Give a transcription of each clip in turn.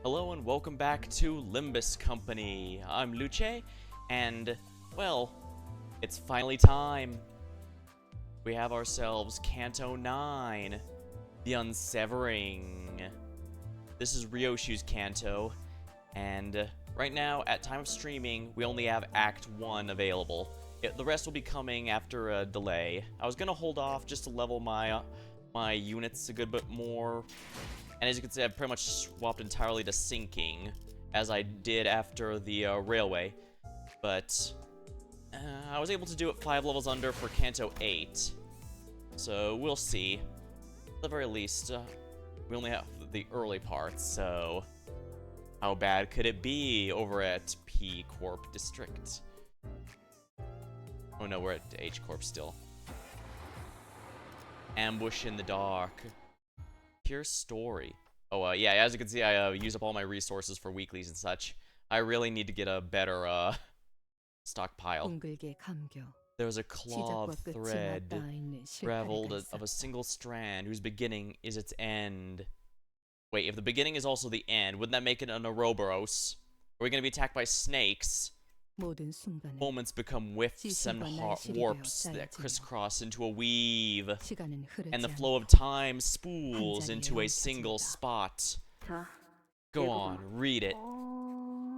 Hello and welcome back to Limbus Company. I'm Luce, and, well, it's finally time. We have ourselves Canto 9, The Unsevering. This is Ryoshu's Canto, and right now, at time of streaming, we only have Act 1 available. The rest will be coming after a delay. I was gonna hold off just to level my units a good bit more. And as you can see, I've pretty much swapped entirely to sinking, as I did after the railway. But I was able to do it 5 levels under for Canto 8. So we'll see. At the very least, we only have the early parts, so how bad could it be over at P Corp District? Oh no, we're at H Corp still. Ambush in the dark. Pure story. Oh, yeah, as you can see, I use up all my resources for weeklies and such. I really need to get a better, stockpile. There was a claw of thread, raveled of a single strand, whose beginning is its end. Wait, if the beginning is also the end, wouldn't that make it an Ouroboros? Are we gonna be attacked by snakes? Moments become whiffs and warps that crisscross into a weave, and the flow of time spools into a single spot. Go on, read it.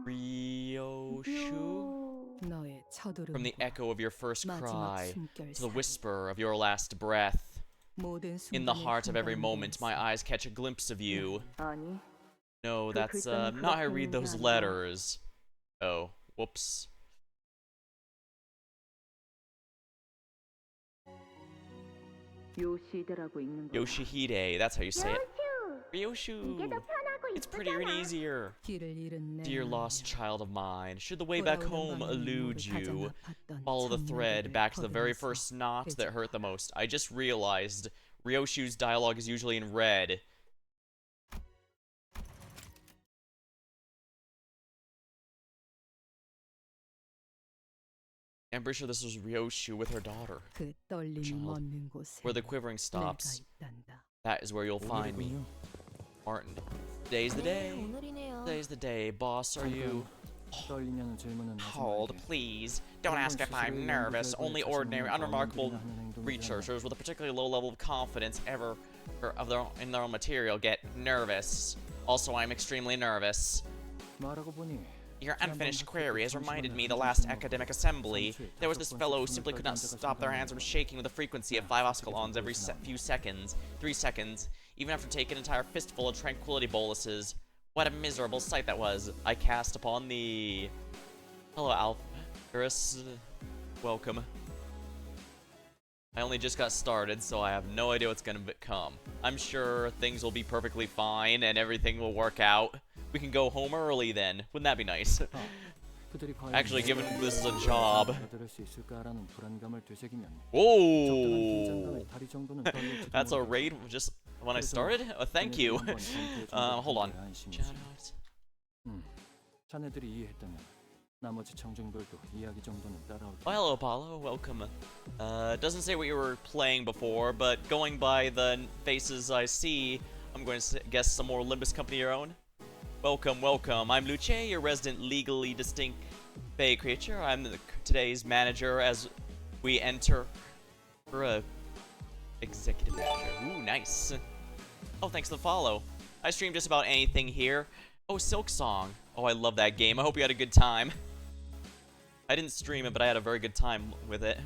Ryoshu? From the echo of your first cry to the whisper of your last breath, in the heart of every moment, my eyes catch a glimpse of you. No, that's not how I read those letters. Oh. Whoops. Yoshihide, that's how you say it. Ryoshu! It's prettier and easier. Dear lost child of mine, should the way back home elude you, follow the thread back to the very first knot that hurt the most. I just realized Ryoshu's dialogue is usually in red. I'm pretty sure this was Ryoshu with her daughter. Where the quivering stops, that is where you'll find me. Martin. Today's the day. Today's the day. Boss, are you... Hold, please. Don't ask if I'm nervous. Only ordinary, unremarkable researchers with a particularly low level of confidence in their own material get nervous. Also, I'm extremely nervous. Your unfinished query has reminded me the last academic assembly. There was this fellow who simply could not stop their hands from shaking with a frequency of 5 oscillons every few seconds. 3 seconds. Even after taking an entire fistful of tranquility boluses. What a miserable sight that was. I cast upon thee. Hello, Alphyrus. Welcome. I only just got started, so I have no idea what's gonna come. I'm sure things will be perfectly fine and everything will work out. We can go home early then. Wouldn't that be nice? Actually, given this is a job. Whoa! That's a raid just when I started? Oh, thank you. Hold on. Oh, hello, Apollo. Welcome. Doesn't say what you were playing before, but going by the faces I see, I'm going to guess some more Limbus Company of your own. Welcome, welcome. I'm Luce, your resident legally distinct Bay creature. I'm today's manager as we enter for a executive manager. Ooh, nice. Oh, thanks for the follow. I stream just about anything here. Oh, Silk Song. Oh, I love that game. I hope you had a good time. I didn't stream it, but I had a very good time with it.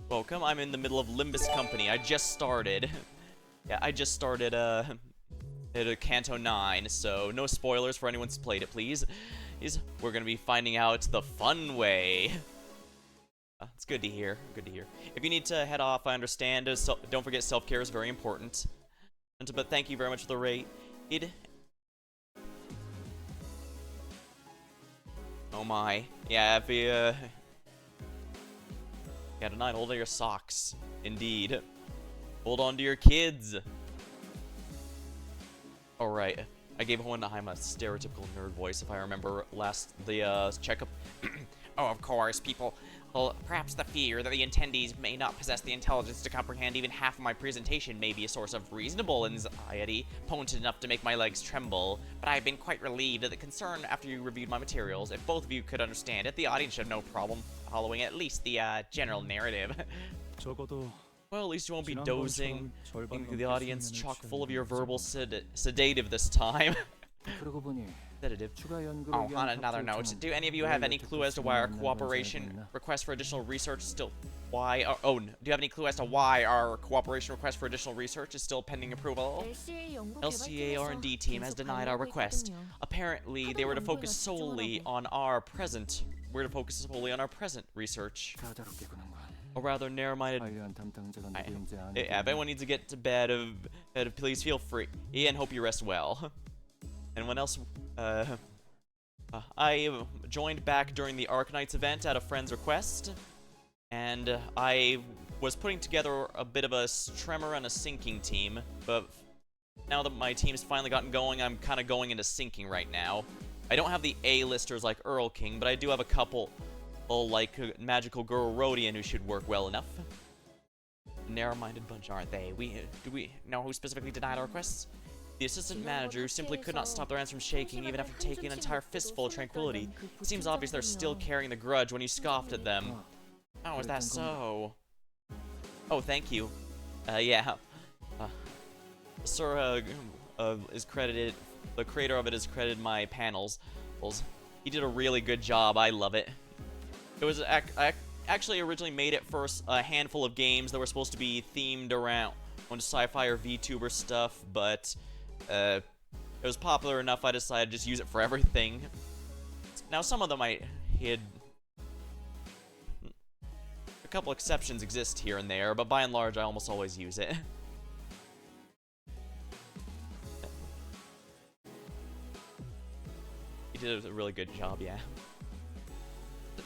Welcome. I'm in the middle of Limbus Company. I just started. Yeah, I just started, at a Canto 9, so no spoilers for anyone who's played it, please. We're gonna be finding out the fun way. It's good to hear. Good to hear. If you need to head off, I understand. Don't forget self-care is very important. But thank you very much for the rate. Oh my. Yeah, if you, yeah, tonight, hold on to your socks. Indeed. Hold on to your kids. Alright, I gave Hohenheim a stereotypical nerd voice if I remember the checkup. Oh, of course, people Well, perhaps the fear that the attendees may not possess the intelligence to comprehend even half of my presentation may be a source of reasonable anxiety, potent enough to make my legs tremble, but I have been quite relieved at the concern after you reviewed my materials. If both of you could understand it, the audience should have no problem following at least the general narrative. Well, at least you won't be dozing into the audience chock full of your verbal sedative this time. Sedative. Oh, on another note, do any of you have any clue as to why our cooperation request for additional research is still... do you have any clue as to why our cooperation request for additional research is still pending approval? LCA R&D team has denied our request. Apparently, they were to focus solely on our present... We're to focus solely on our present research. Or rather, narrow-minded... if anyone needs to get to bed, please feel free. And hope you rest well. Anyone else? I joined back during the Arknights event at a friend's request, and I was putting together a bit of a tremor and a sinking team, but now that my team's finally gotten going, I'm kind of going into sinking right now. I don't have the A-listers like Earl King, but I do have a couple, like Magical Girl Rodian, who should work well enough. Narrow-minded bunch, aren't they? Do we know who specifically denied our requests? The assistant manager, who simply could not stop their hands from shaking even after taking an entire fistful of tranquility. It seems obvious they're still carrying the grudge when you scoffed at them. Oh, is that so? Oh, thank you. Yeah. Sir, is credited... The creator of it has credited my panels. He did a really good job. I love it. It was... I actually originally made it for a handful of games that were supposed to be themed around sci-fi or VTuber stuff, but... it was popular enough I decided to just use it for everything. Now some of them I hid. A couple exceptions exist here and there, but by and large I almost always use it. He did a really good job, yeah.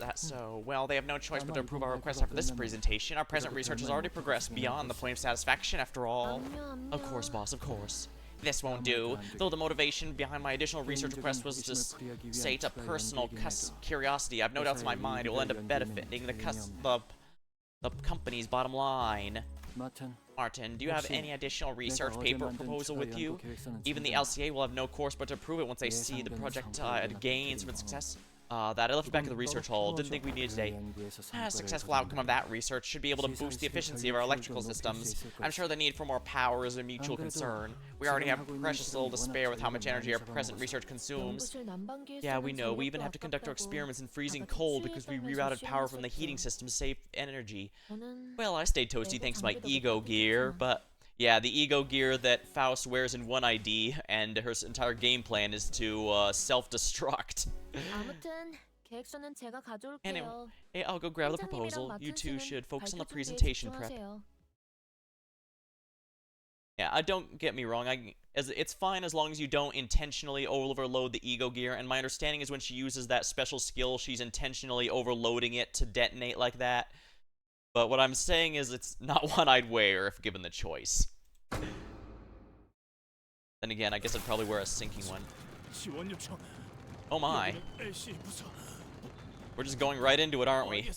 That's so. Well, they have no choice but to approve our request after this presentation. Our present research has already progressed beyond the point of satisfaction after all. Of course, boss, of course. This won't do. Though the motivation behind my additional research request was to sate a personal curiosity, I've no doubts in my mind it will end up benefiting the company's bottom line. Martin, do you have any additional research paper proposal with you? Even the LCA will have no course but to approve it once they see the project gains from success. That I left it back at the research hall. Didn't think we needed today. A successful outcome of that research should be able to boost the efficiency of our electrical systems. I'm sure the need for more power is a mutual concern. We already have precious little to spare with how much energy our present research consumes. Yeah, we know. We even have to conduct our experiments in freezing cold because we rerouted power from the heating system to save energy. Well, I stayed toasty thanks to my ego gear, but... Yeah, the ego gear that Faust wears in one ID, and her entire game plan is to self-destruct. Anyway, hey, I'll go grab the proposal. You two should focus on the presentation prep. Yeah, don't get me wrong. It's fine as long as you don't intentionally overload the ego gear, and my understanding is when she uses that special skill, she's intentionally overloading it to detonate like that. But what I'm saying is it's not one I'd wear if given the choice. Then again, I guess I'd probably wear a sinking one. Oh my. We're just going right into it, aren't we?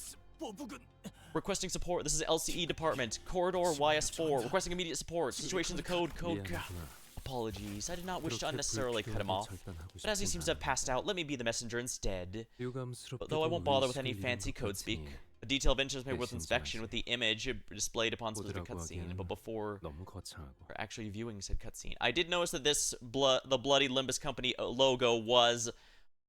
Requesting support. This is LCE department. Corridor YS4. Requesting immediate support. Situation's a code. Apologies. I did not wish to unnecessarily cut him off. But as he seems to have passed out, let me be the messenger instead. But though I won't bother with any fancy code speak. A detail of interest may be worth inspection with the image displayed upon specific cutscene, but before actually viewing said cutscene. I did notice that the bloody Limbus company logo was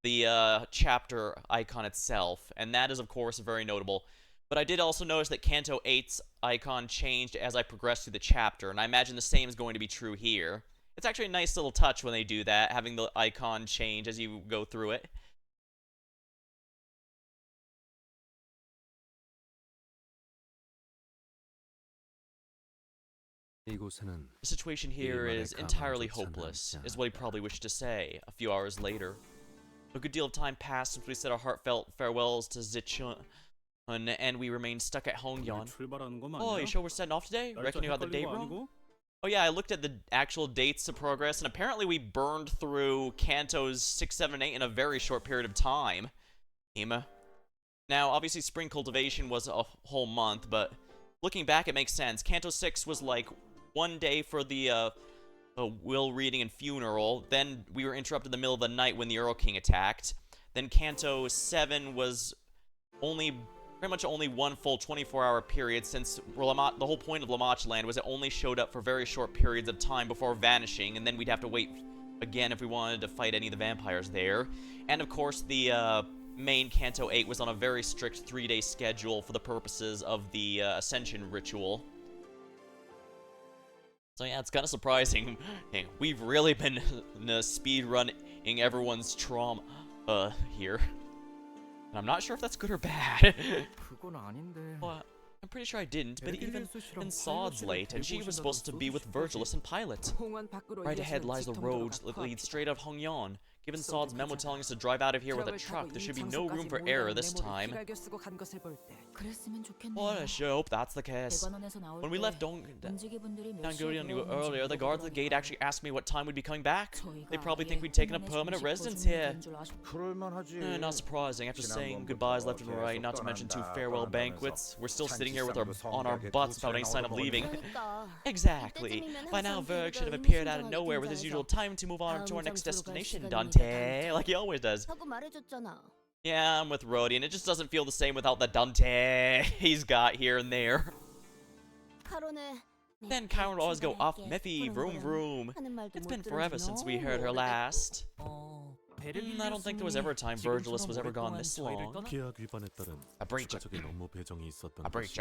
the chapter icon itself, and that is of course very notable. But I did also notice that Canto 8's icon changed as I progressed through the chapter, and I imagine the same is going to be true here. It's actually a nice little touch when they do that, having the icon change as you go through it. The situation here is entirely hopeless, is what he probably wished to say a few hours later. A good deal of time passed since we said our heartfelt farewells to Zichun, and we remained stuck at Hongyeon. Oh, you sure we're setting off today? Reckon you got the date wrong? Oh yeah, I looked at the actual dates of progress, and apparently we burned through Canto's 6, 7, 8 in a very short period of time. Now, obviously, spring cultivation was a whole month, but looking back, it makes sense. Canto 6 was like 1 day for the will reading and funeral. Then we were interrupted in the middle of the night when the Earl King attacked. Then Canto 7 was pretty much only one full 24-hour period, since the whole point of Lamach Land was it only showed up for very short periods of time before vanishing, and then we'd have to wait again if we wanted to fight any of the vampires there. And of course, the main Canto 8 was on a very strict 3-day schedule for the purposes of the Ascension ritual. So yeah, it's kind of surprising. Hey, we've really been speedrunning everyone's trauma here. And I'm not sure if that's good or bad. Well, I'm pretty sure I didn't, but even Sod's late, and she was supposed to be with Virgilus and Pilate. Right ahead lies the road that leads straight out of Hongyan. Given Sod's memo telling us to drive out of here with a truck, there should be no room for error this time. Well, I sure hope that's the case. When we left Dongorian earlier, the guards at the gate actually asked me what time we'd be coming back. They probably think we'd taken a permanent residence here. Not surprising, after saying goodbyes left and right, not to mention 2 farewell banquets. We're still sitting here with on our butts without any sign of leaving. Exactly. By now, Verg should have appeared out of nowhere with his usual time to move on to our next destination, Dante. Like he always does. Yeah, I'm with Rhodey, and it just doesn't feel the same without the Dante he's got here and there. Then Karen would always go off Miffy, vroom vroom. It's been forever since we heard her last. I don't think there was ever a time Virgilus was ever gone this long. A breach of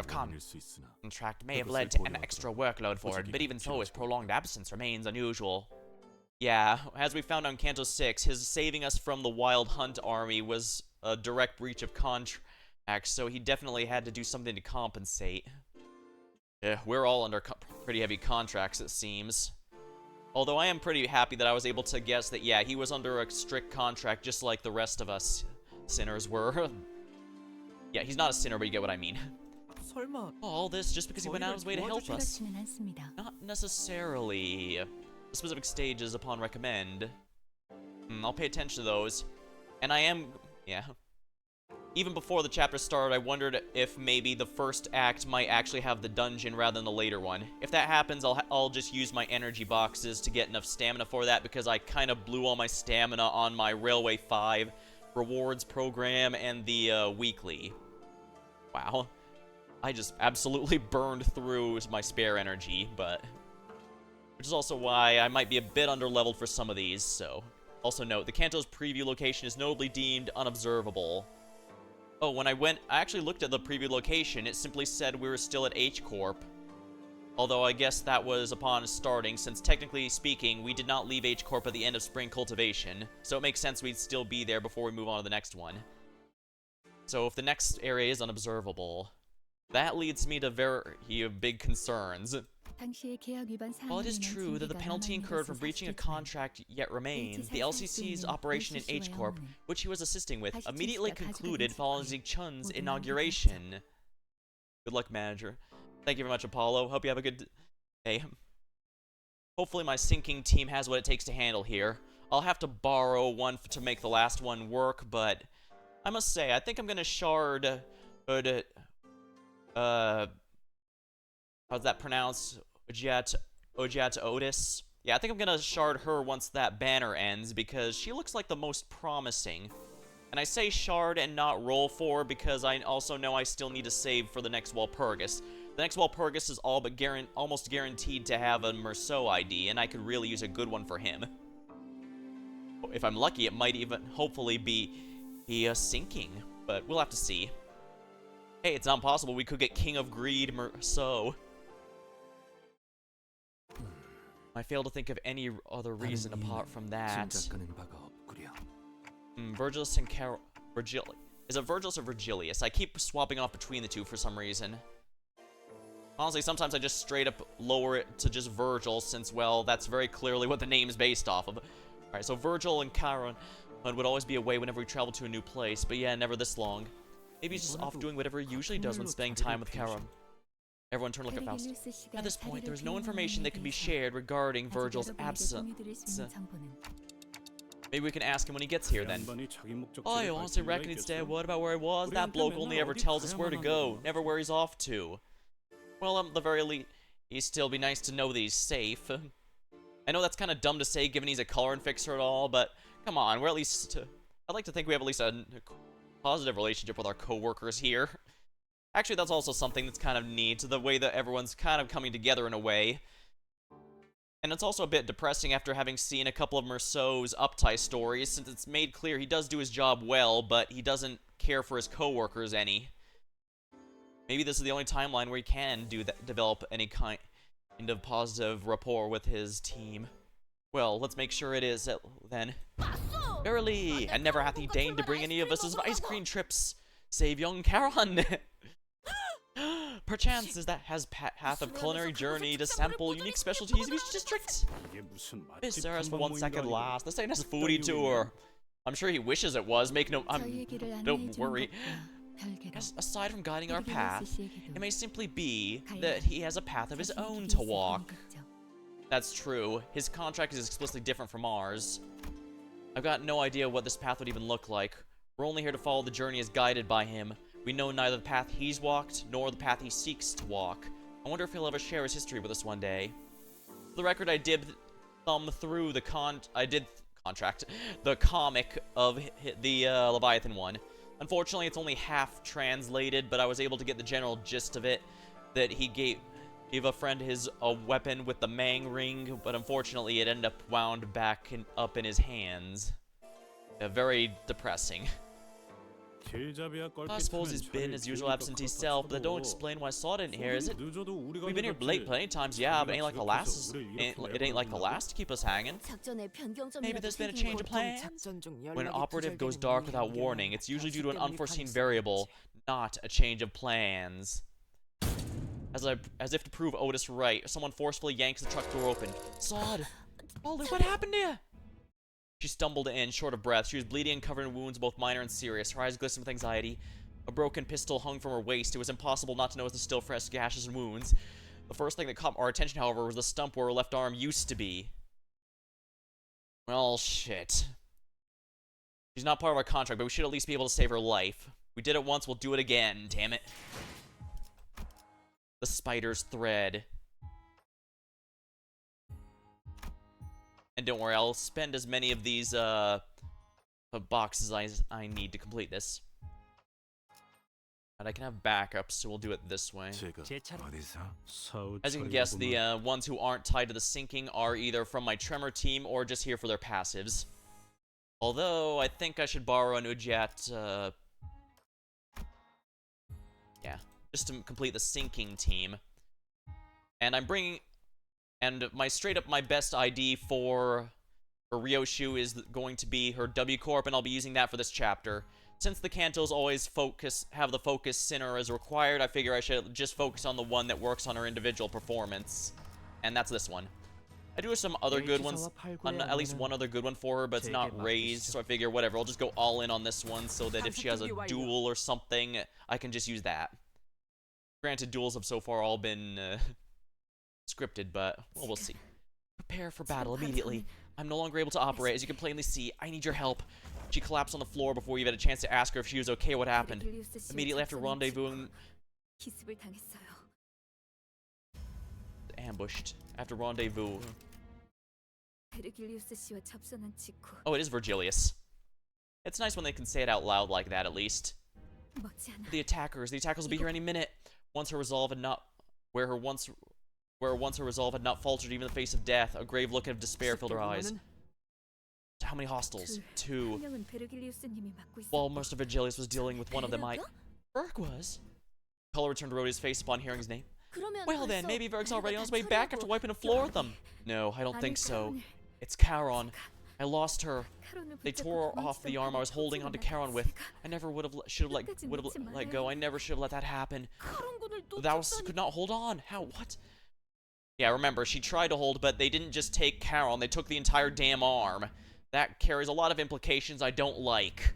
contract may have led to an extra workload for it, but even so, his prolonged absence remains unusual. Yeah, as we found on Canto 6, his saving us from the Wild Hunt army was a direct breach of contract, so he definitely had to do something to compensate. Yeah, we're all under pretty heavy contracts, it seems. Although I am pretty happy that I was able to guess that, yeah, he was under a strict contract just like the rest of us sinners were. Yeah, he's not a sinner, but you get what I mean. All this just because he went out of his way to help us. Not necessarily. Specific stages upon recommend. I'll pay attention to those. And I am, yeah. Even before the chapter started, I wondered if maybe the first act might actually have the dungeon rather than the later one. If that happens, I'll just use my energy boxes to get enough stamina for that, because I kind of blew all my stamina on my Railway 5 rewards program and the weekly. Wow. I just absolutely burned through my spare energy, but... which is also why I might be a bit underleveled for some of these, so... Also note, the Canto's preview location is notably deemed unobservable. Oh, when I actually looked at the preview location, it simply said we were still at H-Corp. Although I guess that was upon starting, since technically speaking, we did not leave H-Corp at the end of spring cultivation, so it makes sense we'd still be there before we move on to the next one. So if the next area is unobservable, that leads me to very big concerns. While it is true that the penalty incurred from breaching a contract yet remains, the LCC's operation in H-Corp, which he was assisting with, immediately concluded following Zeke Chun's inauguration. Good luck, manager. Thank you very much, Apollo. Hope you have a good day. Hopefully my sinking team has what it takes to handle here. I'll have to borrow one to make the last one work, but I must say, I think I'm gonna shard... how's that pronounced? Ojat Otis? Yeah, I think I'm gonna shard her once that banner ends, because she looks like the most promising. And I say shard and not roll for, because I also know I still need to save for the next Walpurgis. The next Walpurgis is all but almost guaranteed to have a Merceau ID, and I could really use a good one for him. If I'm lucky, it might even hopefully be sinking, but we'll have to see. Hey, it's not impossible we could get King of Greed Merceau. I fail to think of any other reason apart from that. Virgilus and Is it Virgilus or Virgilius? I keep swapping off between the two for some reason. Honestly, sometimes I just straight up lower it to just Virgil, since, well, that's very clearly what the name is based off of. Alright, so Virgil and Chiron would always be away whenever we travel to a new place, but yeah, never this long. Maybe he's just off doing whatever he usually does when spending time with Chiron. Everyone turn to look at Faust. At this point, there is no information that can be shared regarding Virgil's absence. Maybe we can ask him when he gets here then. I honestly reckon instead, what about where I was? That bloke only ever tells us where to go, never where he's off to. Well, at the very least, he'd still be nice to know that he's safe. I know that's kind of dumb to say given he's a color and fixer at all, but come on, we're at least... I'd like to think we have at least a positive relationship with our co-workers here. Actually, that's also something that's kind of neat, the way that everyone's kind of coming together in a way. And it's also a bit depressing after having seen a couple of Merceau's uptie stories, since it's made clear he does do his job well, but he doesn't care for his co-workers any. Maybe this is the only timeline where he can develop any kind of positive rapport with his team. Well, let's make sure it is then. Verily, and never hath he deigned to bring any of us his ice cream trips, save young Charon. Perchance is that path of culinary journey to sample unique specialties of each district. Miss Sarah's for 1 second last. This ain't a foodie tour. I'm sure he wishes it was. Don't worry. Aside from guiding our path, it may simply be that he has a path of his own to walk. That's true. His contract is explicitly different from ours. I've got no idea what this path would even look like. We're only here to follow the journey as guided by him. We know neither the path he's walked, nor the path he seeks to walk. I wonder if he'll ever share his history with us one day. For the record, I did thumb through the the comic of the Leviathan one. Unfortunately, it's only half translated, but I was able to get the general gist of it, that he gave a friend a weapon with the Mang ring, but unfortunately it ended up wound back up in his hands. Very depressing. I suppose he's been his usual absentee self, but that don't explain why I saw it in here, is it? We've been here late plenty of times, yeah, but it ain't like the last to keep us hanging. Maybe there's been a change of plans? When an operative goes dark without warning, it's usually due to an unforeseen variable, not a change of plans. As if to prove Otis right, someone forcefully yanks the truck door open. Sod! Molly, what happened to you? She stumbled in, short of breath. She was bleeding and covered in wounds, both minor and serious. Her eyes glistened with anxiety. A broken pistol hung from her waist. It was impossible not to notice the still fresh gashes and wounds. The first thing that caught our attention, however, was the stump where her left arm used to be. Well, shit. She's not part of our contract, but we should at least be able to save her life. We did it once, we'll do it again, damn it. The spider's thread. And don't worry, I'll spend as many of these boxes as I need to complete this. And I can have backups, so we'll do it this way. As you can guess, the ones who aren't tied to the sinking are either from my Tremor team or just here for their passives. Although, I think I should borrow an Ujat, yeah, just to complete the sinking team. And I'm bringing... And my best ID for Ryoshu is going to be her W Corp, and I'll be using that for this chapter. Since the Cantos always have the focus center as required, I figure I should just focus on the one that works on her individual performance. And that's this one. I do have some other good ones, at least one other good one for her, but it's not raised, so I figure whatever, I'll just go all in on this one so that if she has a duel or something, I can just use that. Granted, duels have so far all been scripted, but well, we'll see. Prepare for battle immediately. I'm no longer able to operate, as you can plainly see. I need your help. She collapsed on the floor before we even had a chance to ask her if she was okay. What happened? Immediately after rendezvousing... Ambushed. After rendezvous. Oh, it is Virgilius. It's nice when they can say it out loud like that, at least. The attackers will be here any minute. Once her resolve had not... Where once her resolve had not faltered even in the face of death, a grave look of despair filled her eyes. How many hostiles? 2. While most of Virgilius was dealing with one of them, Berg was? Color returned to Rhoda's face upon hearing his name. Well then, maybe Berg's already on his way back after wiping the floor with them. No, I don't think so. It's Charon. I lost her. They tore off the arm I was holding onto Charon with. I never would have let go. I never should have let that happen. That could not hold on. How? What? Yeah, remember, she tried to hold, but they didn't just take Charon, they took the entire damn arm. That carries a lot of implications I don't like.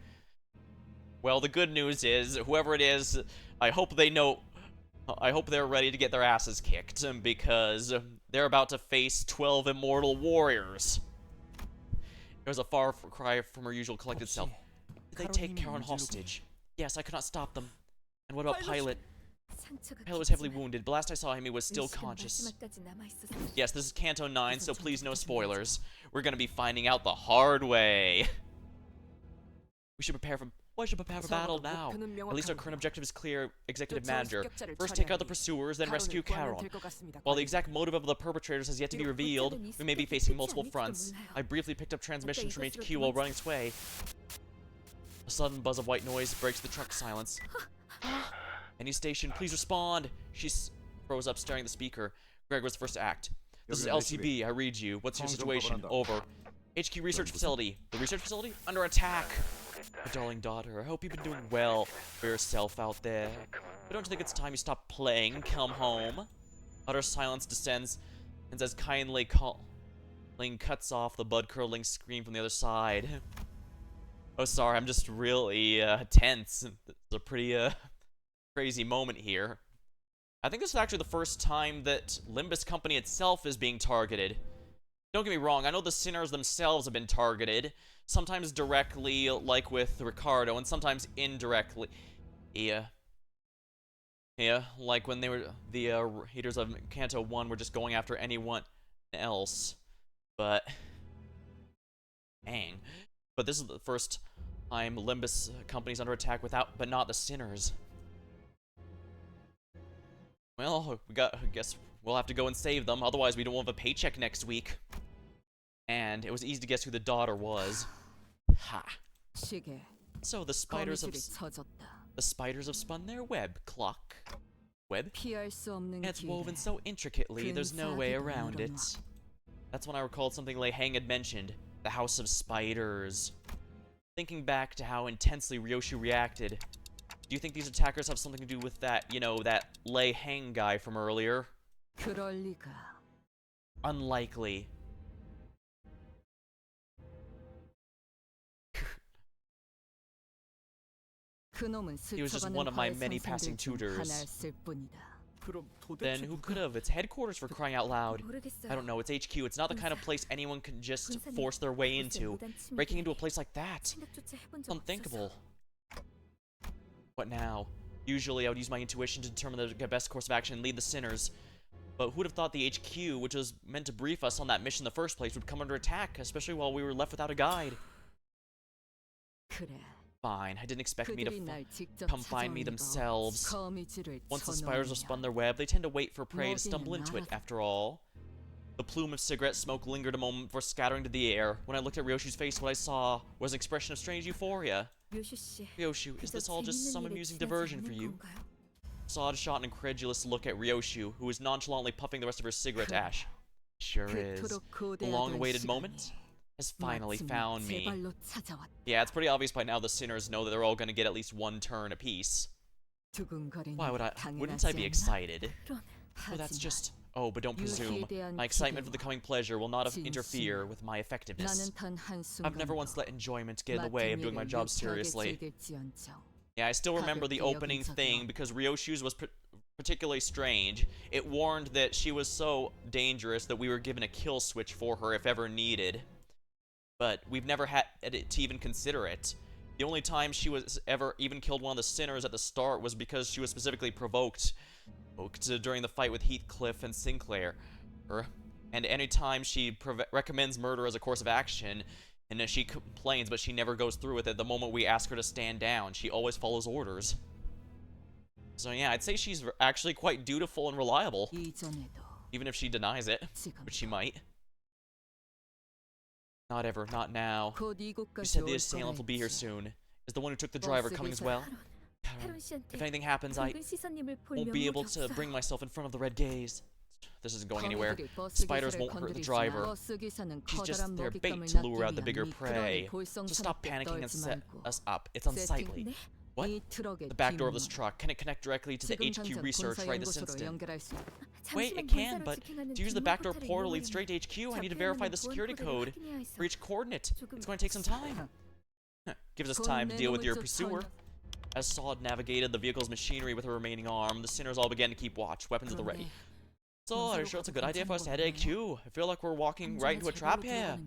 Well, the good news is, whoever it is, I hope they're ready to get their asses kicked, because they're about to face 12 immortal warriors. There was a far cry from her usual collected self. Did they take Karen hostage? Yes, I could not stop them. And what about Pilot? Pilot was heavily wounded, but last I saw him, he was still conscious. Yes, this is Canto 9, so please no spoilers. We're gonna be finding out the hard way. We should prepare for... Why should prepare for battle now? At least our current objective is clear, Executive Manager. First take out the pursuers, then rescue Charon. While the exact motive of the perpetrators has yet to be revealed, we may be facing multiple fronts. I briefly picked up transmissions from HQ while running its way. A sudden buzz of white noise breaks the truck's silence. Any station, please respond! She froze up, staring at the speaker. Greg was the first to act. This is LCB, I read you. What's your situation? Over. HQ Research Facility. The research facility? Under attack! My darling daughter, I hope you've been doing well for yourself out there. But don't you think it's time you stop playing and come home? Utter silence descends and as kindly calling cuts off the blood-curdling scream from the other side. Oh, sorry, I'm just really tense. It's a pretty crazy moment here. I think this is actually the first time that Limbus Company itself is being targeted. Don't get me wrong, I know the sinners themselves have been targeted. Sometimes directly, like with Ricardo, and sometimes indirectly. Yeah, like when they were, the haters of Canto 1 were just going after anyone else. But, dang. But this is the first time Limbus Company's under attack but not the sinners. Well, I guess we'll have to go and save them, otherwise we don't have a paycheck next week. And it was easy to guess who the daughter was. Ha. So the spiders have spun their web clock. Web? It's woven so intricately, there's no way around it. That's when I recalled something Lei Hang had mentioned. The House of Spiders. Thinking back to how intensely Ryoshu reacted, do you think these attackers have something to do with that, you know, that Lei Hang guy from earlier? Unlikely. He was just one of my many passing tutors. Then who could have? It's headquarters, for crying out loud. I don't know, it's HQ. It's not the kind of place anyone can just force their way into. Breaking into a place like that. It's unthinkable. What now? Usually I would use my intuition to determine the best course of action and lead the sinners. But who would have thought the HQ, which was meant to brief us on that mission in the first place, would come under attack, especially while we were left without a guide? Fine, I didn't expect me to come find me themselves. Once the spiders have spun their web, they tend to wait for prey to stumble into it, after all. The plume of cigarette smoke lingered a moment before scattering to the air. When I looked at Ryoshu's face, what I saw was an expression of strange euphoria. Ryoshu, is this all just some amusing diversion for you? Sod shot an incredulous look at Ryoshu, who was nonchalantly puffing the rest of her cigarette ash. Sure is. The long-awaited moment has finally found me. Yeah, it's pretty obvious by now the sinners know that they're all gonna get at least one turn apiece. Why wouldn't I be excited? Oh, that's just... Oh, but don't presume. My excitement for the coming pleasure will not interfere with my effectiveness. I've never once let enjoyment get in the way of doing my job seriously. Yeah, I still remember the opening thing because Ryoshu's was particularly strange. It warned that she was so dangerous that we were given a kill switch for her if ever needed. But we've never had it to even consider it. The only time she was ever even killed one of the sinners at the start was because she was specifically provoked during the fight with Heathcliff and Sinclair. And anytime she recommends murder as a course of action, and then she complains but she never goes through with it the moment we ask her to stand down. She always follows orders. So yeah, I'd say she's actually quite dutiful and reliable. Even if she denies it, which she might. Not ever, not now. You said the assailant will be here soon. Is the one who took the driver coming as well? If anything happens, I won't be able to bring myself in front of the red gaze. This isn't going anywhere. Spiders won't hurt the driver. She's just their bait to lure out the bigger prey. So stop panicking and set us up. It's unsightly. What? The back door of this truck. Can it connect directly to the HQ research right this instant? Wait, it can, but to use the backdoor portal leads straight to HQ, I need to verify the security code for each coordinate. It's going to take some time. Gives us time to deal with your pursuer. As Sod navigated the vehicle's machinery with her remaining arm, the sinners all began to keep watch, weapons at the ready. So, are you sure it's a good idea for us to head to HQ? I feel like we're walking right into a trap here.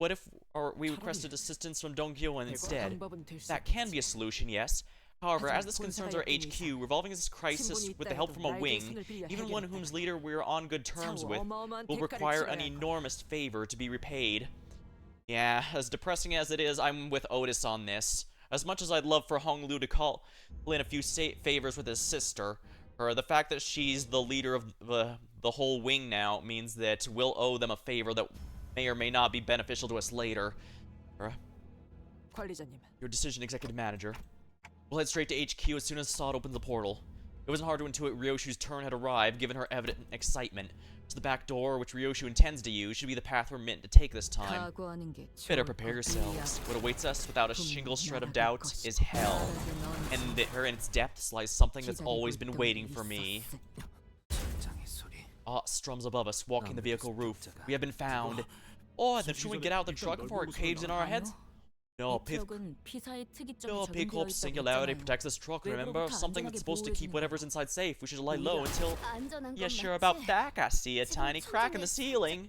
What if we requested assistance from Donggyo instead? That can be a solution, yes. However, as this concerns our HQ, revolving this crisis with the help from a wing, even one whose leader we're on good terms with, will require an enormous favor to be repaid. Yeah, as depressing as it is, I'm with Otis on this. As much as I'd love for Honglu to call in a few favors with his sister, the fact that she's the leader of the whole wing now means that we'll owe them a favor that may or may not be beneficial to us later. Your decision, Executive Manager. We'll head straight to HQ as soon as Sod opens the portal. It wasn't hard to intuit Ryoshu's turn had arrived, given her evident excitement. So the back door, which Ryoshu intends to use, should be the path we're meant to take this time. Better prepare yourselves. What awaits us, without a single shred of doubt, is hell. And in its depths lies something that's always been waiting for me. Strums above us, walking the vehicle roof. We have been found. Oh, then should we get out the truck before it caves in our heads? No, P-Corp's singularity protects this truck, remember? Something that's supposed to keep whatever's inside safe. We should lie low until... Yeah, sure about that. I see a tiny crack in the ceiling.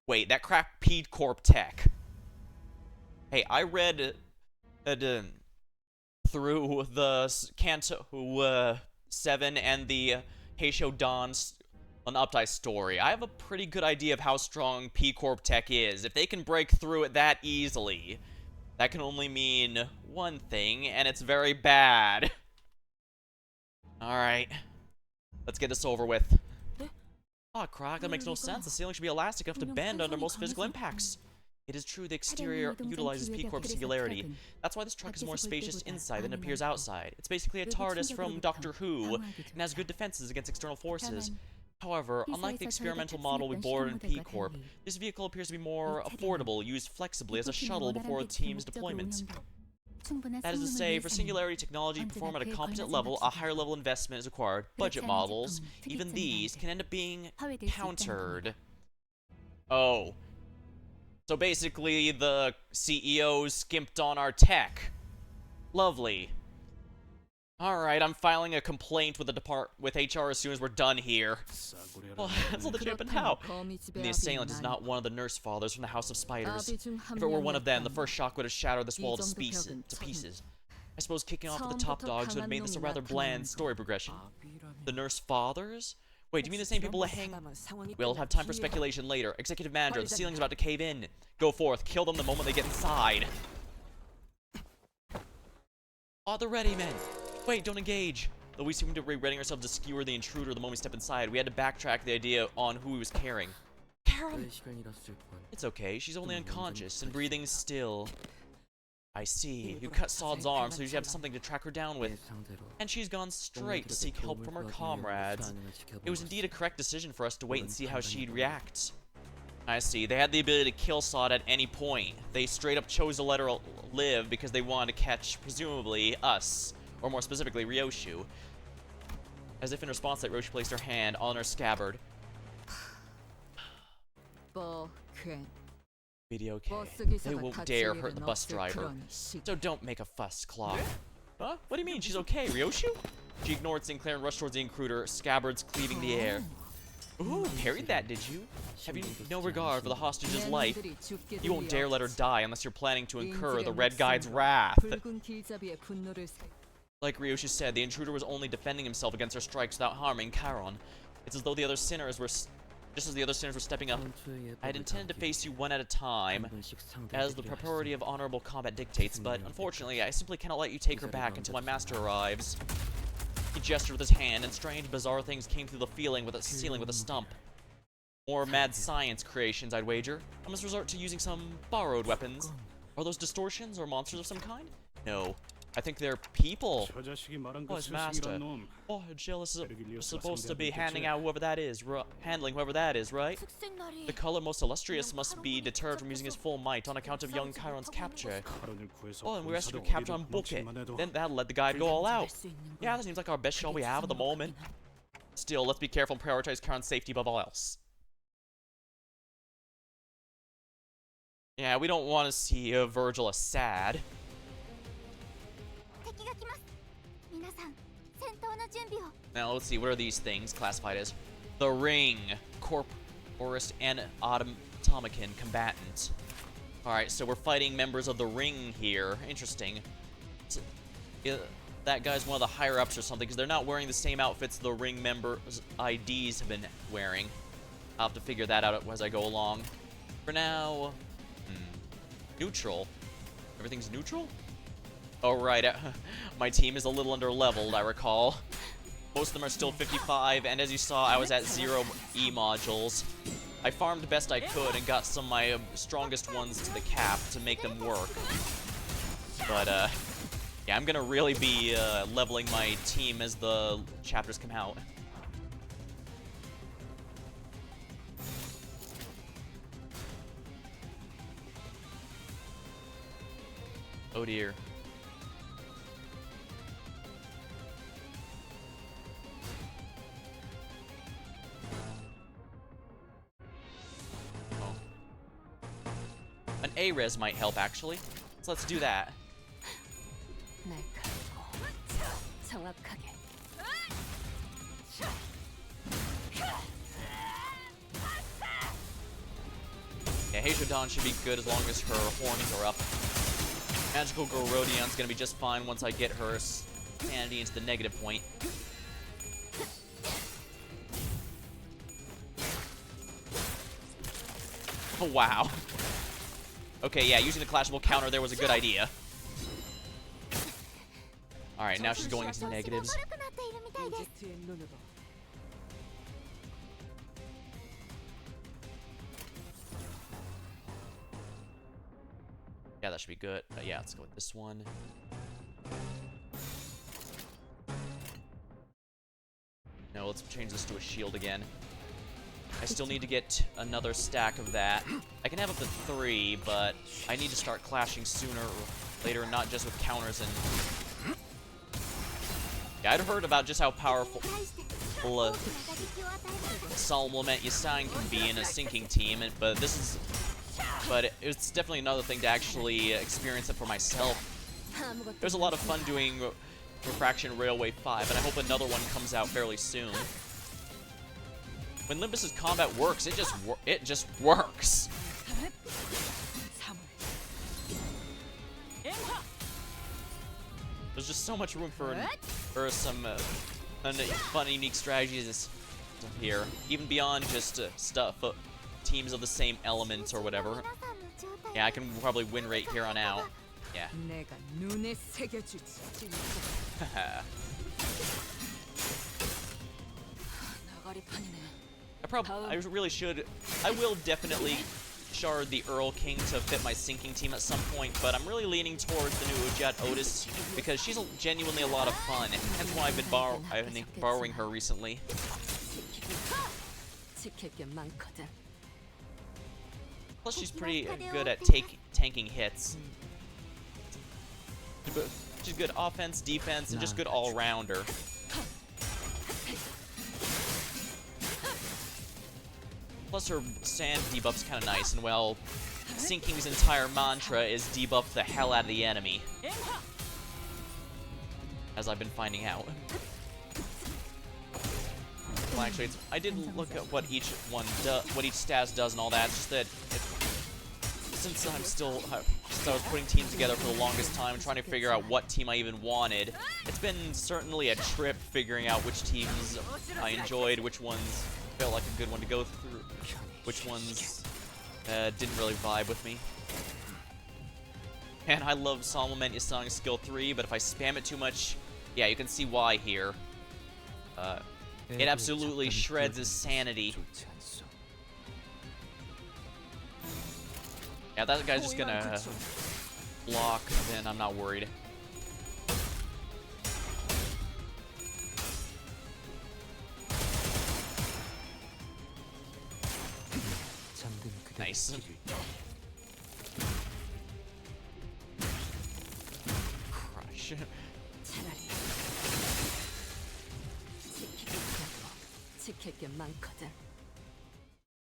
Wait, that crack P-Corp tech. Hey, I read through the Canto 7 and the Heisho Dan's an Updike story. I have a pretty good idea of how strong P-Corp tech is. If they can break through it that easily, that can only mean one thing, and it's very bad. Alright. Let's get this over with. Croc, that makes no sense. The ceiling should be elastic enough to bend under most physical impacts. It is true the exterior utilizes P-Corp's singularity. That's why this truck is more spacious inside than it appears outside. It's basically a TARDIS from Doctor Who, and has good defenses against external forces. However, unlike the experimental model we boarded in P-Corp, this vehicle appears to be more affordable, used flexibly as a shuttle before the team's deployment. That is to say, for singularity technology to perform at a competent level, a higher level investment is required. Budget models, even these, can end up being countered. Oh. So basically, the CEO skimped on our tech. Lovely. Alright, I'm filing a complaint with HR as soon as we're done here. Well, cancel the chip and how? The assailant is not one of the nurse fathers from the House of Spiders. If it were one of them, the first shock would have shattered this wall to pieces. I suppose kicking off with the top dogs would have made this a rather bland story progression. The nurse fathers? Wait, do you mean the same people that hang? We'll have time for speculation later. Executive Manager, the ceiling's about to cave in. Go forth, kill them the moment they get inside. They're ready, men. Wait, don't engage. Though we seem to be readying ourselves to skewer the intruder the moment we step inside, we had to backtrack the idea on who he was carrying. Karen! It's okay, she's only unconscious and breathing still. I see. You cut Sod's arm so you have something to track her down with. And she's gone straight to seek help from her comrades. It was indeed a correct decision for us to wait and see how she'd react. I see. They had the ability to kill Sod at any point. They straight up chose to let her live because they wanted to catch, presumably, us. Or more specifically, Ryoshu. As if in response to that, Ryoshu placed her hand on her scabbard. Video game. They won't dare hurt the bus driver. So don't make a fuss, Claw. Huh? What do you mean? She's okay, Ryoshu? She ignored Sinclair and rushed towards the intruder, scabbards cleaving the air. Ooh, parried that, did you? Have you no regard for the hostage's life? You won't dare let her die unless you're planning to incur the Red Guide's wrath. Like Ryoshu said, the intruder was only defending himself against her strikes without harming Charon. It's as though the other sinners were... Just as the other sinners were stepping up. I had intended to face you one at a time, as the priority of honorable combat dictates, but unfortunately, I simply cannot let you take her back until my master arrives. He gestured with his hand, and strange, bizarre things came through the ceiling with a stump. More mad science creations, I'd wager. I must resort to using some borrowed weapons. Are those distortions or monsters of some kind? No. I think they're people. Oh, his master. Oh, Jill is supposed to be handling whoever that is, right? The color most illustrious must be deterred from using his full might on account of young Chiron's capture. Oh, and we rescued capture on book it. Then that'll let the guide go all out. Yeah, that seems like our best shot we have at the moment. Still, let's be careful and prioritize Chiron's safety above all else. Yeah, we don't want to see Virgil as sad. Now, let's see, what are these things classified as? The Ring, Corporist and Atomican combatant. Alright, so we're fighting members of the Ring here. Interesting. So, that guy's one of the higher-ups or something, because they're not wearing the same outfits the Ring members' IDs have been wearing. I'll have to figure that out as I go along. For now... neutral. Everything's neutral? Oh, right. My team is a little under-leveled, I recall. Most of them are still 55, and as you saw, I was at 0 E modules. I farmed best I could and got some of my strongest ones to the cap to make them work. But, yeah, I'm gonna really be leveling my team as the chapters come out. Oh dear. Oh. An A-res might help, actually. So let's do that. Yeah, Heishodon should be good as long as her horns are up. Magical Girl Rodion's gonna be just fine once I get her sanity into the negative point. Oh, wow. Okay, yeah, using the clashable counter there was a good idea. Alright, now she's going into negatives. Yeah, that should be good. Yeah, let's go with this one. No, let's change this to a shield again. I still need to get another stack of that. I can have up to 3, but I need to start clashing sooner or later, not just with counters and... Yeah, I'd heard about just how powerful Solemn Lament Yasang can be in a sinking team, but this is... But it's definitely another thing to actually experience it for myself. It was a lot of fun doing Refraction Railway 5, and I hope another one comes out fairly soon. When Limbus's combat works, it just works. There's just so much room for some fun, unique strategies here, even beyond just stuff. Teams of the same element or whatever. Yeah, I can probably win rate here on out. Yeah. I really should. I will definitely shard the Earl King to fit my sinking team at some point, but I'm really leaning towards the new Ujat Otis because she's genuinely a lot of fun. Hence why I've been borrowing her recently. Plus, she's pretty good at tanking hits. She's good offense, defense, and just good all-rounder. Plus, her sand debuff's kind of nice, and well, Sinking's entire mantra is debuff the hell out of the enemy. As I've been finding out. Well, actually, I did look at what each status does and all that. It's just that since I was putting teams together for the longest time, trying to figure out what team I even wanted, it's been certainly a trip figuring out which teams I enjoyed, which ones felt like a good one to go through, which ones didn't really vibe with me. And I love Solemn Lament Yasang skill 3, but if I spam it too much, yeah, you can see why here. It absolutely shreds his sanity. Yeah, that guy's just gonna block, then I'm not worried. Nice. Crush.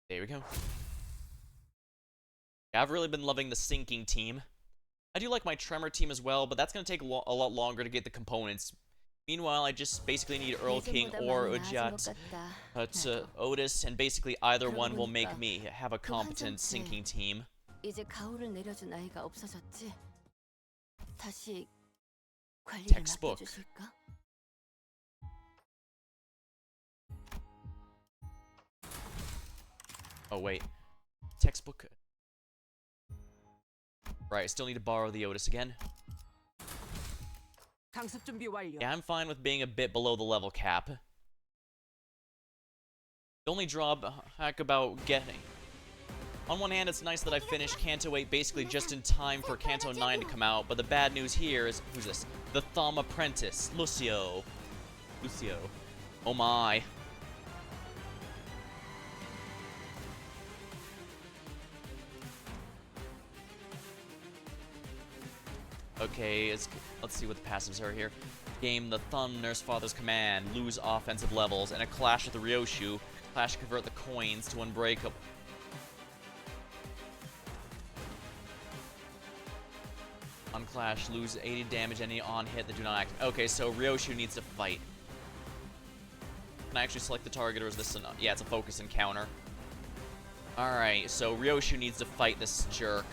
There we go. Yeah, I've really been loving the sinking team. I do like my tremor team as well, but that's going to take a lot longer to get the components. Meanwhile, I just basically need Earl King or Ujat to Otis, and basically either one will make me have a competent sinking team. 이제 가오를 내려준 아이가 없어졌지. 다시 관리를 Textbook. 맡겨주실까? Oh wait, textbook. Right, I still need to borrow the Otis again. 강습 준비 완료. Yeah, I'm fine with being a bit below the level cap. The only drawback about getting... On one hand, it's nice that I finished Canto 8 basically just in time for Canto 9 to come out, but the bad news here is... Who's this? The Thumb Apprentice, Lucio. Oh my. Okay, let's see what the passives are here. Game the Thumb Nurse Father's Command, lose offensive levels, and a clash with the Ryoshu. Clash convert the coins to unbreakable. On clash, lose 80 damage any on hit that do not act. Okay, so Ryoshu needs to fight. Can I actually select the target, or is this enough? Yeah, it's a focus encounter. Alright, so Ryoshu needs to fight this jerk.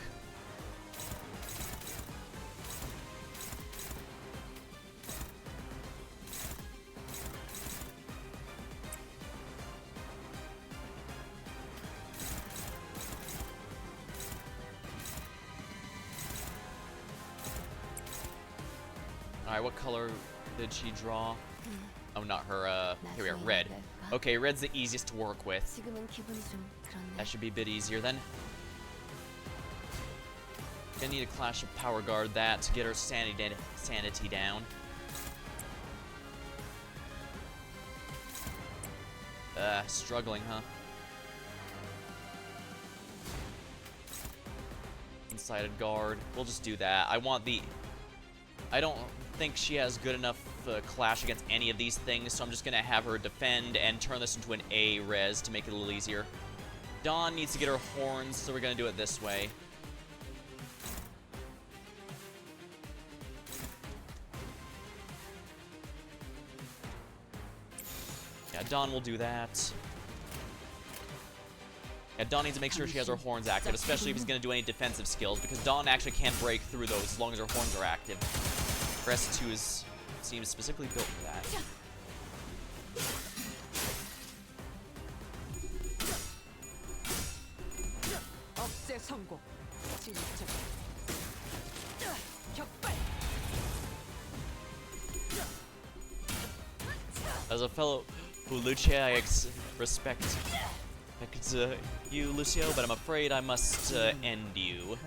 Alright, what color did she draw? Oh, not her, here we are, red. Okay, red's the easiest to work with. 지금은 기분이 좀 그렇네. That should be a bit easier then. Gonna need a Clash of Power Guard that to get her sanity down. Struggling, huh? One-sided guard. We'll just do that. I want the... I don't think she has good enough clash against any of these things, so I'm just gonna have her defend and turn this into an A res to make it a little easier. Dawn needs to get her horns, so we're gonna do it this way. Yeah, Dawn will do that. Yeah, Dawn needs to make sure she has her horns active, especially if he's gonna do any defensive skills, because Dawn actually can't break through those as long as her horns are active. Rest 2 seems specifically built for that. 억제 성공. 진짜. 격발. As a fellow Lucia, I respect you, Lucio, but I'm afraid I must end you.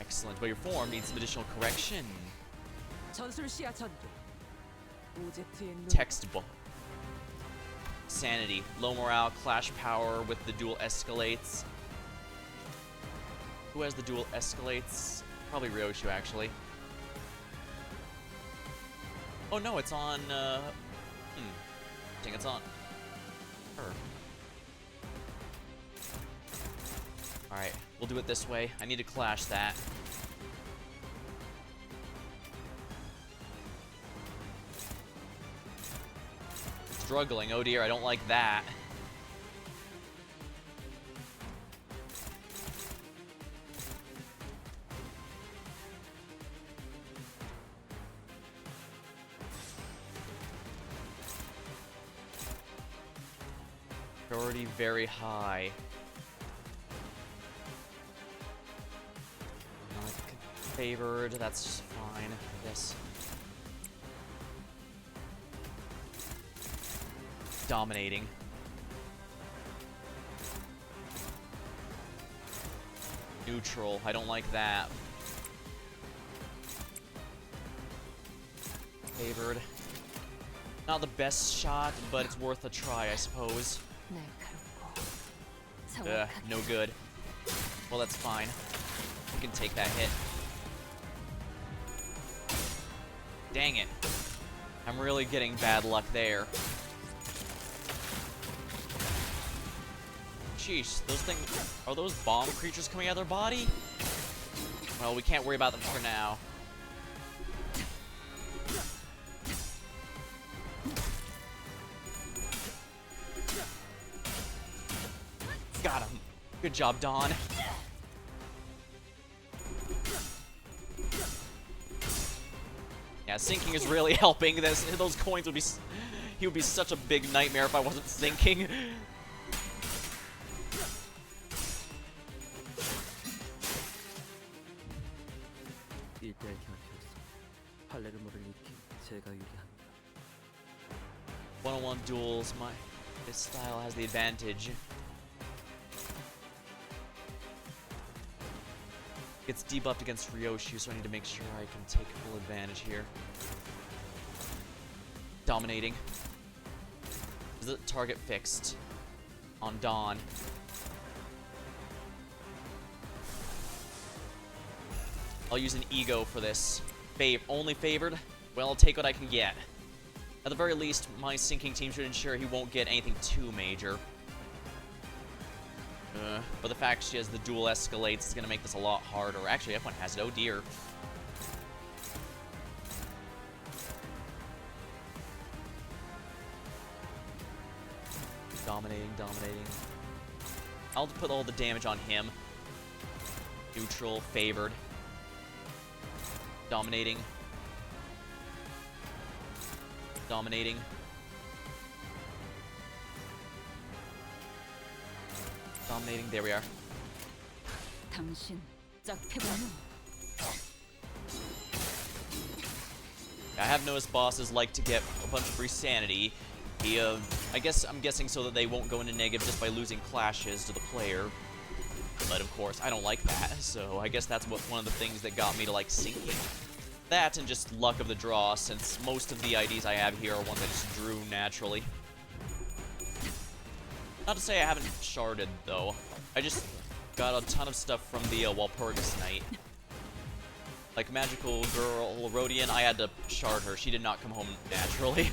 Excellent, but your form needs some additional correction. 전술 시야 전개. 오제트의 눈. Textbook. Sanity, low morale, clash power with the dual escalates. Who has the dual escalates? Probably Ryoshu, actually. Oh no, it's on, I think it's on her. Alright, we'll do it this way. I need to clash that. Struggling, oh dear, I don't like that. Priority very high. Not favored, that's fine, I guess. Dominating. Neutral, I don't like that. Favored. Not the best shot, but it's worth a try, I suppose. No good. Well, that's fine. We can take that hit. Dang it. I'm really getting bad luck there. Sheesh, those things... Are those bomb creatures coming out of their body? Well, we can't worry about them for now. Got him. Good job, Dawn. Yeah, sinking is really helping. Those coins would be... He would be such a big nightmare if I wasn't sinking. One-on-one duels, this style has the advantage. Gets debuffed against Ryoshu, so I need to make sure I can take full advantage here. Dominating. Is the target fixed? On Dawn. I'll use an ego for this. Only favored? Well, I'll take what I can get. At the very least, my sinking team should ensure he won't get anything too major. But the fact she has the dual escalates is going to make this a lot harder. Actually, F1 has it. Oh dear. Dominating. I'll put all the damage on him. Neutral, favored. Dominating. There we are. I have noticed bosses like to get a bunch of free sanity. I'm guessing so that they won't go into negative just by losing clashes to the player. But of course, I don't like that, so I guess that's one of the things that got me to like sinking. That and just luck of the draw, since most of the IDs I have here are ones I just drew naturally. Not to say I haven't sharded, though. I just got a ton of stuff from the Walpurgis Knight. Like Magical Girl Rodian, I had to shard her. She did not come home naturally.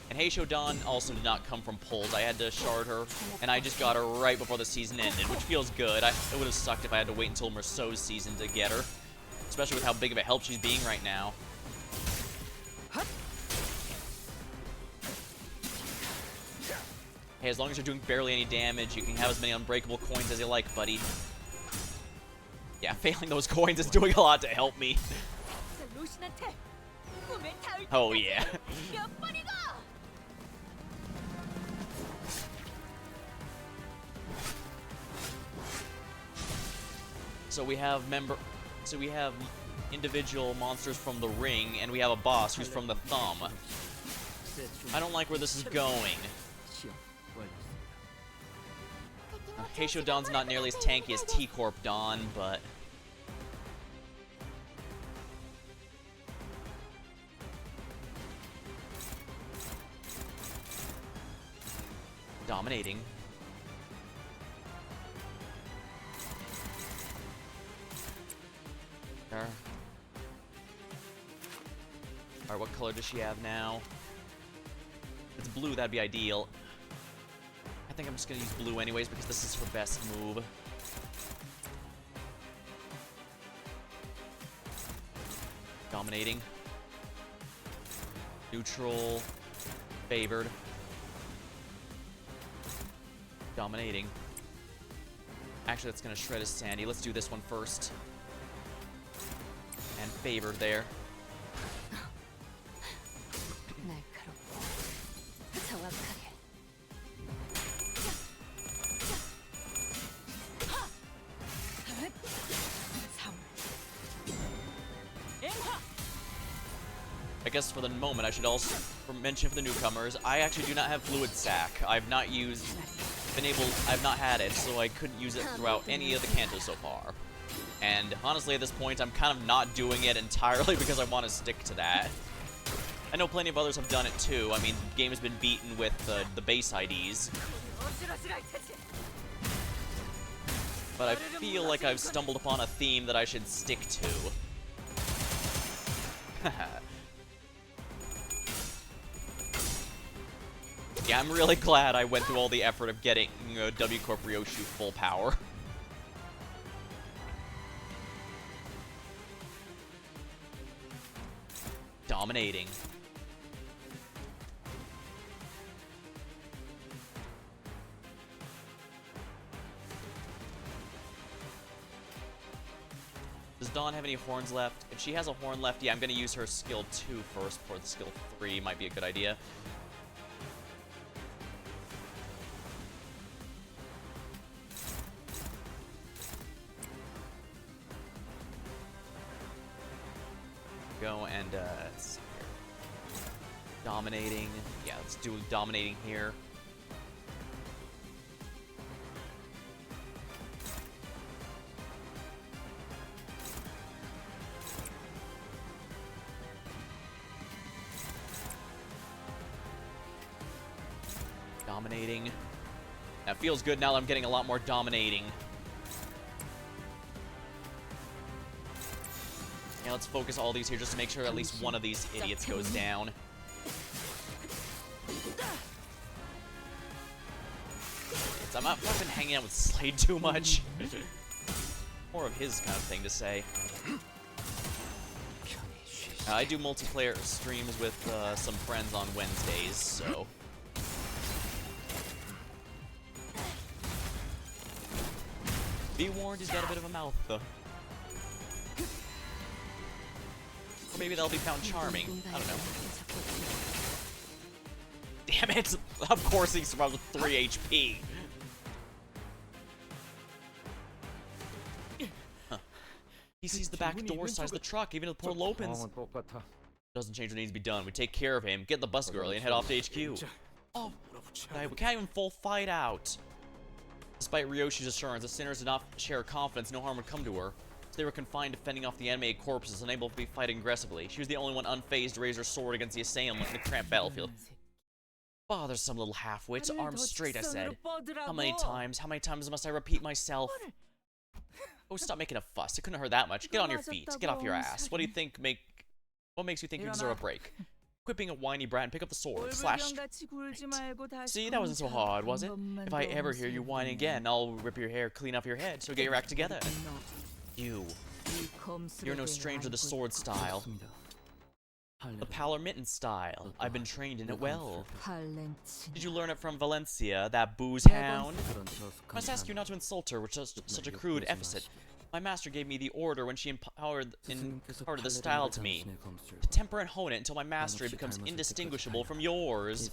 And Heisho Dawn also did not come from pulls. I had to shard her, and I just got her right before the season ended, which feels good. It would have sucked if I had to wait until Merceau's season to get her. Especially with how big of a help she's being right now. Hey, as long as you're doing barely any damage, you can have as many unbreakable coins as you like, buddy. Yeah, failing those coins is doing a lot to help me. Oh, yeah. So we have individual monsters from the ring, and we have a boss who's from the thumb. I don't like where this is going. Heisho Dawn's not nearly as tanky as T-Corp Dawn, but... Dominating. Alright, what color does she have now? If it's blue, that'd be ideal. I think I'm just gonna use blue anyways because this is her best move. Dominating. Neutral. Favored. Dominating. Actually, that's gonna shred his sandy. Let's do this one first. And favored there. I guess for the moment I should also mention for the newcomers, I actually do not have Fluid Sac. I've not had it, so I couldn't use it throughout any of the Canto so far. And honestly, at this point, I'm kind of not doing it entirely because I want to stick to that. I know plenty of others have done it too. I mean, the game has been beaten with the base IDs. But I feel like I've stumbled upon a theme that I should stick to. Yeah, I'm really glad I went through all the effort of getting W Corp Ryoshu full power. dominating. Does Dawn have any horns left? If she has a horn left, yeah, I'm going to use her skill 2 first before the skill 3. Might be a good idea. Go and, let's see here. Dominating. Yeah, let's do dominating here. Dominating. That feels good now that I'm getting a lot more dominating. Yeah, let's focus all these here just to make sure at least one of these idiots goes down. I've not been hanging out with Slade too much. More of his kind of thing to say. I do multiplayer streams with some friends on Wednesdays, so... Be warned, he's got a bit of a mouth, though. Or maybe that'll be found charming. I don't know. Damn it! Of course he survived with 3 HP. Huh. He sees the back door, size the truck, even if the portal opens. Doesn't change what needs to be done. We take care of him, get the bus early, and head off to HQ. Oh, we can't even full fight out. Despite Ryoshi's assurance, the sinners did not share confidence no harm would come to her. So they were confined defending off the animated corpses, unable to be fighting aggressively. She was the only one unfazed to raise her sword against the assailant in the cramped battlefield. Bothersome little half-wits, arms straight, I said. How many times must I repeat myself? Oh, stop making a fuss. It couldn't hurt that much. Get on your feet. Get off your ass. What makes you think you deserve a break? Quit being a whiny brat and pick up the sword. Slash. Right. See, that wasn't so hard, was it? If I ever hear you whining again, I'll rip your hair clean off your head, so get your act together. You're no stranger to the sword style. The Pallor Mitten style. I've been trained in it well. Did you learn it from Valencia, that booze hound? I must ask you not to insult her with just such a crude epithet. My master gave me the order when she imparted the style to me. To temper and hone it until my mastery becomes indistinguishable from yours.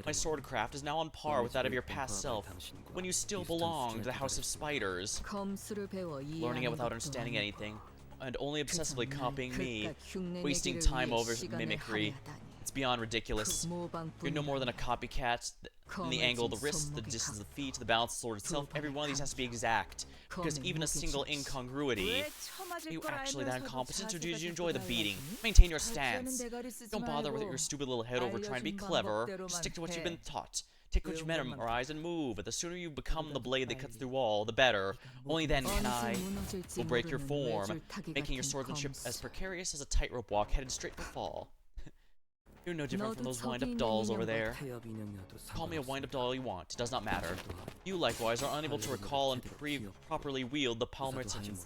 My swordcraft is now on par with that of your past self, when you still belonged to the House of Spiders. Learning it without understanding anything, and only obsessively copying me, wasting time over mimicry. It's beyond ridiculous. You're no more than a copycat. From the angle of the wrists, the distance of the feet, to the balance of the sword itself, every one of these has to be exact. Because even a single incongruity... Are you actually that incompetent, or did you enjoy the beating? Maintain your stance. Don't bother with your stupid little head over trying to be clever. Just stick to what you've been taught. Take what you've memorized and move. But the sooner you become the blade that cuts through all, the better. Only then can I will break your form, making your swordsmanship as precarious as a tightrope walk headed straight for fall. You're no different from those wind-up dolls over there. Call me a wind-up doll all you want, it does not matter. You, likewise, are unable to recall and properly wield the Palmeritan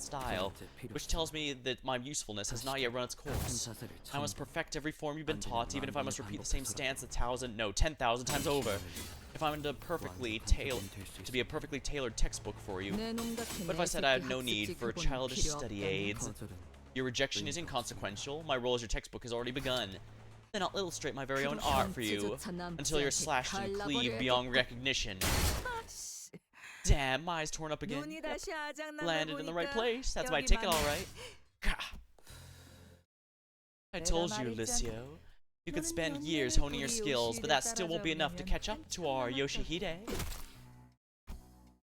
style, which tells me that my usefulness has not yet run its course. I must perfect every form you've been taught, even if I must repeat the same stance 10,000 times over. If I'm to be a perfectly tailored textbook for you. But if I said I have no need for childish study aids? Your rejection is inconsequential. My role as your textbook has already begun. Then I'll illustrate my very own art for you, until you're slashed and cleaved beyond recognition. Damn, my eyes torn up again. Yep. Landed in the right place. That's my ticket, alright. I told you, Lucio. You could spend years honing your skills, but that still won't be enough to catch up to our Yoshihide.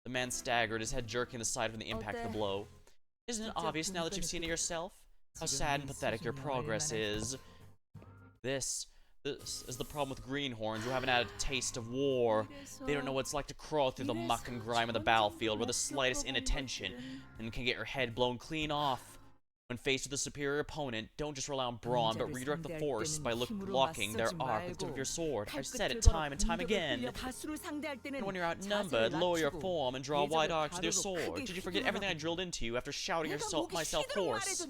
The man staggered, his head jerking aside from the impact of the blow. Isn't it obvious now that you've seen it yourself? How sad and pathetic your progress is. This is the problem with greenhorns who haven't had a taste of war. They don't know what it's like to crawl through the muck and grime of the battlefield with the slightest inattention and can get your head blown clean off. When faced with a superior opponent, don't just rely on brawn, but redirect the force by locking their arc with the tip of your sword. I've said it time and time again. And when you're outnumbered, lower your form and draw wide arcs with your sword. Did you forget everything I drilled into you after shouting myself hoarse?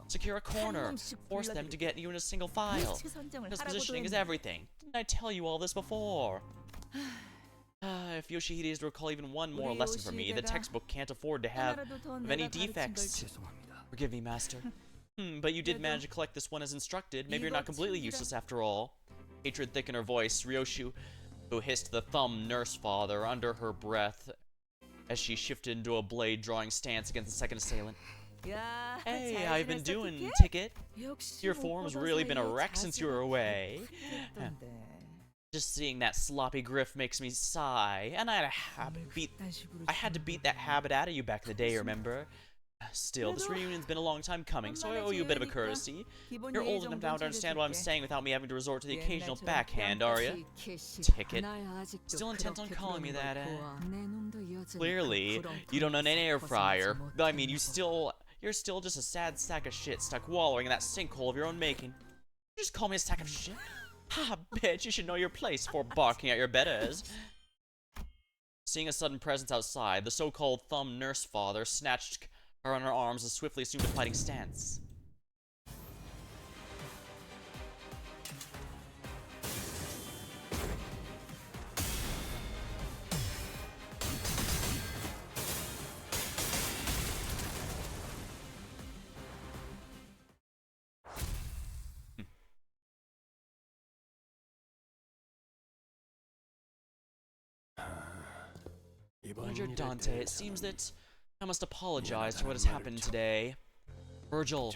Secure a corner. Force them to get you in a single file. Because positioning is everything. Didn't I tell you all this before? If Yoshihide is to recall even one more lesson from me, the textbook can't afford to have any defects. Forgive me, master. But you did manage to collect this one as instructed. Maybe you're not completely useless after all. Hatred thick in her voice, Ryoshu, who hissed the thumb nurse father under her breath as she shifted into a blade drawing stance against the second assailant. Hey, I've been doing, Ticket. Your form's really been a wreck since you were away. Just seeing that sloppy griff makes me sigh, and I had to beat that habit out of you back in the day, remember? Still, this reunion's been a long time coming, so I owe you a bit of a courtesy. You're old enough now to understand what I'm saying without me having to resort to the occasional backhand, are you? Ticket. Still intent on calling me that, eh? Clearly, you don't own an air fryer. I mean, you're still just a sad sack of shit stuck wallowing in that sinkhole of your own making. You just call me a sack of shit? Ha, bitch, you should know your place before barking at your betters. Seeing a sudden presence outside, the so-called thumb nurse father snatched her on her arms and swiftly assumed a fighting stance. Manager Dante, it seems that I must apologize for what has happened today. Virgil,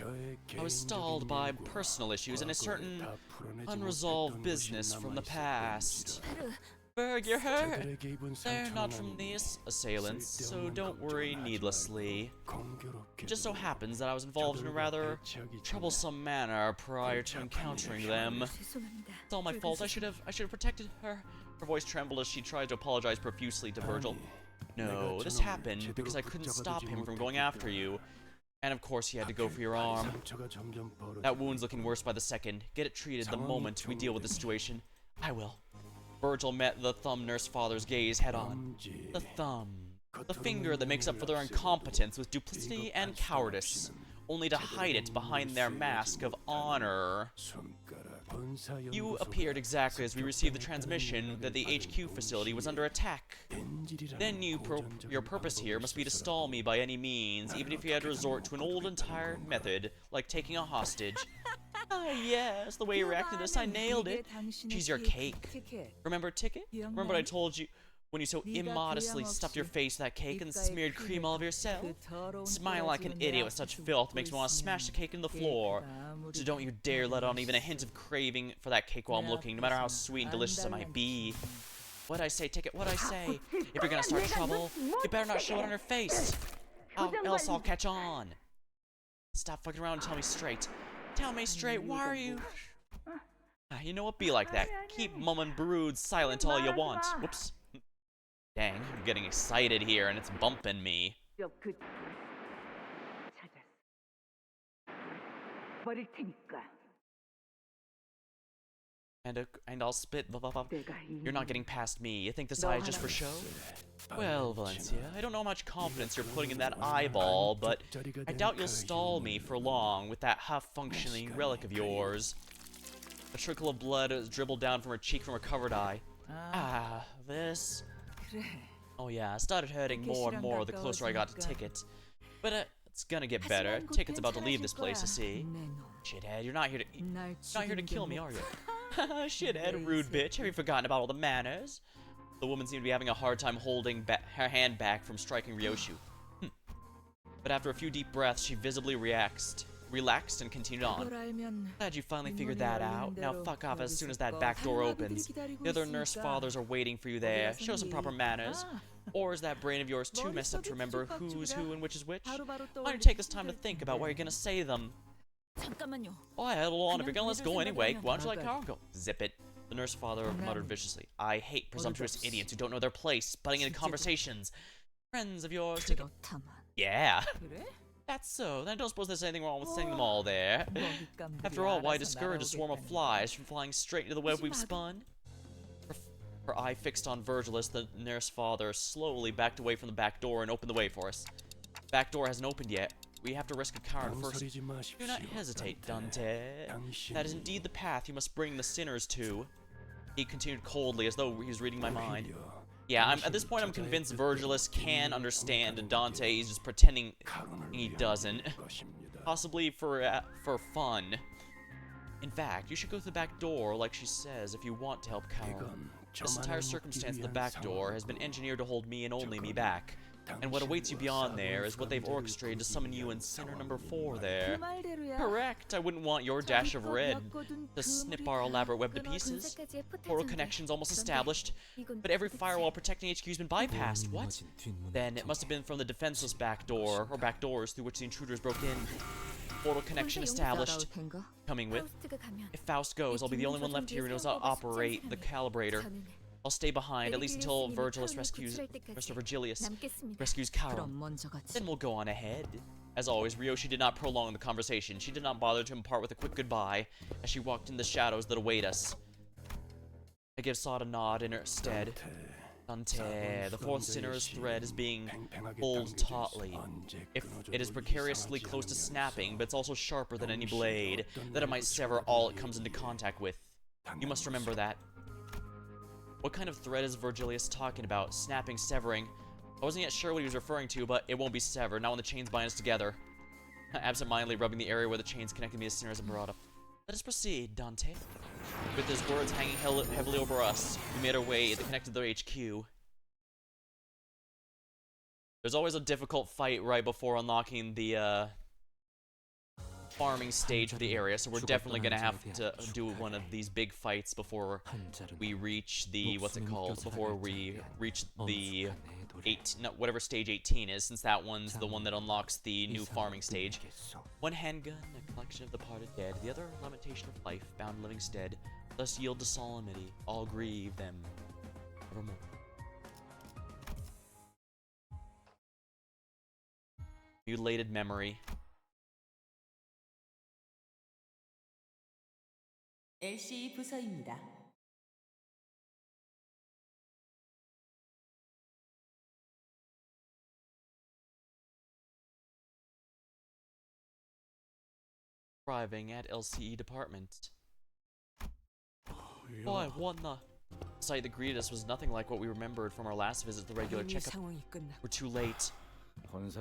I was stalled by personal issues and a certain unresolved business from the past. Berg, you're hurt. They're not from these assailants, so don't worry needlessly. It just so happens that I was involved in a rather troublesome manner prior to encountering them. It's all my fault. I should have protected her. Her voice trembled as she tried to apologize profusely to Virgil. No, this happened because I couldn't stop him from going after you. And of course he had to go for your arm. That wound's looking worse by the second. Get it treated the moment we deal with the situation. I will. Virgil met the thumb nurse father's gaze head on. The thumb. The finger that makes up for their incompetence with duplicity and cowardice, only to hide it behind their mask of honor. You appeared exactly as we received the transmission that the HQ facility was under attack. Then your purpose here must be to stall me by any means, even if you had to resort to an old and tired method, like taking a hostage. Ah, yes, the way you reacted to this, I nailed it. She's your cake. Remember, Ticket? Remember what I told you when you so immodestly stuffed your face with that cake and smeared cream all over yourself? Smiling like an idiot with such filth makes me want to smash the cake in the floor. So don't you dare let on even a hint of craving for that cake while I'm looking, no matter how sweet and delicious it might be. What'd I say, Ticket? What'd I say? If you're gonna start trouble, you better not show it on her face. Else I'll catch on. Stop fucking around and tell me straight. Tell me straight, why are you... You know what, be like that. Keep mum and brood silent all you want. Whoops. Dang, I'm getting excited here and it's bumping me. And I'll spit. You're not getting past me. You think this eye is just for show? Well, Valencia, I don't know how much confidence you're putting in that eyeball, but I doubt you'll stall me for long with that half-functioning relic of yours. A trickle of blood is dribbled down from her cheek from her covered eye. This... Oh yeah, it started hurting more and more the closer I got to Ticket. But it's gonna get better. Ticket's about to leave this place, you see. Shithead, you're not here to kill me, are you? Shithead, rude bitch. Have you forgotten about all the manners? The woman seemed to be having a hard time holding her hand back from striking Ryoshu. But after a few deep breaths, she visibly relaxed and continued on. Glad you finally figured that out. Now fuck off as soon as that back door opens. The other nurse fathers are waiting for you there. Show some proper manners. Or is that brain of yours too messed up to remember who's who and which is which? Why don't you take this time to think about where you're gonna say them? Oh, yeah, hold on. If you're gonna let's go anyway, why don't you let Carl go? Zip it. The nurse father muttered viciously. I hate presumptuous idiots who don't know their place, butting into conversations. Friends of yours take it. Yeah. That's so. Then I don't suppose there's anything wrong with sending them all there. After all, why discourage a swarm of flies from flying straight into the web we've spun? Her eye fixed on Virgilus, the nurse father slowly backed away from the back door and opened the way for us. Back door hasn't opened yet. We have to rescue Karen first. Do not hesitate, Dante. That is indeed the path you must bring the sinners to. He continued coldly, as though he was reading my mind. Yeah, at this point I'm convinced Virgilus can understand Dante. He's just pretending he doesn't. Possibly for fun. In fact, you should go through the back door, like she says, if you want to help Karen. This entire circumstance of the back door has been engineered to hold me and only me back. And what awaits you beyond there is what they've orchestrated to summon you and Sinner number 4 there. Correct, I wouldn't want your dash of red to snip our elaborate web to pieces. Portal connection's almost established, but every firewall protecting HQ's been bypassed. What? Then it must have been from the defenseless back door, or back doors through which the intruders broke in. Portal connection established. Coming with. If Faust goes, I'll be the only one left here who knows how to operate the calibrator. I'll stay behind, at least until Virgilius rescues Chiron. Then we'll go on ahead. As always, Ryoshi did not prolong the conversation. She did not bother to impart with a quick goodbye as she walked in the shadows that await us. I give Sod a nod in her stead. Dante, the fourth sinner's thread is being pulled tautly. If it is precariously close to snapping, but it's also sharper than any blade, that it might sever all it comes into contact with. You must remember that. What kind of thread is Virgilius talking about? Snapping, severing. I wasn't yet sure what he was referring to, but it won't be severed, not when the chains bind us together. Absent-mindedly rubbing the area where the chains connected me to sinners and brought up. Let us proceed, Dante. With his words hanging heavily over us, we made our way that connected to their HQ. There's always a difficult fight right before unlocking the, farming stage of the area, so we're definitely gonna have to do one of these big fights before we reach the, what's it called, before we reach the whatever stage 18 is, since that one's the one that unlocks the new farming stage. One handgun, a collection of the parted dead, the other lamentation of life, bound living stead, thus yield to solemnity, all grieve them evermore. Mutilated memory. LC 부서입니다. Arriving at LCE department. Boy, what the? The sight that greeted us was nothing like what we remembered from our last visit to the regular checkup. We're too late.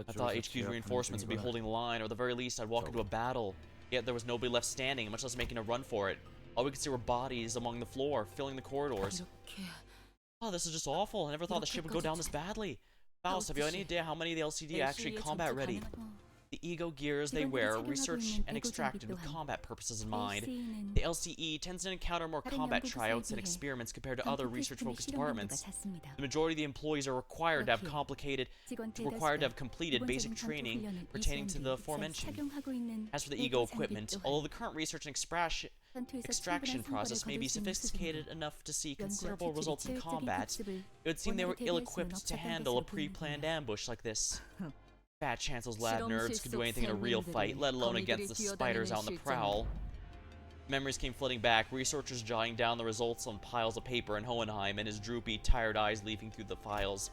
I thought HQ's reinforcements would be holding the line, or at the very least I'd walk into a battle. Yet there was nobody left standing, much less making a run for it. All we could see were bodies along the floor, filling the corridors. Oh, this is just awful. I never thought the ship would go down this badly. Faust, have you any idea how many of the LCD are actually combat ready? The ego gears they wear are researched and extracted with combat purposes in mind. The LCE tends to encounter more combat tryouts and experiments compared to other research-focused departments. The majority of the employees are required to have completed basic training pertaining to the aforementioned. As for the ego equipment, although the current research and extraction process may be sophisticated enough to see considerable results in combat, it would seem they were ill-equipped to handle a pre-planned ambush like this. Fat chance those lab nerds could do anything in a real fight, let alone against the spiders on the prowl. Memories came flooding back, researchers jotting down the results on piles of paper, and Hohenheim and his droopy, tired eyes leafing through the files.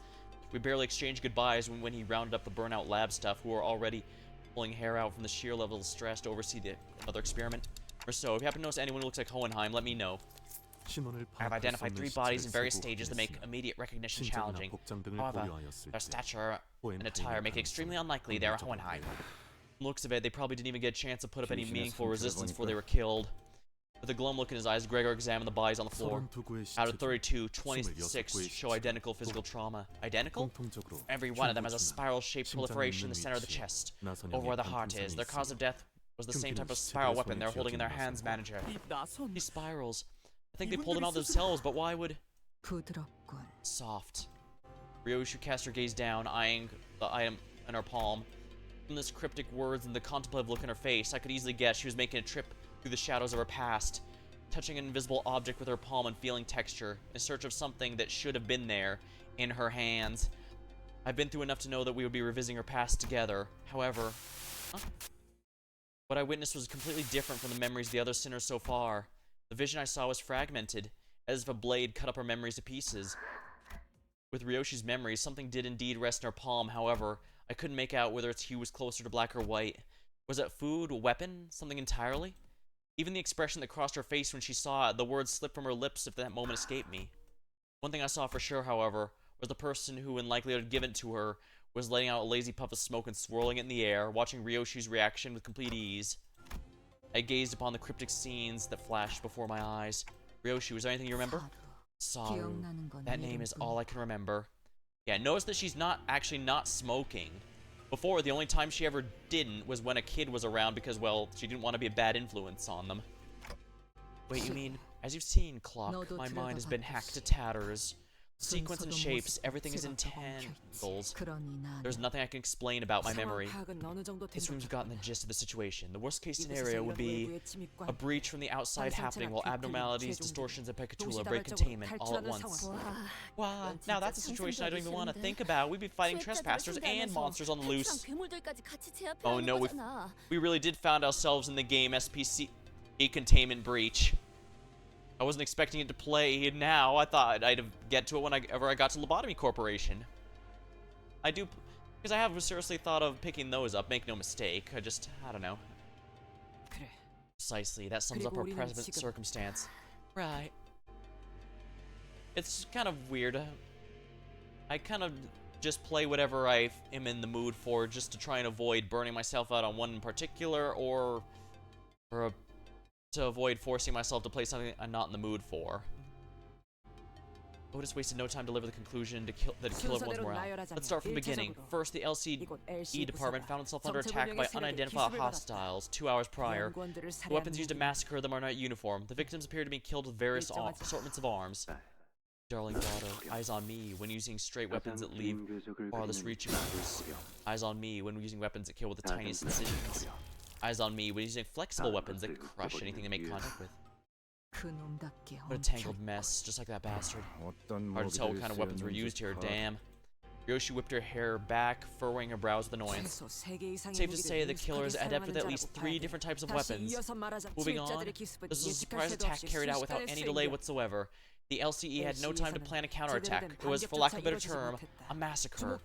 We barely exchanged goodbyes when he rounded up the burnout lab staff who were already pulling hair out from the sheer level of stress to oversee another experiment. Or so, if you happen to notice anyone who looks like Hohenheim, let me know. I have identified 3 bodies in various stages that make immediate recognition challenging. However, their stature and attire make it extremely unlikely they are Hohenheim. From the looks of it, they probably didn't even get a chance to put up any meaningful resistance before they were killed. With a glum look in his eyes, Gregor examined the bodies on the floor. Out of 32, 26 show identical physical trauma. Identical? Every one of them has a spiral-shaped proliferation in the center of the chest, over where the heart is. Their cause of death was the same type of spiral weapon they're holding in their hands, manager. These spirals. I think they pulled them out themselves, but why would... Soft. Ryoshi cast her gaze down, eyeing the item in her palm. From this cryptic words and the contemplative look in her face, I could easily guess she was making a trip through the shadows of her past, touching an invisible object with her palm and feeling texture, in search of something that should have been there in her hands. I've been through enough to know that we would be revisiting our past together. However, what I witnessed was completely different from the memories of the other sinners so far. The vision I saw was fragmented, as if a blade cut up our memories to pieces. With Ryoshi's memories, something did indeed rest in her palm. However, I couldn't make out whether its hue was closer to black or white. Was it food, a weapon, something entirely? Even the expression that crossed her face when she saw it, the words slipped from her lips if that moment escaped me. One thing I saw for sure, however, was the person who in likelihood had given it to her was letting out a lazy puff of smoke and swirling it in the air, watching Ryoshi's reaction with complete ease. I gazed upon the cryptic scenes that flashed before my eyes. Ryoshi, was there anything you remember? Saru. That name is all I can remember. Yeah, notice that she's not smoking. Before, the only time she ever didn't was when a kid was around because, well, she didn't want to be a bad influence on them. Wait, you mean, as you've seen, Clock, my mind has been hacked to tatters. Sequence and shapes, everything is in tangles. There's nothing I can explain about my memory. It seems we've gotten the gist of the situation. The worst case scenario would be a breach from the outside happening while abnormalities, distortions, and Pekatula break containment all at once. Wow, now that's a situation I don't even want to think about. We'd be fighting trespassers and monsters on the loose. Oh no, we really did find ourselves in the game SPC containment breach. I wasn't expecting it to play now. I thought I'd get to it whenever I got to Lobotomy Corporation. I do, because I have seriously thought of picking those up, make no mistake. I don't know. Precisely, that sums up our present circumstance. Right. It's kind of weird. I kind of just play whatever I am in the mood for, just to try and avoid burning myself out on one in particular, or to avoid forcing myself to play something I'm not in the mood for. Otis wasted no time to deliver the conclusion to kill everyone's morale. Let's start from the beginning. First, the LCE department found itself under attack by unidentified hostiles 2 hours prior. The weapons used to massacre them are not uniform. The victims appear to be killed with various assortments of arms. Darling daughter, eyes on me when using straight weapons that leave farthest reaching marks. Eyes on me when using weapons that kill with the tiniest incisions. Eyes on me when using flexible weapons that crush anything they make contact with. What a tangled mess, just like that bastard. Hard to tell what kind of weapons were used here, damn. Ryoshi whipped her hair back, furrowing her brows with annoyance. Safe to say the killer is adept with at least 3 different types of weapons. Moving on, this was a surprise attack carried out without any delay whatsoever. The LCE had no time to plan a counterattack. It was, for lack of a better term, a massacre.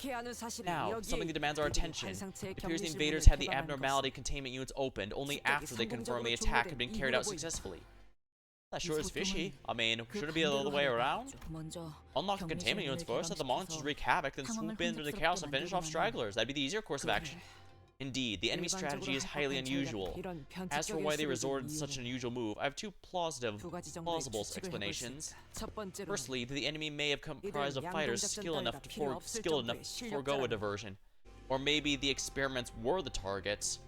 Now, something that demands our attention. It appears the invaders had the abnormality containment units opened only after they confirmed the attack had been carried out successfully. That sure is fishy. I mean, shouldn't it be the other way around? Unlock the containment units first, let the monsters wreak havoc, then swoop in through the chaos and finish off stragglers. That'd be the easier course of action. Indeed, the enemy strategy is highly unusual. As for why they resorted to such an unusual move, I have 2 plausible explanations. Firstly, the enemy may have comprised of fighters skilled enough to forego a diversion. Or maybe the experiments were the targets.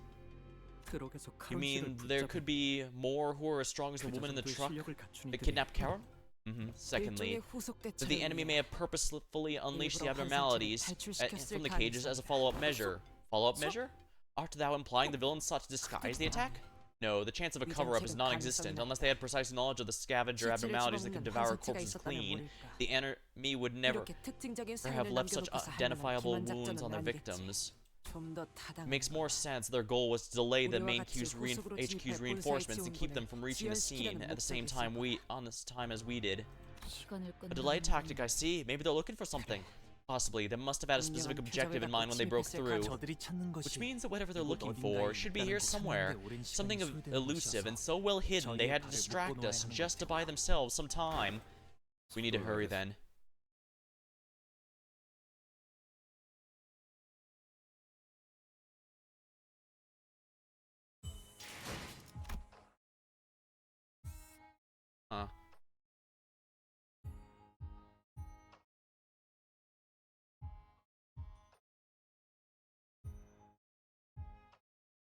You mean there could be more who are as strong as the woman in the truck that kidnapped Karen? Secondly, that the enemy may have purposefully unleashed the abnormalities from the cages as a follow-up measure. Follow-up measure? Art thou implying the villains sought to disguise the attack? No, the chance of a cover-up is non-existent. Unless they had precise knowledge of the scavenger abnormalities that could devour corpses clean, the enemy would never have left such identifiable wounds on their victims. It makes more sense their goal was to delay the main HQ's reinforcements and keep them from reaching the scene at the same time as we did. A delayed tactic, I see. Maybe they're looking for something. Possibly. They must have had a specific objective in mind when they broke through. Which means that whatever they're looking for should be here somewhere. Something elusive and so well hidden they had to distract us just to buy themselves some time. We need to hurry then. Huh.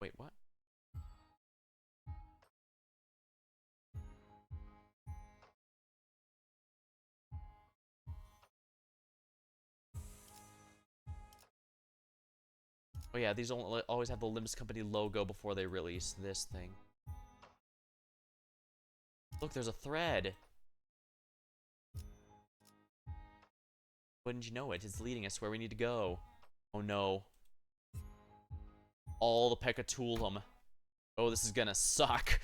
Wait, what? Oh yeah, these always have the Limbus company logo before they release this thing. Look, there's a thread. Wouldn't you know it? It's leading us where we need to go. Oh no. All the Pekatulum. Oh, this is gonna suck.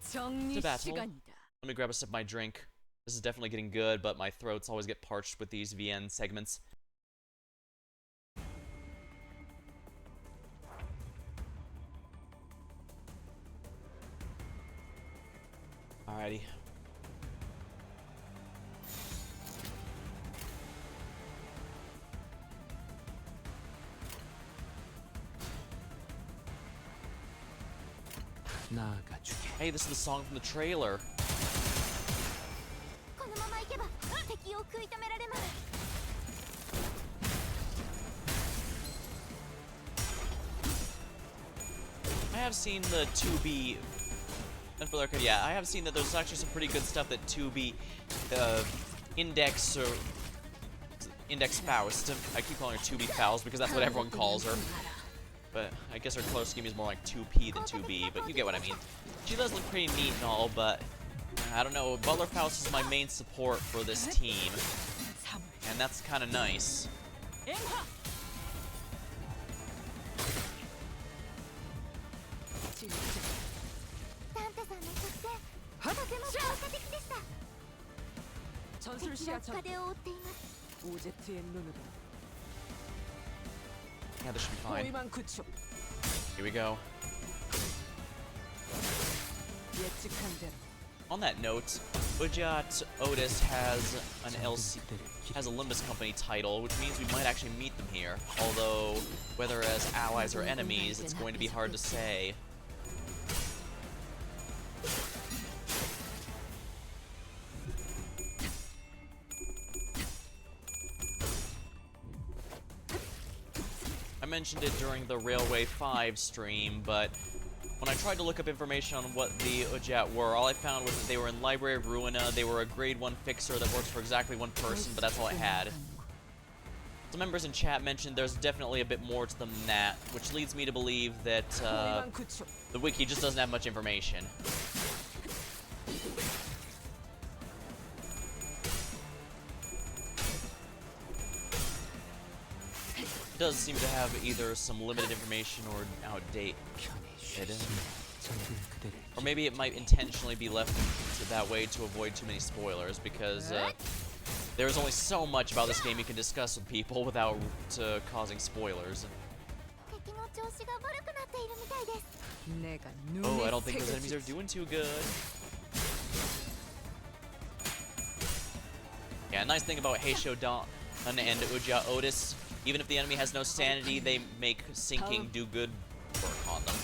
정리 battle. 시간이다. Let me grab a sip of my drink. This is definitely getting good, but my throats always get parched with these VN segments. Alrighty. Hey, this is the song from the trailer. このまま行けば敵を食い止められます。 I have seen the 2B. And for the record, yeah, I have seen that there's actually some pretty good stuff that 2B Index or Index Faust. I keep calling her 2B Faust because that's what everyone calls her. But I guess her close scheme is more like 2P than 2B, but you get what I mean. She does look pretty neat and all, but I don't know. Butler Faust is my main support for this team, and that's kind of nice. 전술 시야 전 오제트의 눈으로 Yeah, this should be fine. 호위만 구축 Here we go. 예측한 대로 On that note, Ujat Otis has an LC, has a Limbus company title, which means we might actually meet them here. Although, whether as allies or enemies, it's going to be hard to say. I mentioned it during the Railway 5 stream, but when I tried to look up information on what the Ujat were, all I found was that they were in Library of Ruina, they were a grade 1 fixer that works for exactly one person, but that's all I had. Some members in chat mentioned there's definitely a bit more to them than that, which leads me to believe that 호위만 구축 the wiki just doesn't have much information. It does seem to have either some limited information or outdated. Or maybe it might intentionally be left that way to avoid too many spoilers, because there's only so much about this game you can discuss with people without causing spoilers. 敵の調子が悪くなっているみたいです。 내가 Oh, I 눈에 don't think those enemies are 새겨주지. doing too good. Yeah, nice thing about Heisho Don and Uja Otis, even if the enemy has no sanity, they make sinking do good work on them.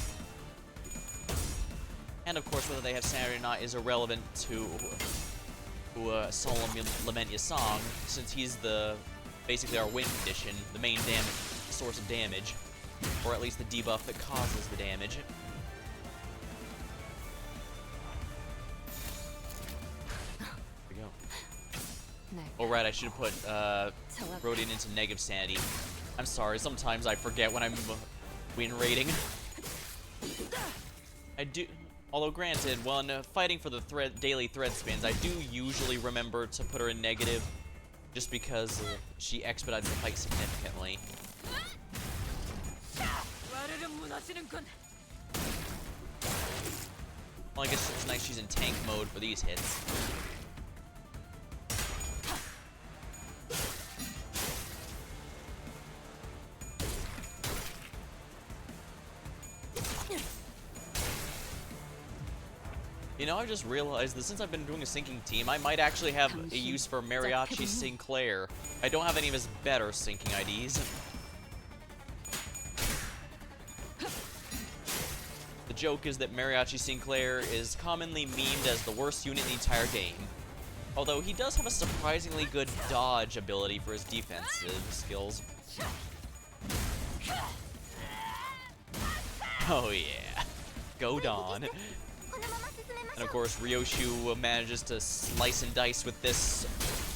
And of course, whether they have sanity or not is irrelevant to Solemn Lament Yasong, since he's basically our win condition, the main source of damage, or at least the debuff that causes the damage. There we go. Oh right, I should have put Rodian into negative sanity. I'm sorry, sometimes I forget when I'm win rating. I do. Although granted, when fighting for the daily thread spins, I do usually remember to put her in negative, just because she expedites the fight significantly. Well, I guess it's nice she's in tank mode for these hits. You know, I just realized that since I've been doing a syncing team, I might actually have a use for Mariachi Sinclair. I don't have any of his better syncing IDs. The joke is that Mariachi Sinclair is commonly memed as the worst unit in the entire game. Although he does have a surprisingly good dodge ability for his defensive skills. Oh yeah. Go Dawn. And of course, Ryoshu manages to slice and dice with this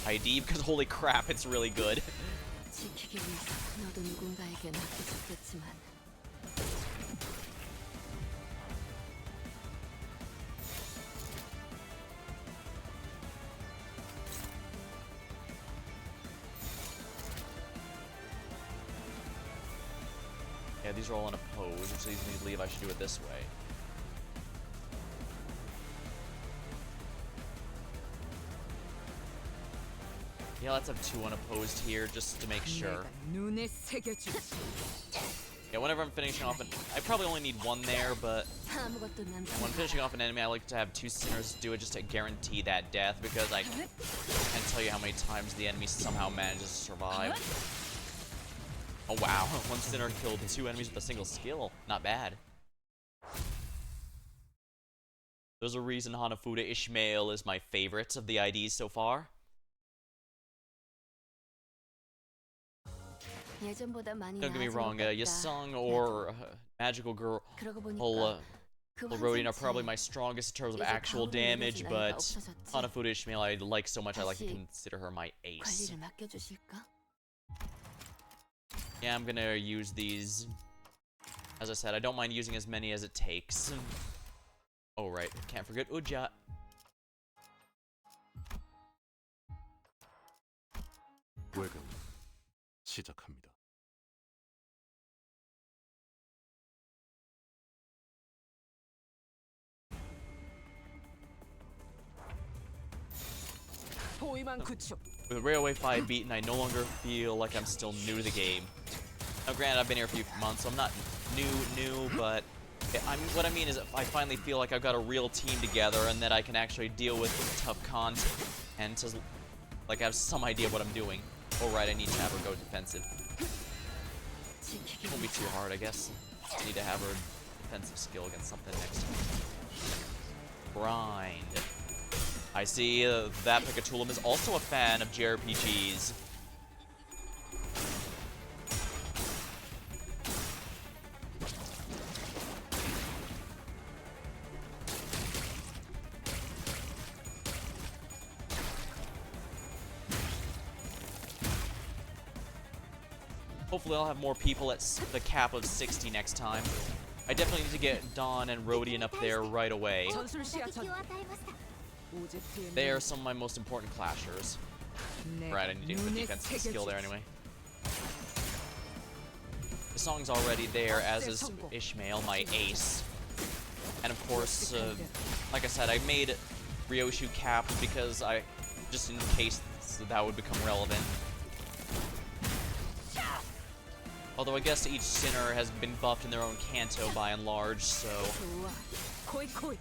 ID because holy crap, it's really good. 지키기 위해서 너도 누군가에게 맡겨졌겠지만 Yeah, these are all unopposed, which leads me to believe I should do it this way. Yeah, let's have 2 unopposed here just to make sure. 내가 눈에 새겨주지. Yeah, whenever I'm finishing off I probably only need 1 there, but 아무것도 남지 when finishing off an enemy, I like to have 2 sinners do it just to guarantee that death, because I can't tell you how many times the enemy somehow manages to survive. Oh wow, 1 sinner killed 2 enemies with a single skill. Not bad. There's a reason Hanafuda Ishmael is my favorite of the IDs so far. 예전보다 많이 Don't get me 나아진 wrong, 것 같다. Yasung or Magical Girl 그러고 Well, 보니까 Rodin are probably my strongest in terms of 이제 actual 가오를 damage, 믿어줄 but 나이가 없어졌지. Hanafuda Ishmael I like so much I like to 다시 consider her my ace. 관리를 맡겨주실까? Yeah, I'm gonna use these. As I said, I don't mind using as many as it takes. Oh right, can't forget Ujat. 외근 시작합니다. 포위만 구축. With Railway 5 beaten, I no longer feel like I'm still new to the game. Now granted, I've been here a few months, so I'm not new, but what I mean is I finally feel like I've got a real team together and that I can actually deal with tough content and to like have some idea of what I'm doing. Oh right, I need to have her go defensive. 지키기 Won't be too hard, I guess. Just need to have her defensive skill against something next time. Grind. I see that Picatulum is also a fan of JRPGs. Hopefully I'll have more people at the cap of 60 next time. I definitely need to get Dawn and Rodian up there right away. 전술 시야천. 打撃を与えました 오제트의 They are some of my most important clashers. 내가 Right, I need to get the 눈에 defensive skill there 새겨주지. anyway. The song's already there, as is Ishmael, my ace. And of course, like I said, I made Ryoshu cap because just in case that would become relevant. Although I guess each sinner has been buffed in their own Canto by and large, so 좋아. 코이.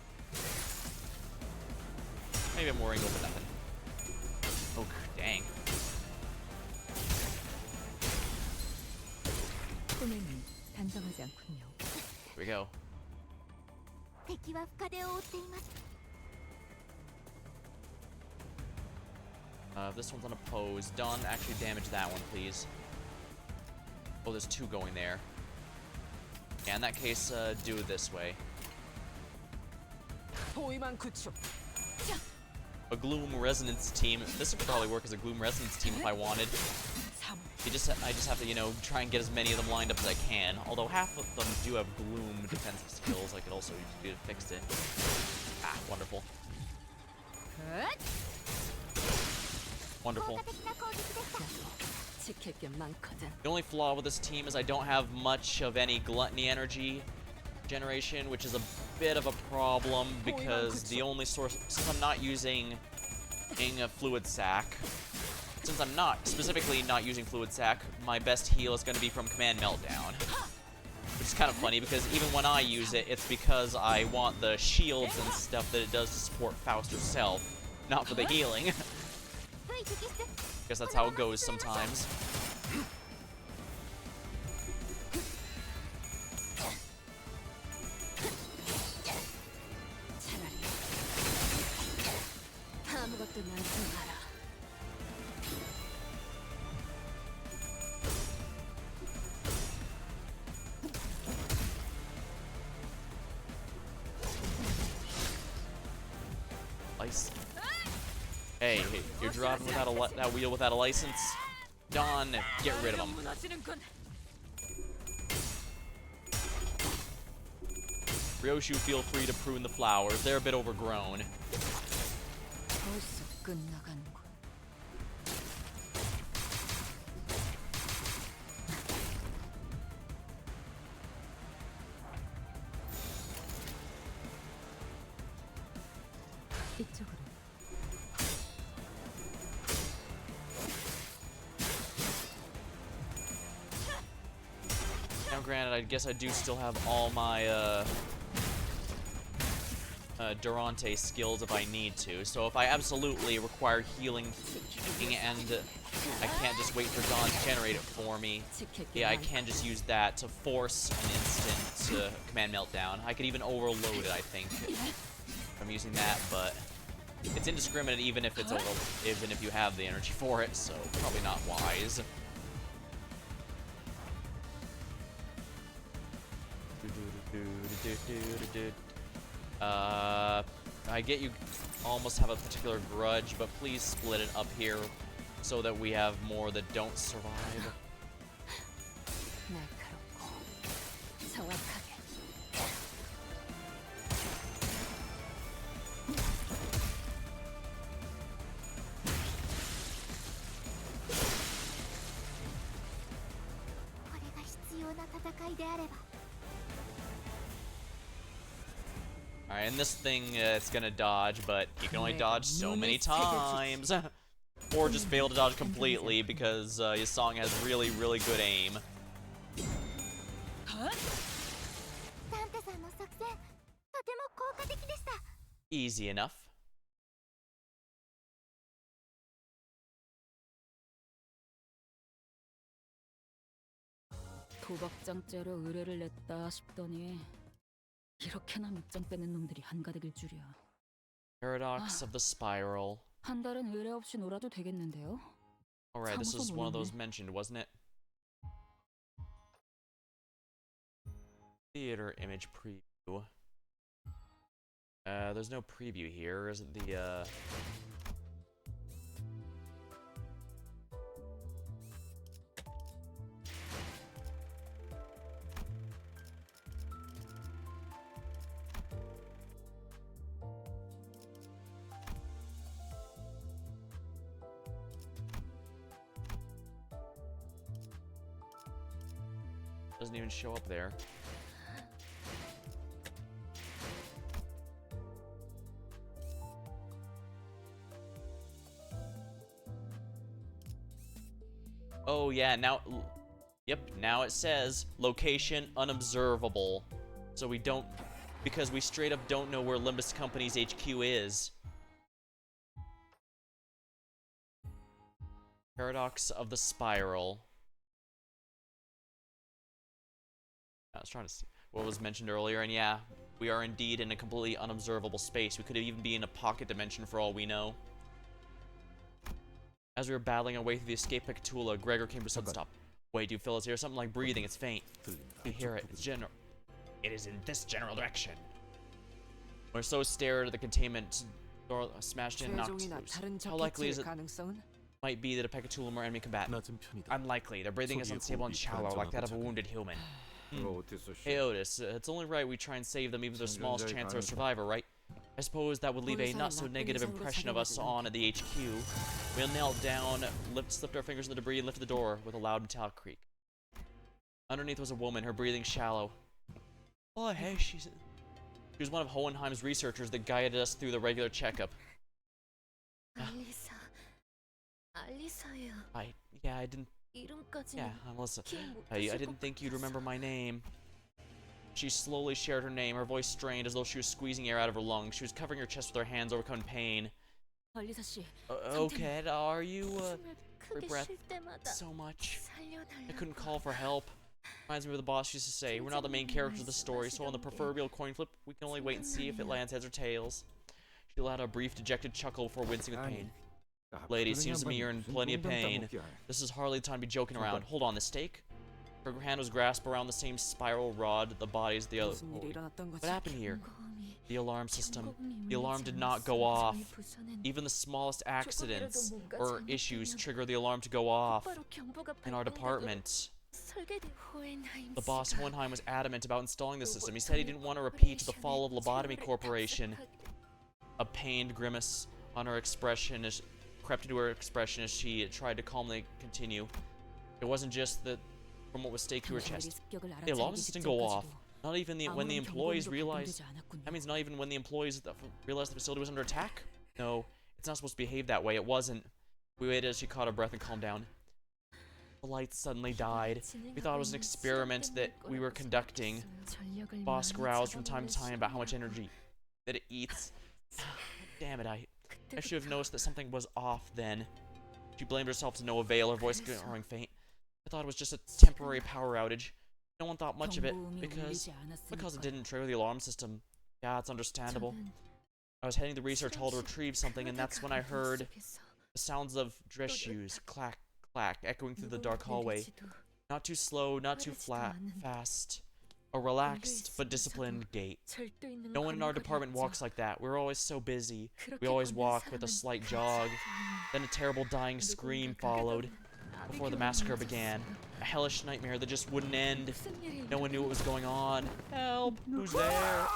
maybe I'm worrying over nothing. Oh, dang. 꿈에는 단정하지 않군요. Here we go. 敵は深手を負っています This one's unopposed. Done. Actually damage that one, please. Oh, there's 2 going there. Yeah, in that case, do it this way. 포위만 구축. A Gloom Resonance team. This would probably work as a Gloom Resonance team if I wanted. 삼. I just have to, you know, try and get as many of them lined up as I can. Although half of them do have Gloom defensive skills, I could also do to fix it. Ah, wonderful. Wonderful. 効果的な攻撃でした 지킬 게 많거든. The only flaw with this team is I don't have much of any gluttony energy generation, which is a bit of a problem because the only source, since I'm not using a fluid sac, since I'm not specifically not using fluid sac, my best heal is going to be from command meltdown, which is kind of funny because even when I use it, it's because I want the shields and stuff that it does to support Faust herself, not for the healing. 不意摘出 Guess that's how it goes sometimes. 차라리 아무것도 남지 마라 Nice. Hey, you're driving without that wheel without a license? Don, get rid of him. 무너지는군. Ryoshu, feel free to prune the flowers. They're a bit overgrown. 벌써 끝나가는군. 이쪽으로. Now, granted, I guess I do still have all my Durante skills if I need to. So if I absolutely require healing and I can't just wait for Dawn to generate it for me, yeah, I can just use that to force an instant command meltdown. I could even overload it, I think, if I'm using that, but it's indiscriminate even if it's even if you have the energy for it, so probably not wise. I get you almost have a particular grudge, but please split it up here so that we have more that don't survive. 날카롭고 정확하게. Alright, and this thing, it's gonna dodge, but you can only dodge so many times. Or just fail to dodge completely because his song has really, really good aim. ダンテさんの作戦とても効果的でした。 Easy enough. 도박장죄로 의뢰를 냈다 싶더니 이렇게나 밑장 빼는 놈들이 한가득일 줄이야. Paradox of the Spiral. 한 달은 의뢰 없이 놀아도 되겠는데요? Alright, this was one of those 사무소 mentioned, wasn't it? Theater image preview. There's no preview here. Isn't the, doesn't even show up there. Oh yeah, now, yep, now it says location unobservable. So we don't, because we straight up don't know where Limbus Company's HQ is. Paradox of the Spiral. I was trying to see what was mentioned earlier, and yeah, we are indeed in a completely unobservable space. We could even be in a pocket dimension for all we know. As we were battling our way through the escape Picatula, Gregor came to a sudden stop. Wait, do you feel us here? Something like breathing. It's faint. You hear it. It's general. It is in this general direction. We're so stared at the containment door smashed in and knocked loose. How likely is it might be that a Picatula are enemy combatant? 낮은 편이다. Unlikely. Their breathing is unstable and shallow, like that of a wounded human. Hey Otis, it's only right we try and save them even with the smallest chance of a survivor, right? I suppose that would leave a not-so-negative impression of us on at the HQ. We all knelt down, slipped our fingers in the debris, and lifted the door with a loud metallic creak. Underneath was a woman, her breathing shallow. Oh, hey, she was one of Hohenheim's researchers that guided us through the regular checkup. 알리사예요. I didn't... 이름까지는 Yeah, Melissa. 기억 I 못하실 didn't 것 think you'd 같아서. remember my name. She slowly shared her name, her voice strained as though she was squeezing air out of her lungs. She was covering her chest with her hands, overcome pain. 알리사 씨, Okay, are you, 숨을 크게 breath 쉴 때마다 so much? I 살려달라고. couldn't call for help. Reminds me of the boss used to say, we're not the main characters of the story, so on the proverbial coin flip, we can only wait and see if it lands heads or tails. She let out a brief, dejected chuckle before wincing with pain. Lady, it seems to me you're in plenty of pain. This is hardly the time to be joking around. Hold on, the stake? Her hand was grasped around the same spiral rod, the bodies, the other. 무슨 일이 일어났던 What 거지? happened here? 경고음이 The alarm system. The alarm did not go off. Even the smallest accidents or issues trigger the alarm to go off. In our department, the boss Hohenheim was adamant about installing the system. He said he didn't want to repeat the fall of Lobotomy Corporation. A pained grimace on her expression crept into her expression as she tried to calmly continue. It wasn't just that from what was staked to her chest. The alarm system didn't go off. Not even when the employees realized. That means not even when the employees realized the facility was under attack? No, it's not supposed to behave that way. It wasn't. We waited as she caught her breath and calmed down. The lights suddenly died. We thought it was an experiment that we were conducting. Boss growls from time to time about how much energy that it eats. Damn it, I should have noticed that something was off then. She blamed herself to no avail, her voice growing faint. I thought it was just a temporary power outage. No one thought much of it because it didn't trigger the alarm system. Yeah, it's understandable. I was heading to the research hall to retrieve something, and that's when I heard the sounds of dress shoes clack, clack, echoing through the dark hallway. Not too slow, not too fast. A relaxed but disciplined gait. No one in our department walks like that. We're always so busy. We always walk with a slight jog. Then a terrible dying scream followed before the massacre began. A hellish nightmare that just wouldn't end. No one knew what was going on. Help! Who's there?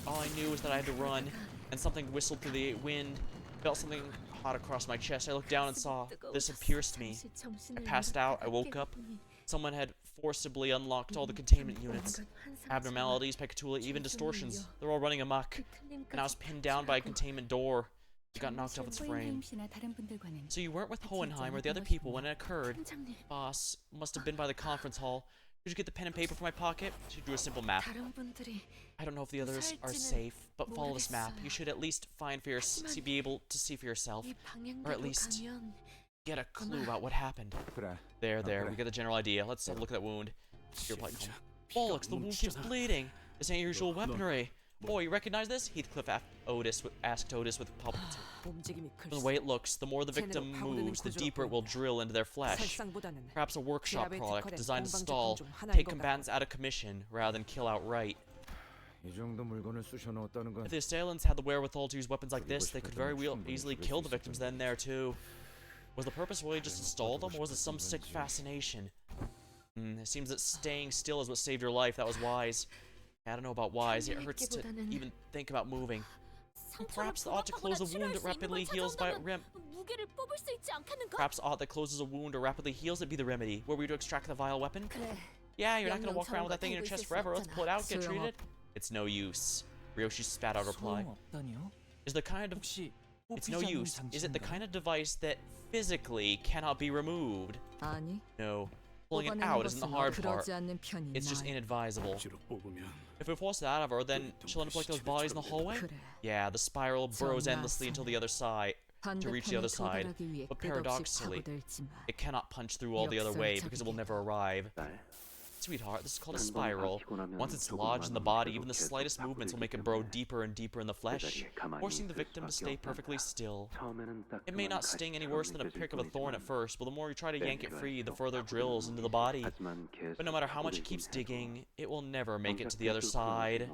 All I knew was that I had to run, and something whistled through the wind. Felt something hot across my chest. I looked down and saw this had pierced me. I passed out. I woke up. Someone had forcibly unlocked all the containment units. Abnormalities, peccatula, even distortions. They're all running amok. And I was pinned down by a containment door. It got knocked off its frame. So you weren't with Hohenheim or the other people when it occurred. Boss must have been by the conference hall. Did you get the pen and paper from my pocket? She drew a simple map. I don't know if the others are safe, but follow this map. You should at least be able to see for yourself. Or at least get a clue about what happened. There, we get the general idea. Let's look at that wound. Bollocks, the wound keeps bleeding. This ain't your usual weaponry. Boy, you recognize this? Heathcliff asked Otis with palpitation. From the way it looks, the more the victim moves, the deeper it will drill into their flesh. Perhaps a workshop product designed to stall, take combatants out of commission, rather than kill outright. If the assailants had the wherewithal to use weapons like this, they could very easily kill the victims then and there too. Was the purpose really just to stall them, or was it some sick fascination? It seems that staying still is what saved your life. That was wise. I don't know about wise. It hurts to even think about moving. Perhaps ought to close a wound that rapidly heals by Perhaps ought that closes a wound or rapidly heals it be the remedy. Were we to extract the vile weapon? Yeah, you're not gonna walk around with that thing in your chest forever. Let's pull it out, get treated. It's no use. Ryoshi spat out a reply. It's no use. Is it the kind of device that physically cannot be removed? No. Pulling it out isn't the hard part. It's just inadvisable. If we force it out of her, then she'll end up like those bodies in the hallway? Yeah, the spiral burrows endlessly until the other side, to reach the other side. But paradoxically, it cannot punch through all the other way because it will never arrive. Sweetheart, this is called a spiral. Once it's lodged in the body, even the slightest movements will make it burrow deeper and deeper in the flesh, forcing the victim to stay perfectly still. It may not sting any worse than a prick of a thorn at first, but the more you try to yank it free, the further it drills into the body. But no matter how much it keeps digging, it will never make it to the other side.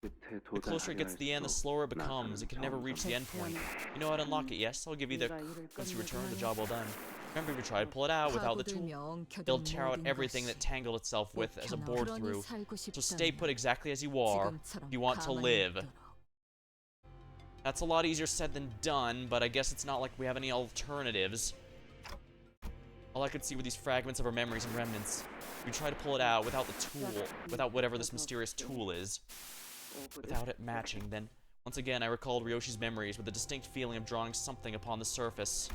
The closer it gets to the end, the slower it becomes. It can never reach the end point. You know how to unlock it, yes? I'll give you the... Once you return, the job well done. Remember, we tried to pull it out without the tool. It'll tear out everything that tangled itself with as a bored through. So stay put exactly as you are if you want to live. That's a lot easier said than done, but I guess it's not like we have any alternatives. All I could see were these fragments of our memories and remnants. We tried to pull it out without the tool, without whatever this mysterious tool is. Without it matching, then once again I recalled Ryoshi's memories with a distinct feeling of drawing something upon the surface.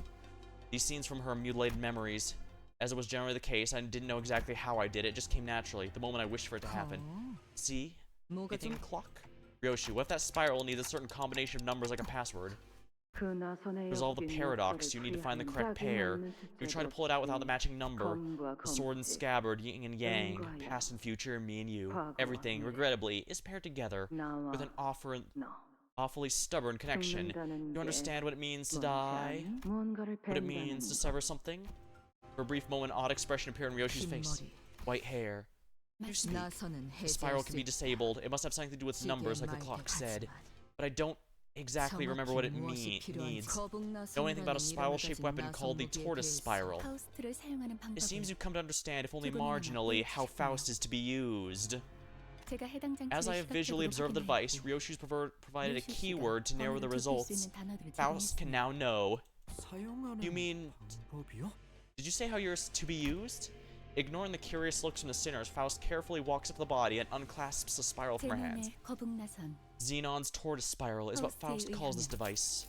These scenes from her mutilated memories. As it was generally the case, I didn't know exactly how I did it. It just came naturally, the moment I wished for it to happen. See? Anything clock? Ryoshi, what if that spiral needs a certain combination of numbers like a password? To resolve the paradox, you need to find the correct pair. You try to pull it out without the matching number. The sword and scabbard, yin and yang, past and future, me and you. Everything, regrettably, is paired together with an awfully stubborn connection. You understand what it means to die? What it means to sever something? For a brief moment, an odd expression appeared on Ryoshi's face. White hair. You speak. 나서는 The spiral 해제할 can 수 be 있다. disabled. It must have something to do with 지게 numbers, like the 말대 clock said. 하지만 But I don't exactly remember what it 무엇이 필요한지. needs. Know anything about a spiral-shaped weapon called the tortoise spiral? 파우스트를 사용하는 It seems 방법을 you come to understand, if only 조금이나마 marginally, how 보여주셨군요. Faust is to be used. 제가 해당 As I 장치를 have visually 시각적으로 observed the device, 확인했고 Ryoshu's provided a 류슈 씨가 keyword to narrow the 번호를 좁힐 수 results. 있는 단어들을 Faust can 제공했습니다. now know. 사용하는 You mean... 방법이요? Did you say how you're to be used? Ignoring the curious looks from the sinners, Faust carefully walks up the body and unclasps the spiral from her hands. 제놈의 거북나선 Xenon's tortoise spiral is what Faust calls this device.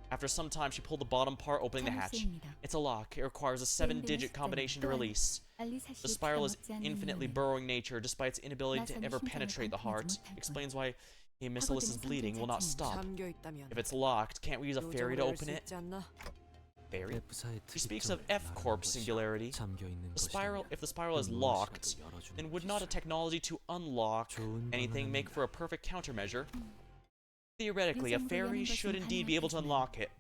After some time, she pulled the bottom part, opening the hatch. 자물쇠입니다. It's a lock. It requires a 7-digit combination to release. The spiral is infinitely burrowing nature, despite its inability to ever penetrate the heart. Explains why Miss Alyssa's bleeding will not stop. 잠겨 있다면 If it's locked, can't we use a fairy to 요정을 open 수 it? 있지 않나? Fairy? F사의 He speaks of 특이점을 F-Corp 말하는 것이야. singularity. 잠겨 있는 The spiral, 것이라면 if the spiral is 그 locked, 무엇이라도 열어주는 then would not a 기술. technology to unlock 좋은 anything make 방안입니다. for a perfect countermeasure? Theoretically, a fairy should indeed be able to unlock it.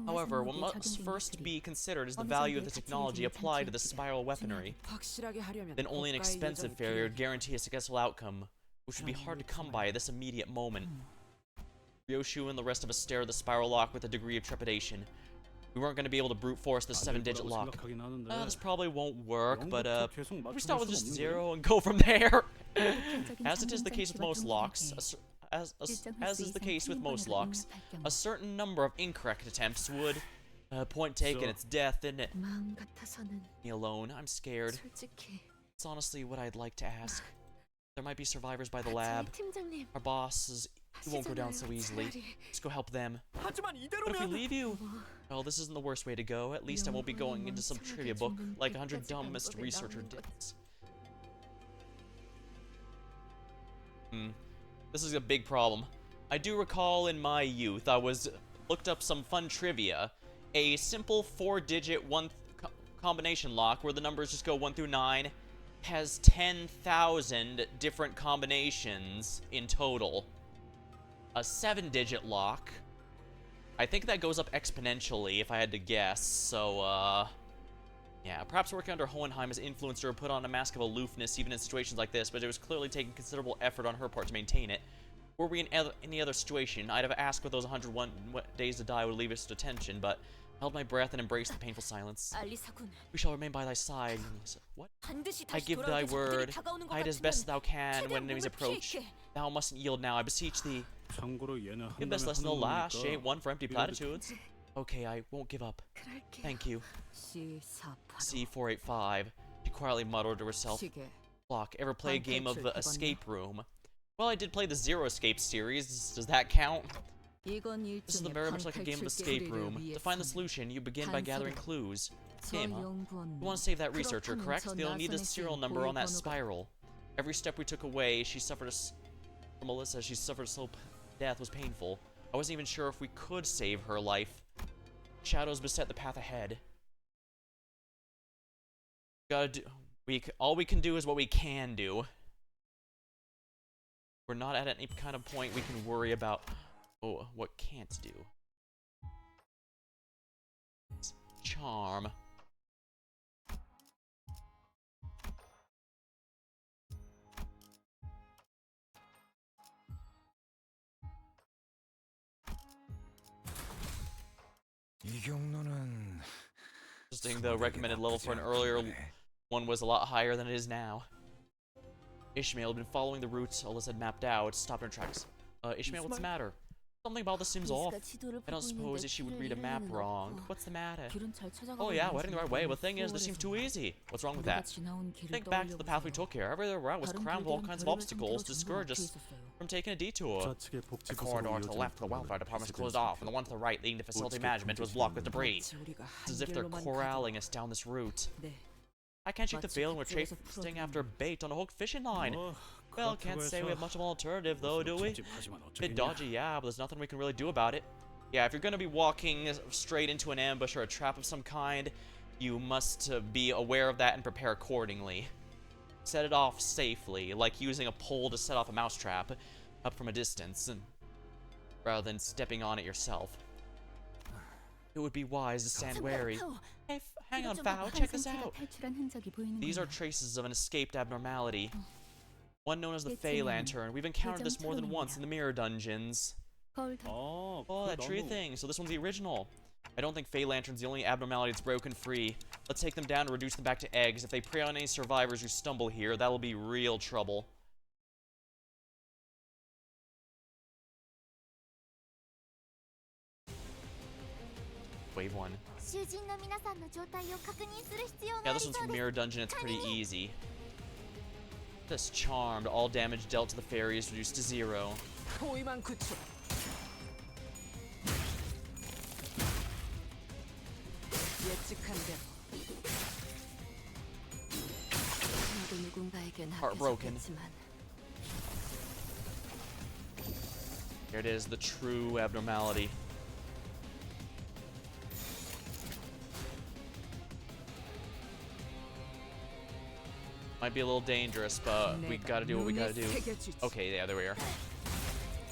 However, what must first be considered is the value of the technology applied to the spiral weaponry. 확실하게 하려면 Then only an 고가의 expensive 요정이 fairy would 필요해. guarantee a successful outcome, which would be hard to come by at this immediate moment. Ryoshu and the rest of us stare at the spiral lock with a degree of trepidation. We weren't going to be able to brute force the 7-digit lock. This probably won't work, but we start with just 0 and go from there. As it is the case with most locks, as is the case with most locks, a certain number of incorrect attempts would, point taken, it's death, isn't it? 마음 같아서는 Me alone, I'm scared. 솔직히 It's honestly what I'd like to ask. There might be survivors by the lab. 팀장님 Our bosses, he won't go down so easily. Let's go help them. 하지만 But if we 이대로면 leave you, well, this isn't the worst way to go. At least I won't be going into some trivia book like 100 dumbest researcher did. This is a big problem. I do recall in my youth, I looked up some fun trivia. A simple 4-digit combination lock where the numbers just go 1 through 9 has 10,000 different combinations in total. A 7-digit lock, I think that goes up exponentially if I had to guess, so yeah, perhaps working under Hohenheim has influenced her to put on a mask of aloofness even in situations like this, but it was clearly taking considerable effort on her part to maintain it. Were we in any other situation, I'd have asked what those 101 days to die would leave us to tension, but I held my breath and embraced the painful silence. 알리사군 We shall remain by thy side. What? 반드시 I 다시 give thy 돌아올 때 적들이 word. 다가오는 것 Hide as 같으면 best thou can when 최대한 enemies 몸을 approach. 피해. Thou mustn't yield now, I beseech thee. 참고로 얘는 Give best lesson will last. She ain't one for empty 이래도 platitudes. Okay, I won't give up. 그럴게요. Thank you. C485 C485. She quietly muttered to herself. 시계 Clock. Ever play a game of 방탈출 해봤나? Escape Room? Well, I did play the Zero Escape series. Does that count? 이건 This is 일종의 very much like a game of Escape 방탈출 Room. 계획을 To find the 위해서는 solution, you begin by gathering clues. 저 Game, huh? 연구원은 You want to save that researcher, 그렇다면 correct? 저 They'll need the 나선의 serial 신 number on that 고유 번호가 spiral. Every step we took away, she suffered from Alyssa, she suffered a slow death was painful. I wasn't even sure if we could save her life. Shadows beset the path ahead. Gotta do. All we can do is what we can do. We're not at any kind of point we can worry about. Oh, what can't do. Charm. 이 경로는 Interesting, the recommended level for an earlier one was a lot higher than it is now. Ishmael had been following the routes Alyssa had mapped out, stopped in her tracks. Ishmael, what's the matter? Something about this seems off. I don't suppose that she would read a map wrong. What's the matter? Oh yeah, we're heading the right way, but the thing is, this seems too easy. What's wrong with that? Think back to the path we took here. Every other route was crammed with all kinds of obstacles to discourage us from taking a detour. 좌측의 The 복지 corridor to the left of the welfare department was closed off, and the one to the right leading to facility management was blocked with debris. 우리가 It's as if they're 한길로만 corralling us down this route. 네. I can't shake the feeling we're chasing after bait on a hooked fishing line. Well, can't say we have much of an alternative though, do we? Bit dodgy, yeah, but there's nothing we can really do about it. Yeah, if you're gonna be walking straight into an ambush or a trap of some kind, you must be aware of that and prepare accordingly. Set it off safely, like using a pole to set off a mousetrap up from a distance, rather than stepping on it yourself. It would be wise to stand wary. Hey, hang on, Fao, 한 check this 상태가 out. 탈출한 흔적이 These are 보이는군요. traces of an escaped abnormality. One known as the Fey 대체는 Lantern. We've encountered this more than once in the mirror dungeons. 거울 더 Oh, that tree thing. So this one's the original. I don't think Fey Lantern's the only abnormality that's broken free. Let's take them down and reduce them back to eggs. If they prey on any survivors who stumble here, that'll be real trouble. Wave 1. 囚人の皆さんの状態を確認する必要が Yeah, あり this そう one's で from す Mirror Dungeon. It's pretty easy. This charmed. All damage dealt to the fairy is reduced to 0. 포위만 구출. 예측한 대로. 누군가에겐 Heartbroken. 합해졌겠지만 Here it is, the true abnormality. Might be a little dangerous, but we gotta do what we gotta do. Okay, yeah, there we are.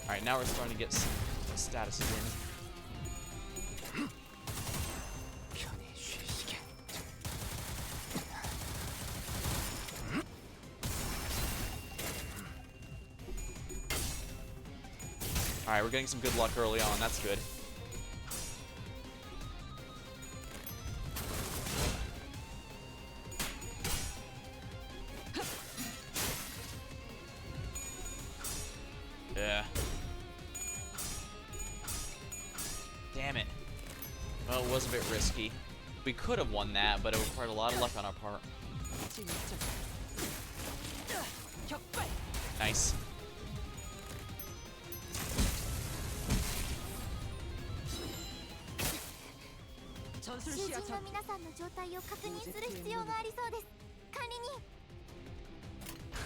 Alright, now we're starting to get some status again. 편히 쉬시게. Alright, we're getting some good luck early on, that's good. Yeah. Damn it. Well, it was a bit risky. We could have won that, but it required a lot of luck on our part. Nice. 전술 囚 시야 人の 전 皆さんの状態を確認する必要がありそうです。管理人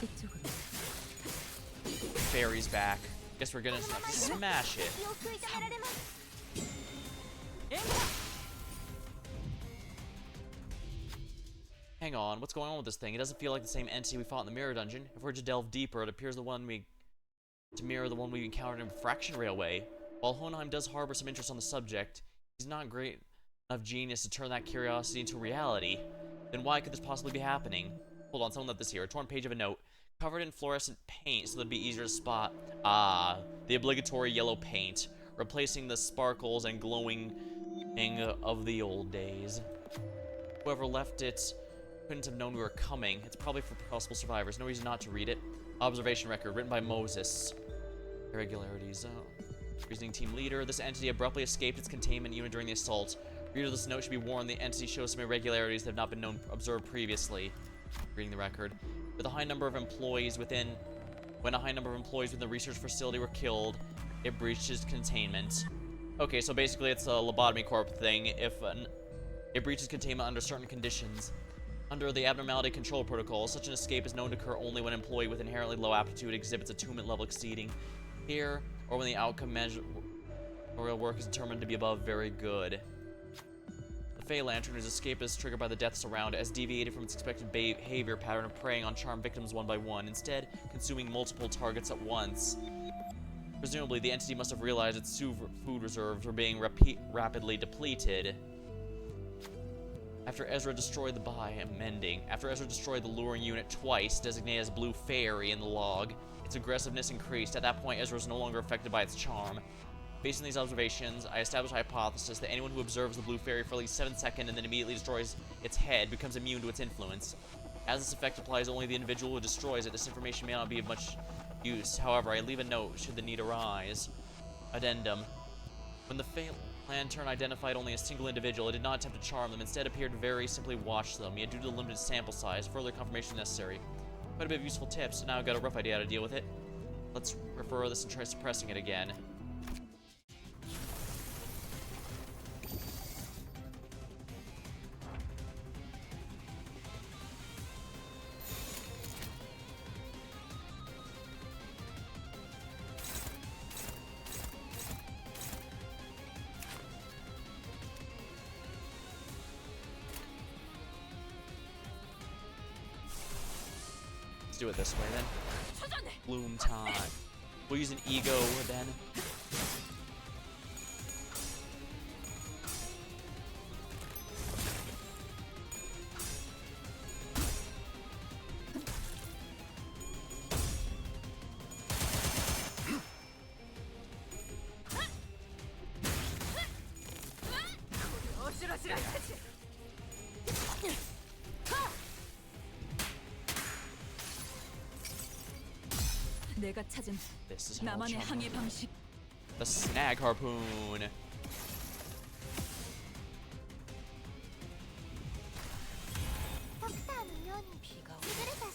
이쪽으로 Fairy's back. Guess we're gonna smash it. 敵を食い止められます。 Hang on, what's going on with this thing? It doesn't feel like the same entity we fought in the mirror dungeon. If we're to delve deeper, it appears to mirror the one we encountered in Fraction Railway. While Hohenheim does harbor some interest on the subject, he's not great enough genius to turn that curiosity into reality. Then why could this possibly be happening? Hold on, someone left this here. A torn page of a note. Covered in fluorescent paint so that'd be easier to spot. Ah, the obligatory yellow paint. Replacing the sparkles and glowing of the old days. Whoever left it couldn't have known we were coming. It's probably for possible survivors. No reason not to read it. Observation record written by Moses. Irregularities. Reasoning team leader. This entity abruptly escaped its containment unit during the assault. Reader of this note should be warned the entity shows some irregularities that have not been observed previously. Reading the record. When a high number of employees within the research facility were killed, it breached its containment. Okay, so basically it's a lobotomy corp thing. If it breaches containment under certain conditions. Under the abnormality control protocol, such an escape is known to occur only when an employee with inherently low aptitude exhibits attunement level exceeding here, or when the outcome measure or work is determined to be above very good. The Fey Lantern, whose escape is triggered by the deaths around it, has deviated from its expected behavior pattern of preying on charmed victims one by one, instead consuming multiple targets at once. Presumably, the entity must have realized its food reserves were being rapidly depleted. After Ezra destroyed the luring unit twice, designated as Blue Fairy in the log, its aggressiveness increased. At that point, Ezra was no longer affected by its charm. Based on these observations, I established a hypothesis that anyone who observes the Blue Fairy for at least 7 seconds and then immediately destroys its head becomes immune to its influence. As this effect applies only to the individual who destroys it, this information may not be of much use. However, I leave a note should the need arise. Addendum. When the Fey Lantern identified only a single individual, it did not attempt to charm them, instead appeared to very simply watch them, yet due to the limited sample size, further confirmation is necessary. Quite a bit of useful tips, so now I've got a rough idea how to deal with it. Let's refer this and try suppressing it again. Do it this way then. Bloom time. We'll use an ego then. 내가 찾은 This is how I'll 나만의 chum 항해 방식. the snag harpoon.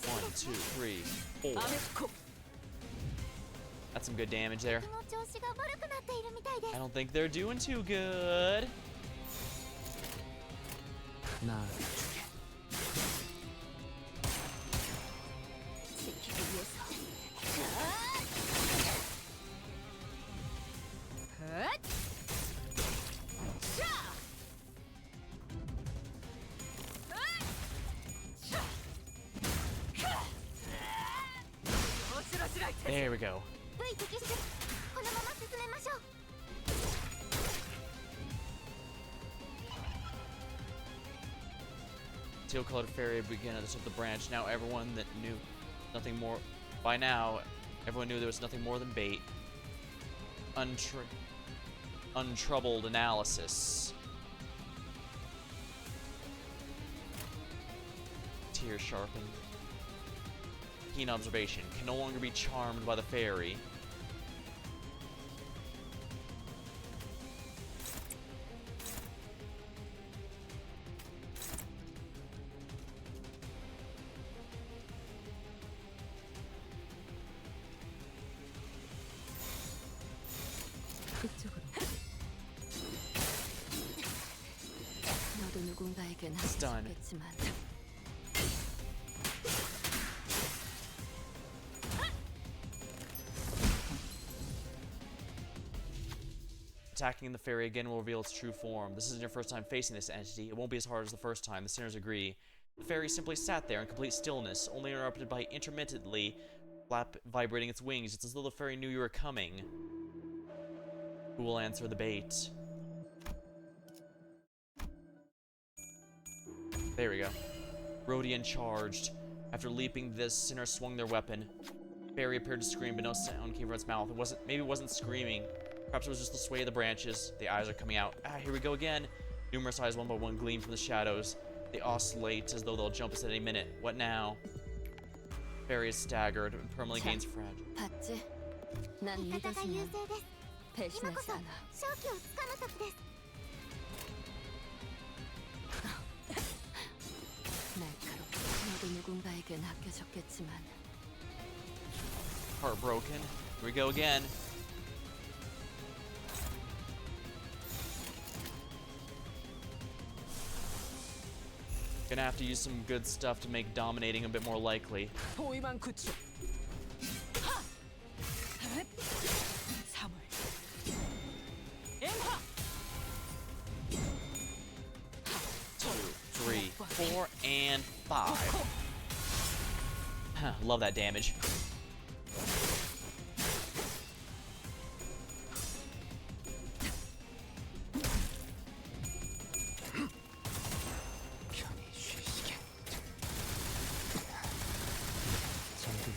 One, two, three, four. 아메스코. That's some good damage there. 敵の調子が悪くなっているみたいです I don't think they're doing too good. 나아주게. 지키기 위해서 There we go. V 敵出このまま進めましょう Teal-colored fairy began at the tip of the branch. Now everyone that knew nothing more. By now, everyone knew there was nothing more than bait. Untroubled analysis. Tear sharpened. Keen observation. Can no longer be charmed by the fairy. 그쪽으로. 너도 누군가에게 It's done. 남겼겠지만 Attacking the fairy again will reveal its true form. This isn't your first time facing this entity. It won't be as hard as the first time, the sinners agree. The fairy simply sat there in complete stillness, only interrupted by intermittently vibrating its wings. It's as though the fairy knew you were coming. Who will answer the bait? There we go. Rodian charged. After leaping, the sinner swung their weapon. Fairy appeared to scream, but no sound came from its mouth. Maybe it wasn't screaming. Perhaps it was just the sway of the branches. The eyes are coming out. Ah, here we go again. Numerous eyes one by one gleam from the shadows. They oscillate as though they'll jump us at any minute. What now? Fairy is staggered and permanently gains fragile. 봤지? 난 味方が優 믿어주면 勢です 배신하지 않아 勝機をつかむ時です 날카롭게 너도 누군가에게 낚여졌겠지만 Heartbroken. Here we go again. Gonna have to use some good stuff to make dominating a bit more likely. 포위망 구축. 3월. 엠하. 2, 3, 4, and 5. Love that damage. 편히 쉬시게.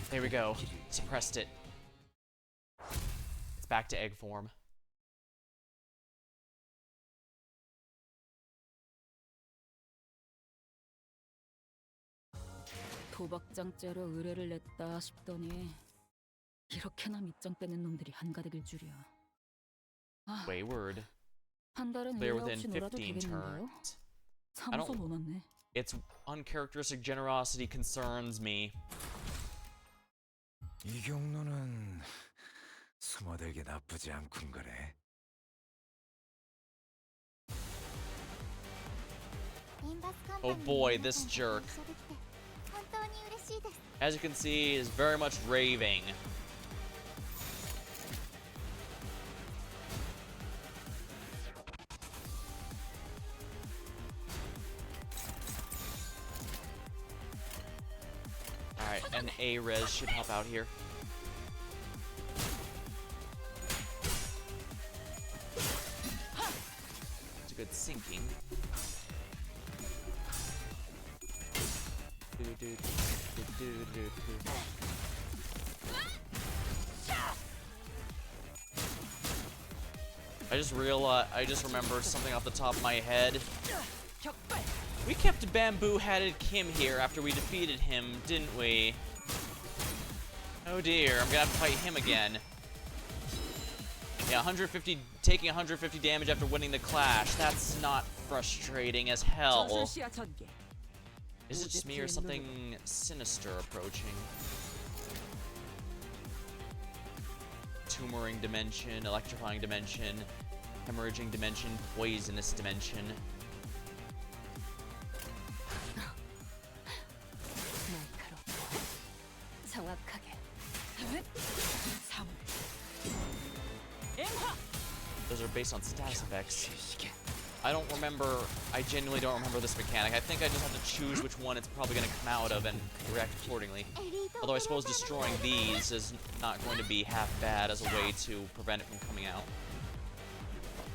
There we go. Suppressed it. It's back to egg form. 도박장죄로 의뢰를 냈다 싶더니 이렇게나 밑장 빼는 놈들이 한가득일 줄이야. 아, Wayward. 한 달은 Clear 의뢰 within 없이 놀아도 15 되겠는데요? turns. 참소 놓았네. Its uncharacteristic generosity concerns me. 이 경로는 숨어들기 나쁘지 않군 거래. Oh boy, this jerk. 本当に嬉しいです As you can see, he is very much raving. Alright, an A-res should help out here. It's a good sinking. I just remembered something off the top of my head. We kept bamboo-headed Kim here after we defeated him, didn't we? Oh dear, I'm gonna have to fight him again. Yeah, taking 150 damage after winning the clash. That's not frustrating as hell. 전술 시야 전개. Is it just me or something sinister approaching? Tumoring dimension, electrifying dimension, hemorrhaging dimension, poisonous dimension. 날카롭고 정확하게. 3. Those are based on status effects. I don't remember, I genuinely don't remember this mechanic. I think I just have to choose which one it's probably going to come out of and react accordingly. Although I suppose destroying these is not going to be half bad as a way to prevent it from coming out.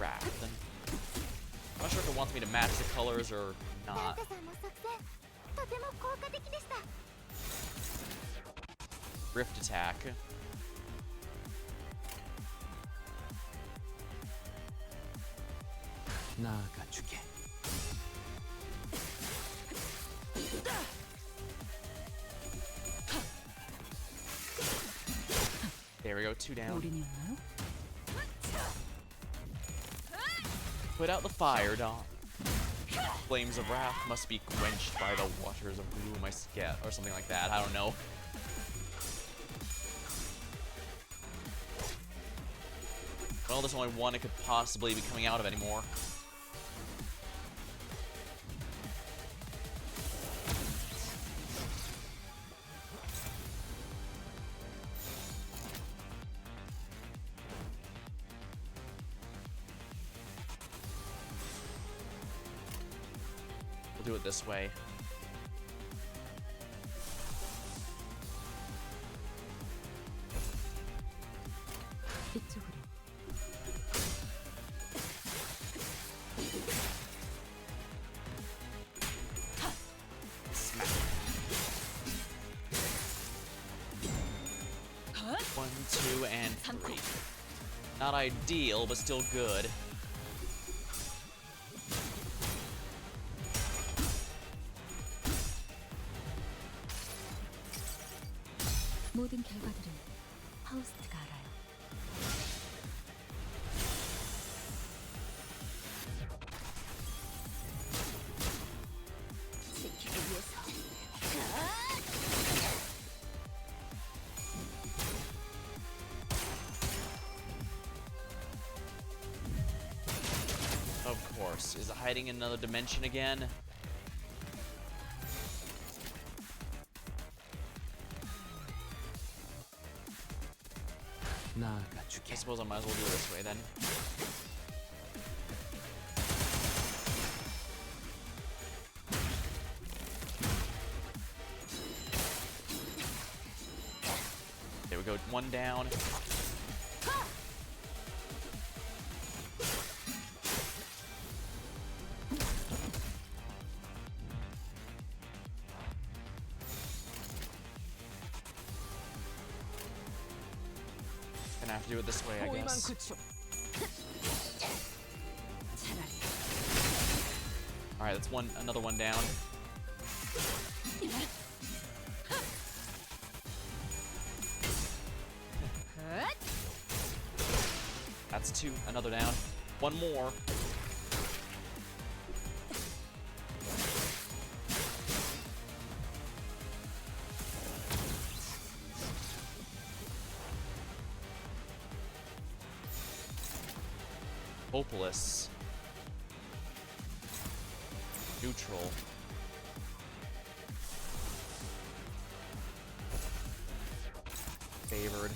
Wrath, then. I'm not sure if it wants me to match the colors or サン not. タさんの作戦とても効果的でした。 Rift attack. 나아가주게. There we go, 2 down. 올인이었나요? Put out the fire, Dom. Flames of wrath must be quenched by the waters of gloom I get, or something like that. I don't know. Well, there's only one it could possibly be coming out of anymore. We'll do it this way. 이쪽으로. Smack. 1, 2, and 3. Not ideal, but still good. 모든 결과들은 파우스트가 알아요. 지키기 위해서. Of course. Is it hiding in another dimension again? I 나아가주게. suppose I might as well do it this way then. There we go, 1 down. Gonna have to do it this way, I 호위망 guess. 구축. 차라리 Alright, that's another one down. That's 2, another down. 1 more. Hopeless. Neutral. Favored.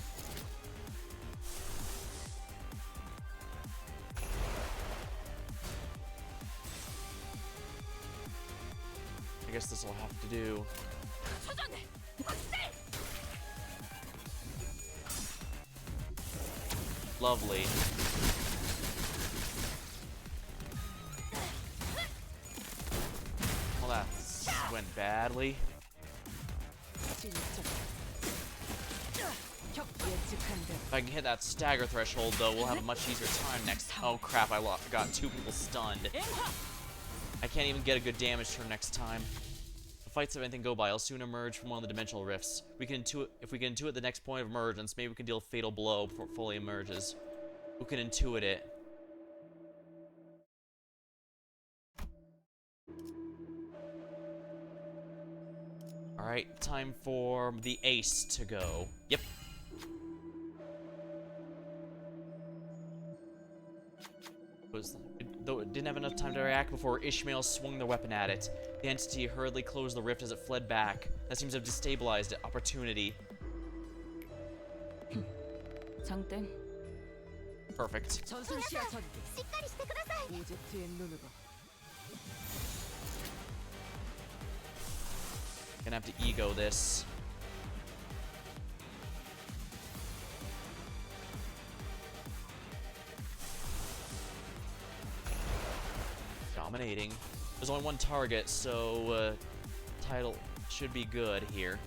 I guess this will have to do. Lovely. Well, that went badly. If I can hit that stagger threshold, though, we'll have a much easier time next. Oh crap! Got 2 people stunned. I can't even get a good damage turn next time. The fights of anything go by, I'll soon emerge from one of the dimensional rifts. If we can intuit the next point of emergence, maybe we can deal a fatal blow before it fully emerges. Who can intuit it? Alright, time for the ace to go. Yep. Though it didn't have enough time to react before Ishmael swung their weapon at it. The entity hurriedly closed the rift as it fled back. That seems to have destabilized it. Opportunity. 장땡. Perfect. 전술 시야 전개. しっかりしてください。 오젝트의 눈으로. Gonna have to ego this. Dominating. There's only one target, so title should be good here.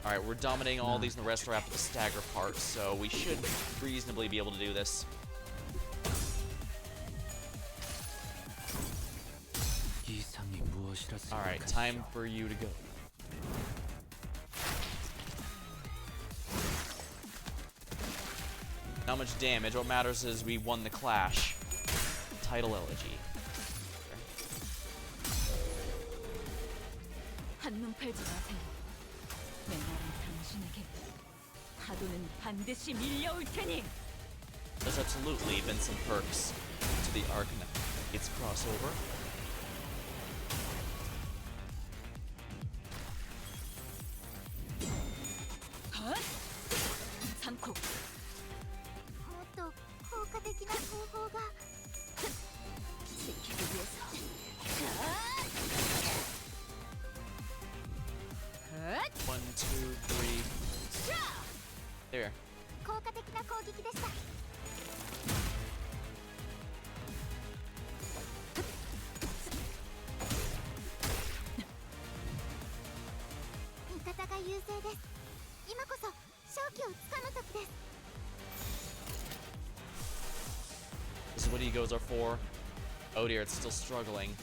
Alright, we're dominating all these, and the rest are after the stagger part, so we should reasonably be able to do this. 이상이 무엇이라 Alright, time for you to go. Not much damage. What matters is we won the clash. Title elegy. 한눈 팔지 마세요. 내 말은 당신에게 파도는 반드시 밀려올 테니. There's absolutely been some perks to the Arcana. It's crossover. 삼코. もっと効果的な方法が。 지키기 위해서. One, two, three. There. 効果的な攻撃でした。味方が優勢です。今こそ勝機をつかむ時です。 This is what egos are for. Oh dear, it's still struggling.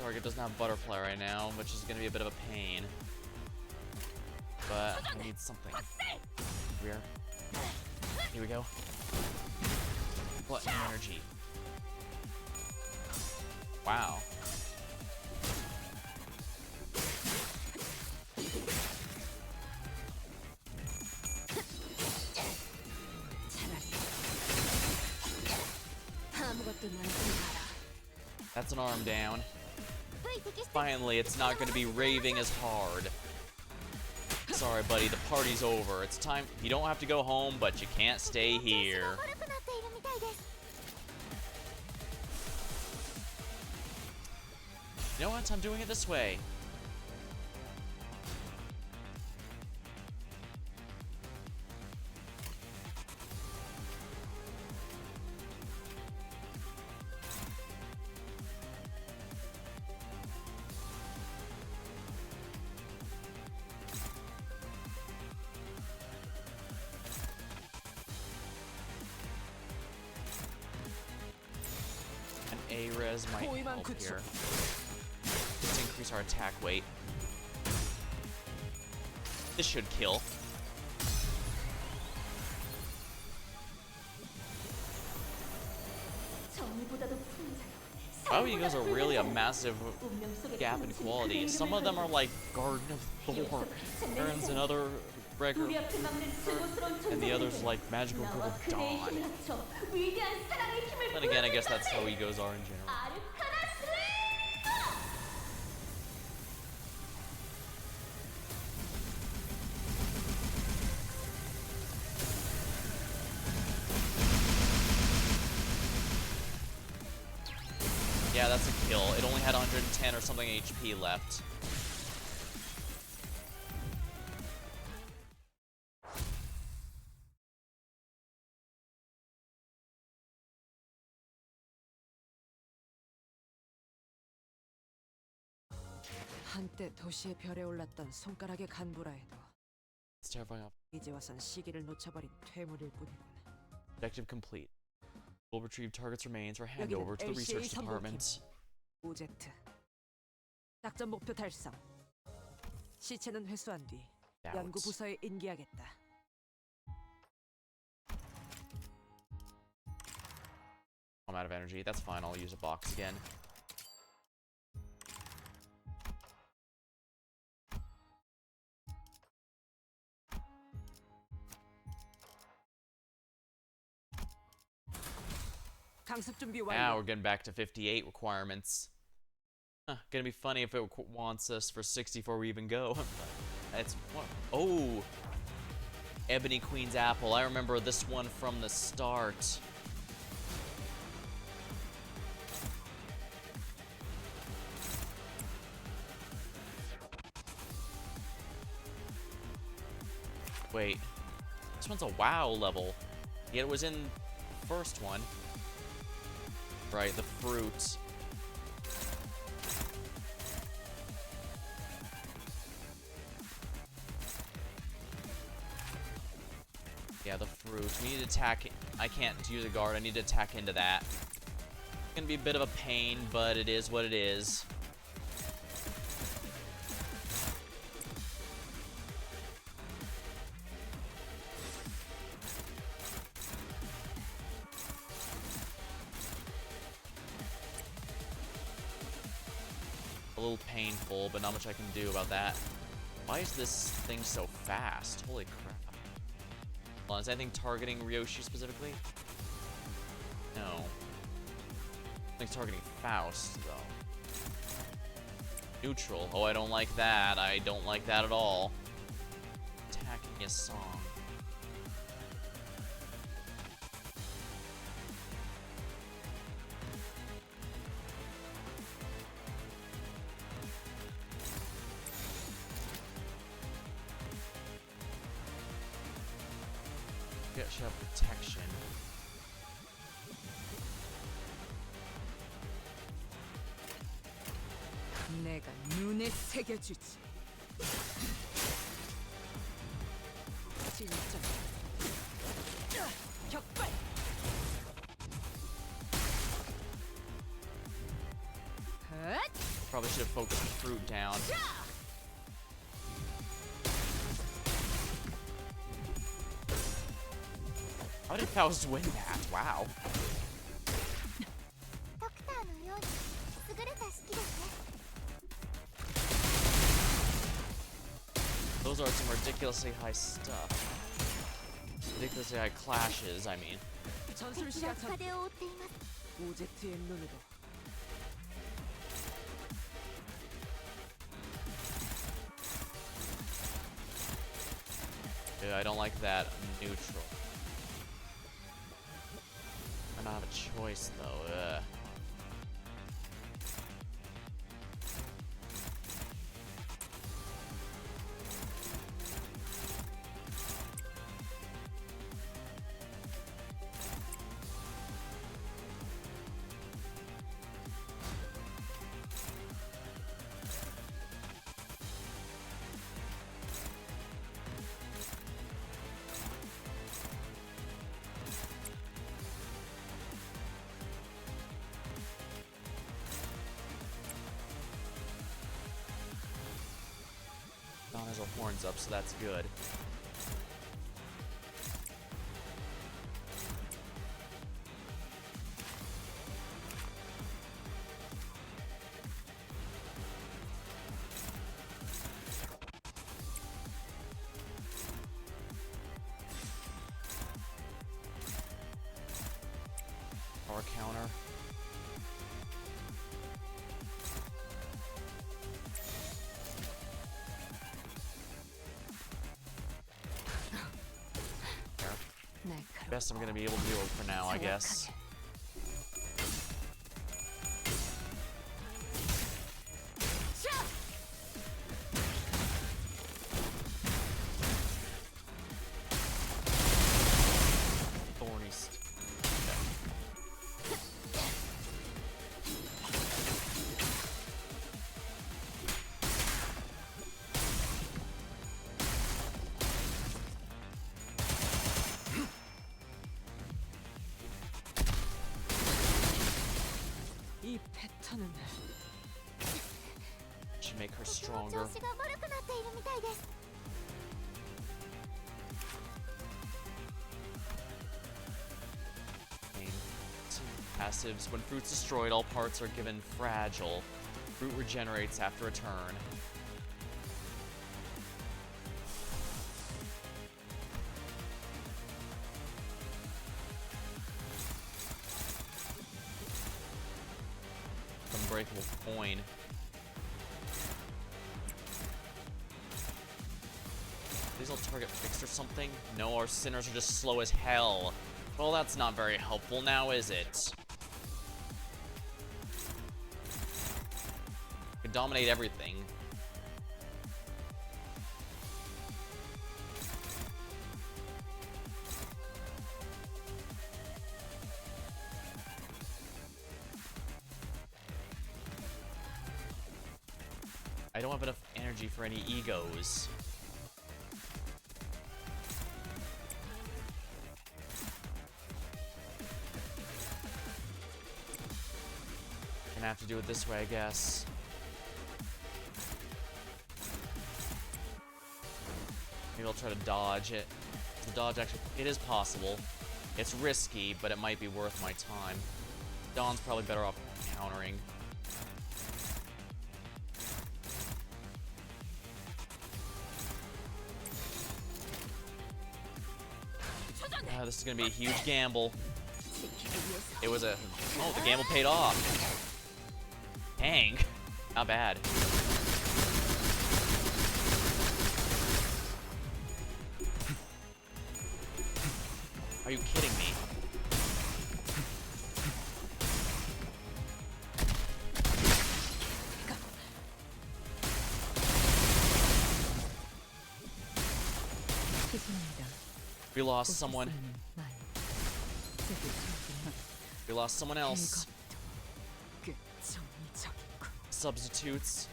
Target doesn't have butterfly right now, which is gonna be a bit of a pain. But I need something. Here we go. What energy? Wow. 아무것도 남지 마라. That's an arm down. Finally, it's not going to be raving as hard. Sorry, buddy, the party's over. It's time. You don't have to go home, but you can't stay here. 悪くなっているみたいです。 You know what? I'm doing it this way. An A-res might help here. Let's increase our attack weight. This should kill. Wow, you guys are really a massive gap in quality. Some of them are like Garden of Thorns and other regular, and the others like Magical Purple Dawn. Then again, I guess that's how egos are in general. Yeah, that's a kill. It only had 110 or something HP left. 한때 도시의 별에 올랐던 손가락의 간부라 해도 It's terrifying. 이제 와선 시기를 놓쳐버린 퇴물일 뿐이군. Objective complete. We'll retrieve target's remains or hand 여기는 over to the LCA research department. 오제. 작전 목표 달성. 시체는 회수한 뒤 연구 Out. 부서에 인계하겠다. I'm out of energy. That's fine. I'll use a box again. 강습 준비 Now 완료. we're getting back to 58 requirements. Gonna be funny if it wants us for 64 we even go. It's what? Oh, Ebony Queen's Apple. I remember this one from the start. Wait, this one's a WoW level. Yet it was in the first one. Right, the fruit. Yeah, the fruit. We need to attack. I can't use a guard. I need to attack into that. It's gonna be a bit of a pain, but it is what it is. A little painful, but not much I can do about that. Why is this thing so fast? Holy crap. Hold on, is anything targeting Ryoshi specifically? No. Nothing's targeting Faust, though. Neutral. Oh, I don't like that. I don't like that at all. Attacking his song. Should have protection. 내가 눈에 새겨주지. 진짜. 격발. Probably should have focused the fruit down. How did Faust win that? Wow. ドクターのように優れた式ですね。 Those are some ridiculously high stuff. Ridiculously high clashes, I mean. 전술 敵が 시야선 風を追っています。 오제트의 눈으로. Yeah, I don't like that. Neutral. I don't have a choice though. Ugh. Dawn has her horns up, so that's good. Power counter. Best I'm gonna be able to do it for now, I guess. Thorny. 괜찮은 Should make her とても stronger. 調子が悪くなっているみたいです。 Passives. When fruit's destroyed, all parts are given fragile. Fruit regenerates after a turn. Unbreakable coin. These all target fixed or something? No, our sinners are just slow as hell. Well, that's not very helpful now, is it? Can dominate everything. I don't have enough energy for any egos. Gonna have to do it this way, I guess. Maybe I'll try to dodge it. The dodge actually, it is possible. It's risky, but it might be worth my time. Dawn's probably better off countering. This is gonna be a huge gamble. It was a... Oh, the gamble paid off. Dang. Not bad. Are you kidding me? We lost someone. We lost someone else. 꽤 정의적이고. Substitutes.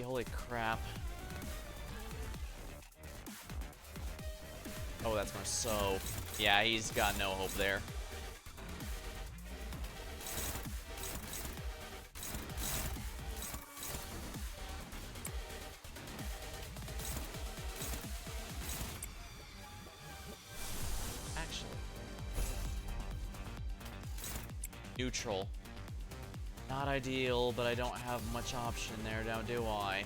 Holy crap. Oh, that's Marceau. Yeah, he's got no hope there. Actually. Neutral. Not ideal, but I don't have much option there now, do I?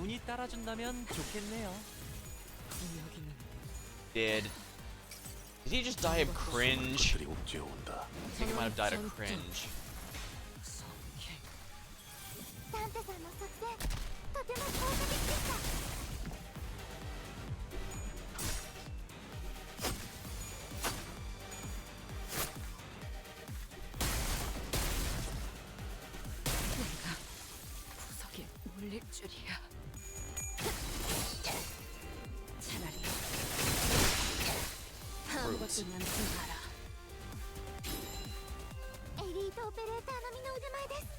운이 따라준다면 좋겠네요. 여기는 Did he just die of cringe? 것들이 옥죄어온다. I think he might have died of cringe. サンタさんの作戦とても効果的でした。 내가 구석에 몰릴 줄이야. 차라리 아무것도 남지 마라. エリートオペレーター並みの腕前です。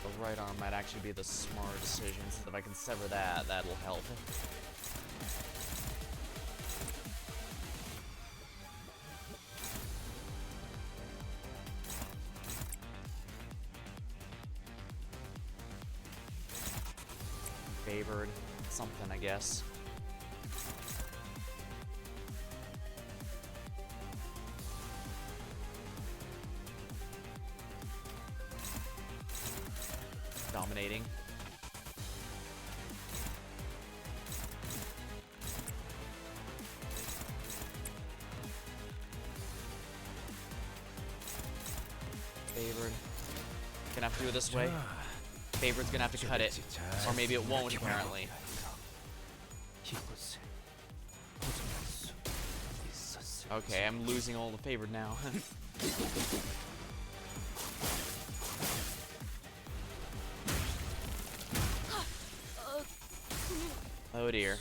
The right arm might actually be the smarter decision, so if I can sever that, that'll help. Favored. Something, I guess. fascinating. Favored. Gonna have to do it this way. Favored's gonna have to cut it. Or maybe it won't, apparently. Okay, I'm losing all the favored now. Oh dear.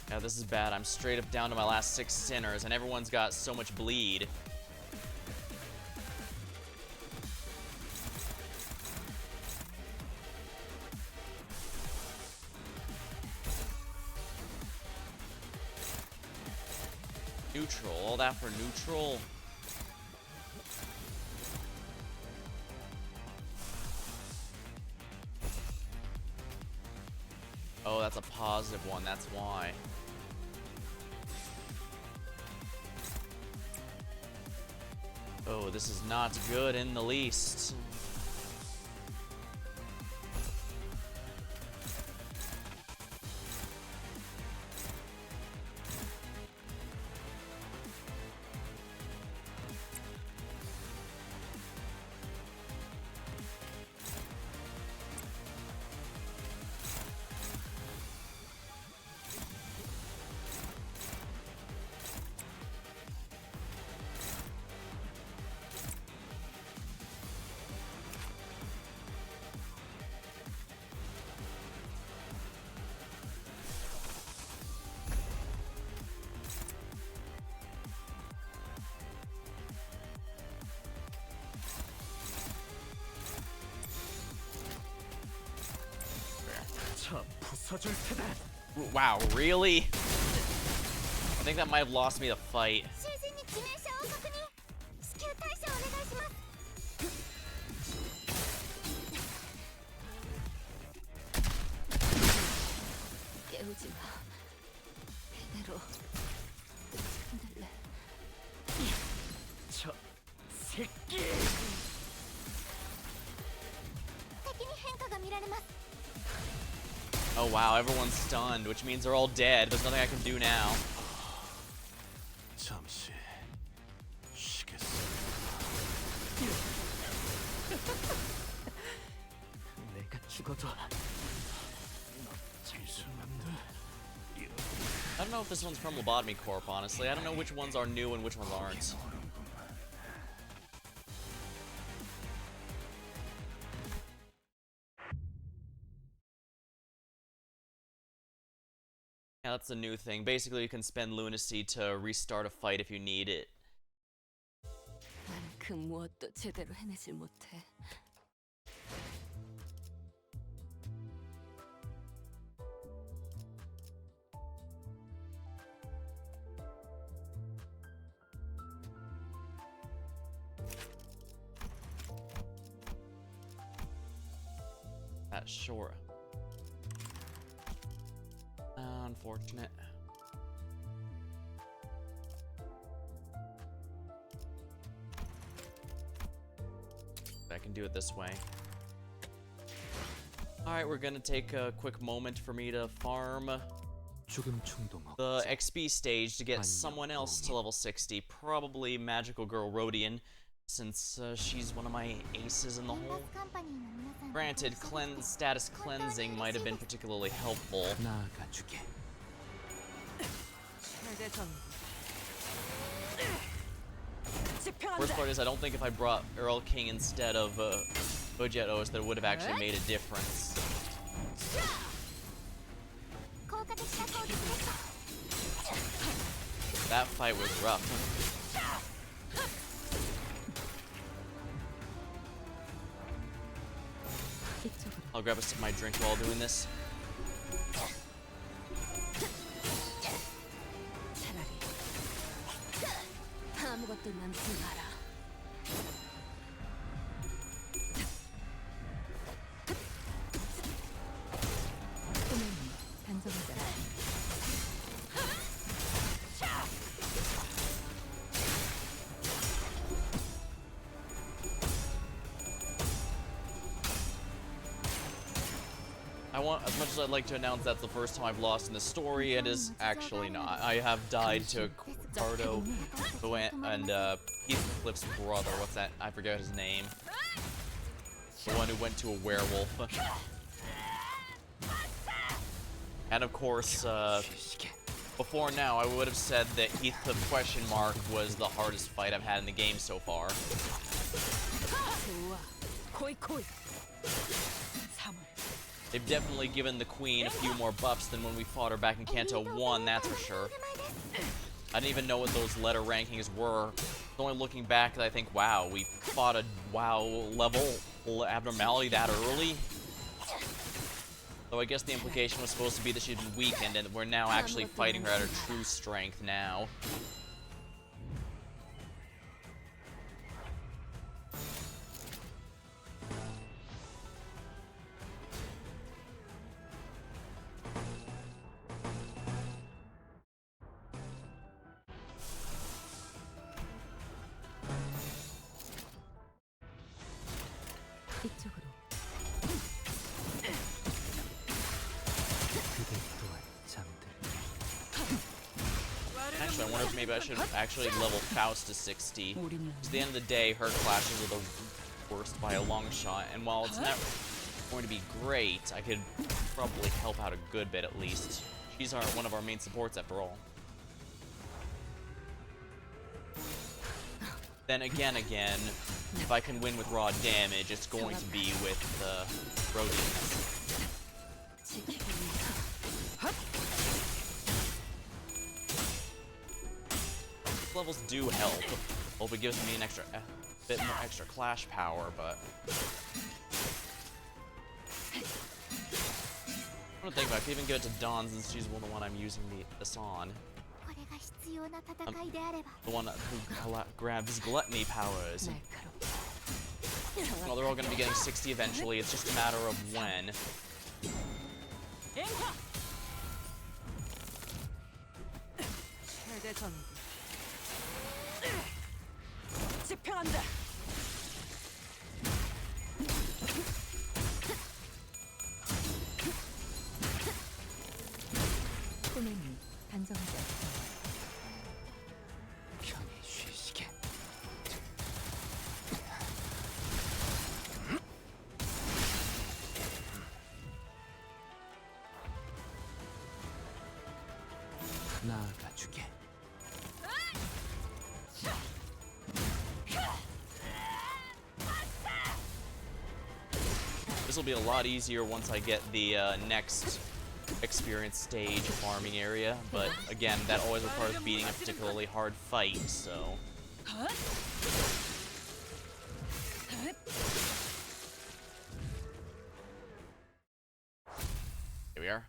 Yeah, this is bad. I'm straight up down to my last 6 sinners, and everyone's got so much bleed. Neutral. All that for neutral. Oh, that's a positive one. That's why. Oh, this is not good in the least. Wow, really? I think that might have lost me the fight. 깨우지 마. 그대로 흔들래. 저 새끼. Oh wow, everyone's stunned, which means they're all dead. There's nothing I can do now. 잠시 쉬겠어. 내가 죽어도 I don't know if this one's from Lobotomy Corp, honestly. I don't know which ones are new and which ones aren't. Yeah, that's a new thing. Basically, you can spend lunacy to restart a fight if you need it. 난 그 무엇도 제대로 해내질 못해. That's short. Unfortunate. I can do it this way. Alright, we're gonna take a quick moment for me to farm the XP stage to get someone else to level 60. Probably Magical Girl Rodian, since she's one of my aces in the hole. Granted, status cleansing might have been particularly helpful. Worst part is I don't think if I brought Earl King instead of Budget Os that it would have actually made a difference. That fight was rough. I'll grab a sip of my drink while doing this. 차라리 아무것도 끝난 줄 알아. 꿈은 단정하잖아. As much as I'd like to announce that's the first time I've lost in the story, it is actually not. I have died to Cardo and Heathcliff's brother. What's that? I forget his name. The one who went to a werewolf. And of course, before now, I would have said that Heathcliff question mark was the hardest fight I've had in the game so far. 좋아. 코이. 3월. They've definitely given the queen a few more buffs than when we fought her back in Canto 1, that's for sure. I didn't even know what those letter rankings were. Only looking back, I think, wow, we fought a WoW level abnormality that early? Though I guess the implication was supposed to be that she'd been weakened, and we're now actually fighting her at her true strength now. 이쪽으로. 그대 또한 잠들. Actually, I wonder if maybe I should actually level Faust to 60. 우리는 Because at the end of the day, her clashes are the worst by a long shot, and while it's not going to be great, I could probably help out a good bit at least. She's one of our main supports after all. Then again, if I can win with raw damage, it's going to be with Rodians. Levels do help. Hope it gives me an extra bit more extra clash power, but I don't think about it. I could even give it to Dawn since she's the one I'm using this on. これが必要な戦いであれば The one who grabs gluttony powers. 날카롭게. Well, they're all going to be getting 60 eventually. It's just a matter of when. 최대 전기. 집행한다. 꿈은 단정하지 않다. 편히 쉬시게. 나아가주게. This will be a lot easier once I get the next experience stage farming area, but again, that always requires beating a particularly hard fight, so... Here we are.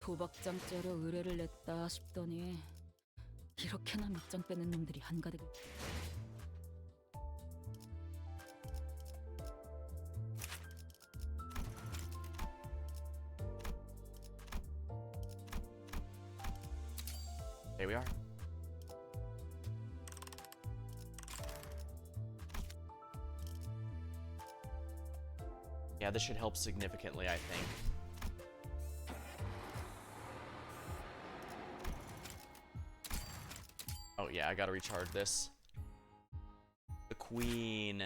도박장죄로 의뢰를 냈다 싶더니 이렇게나 밑장 빼는 놈들이 한가득. Here we are. Yeah, this should help significantly, I think. Oh yeah, I gotta recharge this. The queen.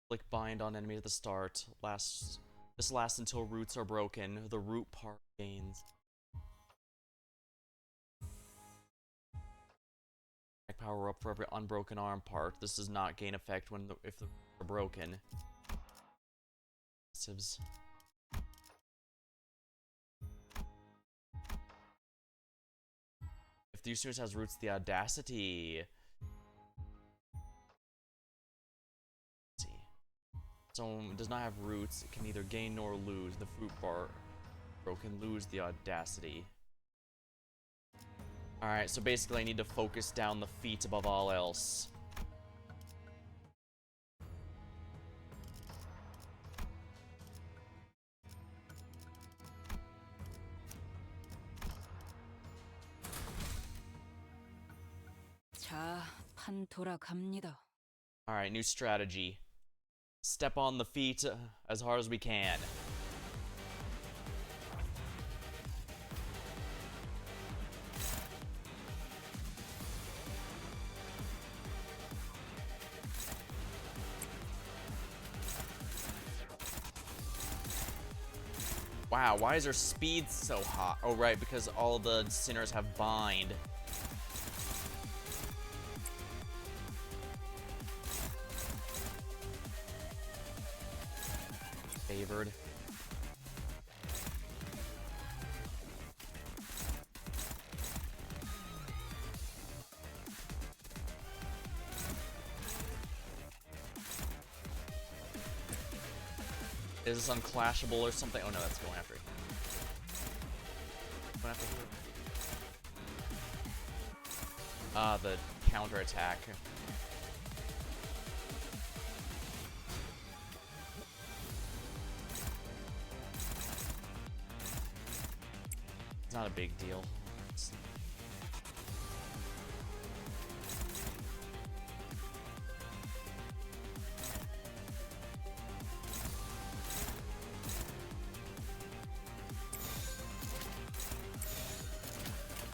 Click bind on enemy at the start. This lasts until roots are broken. The root part gains. Power up for every unbroken arm part. This does not gain effect if the are broken. Passives. If the student has roots, the audacity. So it does not have roots. It can neither gain nor lose. The fruit bar can lose the audacity. Alright, so basically I need to focus down the feet above all else. 자, 판 돌아갑니다. Alright, new strategy. Step on the feet as hard as we can. Wow, why is her speed so hot? Oh, right, because all the sinners have bind. Favored. Is this unclashable or something? Oh no, that's going after. Going after who? Ah, the counterattack. It's not a big deal.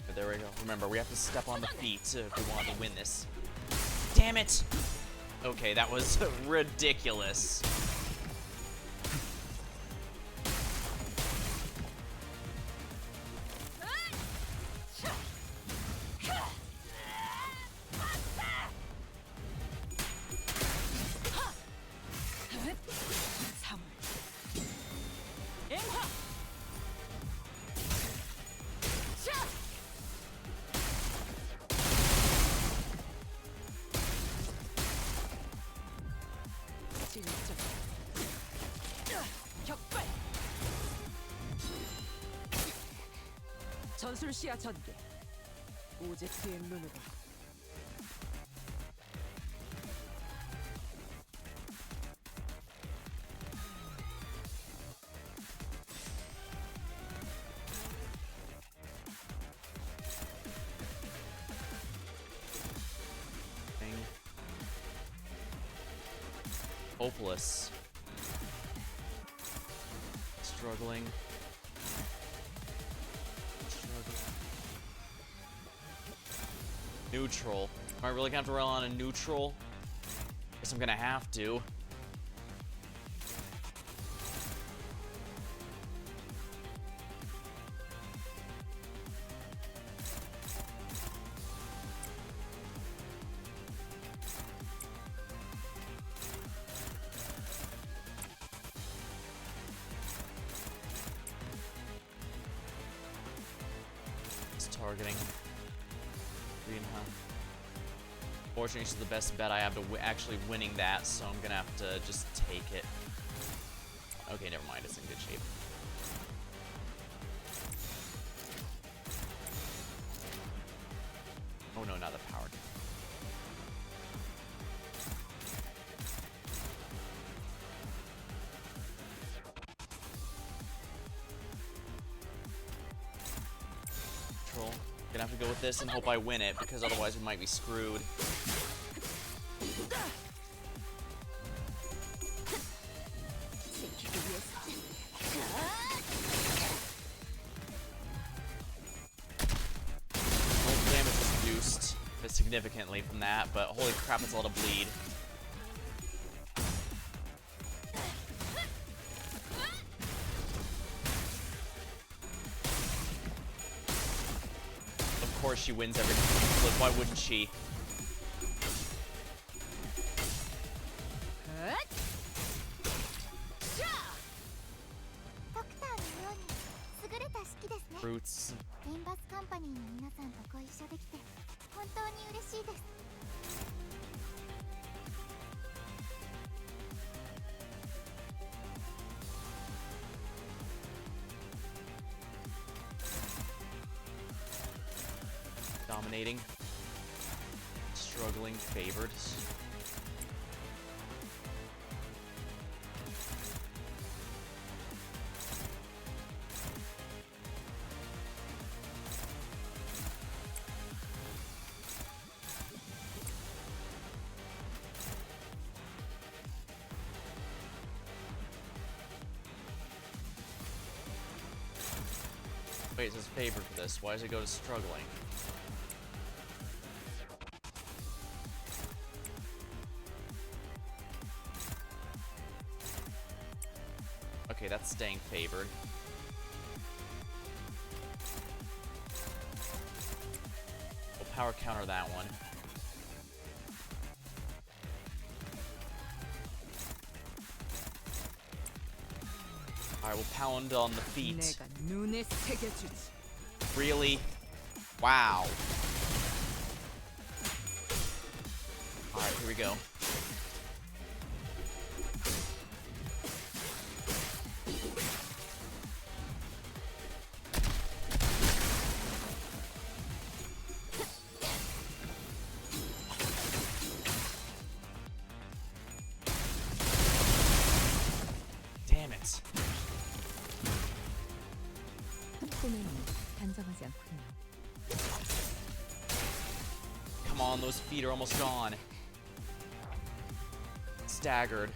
But there we go. Remember, we have to step on the feet if we want to win this. Damn it! Okay, that was ridiculous. 전술 시야 전개. 오제트의 눈으로. Hopeless. Struggling. Neutral. Am I really gonna have to rely on a neutral? Guess I'm gonna have to. It's targeting. Fortunately, she's the best bet I have to actually winning that, so I'm gonna have to just take it. Okay, never mind, it's in good shape. Oh no, not the power. Control. Gonna have to go with this and hope I win it, because otherwise we might be screwed. Damage is reduced significantly from that, but holy crap, it's a lot of bleed. Of course she wins every flip, why wouldn't she? Fruits. リンバスカンパニーの皆さんとご一緒できて本当に嬉しいです。Dominating. Struggling, favored. Wait, it says favored for this. Why does it go to struggling? Okay, that's staying favored. We'll power counter that one. Alright, we'll pound on the feet. 내가 눈에 새겨주지. Really? Wow. Alright, here we go. Damn it. 꿈에는 단정하지 않군요. Come on, those feet are almost gone. Staggered.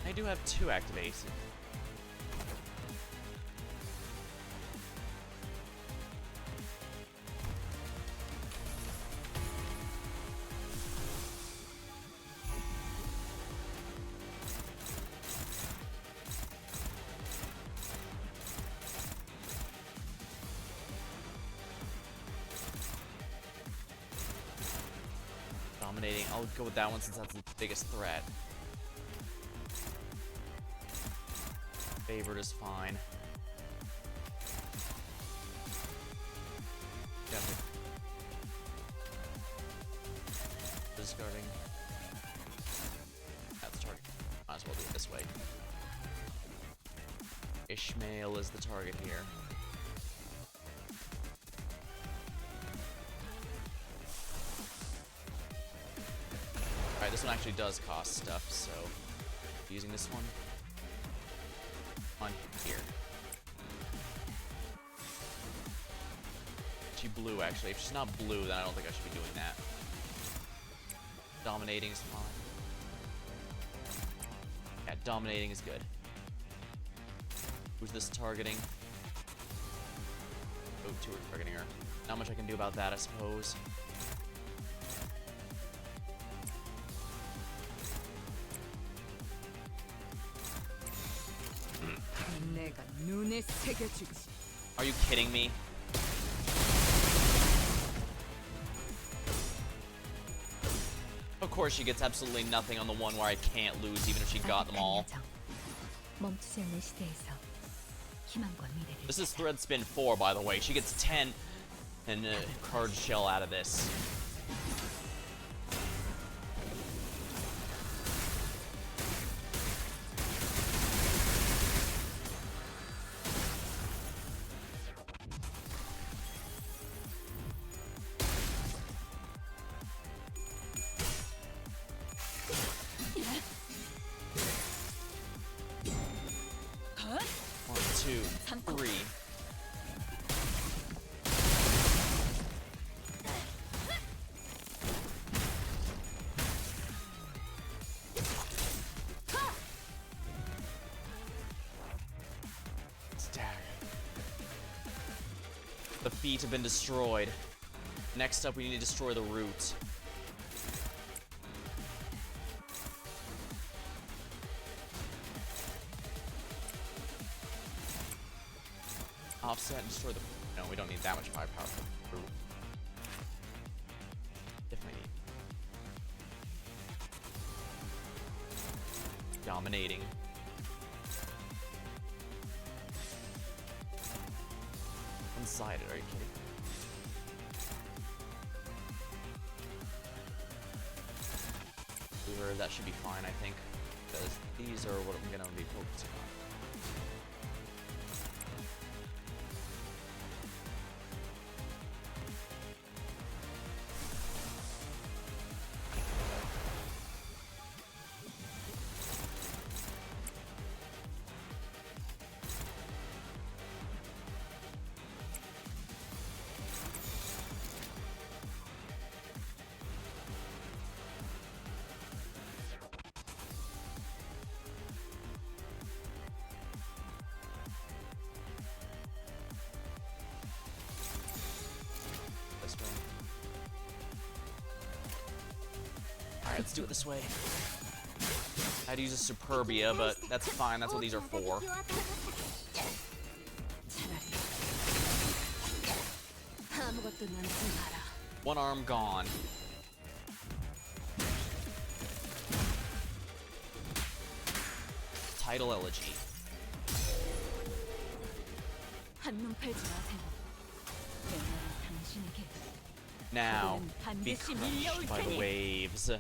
I do have 2 activated. Dominating. I'll go with that one since that's the biggest threat. Favored is fine. Got it. Discarding. That's the target. Might as well do it this way. Ishmael is the target here. Alright, this one actually does cost stuff, so using this one on here. She blue actually. If she's not blue, then I don't think I should be doing that. Dominating is fine. Yeah, dominating is good. Who's this targeting? Oh, 2 are targeting her. Not much I can do about that, I suppose. 내가 눈에 새겨주지. Are you kidding me? Of course she gets absolutely nothing on the one where I can't lose even if she got them all. 멈추지 않는 시대에서 희망과 미래를 This is Thread Spin 4, by the way. She gets 10 and a card shell out of this. One, two, three. Stagger. The feet have been destroyed. Next up, we need to destroy the root. Offset and destroy the... No, we don't need that much firepower for the root. Definitely need. Dominating. One-sided, are you kidding? That should be fine, I think, because these are what I'm gonna be focusing on. Alright, let's do it this way. I had to use a Superbia, but that's fine. That's what these are for. One arm gone. Title elegy. 한눈 팔지 마세요. 옛날엔 당신에게 Now, 그대는 be 반드시 밀려올 crushed by the 테니. waves.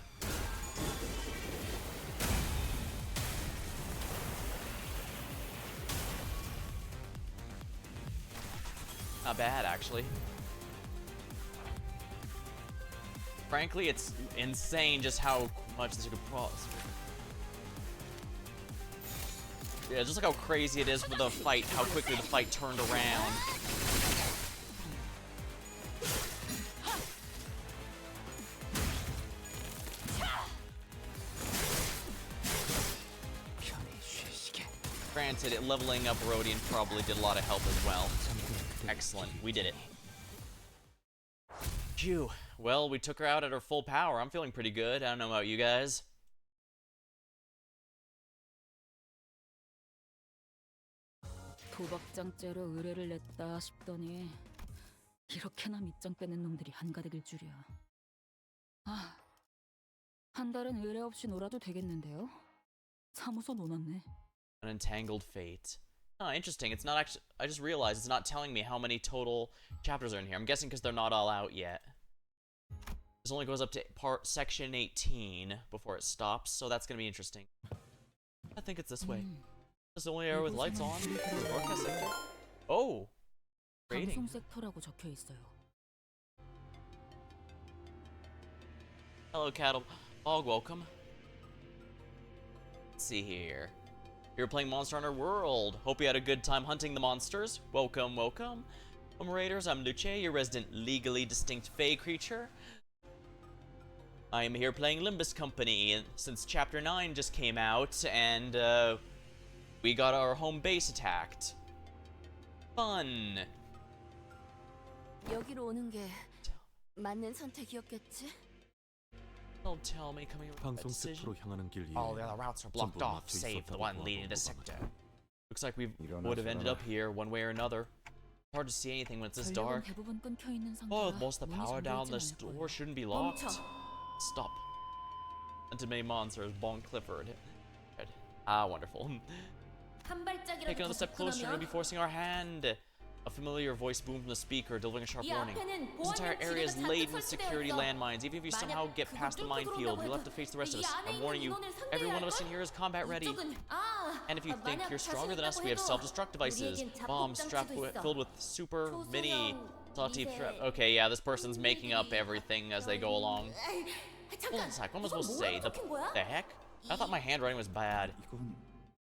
Not bad, actually. Frankly, it's insane just how much this could cross. Yeah, just like how crazy it is for the fight, how quickly the fight turned around. 편히 쉬시게. Granted, it leveling up Rodian probably did a lot of help as well. Excellent, we did it. Phew. Well, we took her out at her full power. I'm feeling pretty good. I don't know about you guys. 도박장죄로 의뢰를 냈다 싶더니 이렇게나 밑장 빼는 놈들이 한가득일 줄이야. 아, 한 달은 의뢰 없이 놀아도 되겠는데요? 사무소 놓았네. An entangled fate. Oh, interesting. It's not actually. I just realized it's not telling me how many total chapters are in here. I'm guessing because they're not all out yet. This only goes up to section 18 before it stops, so that's gonna be interesting. I think it's this way. This is the only area with lights on. This is the broadcast sector. Oh, rating. 방송 섹터라고 적혀 있어요. Hello, Cattle. Bog, welcome. Let's see here. You're playing Monster Hunter World. Hope you had a good time hunting the monsters. Welcome, welcome. Raiders, I'm Luce, your resident legally distinct Fey creature. I am here playing Limbus Company since Chapter 9 just came out, and we got our home base attacked. Fun. 여기로 오는 게 맞는 선택이었겠지? Don't tell me coming from that 방송 decision. 섹터로 향하는 길 위에 All the other routes are blocked 전부 off, 막혀 save the 있었다고 one leading to 하더라고. sector. Looks like we 일어나, would have ended 일어나. up here one way or another. Hard to see anything when it's this 전력은 dark. 대부분 끊겨 있는 Oh, 상태라 most of the 문이 power down 잠겨 the 있진 않을 store 거예요. shouldn't be locked. 멈춰. Stop. Intimate monsters, Bon Clifford. Ah, wonderful. 한 발짝이라도 Take another 더 step closer, you're gonna be 접근하면 forcing our hand. A familiar voice boomed from the speaker, delivering a sharp 이 warning. 앞에는 This entire 보안용 area is 지대가 laden 잔뜩 with security 설치되어 있어. landmines. Even if you somehow 만약 get 그걸 past the 뚫고 minefield, 들어온다고 you'll have to 해도 face the rest of 이 us. 안에 I'm 있는 warning you, 인원을 every one of 상대해야 us in here is combat ready. 이쪽은 And if you think 만약 you're stronger than us, 자신 we have 있다고 self-destruct 해도 devices. 우리에겐 Bombs strapped 잡곡장치도 있어. filled with super mini 소소형 salty 미세 trap. Okay, yeah, this person's making up everything as they go along. 에이, Hold on a 잠깐. sec, what am I 이건 supposed to say? 뭐라고 적힌 거야? The heck? I thought my handwriting was bad. 이건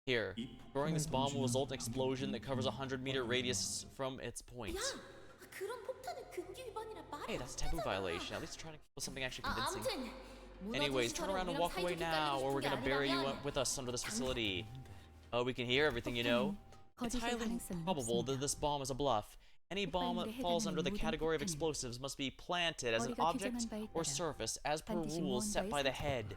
Here, throwing this bomb will result in an explosion that covers a 100-meter radius from its point. 야, 그런 폭탄은 금기 위반이라 말이 Hey, that's a taboo violation. At least try to kill something actually 아, convincing. 아무튼 Anyways, turn around and walk away now, or we're gonna bury you with us under this facility. Oh, we can hear everything, you know. It's highly probable that this bomb is a bluff. Any bomb that falls under the category of explosives must be planted as an object or surface as per rules set by the head.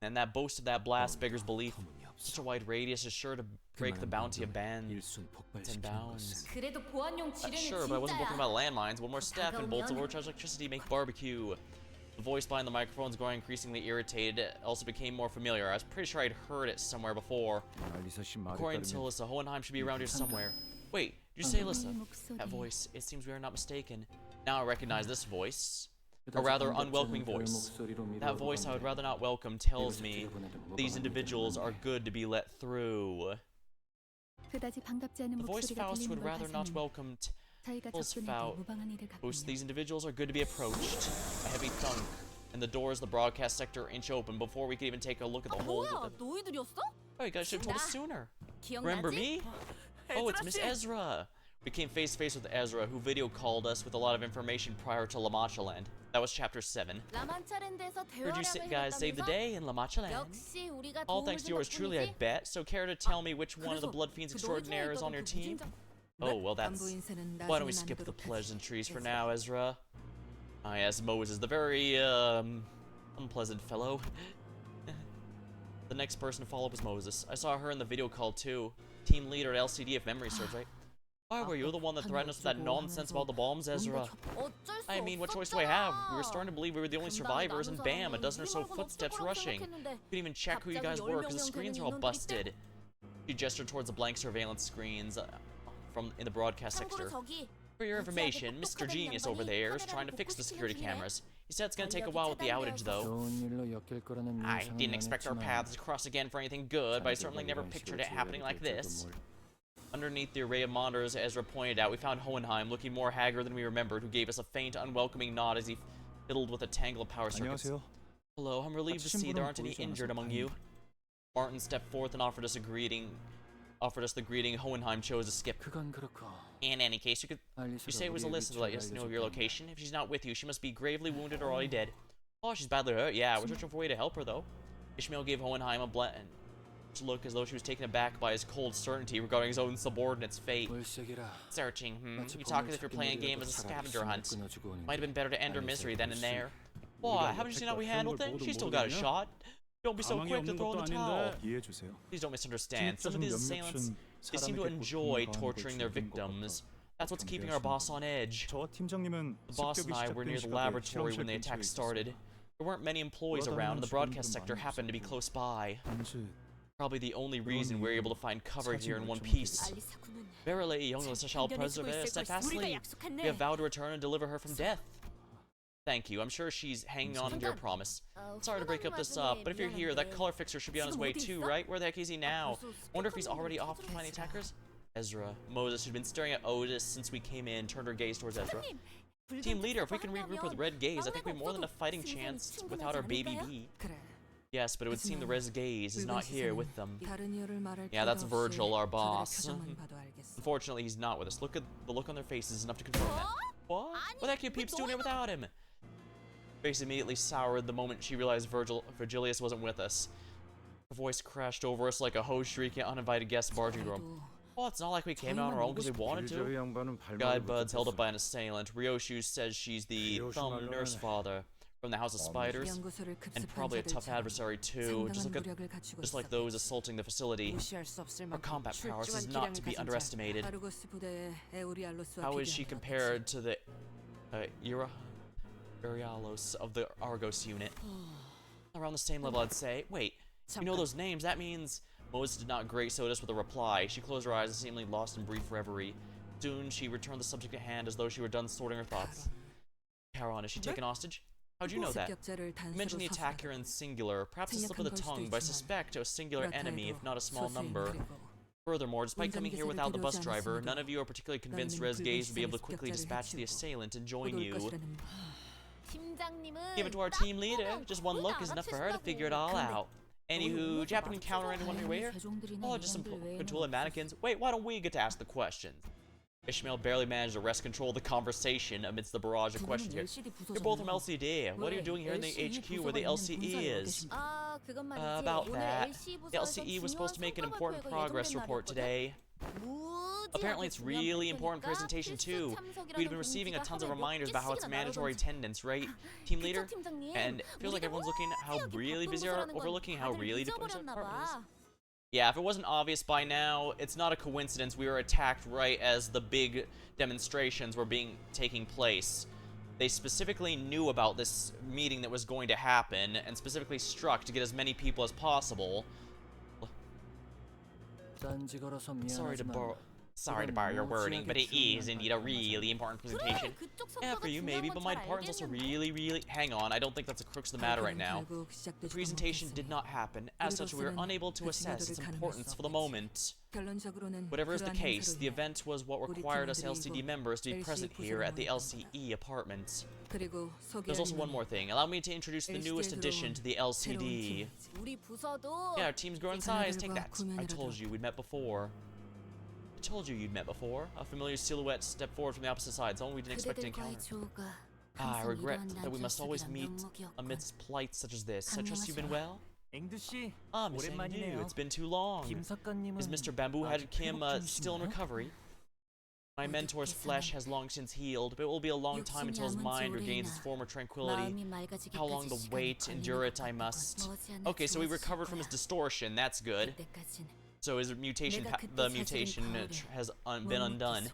And that boast of that blast beggars belief. Such a wide radius is sure to break the bounty of bands 일순 and 폭발시키는 bounds. 것은 그래도 보안용 지뢰는 Sure, but I wasn't talking 진짜야. about landmines. One more step and bolts of overcharged electricity make barbecue. The voice behind the microphones growing increasingly irritated also became more familiar. I was pretty sure I'd heard it somewhere before. 알리사 씨 말에 According to 따르면 Alyssa, Hohenheim should be around here somewhere. Wait, did you say Alyssa? That voice, it seems we are not mistaken. Now I recognize this voice. A rather unwelcoming voice. That voice I would rather not welcome tells me these individuals are good to be let through. 그다지 반갑지 않은 The voice 목소리가 Faust 들리는 would 걸 rather not 봐서는 welcome 자기가 tells 접근해도 Faust 무방한 이들 같군요. these individuals are good to be approached. A heavy thunk, and the doors of the broadcast sector inch open before we could even take a look at the whole of the... 너희들이었어? Oh, you guys should have told us sooner. 기억나지? Remember me? Oh, it's Miss Ezra. We came face to face with Ezra, who video called us with a lot of information prior to La Mancha Land. That was chapter 7. 라만차랜드에서 Heard you guys saved the day in La Mancha Land. 역시 우리가 All 도움을 thanks to 준 yours truly, I 덕분이지? bet. So care to tell me which one of the Blood Fiends extraordinaire is on your team? Oh, well, that's... Why don't we skip the pleasantries for now, Ezra? Ah, yes, Moses, the very, Unpleasant fellow. The next person to follow up was Moses. I saw her in the video call too. Team leader at LCD if memory serves, right? Why were you the one that threatened us with that nonsense about the bombs, Ezra? I mean, what choice do I have? We were starting to believe we were the only survivors, and bam, a dozen or so footsteps rushing. Couldn't even check who you guys were because the screens are all busted. She gestured towards the blank surveillance screens from in the broadcast sector. For your information, Mr. Genius over there is trying to fix the security cameras. He said it's gonna take a while with the outage, though. I didn't expect our paths to cross again for anything good, but I certainly never pictured it happening like this. Underneath the array of monitors, Ezra pointed out, we found Hohenheim looking more haggard than we remembered, who gave us a faint, unwelcoming nod as he fiddled with a tangle of power circuits. Hello, I'm relieved to see there aren't any injured among you. Martin stepped forth and offered us the greeting Hohenheim chose to skip. In any case, you say it was Alyssa to let us know of your location. If she's not with you, she must be gravely wounded or already dead. Oh, she's badly hurt. Yeah, we're searching for a way to help her, though. Ishmael gave Hohenheim a look as though she was taken aback by his cold certainty regarding his own subordinate's fate. Searching, You talk as if you're playing a game as a scavenger hunt. Might have been better to end her misery then and there. Why, haven't you seen how we handled things? She still got a shot. Don't be so quick to throw in the towel. Please don't misunderstand. Some of these assailants, they seem to enjoy torturing their victims. That's what's keeping our boss on edge. The boss and I were near the laboratory when the attack started. There weren't many employees around, and the broadcast sector happened to be close by. Probably the only reason we're able to find cover here in one piece. Verily, young Alyssa shall persevere steadfastly. We have vowed to return and deliver her from death. Thank you. I'm sure she's hanging on to your promise. Sorry to break up this up, but if you're here, that color fixer should be on his way too, right? Where the heck is he now? Wonder if he's already off to find the attackers? Ezra. Moses, who'd been staring at Otis since we came in, turned her gaze towards Ezra. Team leader, if we can regroup with Red Gaze, I think we have more than a fighting chance without our baby bee. Yes, but it would seem the Red Gaze is not here with them. Yeah, that's Virgil, our boss. Unfortunately, he's not with us. Look at the look on their faces is enough to confirm that. What? What the heck are you peeps doing here without him? Face immediately soured the moment she realized Virgilius wasn't with us. Her voice crashed over us like a hose shrieking at uninvited guests barging through him. Well, it's not like we came out on our own because we wanted to. Guide buds held up by an assailant. Ryoshu says she's the thumb nurse father from the House of Spiders, and probably a tough adversary too, just like those assaulting the facility. Her combat prowess is not to be underestimated. How is she compared to the Urialos of the Argos unit? Around the same level, I'd say. Wait, you know those names? That means... Moses did not grace Otis with a reply. She closed her eyes and seemingly lost in brief reverie. Soon, she returned the subject at hand as though she were done sorting her thoughts. Charon, is she taken hostage? How'd you know that? You mentioned the attacker in singular, perhaps a slip of the tongue, but I suspect a singular enemy, if not a small number. Furthermore, despite coming here without the bus driver, none of you are particularly convinced Res Gaze would be able to quickly dispatch the assailant and join you. Give it to our team leader. Just one look is enough for her to figure it all out. Anywho, did you happen to encounter anyone on your way here? Oh, just some tool and mannequins. Wait, why don't we get to ask the questions? Ishmael barely managed to wrest control of the conversation amidst the barrage of questions here. You're both from LCD. What are you doing here in the HQ where the LCE is? About that. The LCE was supposed to make an important progress report today. Apparently it's really important presentation too. We've been receiving a tons of reminders about how it's mandatory attendance, right? Team leader? And it feels like everyone's looking at how really busy or overlooking how really department is. Yeah, if it wasn't obvious by now, it's not a coincidence we were attacked right as the big demonstrations were taking place. They specifically knew about this meeting that was going to happen and specifically struck to get as many people as possible. Sorry to borrow your wording, but it is indeed a really important presentation. Yeah, for you maybe, but my department's also really... Hang on, I don't think that's the crux of the matter right now. The presentation did not happen. As such, we were unable to assess its importance for the moment. Whatever is the case, the event was what required us LCD members to be present here at the LCE apartments. There's also one more thing. Allow me to introduce the newest addition to the LCD. Yeah, our team's growing in size. Take that. I told you we'd met before. I told you you'd met before. A familiar silhouette stepped forward from the opposite side, someone we didn't expect to encounter. I regret that we must always meet amidst plights such as this. I trust you've been well? Miss Engdu, it's been too long. Is Mr. Bamboo-Headed Kim still in recovery? My mentor's flesh has long since healed, but it will be a long time until his mind regains its former tranquility. How long the wait, endure it I must. Okay, so he recovered from his distortion, that's good. So his mutation, the mutation has been undone.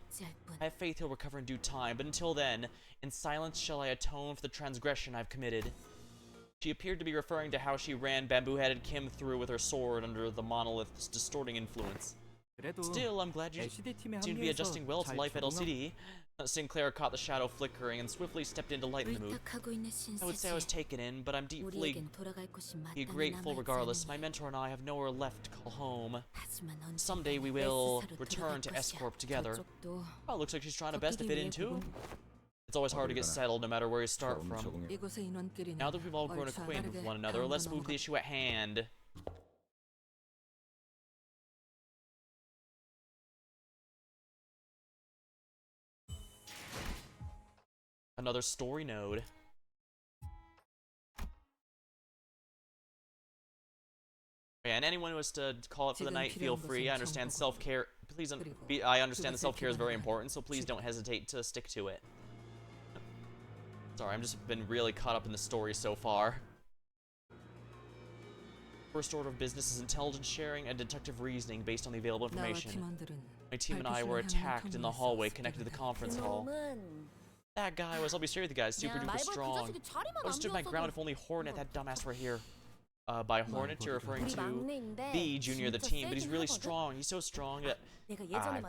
I have faith he'll recover in due time, but until then, in silence shall I atone for the transgression I've committed. She appeared to be referring to how she ran Bamboo-Headed Kim through with her sword under the monolith's distorting influence. Still, I'm glad you seem to be adjusting well to life at LCD. Sinclair caught the shadow flickering and swiftly stepped in to lighten the mood. I would say I was taken in, but I'm deeply grateful regardless. My mentor and I have nowhere left to call home. Someday we will return to S-Corp together. Oh, looks like she's trying her best to fit in too. It's always hard to get settled no matter where you start from. Now that we've all grown acquainted with one another, let's move to the issue at hand. Another story node. Okay, and anyone who wants to call it for the night, feel free. I understand self-care. Please, I understand that self-care is very important, so please don't hesitate to stick to it. Sorry, I've just been really caught up in the story so far. First order of business is intelligence sharing and deductive reasoning based on the available information. My team and I were attacked in the hallway connected to the conference hall. That guy was, I'll be serious with the guy, super duper strong. I would have stood my ground if only Hornet, that dumbass, were here. By Hornet, you're referring to the junior of the team, but he's really strong. He's so strong that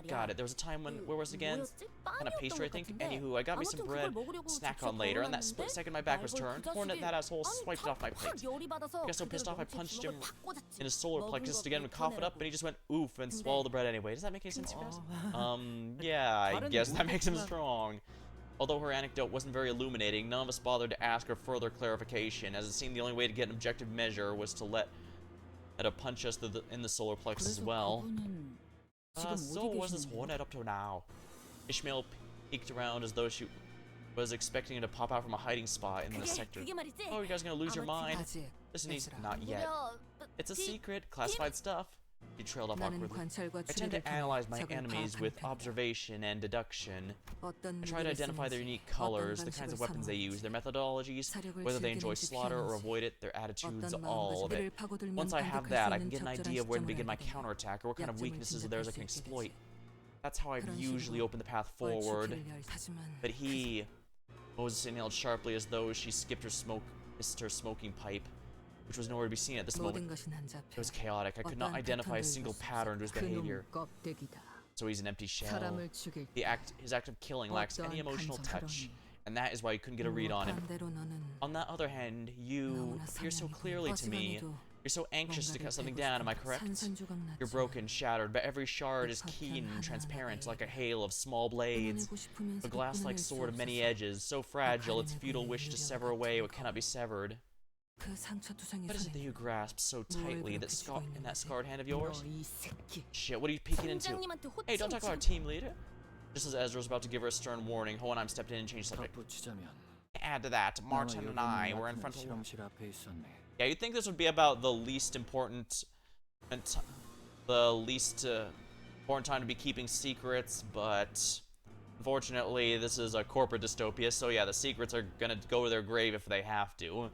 got it. There was a time when, where was it again? Kind of pastry, I think. Anywho, I got me some bread, snack on later, and that split second my back was turned, Hornet, that asshole, swiped it off my plate. I got so pissed off I punched him in his solar plexus to get him to cough it up, and he just went oof and swallowed the bread anyway. Does that make any sense to you guys? Yeah, I guess that makes him strong. Although her anecdote wasn't very illuminating, none of us bothered to ask her further clarification, as it seemed the only way to get an objective measure was to let Etta punch us in the solar plexus as well. So what's this Hornet up to now? Ishmael peeked around as though she was expecting him to pop out from a hiding spot in the sector. Oh, you guys gonna lose your mind? Listen, he's not yet. It's a secret, classified stuff. He trailed off awkwardly. I tend to analyze my enemies with observation and deduction. I try to identify their unique colors, the kinds of weapons they use, their methodologies, whether they enjoy slaughter or avoid it, their attitudes, all of it. Once I have that, I can get an idea of where to begin my counterattack or what kind of weaknesses of theirs I can exploit. That's how I've usually opened the path forward. But Moses inhaled sharply as though she missed her smoking pipe, which was nowhere to be seen at this moment. It was chaotic. I could not identify a single pattern to his behavior. So he's an empty shell. His act of killing lacks any emotional touch, and that is why you couldn't get a read on him. On the other hand, you appear so clearly to me. You're so anxious to cut something down, am I correct? You're broken, shattered, but every shard is keen and transparent, like a hail of small blades. A glass-like sword of many edges, so fragile its futile wish to sever away what cannot be severed. What is it that you grasp so tightly in that scarred hand of yours? Shit, what are you peeking into? Hey, don't talk about our team leader. Just as Ezra was about to give her a stern warning, Hohenheim stepped in and changed the subject. Add to that, Martin and I were in front of Yeah, you'd think this would be about the least important time to be keeping secrets, but unfortunately this is a corporate dystopia, so yeah, the secrets are gonna go to their grave if they have to.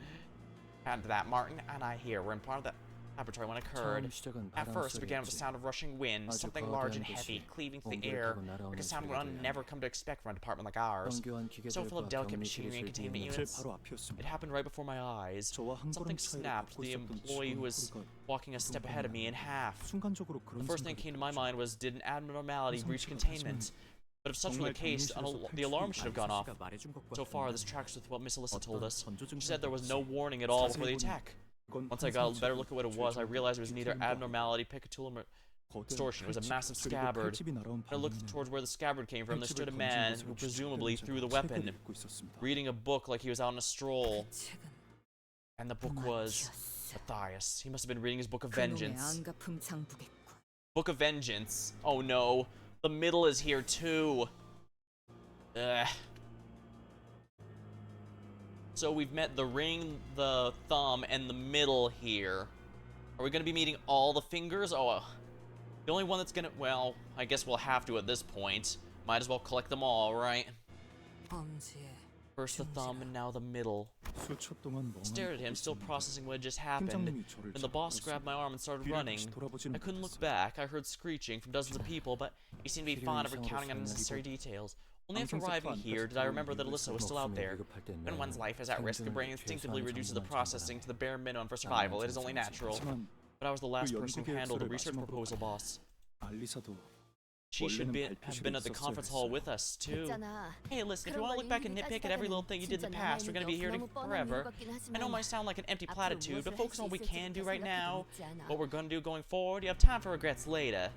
Add to that, Martin and I here were in part of the laboratory when it occurred. At first, it began with the sound of rushing wind, something large and heavy, cleaving through the air, like a sound one never come to expect from a department like ours. So full of delicate machinery and containment units. It happened right before my eyes. Something snapped the employee who was walking a step ahead of me in half. The first thing that came to my mind was, did an abnormality breach containment? But if such were the case, the alarm should have gone off. So far, this tracks with what Miss Alyssa told us. She said there was no warning at all before the attack. Once I got a better look at what it was, I realized it was neither abnormality, picatulum, or distortion. It was a massive scabbard. When I looked towards where the scabbard came from, there stood a man who presumably threw the weapon, reading a book like he was out on a stroll. And the book was Matthias. He must have been reading his Book of Vengeance. Book of Vengeance. Oh no. The middle is here too. Ugh. So we've met the ring, the thumb, and the middle here. Are we gonna be meeting all the fingers? Oh, the only one that's gonna, well, I guess we'll have to at this point. Might as well collect them all, right? 범죄의 First the thumb and now the middle. 수초 동안 I stared at him, still processing what had just happened. When the boss grabbed my arm and started running, I couldn't look back. I heard screeching from dozens of people, but he seemed to be fond of recounting unnecessary details. Only after arriving here did I remember that Alyssa was still out there. When one's life is at risk, the brain instinctively reduces the processing to the bare minimum for survival. It is only natural. But I was the last person who handled the research proposal, boss. 알리사도 She should have been at the conference hall with us, too. 있잖아. Hey, listen, if you want to look back and nitpick at every little thing you did in the past, we're going to be here forever. I know it might sound like an empty platitude, but focus on what we can do right now. What we're going to do going forward, you have time for regrets later.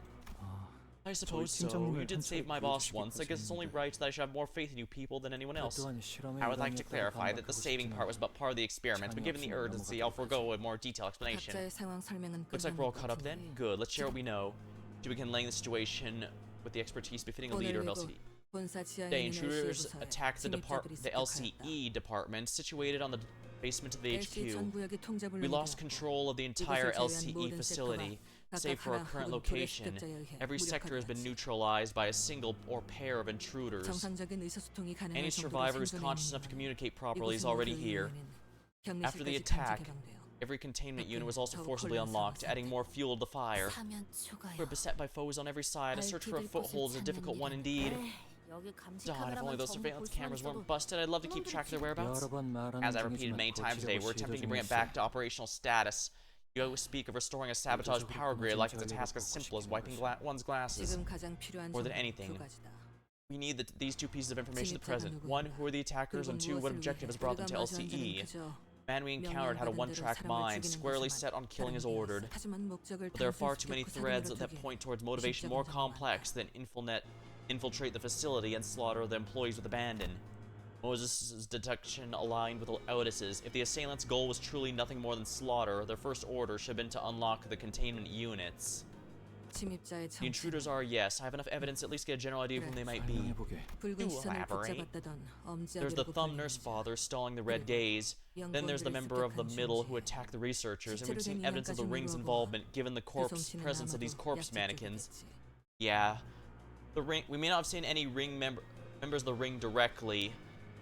I suppose so. You did save my boss once. I guess it's only right that I should have more faith in you people than anyone else. I would like to clarify that the saving part was but part of the experiment, but given the urgency, I'll forego a more detailed explanation. 각자의 상황 설명은 Looks like we're all 끝난 caught up then? 것 같은데. Good, let's share what we know. To begin laying the situation with the expertise befitting a leader of LCE. 본사 지하에 Today, 있는 intruders LC에 attacked the 침입자들이 습격하였다. LCE department situated on the basement of the LC HQ. 전 구역이 통제불능이 We lost 되었고, control of the entire 이곳을 제외한 LCE 모든 facility, 섹터가 save for our 각각 current 하나 혹은 둘의 location. 습격자에 의해 Every sector has been 무력화되었지. neutralized by a single or pair of intruders. 정상적인 의사소통이 가능한 Any 정도로 survivor who's 생존해 conscious 있는 enough to 동안 communicate properly is 이곳의 already 모든 here. 의원은 After the 격리실까지 attack, 강제 개방되어 every containment unit was also 더욱 forcibly unlocked, 혼란스러운 adding more fuel to the fire. 사면 추가요. We're beset by foes on every side. A search for a 밝히들 foothold is a 곳을 difficult one indeed. 여기 감시 God, if only 카메라만 those 전부 surveillance 볼 수만 cameras weren't 있어도 busted, I'd love to keep track of their whereabouts. 여러 번 말하는 As I repeated 중이지만 many times today, 고치려고 we're 시도 attempting to bring it 중이었어. back to operational status. You speak of restoring a sabotaged power grid like it's a task as simple as wiping one's glasses. 지금 가장 필요한 More than 정보는 anything, 두 가지다. we need these two pieces of information at the 침입자가 present. 누구인가? One, who are the attackers, 그리고 and two, what 무엇을 objective has 위해 brought them to 우리가 마주한 자는 LCE. 그저 The man we encountered had a one-track mind, squarely set on killing as ordered. 하지만 목적을 But there are far too many 단순히 threads 격하게 that 밀어두기엔 point towards motivation more complex than infiltrate the facility and slaughter the employees with abandon. Moses' deduction aligned with Otis's. If the assailants' goal was truly nothing more than slaughter, their first order should have been to unlock the containment units. 침입자의 The intruders are, yes, I have enough evidence to at least get a general idea of whom they might be. 설명해보게. 붉은 Do 시선을 elaborate. 붙잡았다던 There's the 엄지아기라고 thumb 불리는 nurse 자. father stalling the red gaze. Then there's the member of the middle who attacked the researchers, and we've seen evidence of the ring's involvement given the presence of these corpse mannequins. Yeah, the ring. We may not have seen any members of the ring directly,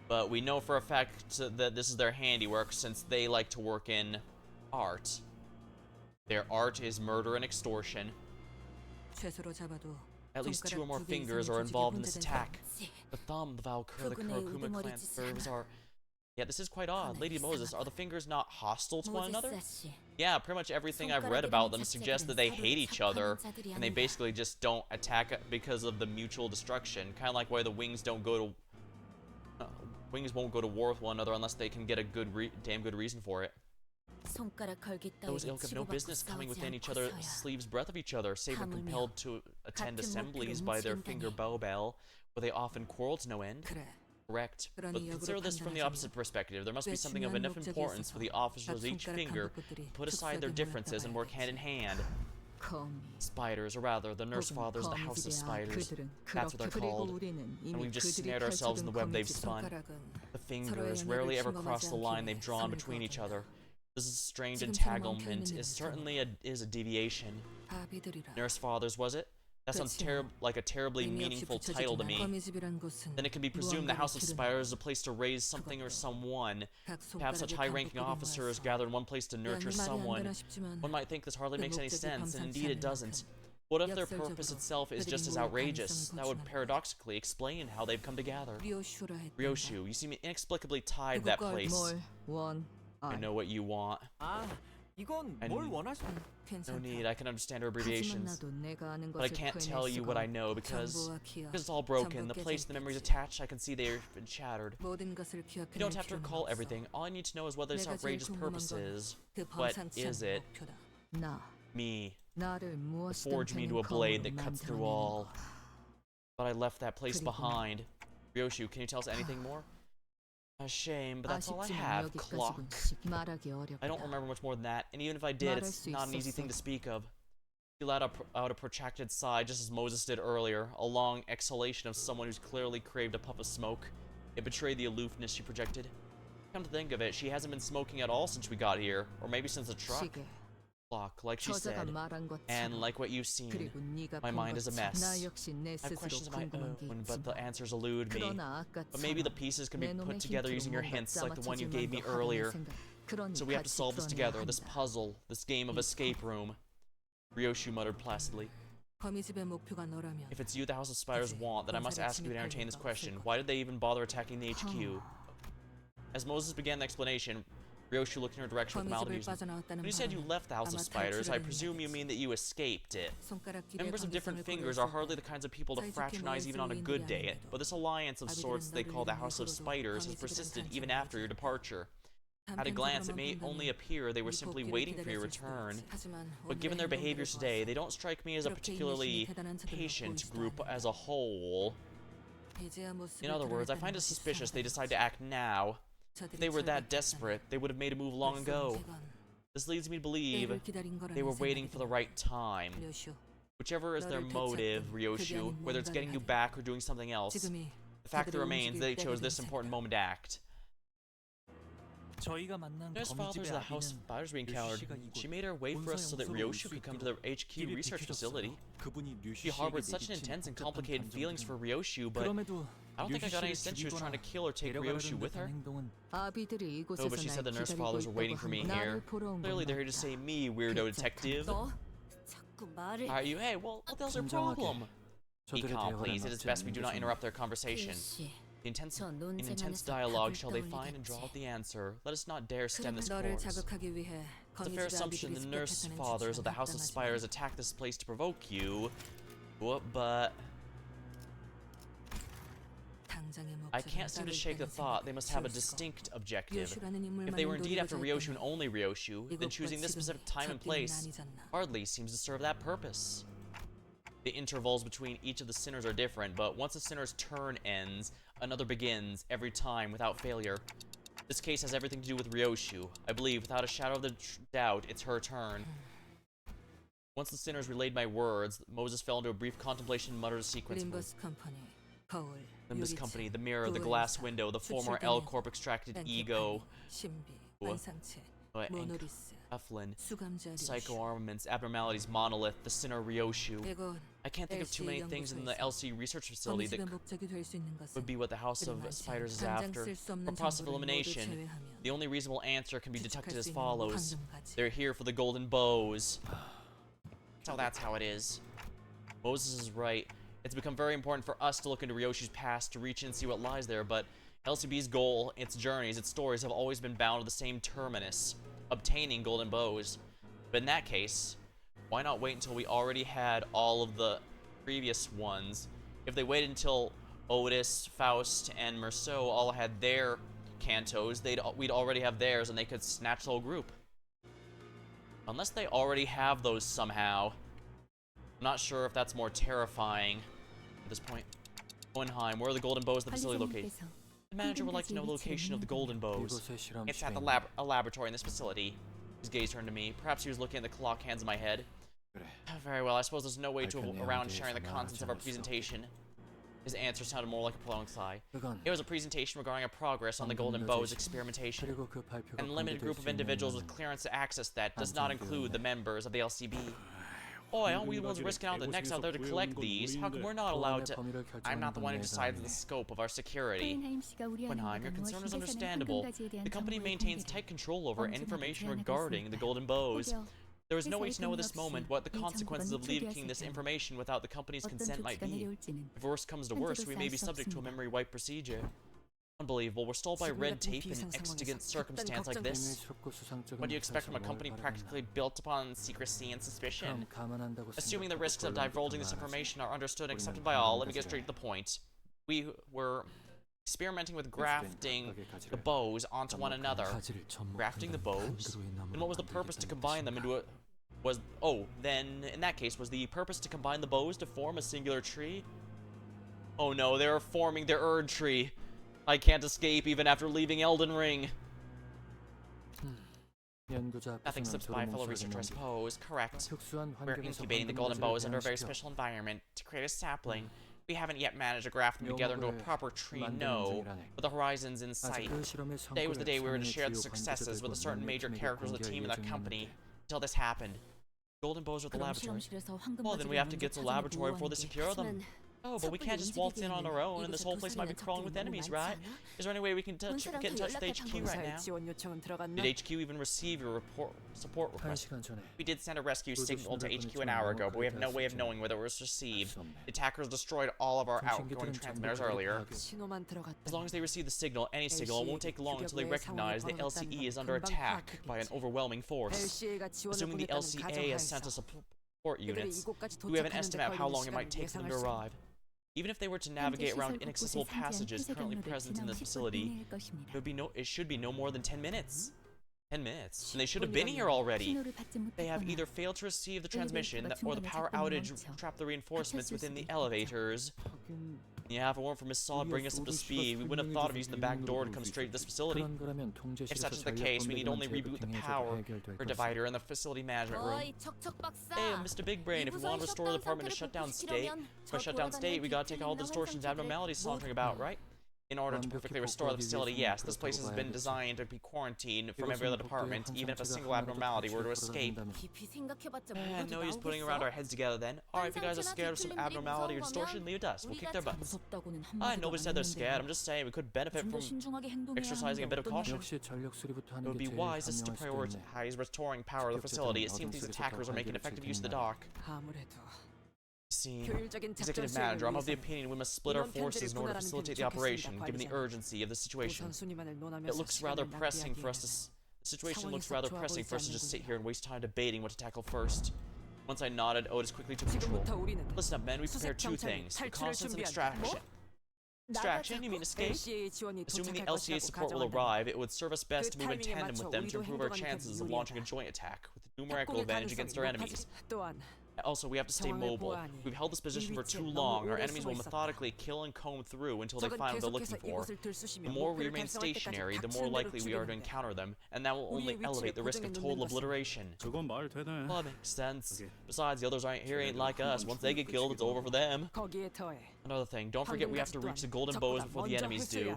but we know for a fact that this is their handiwork since they like to work in art. Their art is murder and extortion. 최소로 잡아도 At least two or 손가락 more 두 개 fingers 이상을 are 조직에 involved in this 혼재된 attack. 사람이지. The thumb, the Valkyrie, the 그분의 Kurokuma clan 우두머리짓 serves 사람. are. Yeah, this is quite odd. Lady Moses, are the fingers not hostile to one another? 모제사 씨. Yeah, pretty much everything I've read about them suggests that they hate each other, and they basically just don't attack because of the mutual destruction. Kind of like why the wings don't go to. Wings won't go to war with one another unless they can get a damn good reason for it. 손가락 걸기 Those 따위를 ilk have no 치고받고 business coming 싸우지 within each other's 않고서야. sleeves' breath of each other, save when 하물며 compelled to attend 같은 assemblies 목표를 by their 움직인다니. finger bow bell, where they often quarrel to no end. 그래. Correct. 그러니 But 역으로 consider this from the 판단하자면 opposite perspective. There must 꽤 be something of 중요한 enough 목적이 importance for the 있어서 officers of 각 each 손가락 finger 감독들이 to put aside their 특수하게 differences and work hand in hand. 거미. Spiders, or rather, the nurse 혹은 fathers of the House of 거미집이야. Spiders. 그들은 That's what they're 그렇게 그리고 called. 우리는 And 이미 we've just 그들이 snared ourselves in the web they've 펼쳐둔 spun. 거미집 손가락은 The 서로의 fingers 연애를 rarely ever 침범하지 cross the line they've 않기 drawn 위해 between each other. 선을 This strange 지금처럼 entanglement 엉켜있는 is 일은 certainly a deviation. 바비들이라. Nurse fathers, was it? That sounds 그렇지. like a terribly 의미 없이 meaningful title to 붙여지지만 me. 거미집이란 곳은 Then it can be presumed the 무언가를 House of 기르는 Spires is a place to raise something or someone. 각 Perhaps such 손가락의 high-ranking 감독들이 officers 모여서. gather in one place to nurture 야, 네 말이 안 someone. 되나 싶지만 One might think this hardly 그 makes any 목적이 sense, and 범상치 indeed it 않을 doesn't. 만큼 What if their purpose 역설적으로 itself is 그들이 just as 모일 outrageous? 가능성을 That would 고증한다. paradoxically explain how they've come together. 리오슈라 했다. Ryoshu, you seem inexplicably tied to that place. I know what you want. 아, 이건 I 뭘 kn- 원하시? No need, I can understand her 하지만 abbreviations. 나도 내가 아는 But I 것을 can't 표현할 tell you 수가 what I know because 전부와 기억, it's all broken. The 전부 place the memories 깨져 attached, I can see they've been shattered. 모든 것을 You 기억해낼 don't have to 필요는 recall 없어. everything. All I need to know is what this 내가 제일 outrageous 궁금한 purpose 건 is. 그 What 범상치 is 않은 it? 목표다. 나 Me. 나를 무엇이든 Forge me into a 되는 blade 검으로 that cuts through 만들어내는 all. 거. But I left that place 그리고 behind. Ryoshu, can you tell us anything more? A shame, but that's all I 아쉽지만 have. Clock. 여기까지군. 말하기 어렵다. I don't remember much more than that, and even if I did, 말할 it's 수 not an easy thing to 있었어. speak of. She let out a protracted sigh, just as Moses did earlier, a long exhalation of someone who's clearly craved a puff of smoke. It betrayed the aloofness she projected. Come to think of it, she hasn't been smoking at all since we got here, or maybe since the truck. 시계 clock, like she 저자가 said, 말한 and 것처럼. like what you've seen. 그리고 네가 My 본 mind is a 것처럼 나 mess. 역시 내 I have 스스로 questions of my 궁금한 게 own, but the 있지만 answers elude me. 그러나 But maybe the 아까처럼 pieces can be 내 put 놈의 together using your 힌트로 뭔가 hints like the one you 짜맞춰질 gave me 만도 earlier. 하다는 생각. 그러니 So we have to 같이 solve this 풀어내야 together, this 한다. puzzle, this game of escape room. Ryoshu muttered placidly. 거미집의 목표가 너라면 If it's you the House of Spiders want, then I must ask you to entertain this question. Why did they even bother attacking the HQ? As Moses began the explanation, Ryoshu looked in her direction with mild 거미집을 amusement. 빠져나왔다는 When you said you 바람은 left the House of 아마 Spiders, I 탈출을 presume you 했는 mean that you escaped it. 손가락끼리의 Members of different 관계성을 fingers are 고려했을 hardly 때 the kinds of people to 사이좋게 fraternize even on a good day, 모여있을 but this alliance of 아비들은 sorts they 너를 call the 위해 House of 이후로도 Spiders has 거미집이란 persisted 단체를 even after your 유지해. departure. At a glance, it may only appear they were simply waiting for your return, but given their behaviors today, they don't strike me as a particularly patient group as a whole. In other words, I find it suspicious they decide to act now. If they were that desperate, they would have made a move long ago. This leads me to believe they were waiting for the right time. Whichever is their motive, Ryoshu, whether it's getting you back or doing something else, the fact remains they chose this important moment to act. 저희가 만난 Nurse Father's the House of Spiders we encountered. She made her way for us so that Ryoshu could come to the HQ research facility. She harbored such an intense and complicated feelings for Ryoshu, but I don't think I got any sense she was trying to kill or take Ryoshu with her. 아비들이 No, 이곳에서 but she said 날 the Nurse 기다리고 Fathers were waiting 있다고 for me 하면 here. 나를 보러 온 Clearly 건 they're here to 맞다. say me, weirdo detective. 너 자꾸 말을. Are you? Hey, well, what the hell's your problem? Be calm, please. It is best we do not interrupt their conversation. In intense dialogue shall they find and draw out the answer. Let us not dare stem this 너를 course. 자극하기 위해 It's a fair 거미집의 assumption 아비들이 the Nurse 습격하는 Fathers of the 지시는 House of 합당하지만 Spiders attacked this place to provoke you. But 당장의 I 목적은 can't seem to 따로 shake the 있다는 thought they must have a 생각을 distinct objective. 요슈라는 If they were 인물만을 indeed after 노리고자 Ryoshu and 했다면 only Ryoshu, then choosing this specific time and place hardly seems to serve that purpose. The intervals between each of the sinners are different, but once a sinner's turn ends, another begins every time without failure. This case has everything to do with Ryoshu. I believe, without a shadow of doubt, it's her turn. Once the sinners relayed my words, Moses fell into a brief contemplation and muttered a sequence. 림버스 컴퍼니, 거울, Limbus 유리체, Company, the mirror, the 구의사, glass window, the former 수출되는 L Corp extracted ego, 신비, 뭐, 환상체, Ink, 모노리스, Eflin, 수감자 psycho 류슈. armaments, abnormalities, monolith, the sinner Ryoshu. 이건 I can't think of too many things in the LC research facility that 거미집의 목적이 될 수 있는 would 것은 be what the House of Spiders is 당장 after. 쓸 수 For 없는 process of 정보를 모두 elimination, 제외하면 the only reasonable answer can be deducted 추측할 as 수 있는 follows. 황금가지. They're here for the golden bows. So that's how it is. Moses is right. It's become very important for us to look into Ryoshu's past to reach in and see what lies there, but LCB's goal, its journeys, its stories have always been bound to the same terminus, obtaining golden bows. But in that case, why not wait until we already had all of the previous ones? If they waited until Otis, Faust, and Merceau all had their Cantos, we'd already have theirs and they could snatch the whole group. Unless they already have those somehow. I'm not sure if that's more terrifying at this point. Hohenheim, where are the golden bows of the facility located? The manager would like to know the location of the golden bows. 이곳의 실험 It's at the 시간이 a laboratory in this facility. His gaze turned to me. Perhaps he was looking at the clock hands in my head. 그래. Very well, I suppose there's no way to 발표 around 내용에 sharing the 대해서 contents of our 말하지 않을 수 presentation. His answer sounded more like a prolonged sigh. 그건 It was a presentation regarding our progress on the golden bows experimentation. 그리고 그 발표가 And a limited 공개될 group 수 of 있는 individuals with 인원은 clearance to access that does not include the members of the LCB. Oh, aren't we the ones risking out the necks out there to collect these? How come we're not allowed to? I'm not the one who decides the scope of our security. Hohenheim, your concern is understandable. The company maintains tight control over information regarding the golden bows. There is no way to know at this moment what the consequences of leaking this information without the company's consent might be. If worst comes to worst, we may be subject to a memory wipe procedure. Unbelievable, we're stalled by red tape in an exigent circumstance like this. What do you expect from a company practically built upon secrecy and suspicion? Assuming the risks of divulging this information are understood and accepted by all, let me get straight to the point. We were experimenting with grafting the bows onto one another. Grafting the bows? And what was the purpose to combine them into a... then, in that case, was the purpose to combine the bows to form a singular tree? Oh no, they are forming their Erd tree. I can't escape even after leaving Elden Ring. Nothing slips by, fellow researcher, I suppose. Correct. We're incubating the golden bows under a very special environment to create a sapling. We haven't yet managed to graft them together into a proper tree, no, but the horizon's in sight. Today was the day we were to share the successes with a certain major characters of the team and the company. until this happened. Golden bows are at the 그럼 laboratory. 실험실에서 Well, then we 황금바지를 have to 먼저 get to the 찾아내 laboratory before they 보호하는 게. secure them. Oh, but we can't just waltz in on our own, and this whole place might be crawling with enemies, right? Is there any way we can get in touch with HQ right now? 지원 요청은 들어갔나? Did HQ even receive your support request? 1시간 전에 We did send a rescue Those signal to are HQ the an hour ago, but we have no ones way of that knowing whether it was received. 알수 없네. The attackers destroyed all of our outgoing 통신기들은 transmitters 전부 earlier. 파괴. 신호만 As long 들어갔다. as they receive the signal, any signal, it won't take long until they recognize the LCE is under attack by an overwhelming force. LCA가 지원을 Assuming the 보냈다는 LCA has sent us 가정하에서 support 그들이 units, 이곳까지 do we have an 도착하는 estimate of 데 how 걸리는 long it might 시간을 take for them to 예상할 수 arrive? Even if they were to navigate around inaccessible passages currently present in the facility, it should be no more than 10 minutes. 10 minutes. And they should have been here already. They have either failed to receive the transmission or the power outage trapped the reinforcements within the elevators. Yeah, if it weren't for Miss Saw bringing us up to speed, we wouldn't have thought of using the back door to come straight to this facility. 그런 거라면 If such 통제실에서 is the case, we need only 전력 reboot the 분배기만 power 해결될 or 것이다. divider in the facility management room. 어이 척척 박사. Hey, Mr. Big Brain, if we want to restore the department to shutdown state, we gotta take all the distortions and abnormalities sauntering about, right? In order to perfectly restore the facility, yes, this place has been designed to be quarantined from every other department, even if a single abnormality were to escape. 깊이 생각해봤자 No use 모두 putting around our 나오겠어. heads together then. Alright, if you guys are scared of some abnormality or distortion, leave it to us. We'll kick their butts. 무섭다고는 Nobody said they're scared. I'm 한마디도 just saying we could benefit 좀더 from 신중하게 행동해야 exercising a bit of 하는데 caution. 역시 전력 수리부터 It 하는 would 게 be 제일 wise to 현명할 수도 있네. prioritize restoring power to the facility. It seems these attackers are making effective use of the dock. 아무래도 See, 효율적인 작전 Executive Manager, I'm 수행을 of the 위해서는 opinion we must split our forces in order to facilitate the operation, given the urgency of the situation. 우선순위만을 It 논하면서 looks rather 시간을 pressing for us to. 낭비하기에는 The situation looks rather pressing for us to just sit here and waste time debating what to tackle first. Once I nodded, Otis quickly took control. 지금부터 우리는 Listen up, men. We prepared two things: reconnaissance and extraction. Extraction? You mean escape? LCA 지원이 Assuming the 도착할 LCA 것이라고 support will 가정한다면 arrive, it would serve us best to move in 타이밍에 tandem with 맞춰 them to 우리도 improve our 행동하는 chances 편이 of launching a 유리하다. joint attack with numerical 협공의 advantage 가능성이 against our 높아지. enemies. 또한 Also, we have to stay 상황을 mobile. 보아하니 We've held this position for 이 too 위치에 long. 너무 Our 오래 enemies will 숨어 있었다. methodically kill and comb through until they 적은 find what they're looking 계속해서 for. 이곳을 들쑤시며 The more we 목표를 remain 달성할 때까지 stationary, the more 닥치는 대로 likely we are to 죽이는데 encounter them, and that will only 우리의 elevate the 위치를 risk of 고정해 total 놓는 것은 obliteration. 그건 말 되네. Well, that makes sense. Besides, the others here ain't like us. Once they get killed, it's over for them. 거기에 더해 Another thing, don't forget we have to reach the golden bows before the enemies do,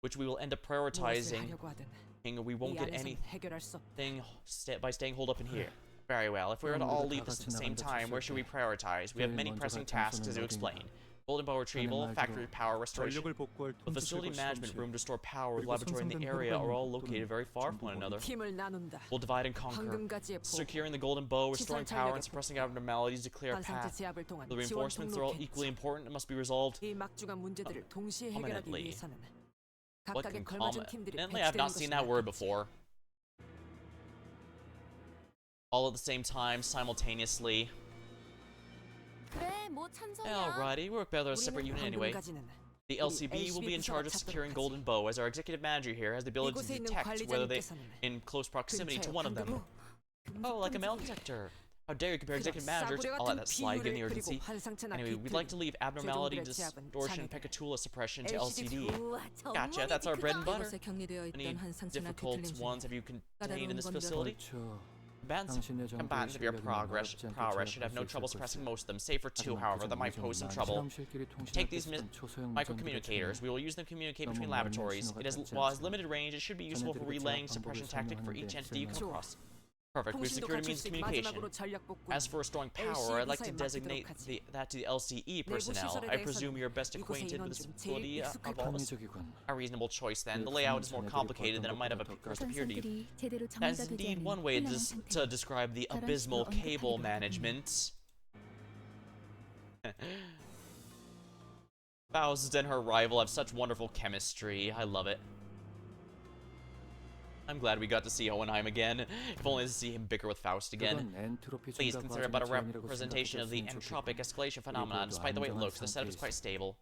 which we will end up 무엇을 prioritizing, 하려고 하든 and we won't 이 get 안에서는 anything 해결할 수 없다. by staying holed up in here. Very well. If we were to all leave this at the same time, where should we prioritize? We have many pressing tasks, as you explained. Golden bow retrieval, factory power restoration. 전력을 복구할 The facility 통제실과 management 실험실, room to store power, the 그리고 laboratory, and the 손상된 area are all 혈관 located very far from one 전부 another. 힘을 나눈다. We'll divide and conquer. 황금가지의 보호, Securing the golden bow, restoring power, and suppressing abnormalities to clear a 환상체 path. 제압을 통한 The 지원 reinforcements 통로 are all 개최. equally important and must be resolved. 이 막중한 문제들을 동시에 해결하기 Prominently. 위해서는 What 각각의 can 걸맞은 팀들이 Evidently, I've not seen that 배치되는 word 것이 before. All at the same time, simultaneously. 그래 뭐 찬성이야. Alrighty, we work better as a separate 우리는 unit anyway. 황금가지는 The LCB will be in charge of securing Golden Bow, as our executive manager here has the ability to 이곳에 있는 detect whether they 관리자님께서는 in close proximity to 근처에 one of them. Oh, like a metal detector. How dare you compare executive managers? I'll let that slide given the urgency. Anyway, we'd like to leave abnormality, distortion, Pecatula suppression to LCD. 우와, Gotcha, 정말 that's our bread and butter. 이곳에 격리되어 Any 있던 한상체나 difficult 뒤틀림 ones 중에 have you contained in 까다로운 this 건들. facility? 그렇죠. Combatants of your prowess should have no trouble suppressing most of them, save for two, however, that might pose some trouble. Take these microcommunicators. We will use them to communicate between laboratories. While it has limited range, it should be useful for relaying suppression tactic for each entity you come across. Perfect. We've 통신도 secured a means 갖출 of 수 있- communication. 마지막으로 전략 복구. As for restoring power, I'd like to designate that to the LCE personnel. I presume you're best acquainted with this facility of all of us. 합리적이군. A reasonable choice then. The layout is more complicated than it might have first appeared to you. That is indeed one way to describe the abysmal cable management. Faust and her rival have such wonderful chemistry. I love it. I'm glad we got to see Hohenheim again. If only to see him bicker with Faust again. Please consider it but a representation of the entropic escalation phenomenon. Despite the way it looks, the setup is quite stable.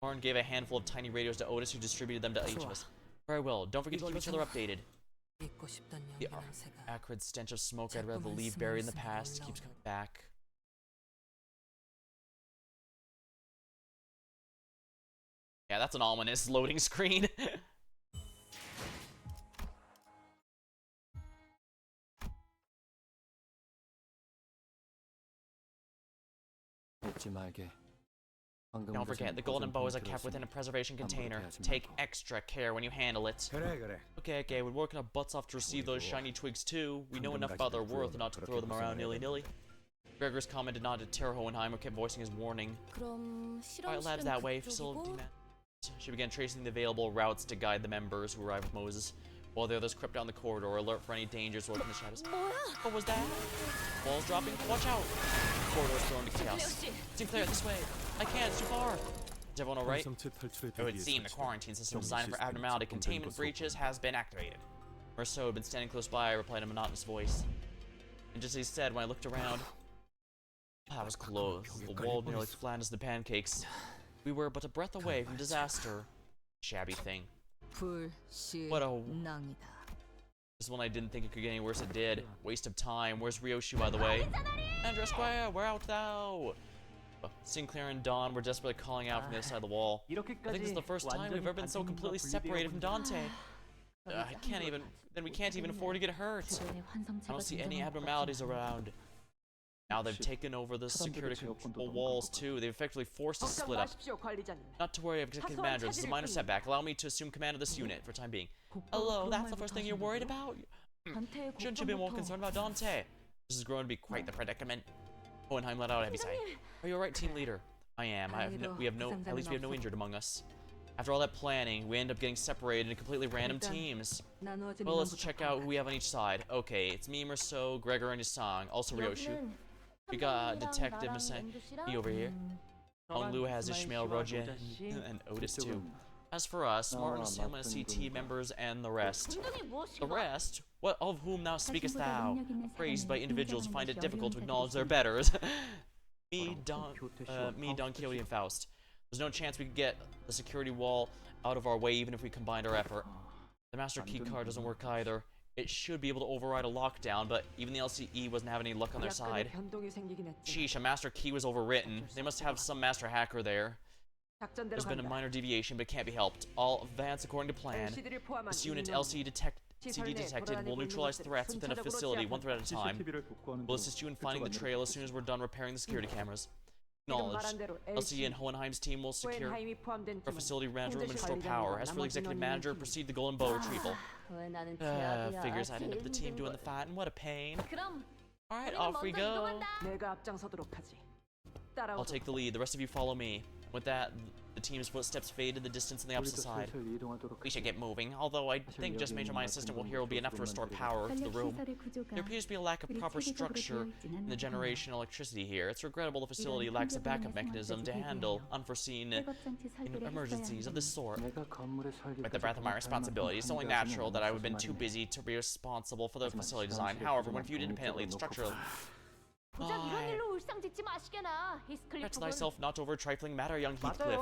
Warren gave a handful of tiny radios to Otis, who distributed them to each of us. Very well. Don't forget to keep each other updated. 잊고 싶던 The 연기 냄새가 acrid stench of smoke I'd rather leave buried in the past keeps coming back. Yeah, that's an ominous loading screen. 잊지 말게. Don't forget, the golden bow is kept within a preservation container. Take extra care when you handle it. 그래. Okay, we're working our butts off to receive those shiny twigs too. We know enough about their worth not to throw them around nilly-nilly. Gregor's comment did not deter Hohenheimer, kept voicing his warning. 그럼 Alright, labs that way. Facility man. She began tracing the available routes to guide the members who arrived with Moses, while the others crept down the corridor, alert for any dangers lurking in the shadows. What was that? Walls dropping? Watch out! Corridors thrown to chaos. Sinclair, this way! I can't, it's too far! Is everyone alright? It would seem the quarantine system designed for abnormality containment breaches has been activated. Merceau had been standing close by, replied in a monotonous voice. And just as he said, when I looked around, that was close. The wall nearly flattened as the pancakes. We were but a breath away from disaster. Shabby thing. What a... This one I didn't think it could get any worse, it did. Waste of time. Where's Ryoshu, by the way? Andra Square, where art thou? Sinclair and Dawn were desperately calling out from the other side of the wall. I think this is the first time we've ever been so completely separated from Dante. We can't even afford to get hurt. I don't see any abnormalities around. Now they've taken over the security control walls too. They've effectively forced us to split up. Not to worry, Executive Manager. This is a minor setback. Allow me to assume command of this unit for the time being. Hello, that's the first thing you're worried about? Shouldn't you be more concerned about Dante? This is growing to be quite the predicament. Hohenheim let out a heavy sigh. Are you alright, team leader? I am. At least we have no injured among us. After all that planning, we end up getting separated into completely random teams. Well, let's check out who we have on each side. Okay, it's me, Merceau, Gregor, and Yasang. Also Ryoshu. We got Detective Masaki over here. Hong Lu has Ishmael, Roger, and Otis too. As for us, Martin, Sam, and CT members, and the rest. The rest? What of whom thou speakest thou? Praised by individuals who find it difficult to acknowledge their betters. me, Don Quixote, and Faust. There's no chance we could get the security wall out of our way even if we combined our effort. The master key card doesn't work either. It should be able to override a lockdown, but even the LCE wasn't having any luck on their side. Sheesh, a master key was overwritten. They must have some master hacker there. There's been a minor deviation, but it can't be helped. All advance according to plan. This unit LCD detected will neutralize threats within a facility, one threat at a time. We'll assist you in finding the trail as soon as we're done repairing the security cameras. Acknowledged. LCE and Hohenheim's team will secure our facility manager room and restore power. As for the executive manager, proceed the golden bow retrieval. Figures I'd end up the team doing the fighting. What a pain. Alright, off we go. I'll take the lead. The rest of you follow me. With that, the team's footsteps fade in the distance on the opposite side. We should get moving, although I think just Major My Assistant will here will be enough to restore power to the room. There appears to be a lack of proper structure in the generation of electricity here. It's regrettable the facility lacks a backup mechanism to handle unforeseen emergencies of this sort. With the breadth of my responsibility, it's only natural that I would have been too busy to be responsible for the facility design. However, when viewed independently, the structure Threats thyself not over a trifling matter, young Heathcliff.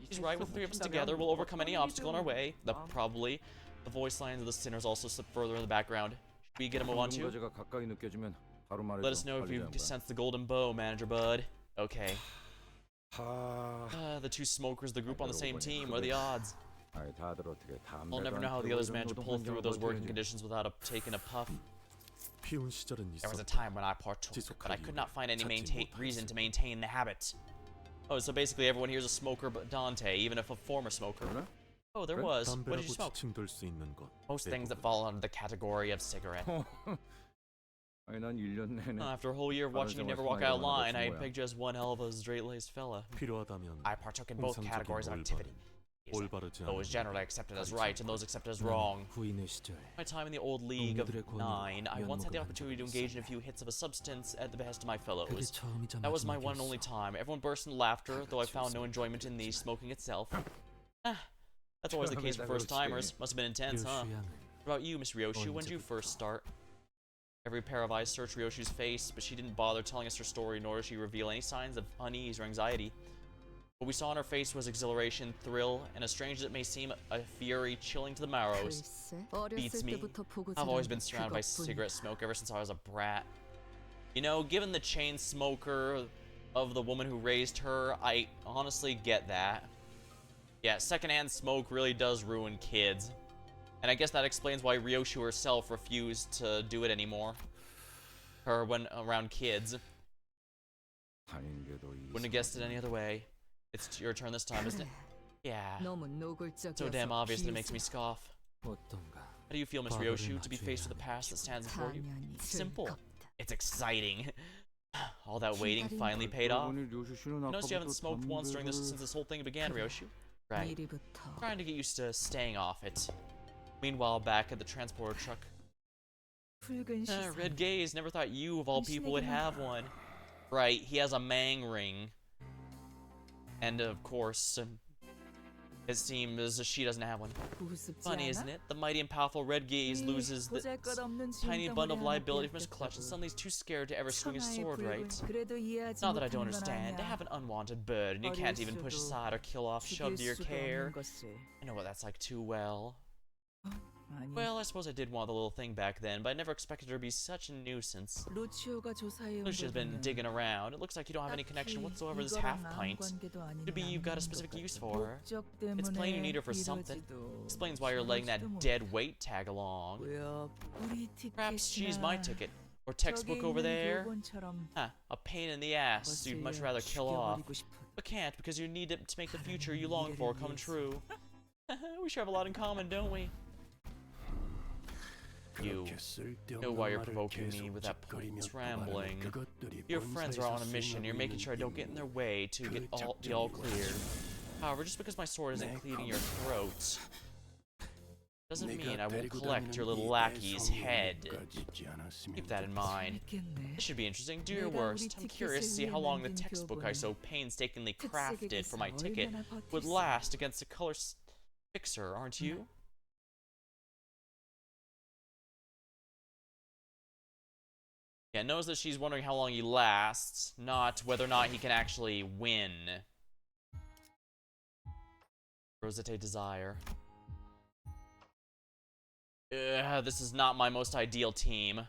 He's right, with the three of us together, we'll overcome any obstacle in our way. Probably. The voice lines of the sinners also slip further in the background. Should we get him on to? Let us know if you sense the golden bow, Manager Bud. Okay. The two smokers, the group on the same team, what are the odds? I'll never know how the others managed to pull through those working conditions without taking a puff. There was a time when I partook, but I could not find any reason to maintain the habit. Oh, so basically everyone here is a smoker but Dante, even if a former smoker. Oh, there was. What did you smoke? Most things that fall under the category of cigarette. After a whole year of watching you never walk out of line, I pegged you as one hell of a straight-laced fella. I partook in both categories of activity. Those generally accepted as right and those accepted as wrong. My time in the old League of Nine, I once had the opportunity to engage in a few hits of a substance at the behest of my fellows. That was my one and only time. Everyone burst into laughter, though I found no enjoyment in the smoking itself. That's always the case for first-timers. Must have been intense, huh? What about you, Miss Ryoshu? When did you first start? Every pair of eyes searched Ryoshu's face, but she didn't bother telling us her story, nor did she reveal any signs of unease or anxiety. What we saw on her face was exhilaration, thrill, and as strange as it may seem, a fury chilling to the marrows. Beats me. I've always been surrounded by cigarette smoke ever since I was a brat. You know, given the chain smoker of the woman who raised her, I honestly get that. Yeah, secondhand smoke really does ruin kids. And I guess that explains why Ryoshu herself refused to do it anymore. Her when around kids. Wouldn't have guessed it any other way. It's your turn this time, isn't it? Yeah. 너무 노골적이어서 So damn obvious that it 비웃음. makes me scoff. 어떤가? How do you feel, Miss Ryoshu, to be faced with the past that stands before you? 당연히 Simple. 즐겁다. It's exciting. All that waiting finally paid off. I noticed you haven't smoked once since this whole thing began, Ryoshu. Right. 미리부터 Trying to get used to staying off it. Meanwhile, back at the transporter truck. 붉은 시선. Red Gaze, never thought you, of all people, would have one. Right, he has a Mang ring. And of course, it seems she doesn't have one. 우습지 Funny, 않아? isn't it? The mighty and powerful Red Gaze loses this 보잘것없는 tiny 진정을 bundle of 하나 liability from his clutch and 뺏겼다고. suddenly he's too scared to ever swing his 천하의 sword, 붉은 right? 그래도 이해하지 Not that I don't 못한 건 understand. To 아니야. have an unwanted burden you can't even push aside or kill off, shoved to your 죽일 수도 care. 없는 것을. I know what that's like too well. 아니, Well, I suppose I did want the little thing back then, but I never expected her to be such a nuisance. 루치오가 조사해온 Lucia's been 거는 digging around. It looks like you don't have any connection whatsoever to this 이거랑 half 아무 pint. 관계도 아닌 Could be you've got a 남인 specific 것 use 같아. for her. 목적 It's plain you 때문에 need her for something. 이러지도 Explains why you're letting that 저러지도 dead 못해. weight tag along. 뭐야, 우리 Perhaps she's my 티켓이나 ticket. Or textbook 저기 over 있는 there. 교본처럼 Huh, a pain in the ass you'd much 거슬려 rather kill off. 죽여버리고 싶은 But can't because you need it to make the future you long for come true. We sure have a lot in common, don't we? You know why you're provoking me with that pointless rambling. Your friends are on a mission, you're making sure I don't get in their way to get the all clear. However, just because my sword isn't cleaving your throat doesn't mean I won't collect your little lackey's head. Keep that in mind. 재밌겠네. This should be interesting. Do your worst. I'm curious to see how long the textbook I so painstakingly crafted for my ticket would last against a color fixer, aren't you? Yeah, knows that she's wondering how long he lasts, not whether or not he can actually win. Rosette Desire. This is not my most ideal team.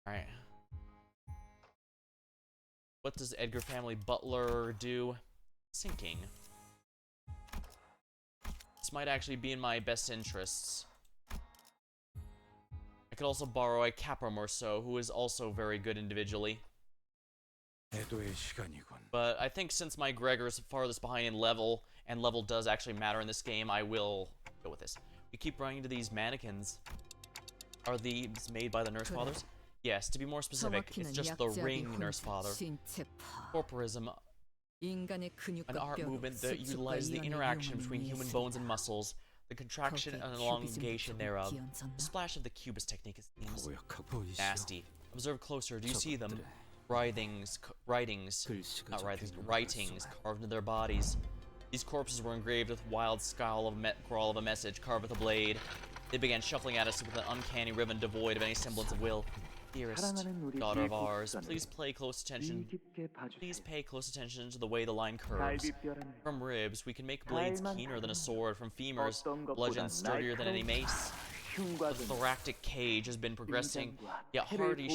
Alright. What does Edgar family butler do? Sinking. This might actually be in my best interests. I could also borrow a Capra Morceau, who is also very good individually. 애도의 시간이군. But I think since my Gregor's farthest behind in level, and level does actually matter in this game, I will go with this. We keep running into these mannequins. Are these made by the Nurse Fathers? Yes, to be more specific, it's just the ring Nurse Father. Corporism, 인간의 근육과 an art 뼈로 movement that 수축과 utilizes the 이완을 interaction 이용하는 between human 예술이다. bones and muscles, the contraction and elongation thereof. The 기언쳤나? splash of the cubist technique seems 고약하고 보이시오. nasty. Observe closer. Do you see them? 저것들의 Writings 글씨가 not 적혀있는 writings 걸 carved into their bodies. These corpses were engraved with wild scrawl of a message carved with a blade. They began shuffling at us with an uncanny ribbon devoid of any semblance of will. Dearest daughter of ours, please pay close attention. Please pay close attention to the way the line curves. From ribs, we can make blades keener than a sword. From femurs, bludgeons sturdier than any mace. The thoracic cage has been progressing, yet hardy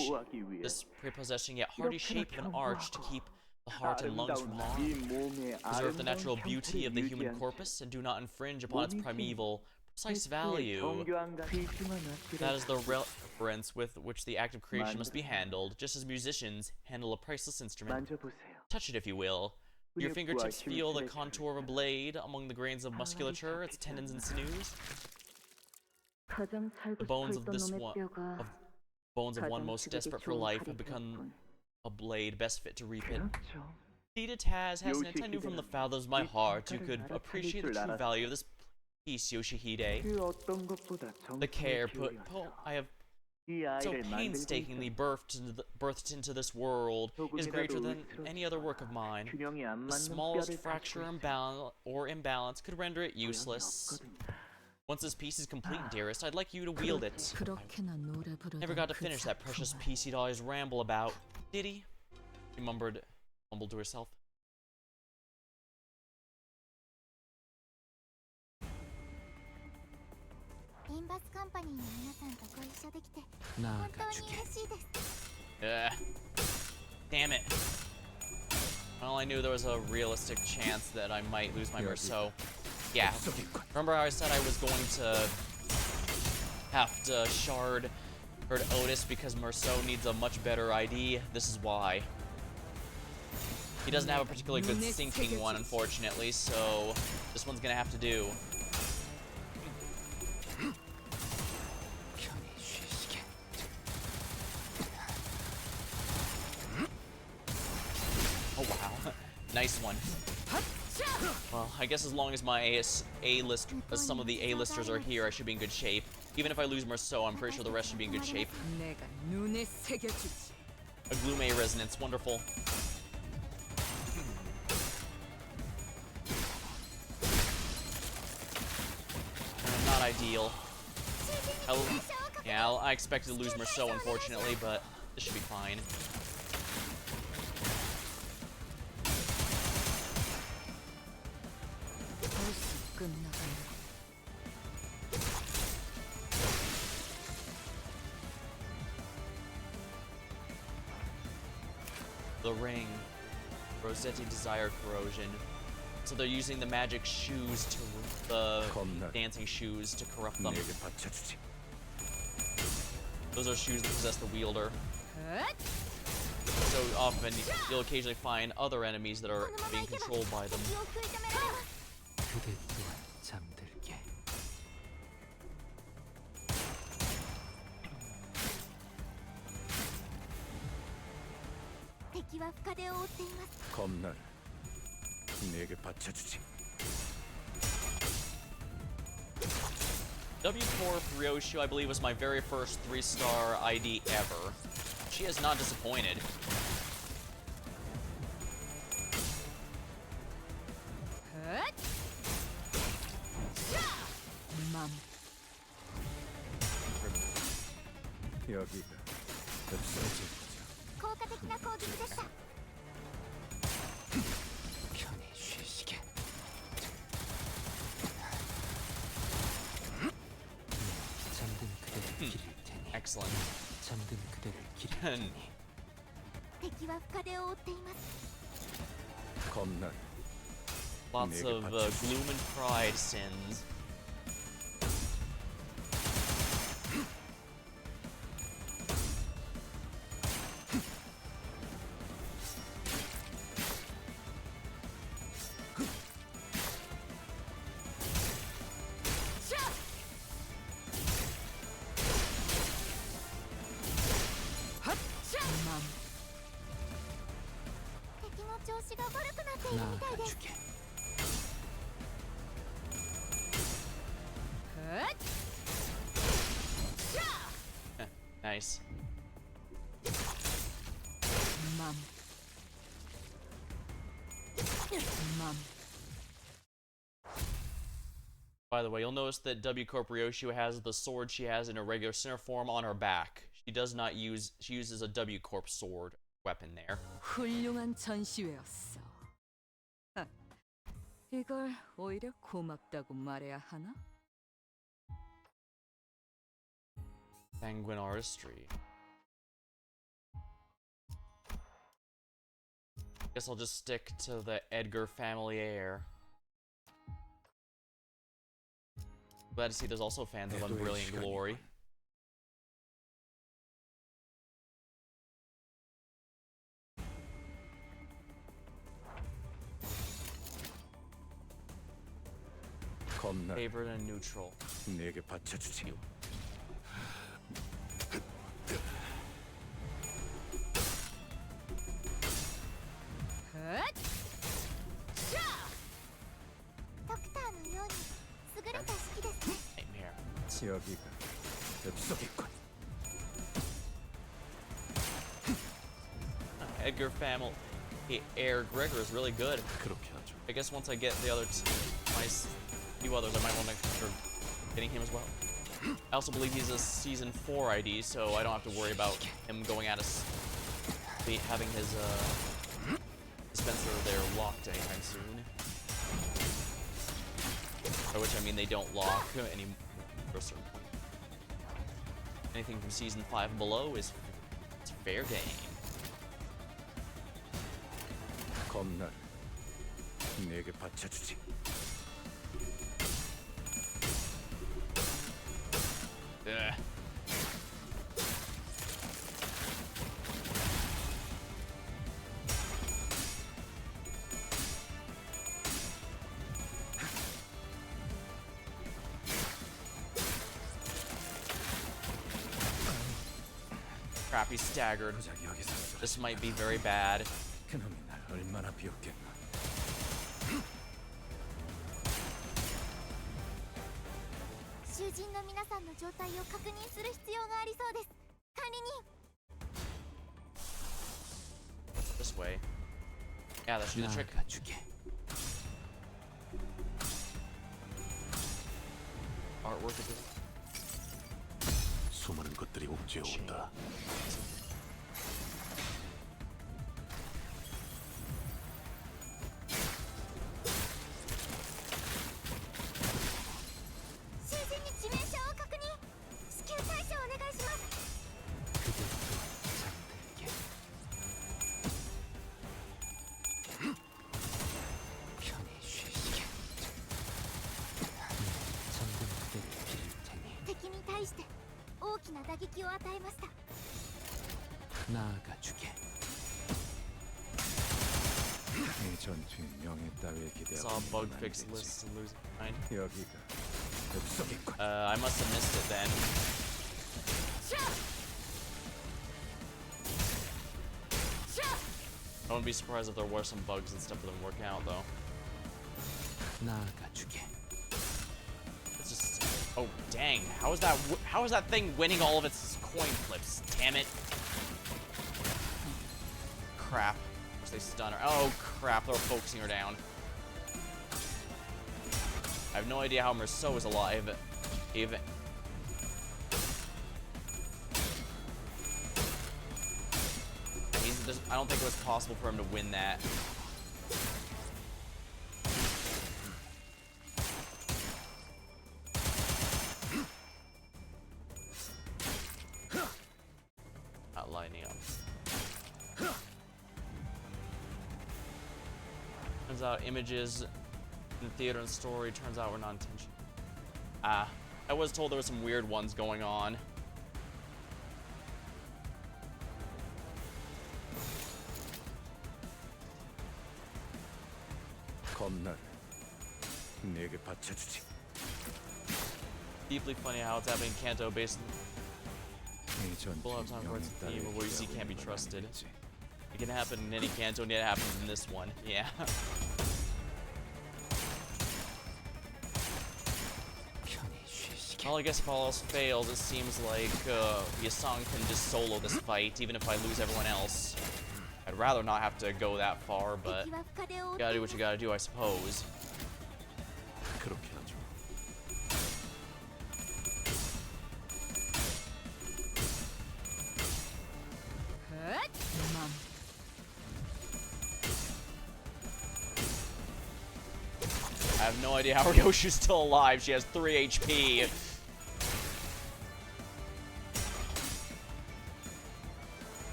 this prepossessing yet hardy shape of an arch to keep the heart and lungs from harm. Preserve the natural beauty of the human corpus and do not infringe upon its primeval, precise value. That is the reverence with which the act of creation must be handled, just as musicians handle a priceless instrument. Touch it if you will. Do your fingertips feel the contour of a blade among the grains of musculature, its tendons and sinews? The bones of one most desperate for life have become a blade best fit to reap it. Indeed it has, hasn't it? I knew from the fathom of my heart you could appreciate the true value of this piece, Yoshihide. The care I have so painstakingly birthed into this world is greater than any other work of mine. The smallest fracture or imbalance could render it useless. Once this piece is complete, dearest, I'd like you to wield it. 그렇게나 노래 부르던 Never got to 그 finish that precious 작품을. piece he'd always ramble about, did he? She mumbled to herself. Limbus Company の皆さんとご一緒できて本当に 나아가주게. 嬉しいです Damn it. Well, I knew there was a realistic chance that I might lose my Merceau. Yeah. Remember how I said I was going to have to shard Heard Otis because Merceau needs a much better ID. This is why. He doesn't have a particularly good sinking one, unfortunately, so this one's gonna have to do. Oh wow, nice one. Well, I guess as long as my some of the A-listers are here, I should be in good shape. Even if I lose Merceau, I'm pretty sure the rest should be in good shape. 내가 눈에 새겨주지. A Glume Resonance, wonderful. Not ideal. Yeah, I expected to lose Merceau, unfortunately, but this should be fine. 벌써 끝나가네. The ring. Rossetti Desire Corrosion. So they're using the magic shoes to the dancing shoes to corrupt them. 내게 바쳐주지. Those are shoes that possess the wielder. So often you'll occasionally find other enemies that are being controlled by them. 그대 또한 잠들게. 敵は深手を負っています。 겁날. 내게 바쳐주지. W Corp Ryoshu, I believe, was my very first 3-star ID ever. She has not disappointed. 맘. 여기가 없어지자. 効果的な攻撃でした。 편히 쉬시게. 잠든 그대를 기릴 테니. Excellent. 잠든 그대를 기릴 테니. 敵は深手を負っています。 겁날. Lots of gloom and pride sins. 맘. 敵の調子が悪くなっているみたいです。 나아가주게. Nice. 맘. 맘. By the way, you'll notice that W Corp Ryoshu has the sword she has in her regular center form on her back. She does not use, she uses a W Corp sword weapon there. 훌륭한 전시회였어. 아, 이걸 오히려 고맙다고 말해야 하나? Sanguine artistry. Guess I'll just stick to the Edgar family heir. Glad to see there's also fans of Unbrilliant Glory. 겁날. Favorite and neutral. 내게 바쳐주지. Nightmare. 여기가 없어겠군. Edgar family heir Gregor is really good. 그렇게 하죠. I guess once I get the other few others, I might want to consider getting him as well. I also believe he's a season 4 ID, so I don't have to worry about him going out of having his dispenser there locked anytime soon. By which I mean they don't lock any for a certain point. Anything from season 5 and below is it's fair game. 겁날. 내게 바쳐주지. Ugh. Crap, he's staggered. 고작 여기서 쏘. This might be very bad. 그놈이 날 얼마나 비웃겠나. 囚人の皆さんの状態を確認する必要がありそうです。管理人。 This way. Yeah, that should do the trick. 나가주게. Artwork is 수많은 것들이 옥죄어 온다. 그대 또한 잠들게. 편히 쉬시게. 잠든 그대를 기릴 테니 敵に対して大きな打撃を与えました。 나가주게. 이 전투에 명예 따위에 기대하고 saw bug 있는 건 fix 아니겠지. lists and losing mind. 여기가 흡속이군. I must have missed it then. I wouldn't be surprised if there were some bugs and stuff that didn't work out though. 나가주게. It's just, oh dang! How is that thing winning all of its coin flips? Damn it! Crap! They stun her. Oh crap! They're focusing her down. I have no idea how Merceau is alive. Even. I don't think it was possible for him to win that. Not lining up. Turns out images in theater and story turns out were not intentional. I was told there were some weird ones going on. 겁나를 내게 바쳐주지. Deeply funny how it's happening in Canto based 이 전투에 full of time where 명예 it's a theme 따위에 of what you see 기대하고 can't be 있는 건 trusted. 아니겠지. It can happen in any Canto and yet it happens in this one. Yeah. 편히 쉬시게. Well, I guess if all else fails, it seems like Yasang can just solo this fight, even if I lose everyone else. I'd rather not have to go that far, but 敵は深手を負って gotta い do ま what す you gotta do, I suppose. 그렇게 하죠. 맘. I have no idea how Ryoshu's still alive. She has 3 HP.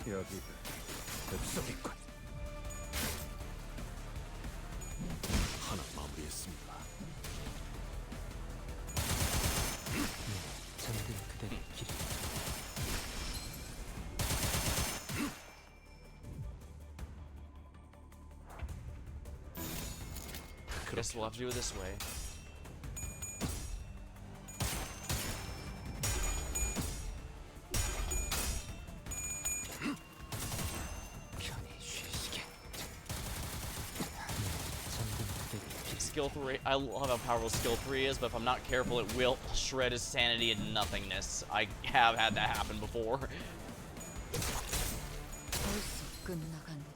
여기가 흡속이군. 하나 마무리했습니다. 잠든 그대를 기릴. Guess we'll have to do it this way. 편히 쉬시게. 잠든 그대를 기릴. Skill 3, I love how powerful skill 3 is, but if I'm not careful, it will shred his sanity into nothingness. I have had that happen before. 벌써 끝나간고.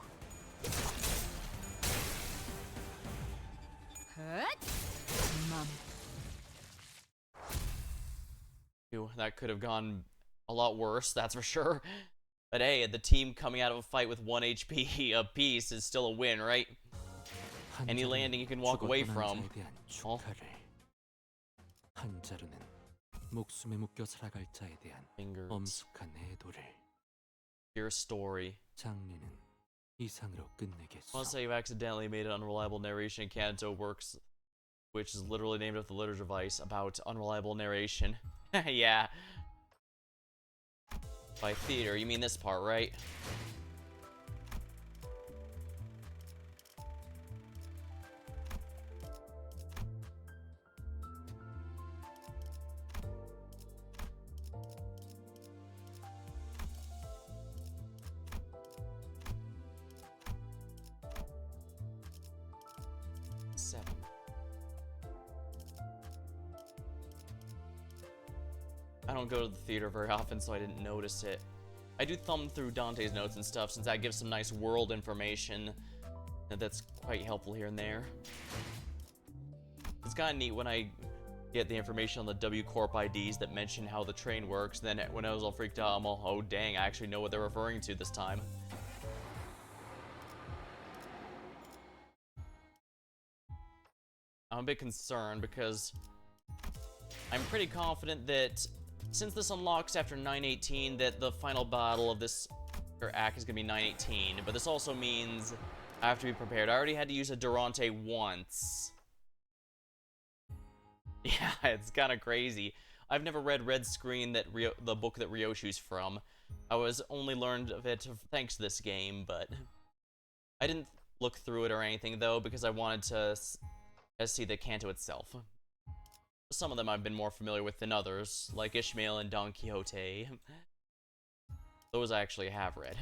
맘. Phew, that could have gone a lot worse, that's for sure. But hey, the team coming out of a fight with 1 HP apiece is still a win, right? Any 한 landing you 자루는 can walk away 죽었던 from. 자에 대한 축하를. 한 자루는 목숨에 묶여 살아갈 자에 대한 Fingers. 엄숙한 애도를. Your story. 장례는 이상으로 I 끝내겠소. want to say you've accidentally made an unreliable narration in Canto Works, which is literally named after the literature device about unreliable narration. Yeah. By theater, you mean this part, right? I don't go to the theater very often, so I didn't notice it. I do thumb through Dante's notes and stuff, since that gives some nice world information that's quite helpful here and there. It's kind of neat when I get the information on the W Corp IDs that mention how the train works. Then when I was all freaked out, I'm all, oh dang, I actually know what they're referring to this time. I'm a bit concerned because I'm pretty confident that since this unlocks after 918, that the final battle of this act is going to be 918, but this also means I have to be prepared. I already had to use a Durante once. Yeah, it's kind of crazy. I've never read Red Screen, the book that Ryoshu's from. I was only learned of it thanks to this game, but I didn't look through it or anything though because I wanted to see the Canto itself. Some of them I've been more familiar with than others, like Ishmael and Don Quixote. Those I actually have read.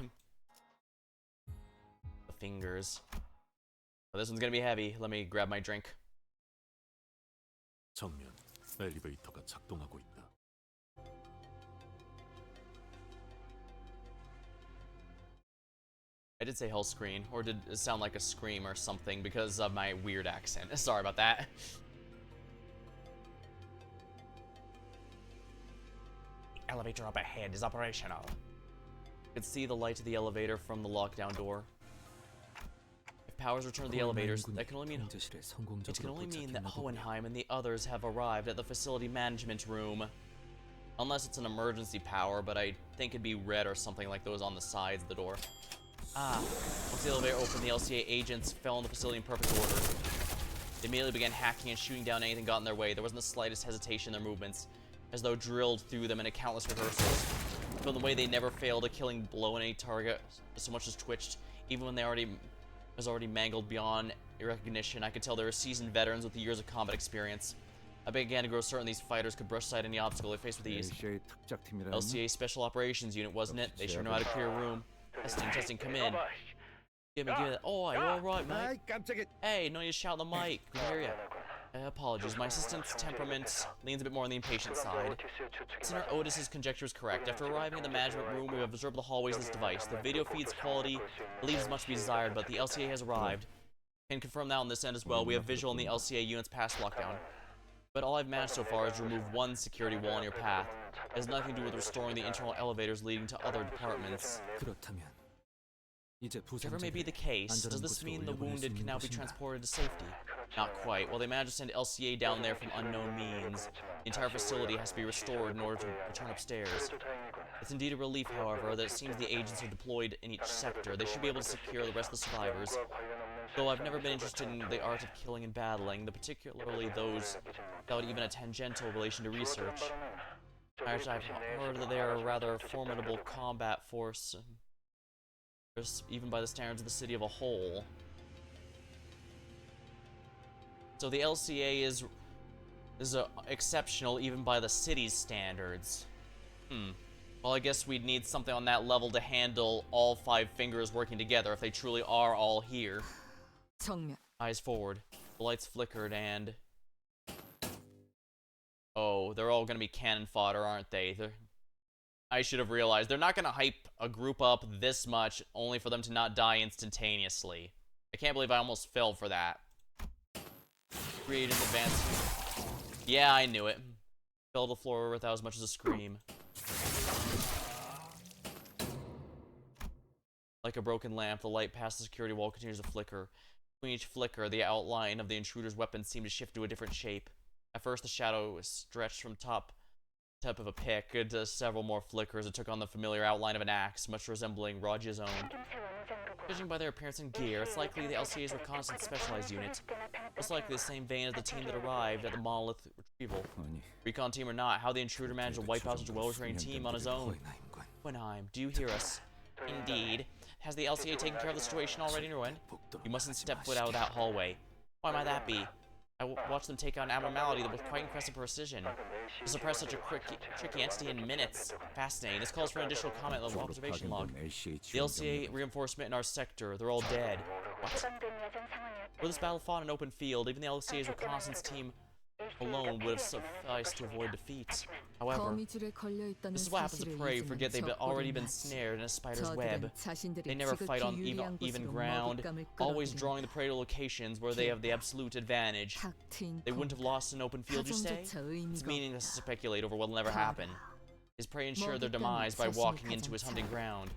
The fingers. Oh, this one's gonna be heavy. Let me grab my drink. 정면 엘리베이터가 작동하고 있다. I did say hell screen, or did it sound like a scream or something because of my weird accent? Sorry about that. The elevator up ahead is operational. You can see the light of the elevator from the lockdown door. If powers return to the elevators, that can only mean that Hohenheim and the others have arrived at the facility management room. Unless it's an emergency power, but I think it'd be red or something like those on the sides of the door. Ah, once the elevator opened, the LCA agents fell in the facility in perfect order. They immediately began hacking and shooting down anything got in their way. There wasn't the slightest hesitation in their movements, as though drilled through them in a countless rehearsals. From the way they never failed a killing blow on any target, so much as twitched, even when they was already mangled beyond recognition. I could tell they were seasoned veterans with years of combat experience. I began to grow certain these fighters could brush aside any obstacle they faced with ease. LCA Special Operations Unit, wasn't it? They sure know how to clear a room. Testing, come in. Give me that. Oh, you alright, mate? Hey, no need to shout in the mic. We can hear ya. Apologies, my assistant's temperament leans a bit more on the impatient side. Senator Otis's conjecture is correct. After arriving in the management room, we have observed the hallways of this device. The video feed's quality leaves much to be desired, but the LCA has arrived. Can confirm that on this end as well. We have visual on the LCA unit's past lockdown. But all I've managed so far is to remove one security wall on your path. It has nothing to do with restoring the internal elevators leading to other departments. Whatever may be the case, does this mean the wounded can now be transported to safety? Not quite. While they managed to send LCA down there from unknown means, the entire facility has to be restored in order to return upstairs. It's indeed a relief, however, that it seems the agents are deployed in each sector. They should be able to secure the rest of the survivors. Though I've never been interested in the art of killing and battling, particularly those without even a tangential relation to research. I've heard that they are a rather formidable combat force, even by the standards of the city of a whole. So the LCA is exceptional even by the city's standards. Well, I guess we'd need something on that level to handle all 5 fingers working together if they truly are all here. 정면. Eyes forward. The lights flickered and... Oh, they're all gonna be cannon fodder, aren't they? I should have realized. They're not gonna hype a group up this much only for them to not die instantaneously. I can't believe I almost fell for that. Create in advance. Yeah, I knew it. Fell to the floor without as much as a scream. Like a broken lamp, the light past the security wall continues to flicker. Between each flicker, the outline of the intruder's weapon seemed to shift to a different shape. At first, the shadow was stretched from tip of a pick to several more flickers. It took on the familiar outline of an axe, much resembling Raja's own. Judging by their appearance and gear, it's likely the LCA's reconnaissance specialized unit. Most likely the same vein as the team that arrived at the monolith retrieval. Recon team or not, how the intruder managed to wipe out such a well-trained team on his own. Hohenheim, do you hear us? Indeed. Has the LCA taken care of the situation already, Ruin? You mustn't step foot out of that hallway. Why might that be? I watched them take out an abnormality with quite impressive precision. To suppress such a tricky entity in minutes. Fascinating. This calls for an additional comment on the observation log. The LCA reinforcement in our sector. They're all dead. What? Were this battle fought in an open field, even the LCA's reconnaissance team alone would have sufficed to avoid defeat. However, 거미줄에 걸려 있다는 this is what happens to 사실을 prey. 잊으면 Forget they've already been 적고를 snared in a spider's 저들은 web. 자신들이 They never fight on 지극히 유리한 even 곳으로 ground, 먹잇감을 always 끌어들이는 drawing the prey to locations where they have the absolute advantage. 탁 트인 They wouldn't have lost an open field, you say? 가정조차 It's 의미가 meaningless to 없다. speculate over what'll never happen. His prey ensured their demise by walking into his hunting ground.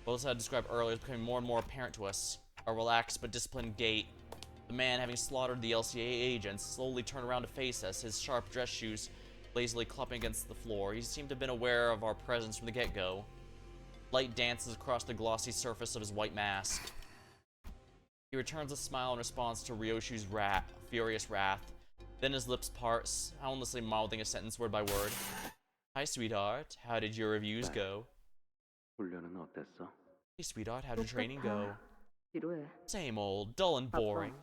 Well, as I described earlier, it's becoming more and more apparent to us. Our relaxed but disciplined gait. The man, having slaughtered the LCA agents, slowly turned around to face us, his sharp dress shoes lazily clopping against the floor. He seemed to have been aware of our presence from the get-go. Light dances across the glossy surface of his white mask. He returns a smile in response to Ryoshu's furious wrath. Then his lips part, soundlessly mouthing a sentence word by word. Hi, sweetheart. How did your reviews go? 훈련은 어땠어? Hey, sweetheart. How did training go? 지루해. Same old, dull and boring.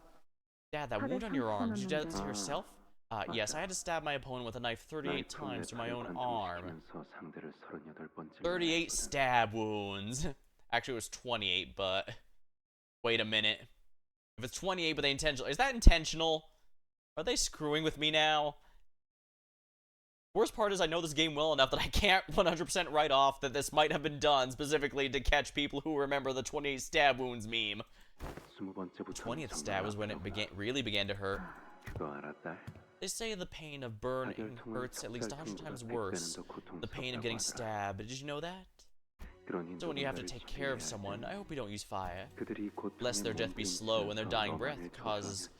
Dad, that wound on your arm, did you do that to yourself? Yes, I had to stab my opponent with a knife 38 times through my own arm. 38 stab wounds. Actually, it was 28, but... Wait a minute. If it's 28, but they intentional... Is that intentional? Are they screwing with me now? Worst part is I know this game well enough that I can't 100% write off that this might have been done specifically to catch people who remember the 28 stab wounds meme. The 20th stab was when it really began to hurt. They say the pain of burning hurts at least 100 times worse than the pain of getting stabbed. Did you know that? So when you have to take care of someone, I hope you don't use fire. Lest their death be slow and their dying breath curses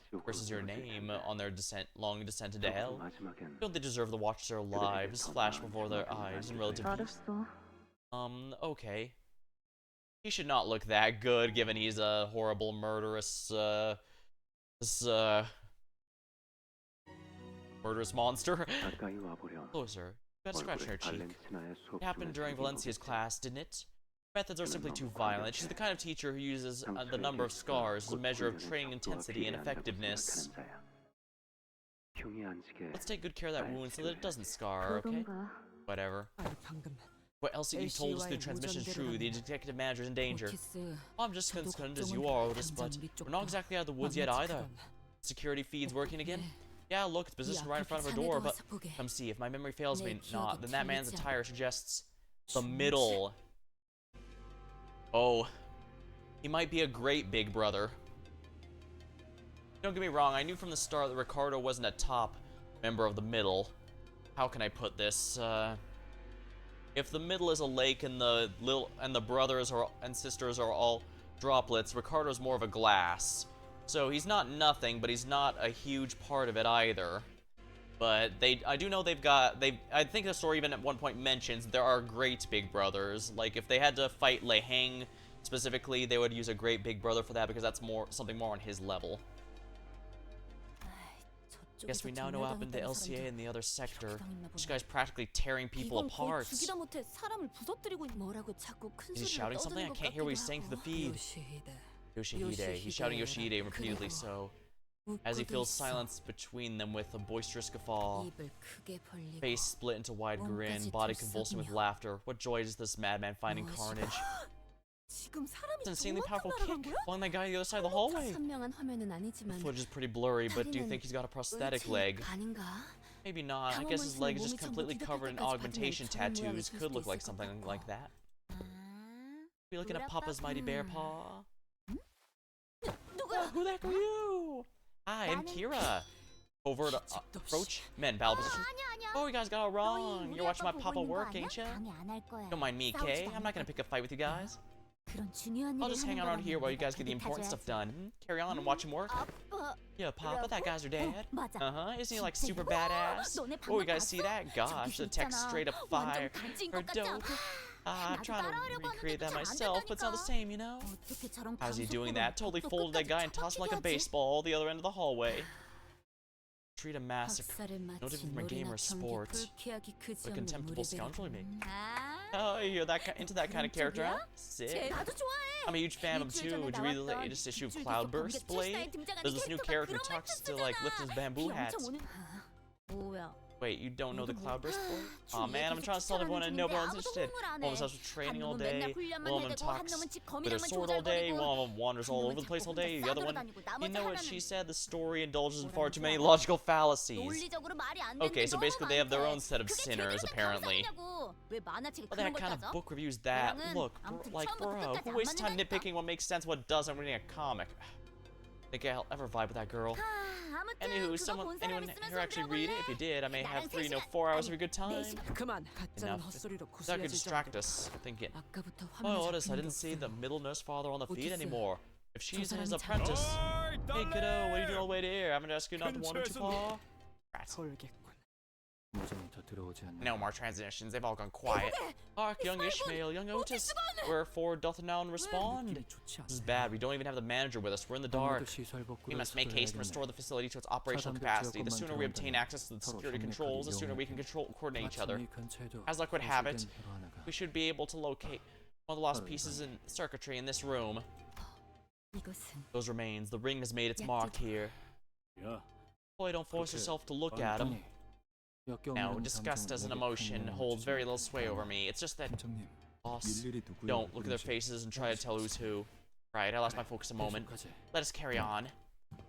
your name on their long descent into hell. Don't they deserve to watch their lives flash before their eyes in relative peace? Okay. He should not look that good, given he's a horrible, murderous, murderous monster. Closer. You got a scratch on her cheek. It happened during Valencia's class, didn't it? Methods are simply too violent. She's the kind of teacher who uses the number of scars as a measure of training intensity and effectiveness. Let's take good care of that wound so that it doesn't scar, okay? Whatever. What LCE told us through transmission is true. The detective manager is in danger. I'm just as concerned as you are, Otis, but we're not exactly out of the woods yet either. Security feed's working again? Yeah, look, it's positioned right in front of our door, but come see, if my memory fails me not, then that man's attire suggests the middle. Oh, he might be a great big brother. Don't get me wrong, I knew from the start that Ricardo wasn't a top member of the middle. How can I put this? If the middle is a lake and the brothers and sisters are all droplets, Ricardo's more of a glass. So he's not nothing, but he's not a huge part of it either. But I do know I think the story even at one point mentions there are great big brothers. Like if they had to fight Lei Heng specifically, they would use a great big brother for that because that's something more on his level. Guess we now know what happened to LCA in the other sector. This guy's practically tearing people apart. Is he shouting something? I can't hear what he's saying through the feed. Yoshihide. He's shouting Yoshihide repeatedly so. As he fills silence between them with a boisterous guffaw. Face split into wide grin, body convulsing with laughter. What joy does this madman find in carnage? It's an insanely powerful kick, flung that guy to the other side of the hallway. The footage is pretty blurry, but do you think he's got a prosthetic leg? Maybe not. I guess his leg is just completely covered in augmentation tattoos. Could look like something like that. Be looking at Papa's mighty bear paw. Who the heck are you? Hi, I'm Kira. Overt approach, men, battle position. Oh, you guys got it wrong. You're watching my Papa work, ain't ya? Don't mind me, Kay. I'm not gonna pick a fight with you guys. I'll just hang out around here while you guys get the important stuff done. Carry on and watch him work. Yeah, Papa, that guy's your dad. Uh-huh, isn't he like super badass? Oh, you guys see that? Gosh, the text straight up fire. Or dope. I'm trying to recreate that myself, but it's not the same, you know? How's he doing that? Totally folded that guy and tossed him like a baseball the other end of the hallway. Treat a massacre. No different from a game or a sport. A contemptible scoundrel, maybe. Oh, you're into that kind of character, huh? Sick. I'm a huge fan of him too. Would you read the latest issue of Cloudburst, Blade? There's this new character who talks to like lift his bamboo hat. Wait, you don't know the Cloudburst boy? Aw 주위에 man, I'm 계속 trying to tell everyone I 추천하는 know, but no 중인데 one's interested. 아무도 One of us 호응을 안 has 해. training 한 all 놈은 day, 맨날 훈련만 one of them 해대고 한 talks 놈은 지 with a 검이나만 sword all day, 조잘거리고 one of them wanders 한 all 놈은 over the 자꾸 place all 혼자 day, the other one, 싸돌아다니고 you 나머지 know what 하나는 she said? The story indulges in 뭐라는 far too many 거야? logical fallacies. 논리적으로 말이 안 Okay, 되는데 so 너무 basically they have their 많대. own set of 그게 sinners, 제대로 된 apparently. 감상이냐고. 왜 만화책에 What the 그런 heck 걸 kind of 따져? book reviews that? 얘랑은 Look, 아무튼 like, 처음부터 bro, 끝까지 who 안 wastes time 맞는다니까. nitpicking what makes sense, what doesn't, reading a comic? Think I'll ever vibe with that girl. 하, 아무튼 Anywho, 그거 본 사람 anyone 있으면 here actually read it? If you did, I may have 나랑 3, 3시간, 4 hours of 아니, your good time. 4시간. 그만 가짜는 Enough. 헛소리로 That could 구슬려질 distract 정도로. us, thinking, 아까부터 oh, 화면에 Otis, I 잡히는 게 didn't see the 없어요. middle nurse father on the feed Otis, anymore. If she's his 사람이 apprentice. 어이, Hey kiddo, what are you doing all the way to here? I'm gonna ask you not to wander too 근처에서 far. Rats. 돌겠군. 무정이 더 들어오지 않나. No more transitions, they've all gone quiet. Hark, young Ishmael, young Otis. Wherefore doth now respond? 느낌이 좋지 This is 않네. bad, we don't even have the manager with us, we're in the 아무래도 dark. 시설 We 복구를 must make haste and 서둘러야겠네. restore the facility to its operational 차단된 capacity. The 지역것만 sooner we obtain 들어온다면 access to the 서로 security 협력하기 controls, the sooner we can 용이하겠네. coordinate each other. 마침 이 근처에도 As luck would have it, 오래된 회로 하나가 we should be able to locate one of the lost pieces in circuitry in this room. 이것은 Those remains. The ring has made its mark here. 야, Boy, don't force 그렇게 yourself to look at him. 아니, 역겨운 Now, 이런 disgust 감정을 as an 내게 emotion 큰 holds 영향을 very 주지 little sway 않아. over me. It's just that, 원장님, boss, 일일이 누구의 don't look at their 얼굴인지 faces and try to tell who's who. Right, I lost my focus a moment. 계속하지. Let us carry on.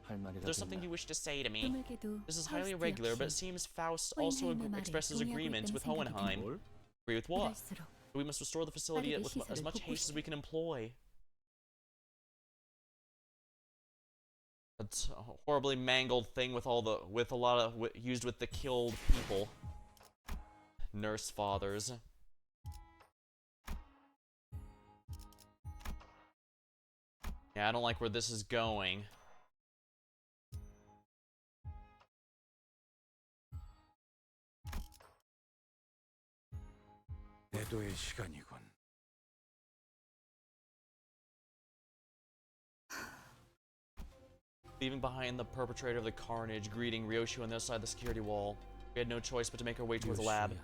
할 말이라도 There's something 있나? you wish to say to me. 드물게도 This is highly 파우스트 irregular, but it 역시 seems Faust also 호인하임의 말에 expresses 동의하고 agreement 있다는 with 생각이 Hohenheim. 뭘? Agree with what? 그럴수록 We must restore the facility 빠르게 with as 시설을 much haste as we can employ. That's a horribly mangled thing with all the used with the killed people. Nurse fathers. Yeah, I don't like where this is going. 애도의 시간이군. Leaving behind the perpetrator of the carnage, greeting Ryoshu on the other side of the security wall. We had no choice but to make our way towards the lab. 요시야,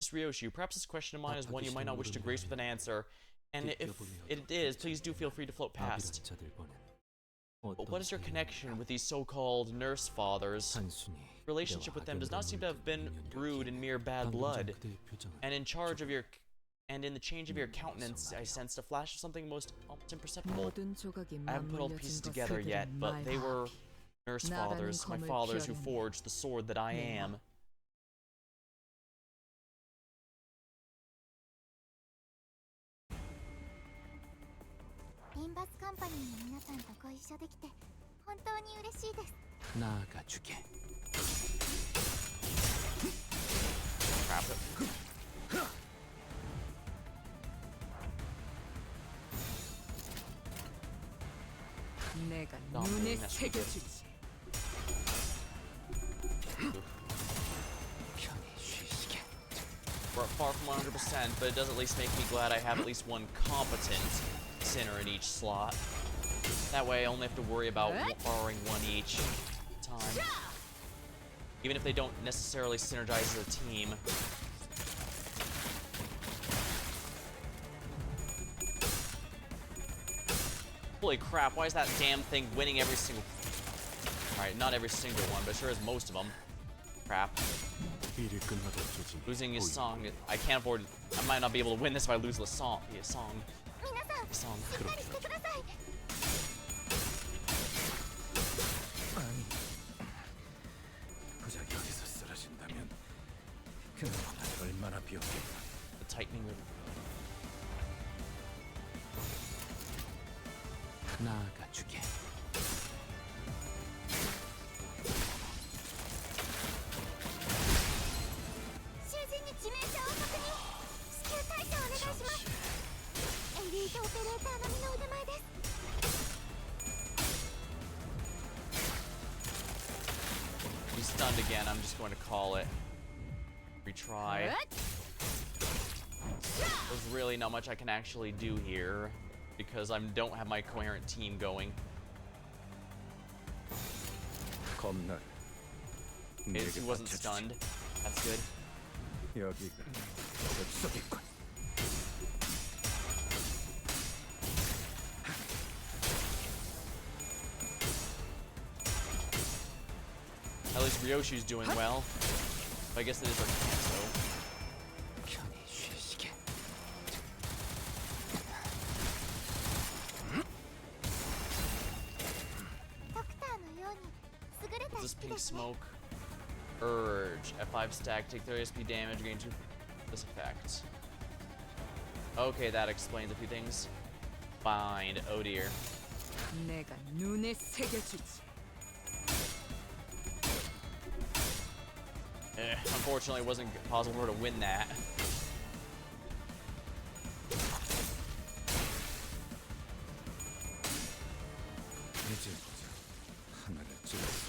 Miss Ryoshu, perhaps this question of mine is one you might not wish to grace with an answer, and if it is, please do feel free to float past. 아비란 자들 보는 But what is your 어떤 connection with these so-called nurse fathers? 단순히 Relationship with them does not seem to have been brewed in mere bad 방금 전 blood, 그대의 표정은 and in the change of your countenance, I sensed a flash of something almost imperceptible. 모든 조각이 I haven't put all the 맞물려진 pieces together 것들은 yet, but they 말하. were nurse 나라는 fathers, my 검을 fathers who 피하려는 forged the sword that I 내가. am. 인버스 컴퍼니の皆さんとご一緒できて本当に嬉しいです 나아가주게. Crap it. 내가 Dominating 눈에 that 새겨주지. 편히 쉬시게. We're far from 100%, but it does at least make me glad I have at least one competent sinner in each slot. That way I only have to worry about borrowing one each time. Even if they don't necessarily synergize as a team. Holy crap, why is that damn thing winning every single... Alright, not every single one, but sure is most of them. Crap. 일이 끝나도 조짐이 Losing his 보이네. song, I can't afford... I might not be able to win this if I lose the song. Yeah, song. 皆さんし Song. っかりしてください 고작 여기서 쓰러진다면 그는 얼마나 비었겠나. The tightening of... 나아가주게. He's stunned again, I'm just going to call it. Retry. There's really not much I can actually do here because I don't have my coherent team going. 겁날. He wasn't stunned. That's good. 여기가 숲속이군. At least Ryoshu's doing well. I guess it is our Canto. 편히 쉬시게. What's this pink smoke? Urge. F5 stack, take 30 SP damage, gain 2 this effect. Okay, that explains a few things. Fine. Oh dear. 내가 눈에 새겨주지. Unfortunately, it wasn't possible for her to win that. 이제부터 하나를 찔렀어.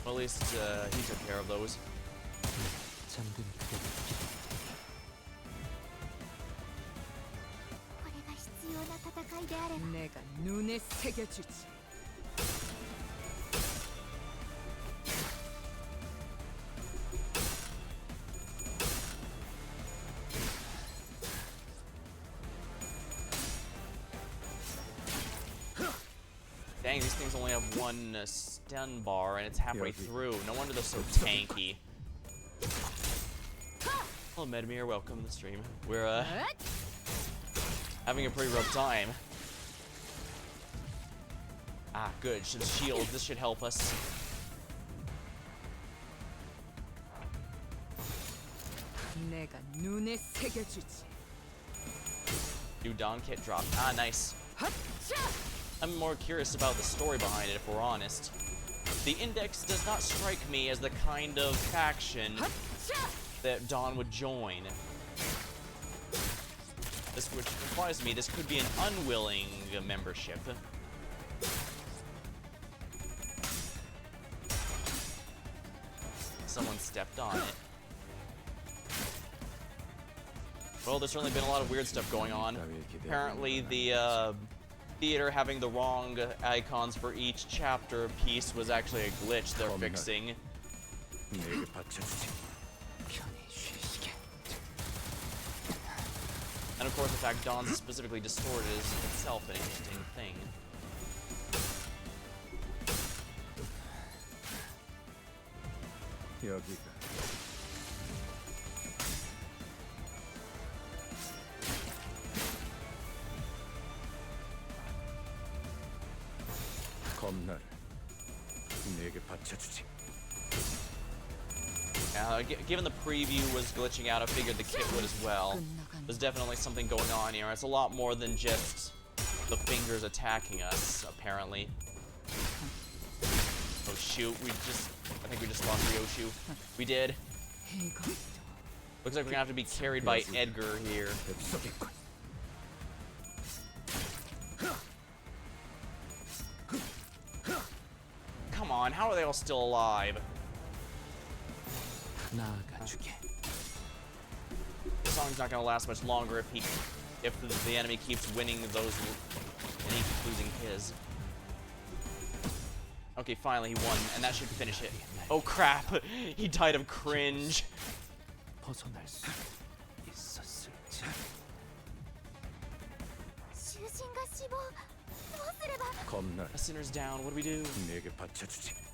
Well, at least he took care of those. 잠든 그대를 これが必要な戦いであれば 내가 눈에 새겨주지. Dang, these things only have one stun bar, and it's halfway through. No wonder they're so tanky. Hello, Medmir. Welcome to the stream. We're having a pretty rough time. Ah, good. Should shield. This should help us. 내가 눈에 새겨주지. New Dawn kit dropped. Ah, nice. I'm more curious about the story behind it, if we're honest. The Index does not strike me as the kind of faction that Dawn would join. This, which implies to me this could be an unwilling membership. Someone stepped on it. Well, there's certainly been a lot of weird stuff going on. Apparently, the theater having the wrong icons for each chapter piece was actually a glitch they're fixing. 내게 받쳐주지. 편히 쉬시게. And of course, the fact Dawn's specifically distorted is itself an interesting thing. 여기가 겁나를 내게 받쳐주지. Given the preview was glitching out, I figured the kit would as well. There's definitely something going on here. It's a lot more than just the fingers attacking us, apparently. Oh shoot, I think we just lost Ryoshu. We did. Looks like we're gonna have to be carried by Edgar here. 뱃속이군. Come on, how are they all still alive? 나아가주게. The song's not gonna last much longer if the enemy keeps winning those and he keeps losing his. Okay, finally he won, and that should finish it. Oh crap! He died of cringe. 벗어날 수 있었을지. 囚人が死亡どうすれば 겁나 A sinner's down. What do we do? 내게 받쳐주지.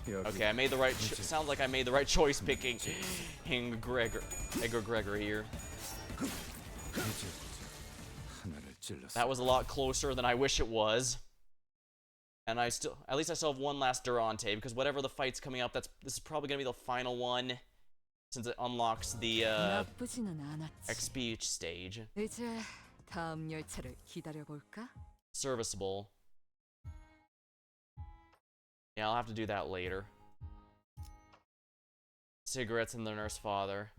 Okay, I made the right. Sounds like I made the right choice picking Edgar Gregory here. 이제부터 하나를 찔렀어. That was a lot closer than I wish it was. And at least I still have one last Durante, because whatever the fight's coming up, this is probably gonna be the final one, since it unlocks the 나쁘지는 않았지. XP stage. 이제 다음 열차를 기다려볼까? Serviceable. Yeah, I'll have to do that later. Cigarettes and the nurse father.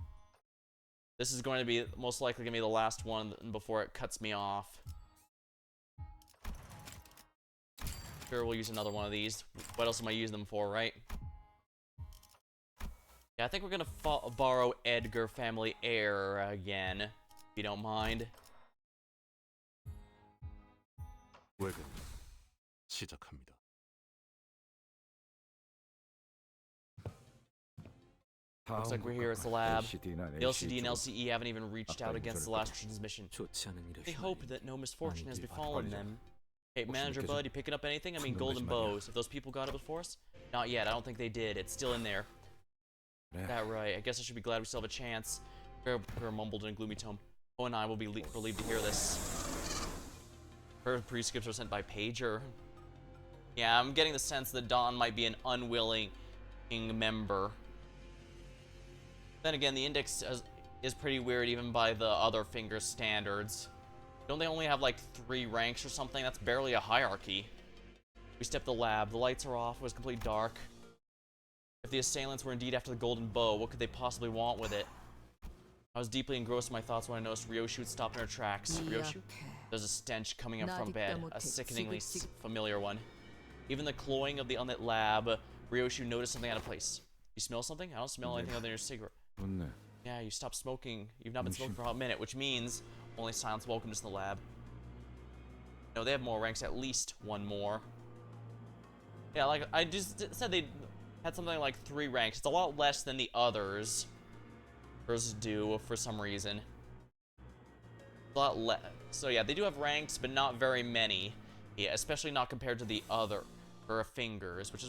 This is going to be most likely gonna be the last one before it cuts me off. Sure, we'll use another one of these. What else am I using them for, right? Yeah, I think we're gonna borrow Edgar Family Heir again, if you don't mind. 외근 시작합니다. Looks like we're here at the lab. LCD나 The LCD and LCE haven't even reached out against the last transmission. 좋지 않은 일을 They hope that no misfortune has befallen them. Hey, manager bud, you picking up anything? I mean, golden bows. If those people got it before us? Not yet. I don't think they did. It's still in there. That right. I guess I should be glad we still have a chance. Bear mumbled in a gloomy tone. Oh, and I will be relieved to hear this. Her prescripts were sent by pager. Yeah, I'm getting the sense that Dawn might be an unwilling member. Then again, the index is pretty weird even by the other finger standards. Don't they only have like 3 ranks or something? That's barely a hierarchy. We stepped the lab. The lights are off. It was completely dark. If the assailants were indeed after the golden bow, what could they possibly want with it? I was deeply engrossed in my thoughts when I noticed Ryoshu had stopped in her tracks. Ryoshu? There's a stench coming up from bed, a sickeningly familiar one. Even the cloying of the unlit lab, Ryoshu noticed something out of place. You smell something? I don't smell anything other than your cigarette. Yeah, you stopped smoking. You've not been smoking for a minute, which means only silence welcomed us in the lab. No, they have more ranks, at least 1 more. Yeah, like I just said, they had something like 3 ranks. It's a lot less than the others do for some reason. A lot less. So yeah, they do have ranks, but not very many. Yeah, especially not compared to the other fingers, which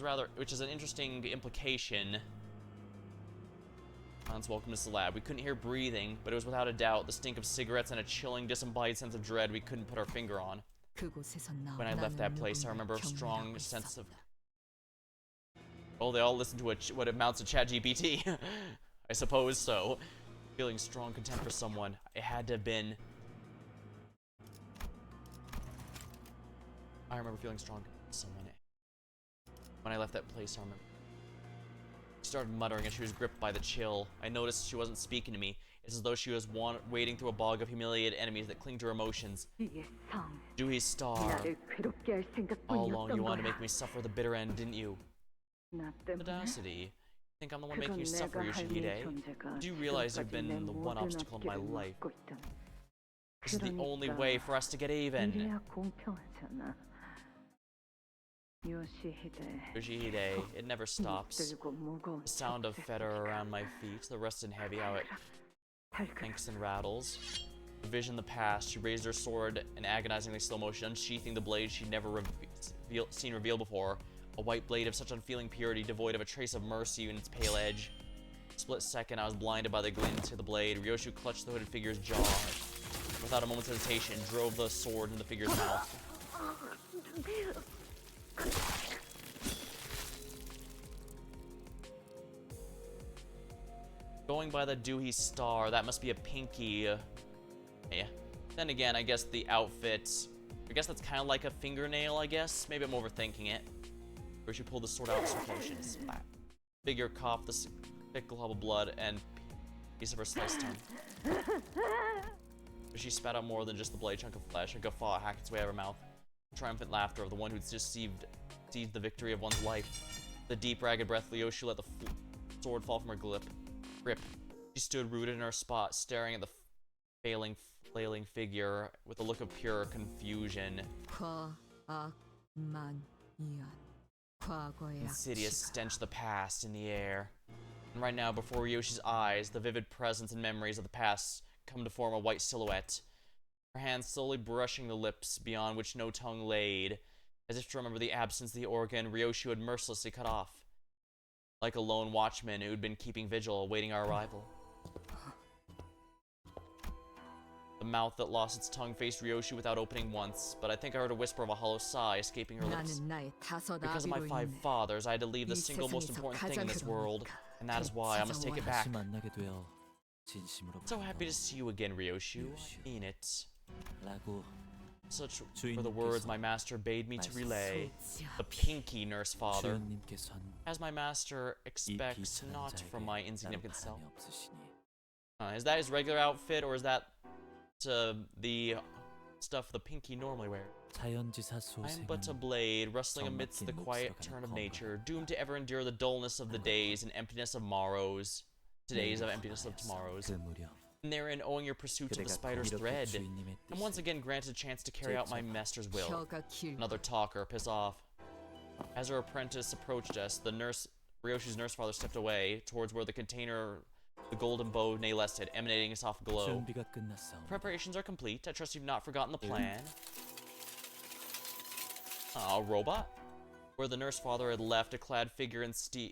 is an interesting implication. Hans welcomed us to the lab. We couldn't hear breathing, but it was without a doubt the stink of cigarettes and a chilling, disembodied sense of dread we couldn't put our finger on. When I left that place, I remember a strong sense of... Oh, they all listen to what amounts to ChatGPT. I suppose so. Feeling strong contempt for someone. It had to have been... I remember feeling strong for someone. When I left that place, I remember. She started muttering as she was gripped by the chill. I noticed she wasn't speaking to me. It's as though she was wading through a bog of humiliated enemies that cling to her emotions. Dewey's star. All along you wanted to make me suffer the bitter end, didn't you? Audacity. Think I'm the one making you suffer, Yoshihide? Do you realize you've been the one obstacle in my life? This is the only way for us to get even. Yoshihide, it never stops. The sound of fetter around my feet, the rusted heavy, how it clanks and rattles. A vision of the past, she raised her sword in agonizingly slow motion, unsheathing the blade she'd never seen revealed before. A white blade of such unfeeling purity, devoid of a trace of mercy in its pale edge. Split second, I was blinded by the glint of the blade. Ryoshu clutched the hooded figure's jaw. Without a moment's hesitation, drove the sword in the figure's mouth. Going by the Dewey star, that must be a pinky. Yeah. Then again, I guess the outfit... I guess that's kind of like a fingernail, I guess? Maybe I'm overthinking it. Where she pulled the sword out in slow motion. Figure coughed the thick glob of blood and piece of her sliced tongue. But she spat out more than just the blade chunk of flesh. A guffaw hacked its way out of her mouth. Triumphant laughter of the one who'd just seized the victory of one's life. The deep, ragged breath, Ryoshu let the sword fall from her grip. She stood rooted in her spot, staring at the flailing figure with a look of pure confusion. Insidious stench of the past in the air. And right now, before Ryoshi's eyes, the vivid presence and memories of the past come to form a white silhouette. Her hands slowly brushing the lips beyond which no tongue laid. As if to remember the absence of the organ Ryoshu had mercilessly cut off. Like a lone watchman who'd been keeping vigil, awaiting our arrival. The mouth that lost its tongue faced Ryoshu without opening once, but I think I heard a whisper of a hollow sigh escaping her lips. Because of my 5 fathers, I had to leave the single most important thing in this world, and that is why I must take it back. So happy to see you again, Ryoshu. I mean it. Such were the words my master bade me to relay. The pinky nurse father. As my master expects not from my insignificant self. Is that his regular outfit, or is that the stuff the pinky normally wears? I am but a blade, rustling amidst the quiet turn of nature, doomed to ever endure the dullness of the days and emptiness of morrows. Today's of emptiness of tomorrows. And therein owing your pursuit of the spider's thread. I'm once again granted a chance to carry out my master's will. Another talker, piss off. As her apprentice approached us, Ryoshi's nurse father stepped away towards where the container, the golden bow lay rested, emanating a soft glow. Preparations are complete. I trust you've not forgotten the plan. A robot? Where the nurse father had left, a clad figure in steel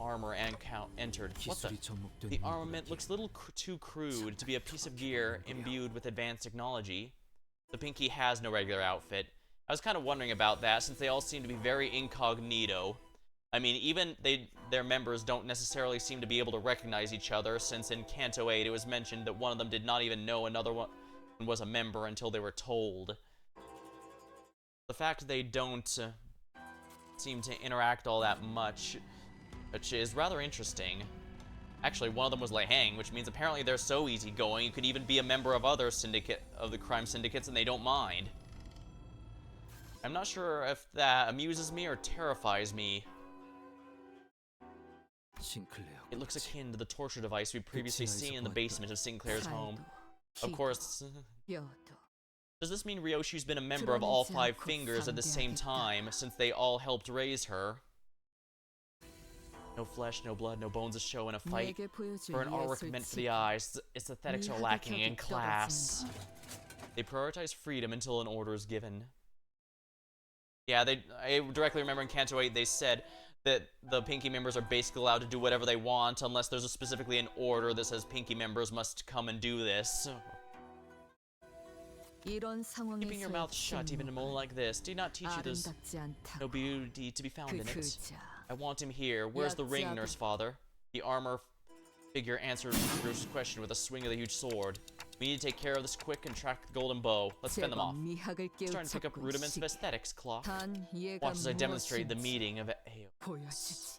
armor and Count entered. What the? 기술이 접목된 The 인구라기에 armament looks a little too crude to be a piece of gear imbued with advanced technology. The Pinky has no regular outfit. I was kind of wondering about that, since they all seem to be very incognito. I mean, even their members don't necessarily seem to be able to recognize each other, since in Canto 8 it was mentioned that one of them did not even know another one was a member until they were told. The fact they don't seem to interact all that much, which is rather interesting. Actually, one of them was Lehang, which means apparently they're so easygoing you could even be a member of other crime syndicates and they don't mind. I'm not sure if that amuses me or terrifies me. 싱클레어 It looks akin to the torture device we previously seen in the basement of Sinclair's home. Of 칼도, course, 뼈도. does this mean Ryoshi's been a member of all 5 fingers at the same time, since they all helped raise her? No flesh, no blood, no bones to show in a fight. 내게 보여줄 For an artwork meant for the eyes, its aesthetics are lacking in class. They prioritize freedom until an order is given. Yeah, I directly remember in Canto 8 they said that the Pinky members are basically allowed to do whatever they want unless there's specifically an order that says Pinky members must come and do this. 이런 Keeping your mouth shut even in a moment like this, did not teach you there's 아름답지 않다고. no beauty to be found 그 in it. 글자. I want him here. Where's the ring, Nurse Father? The armor figure answered Bruce's question with a swing of the huge sword. We need to take care of this quick and track the golden bow. Let's fend them 제법 off. 미학을 Starting to pick up 깨우쳤군, rudiments of 시계. aesthetics, Claw. 단 얘가 Watch as I demonstrate the 무엇인지 meaning of Ayo. 보여주지.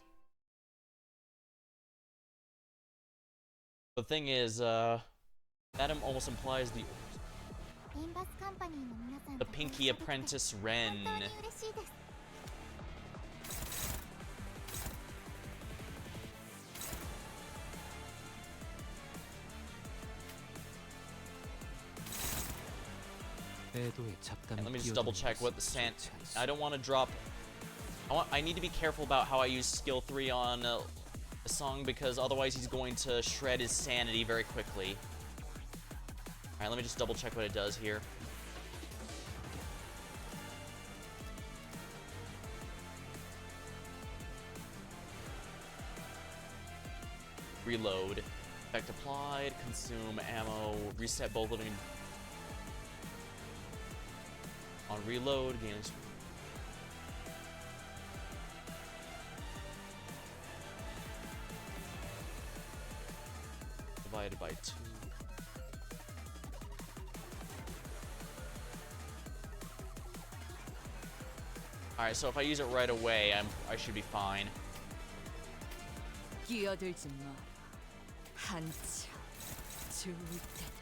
The thing is, that almost implies the リンバスカンパニーの皆さん the と Pinky ご一緒できて Apprentice 本 Ren. 当に嬉しいです 배도의 잡담이 And let me just 끼어드는 double check what the 것은 sand. 좋지 않소. I don't want to drop. I need to be careful about how I use skill 3 on a song because otherwise he's going to shred his sanity very quickly. Alright, let me just double check what it does here. Reload. Effect applied, consume ammo, reset both living. On reload, gain. Divided by 2. Alright, so if I use it right away, I should be fine. 끼어들지 마라. 한참 좋을 때다.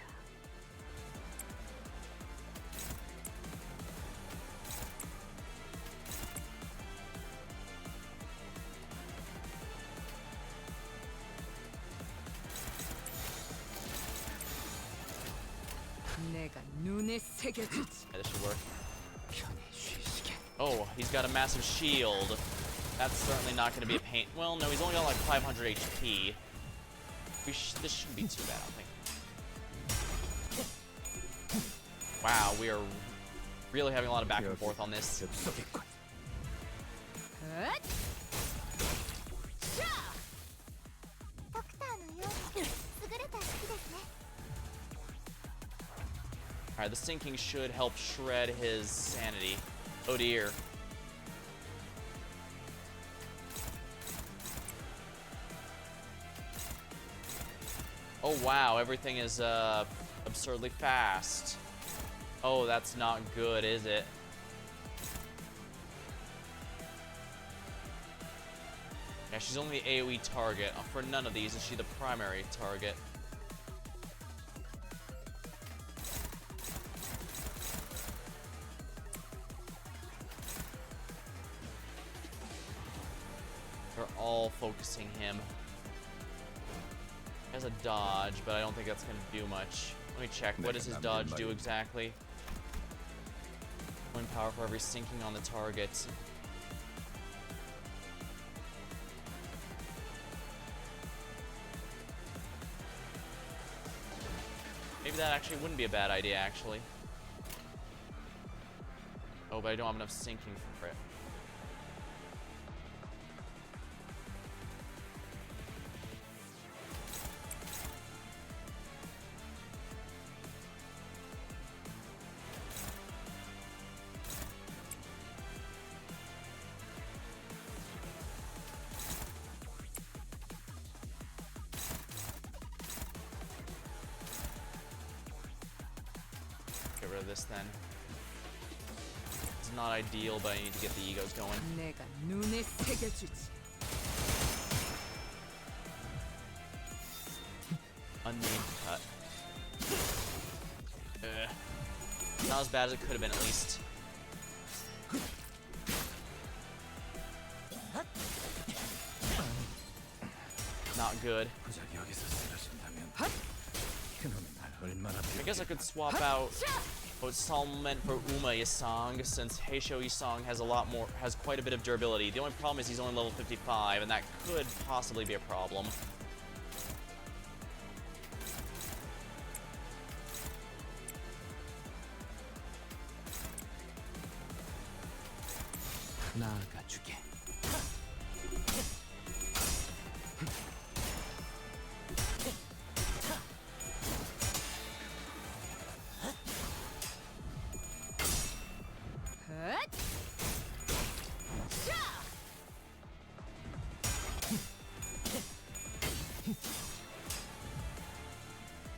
내가 눈에 새겨주지. Yeah, this should work. 편히 쉬시게. Oh, he's got a massive shield. That's certainly not going to be a pain. Well, no, he's only got like 500 HP. This shouldn't be too bad, I think. Wow, we are really having a lot of back and forth on this. 섭섭했군. 헛! ドクターのように優れた式ですね Alright, the sinking should help shred his sanity. Oh dear. Oh wow, everything is absurdly fast. Oh, that's not good, is it? Yeah, she's only the AoE target. For none of these is she the primary target. They're all focusing him. He has a dodge, but I don't think that's going to do much. Let me check. What does his dodge do exactly? One power for every sinking on the target. Maybe that actually wouldn't be a bad idea, actually. Oh, but I don't have enough sinking for it. Get rid of this then. It's not ideal, but I need to get the egos going. 내가 눈에 새겨주지. Unnamed cut. Not as bad as it could have been, at least. Not good. 고작 여기서 쓰러진다면 그놈이 날 얼마나 I guess I could swap out Solomon for Uma Yasong, since Heisho Yasong has quite a bit of durability. The only problem is he's only level 55, and that could possibly be a problem. 나아가주게.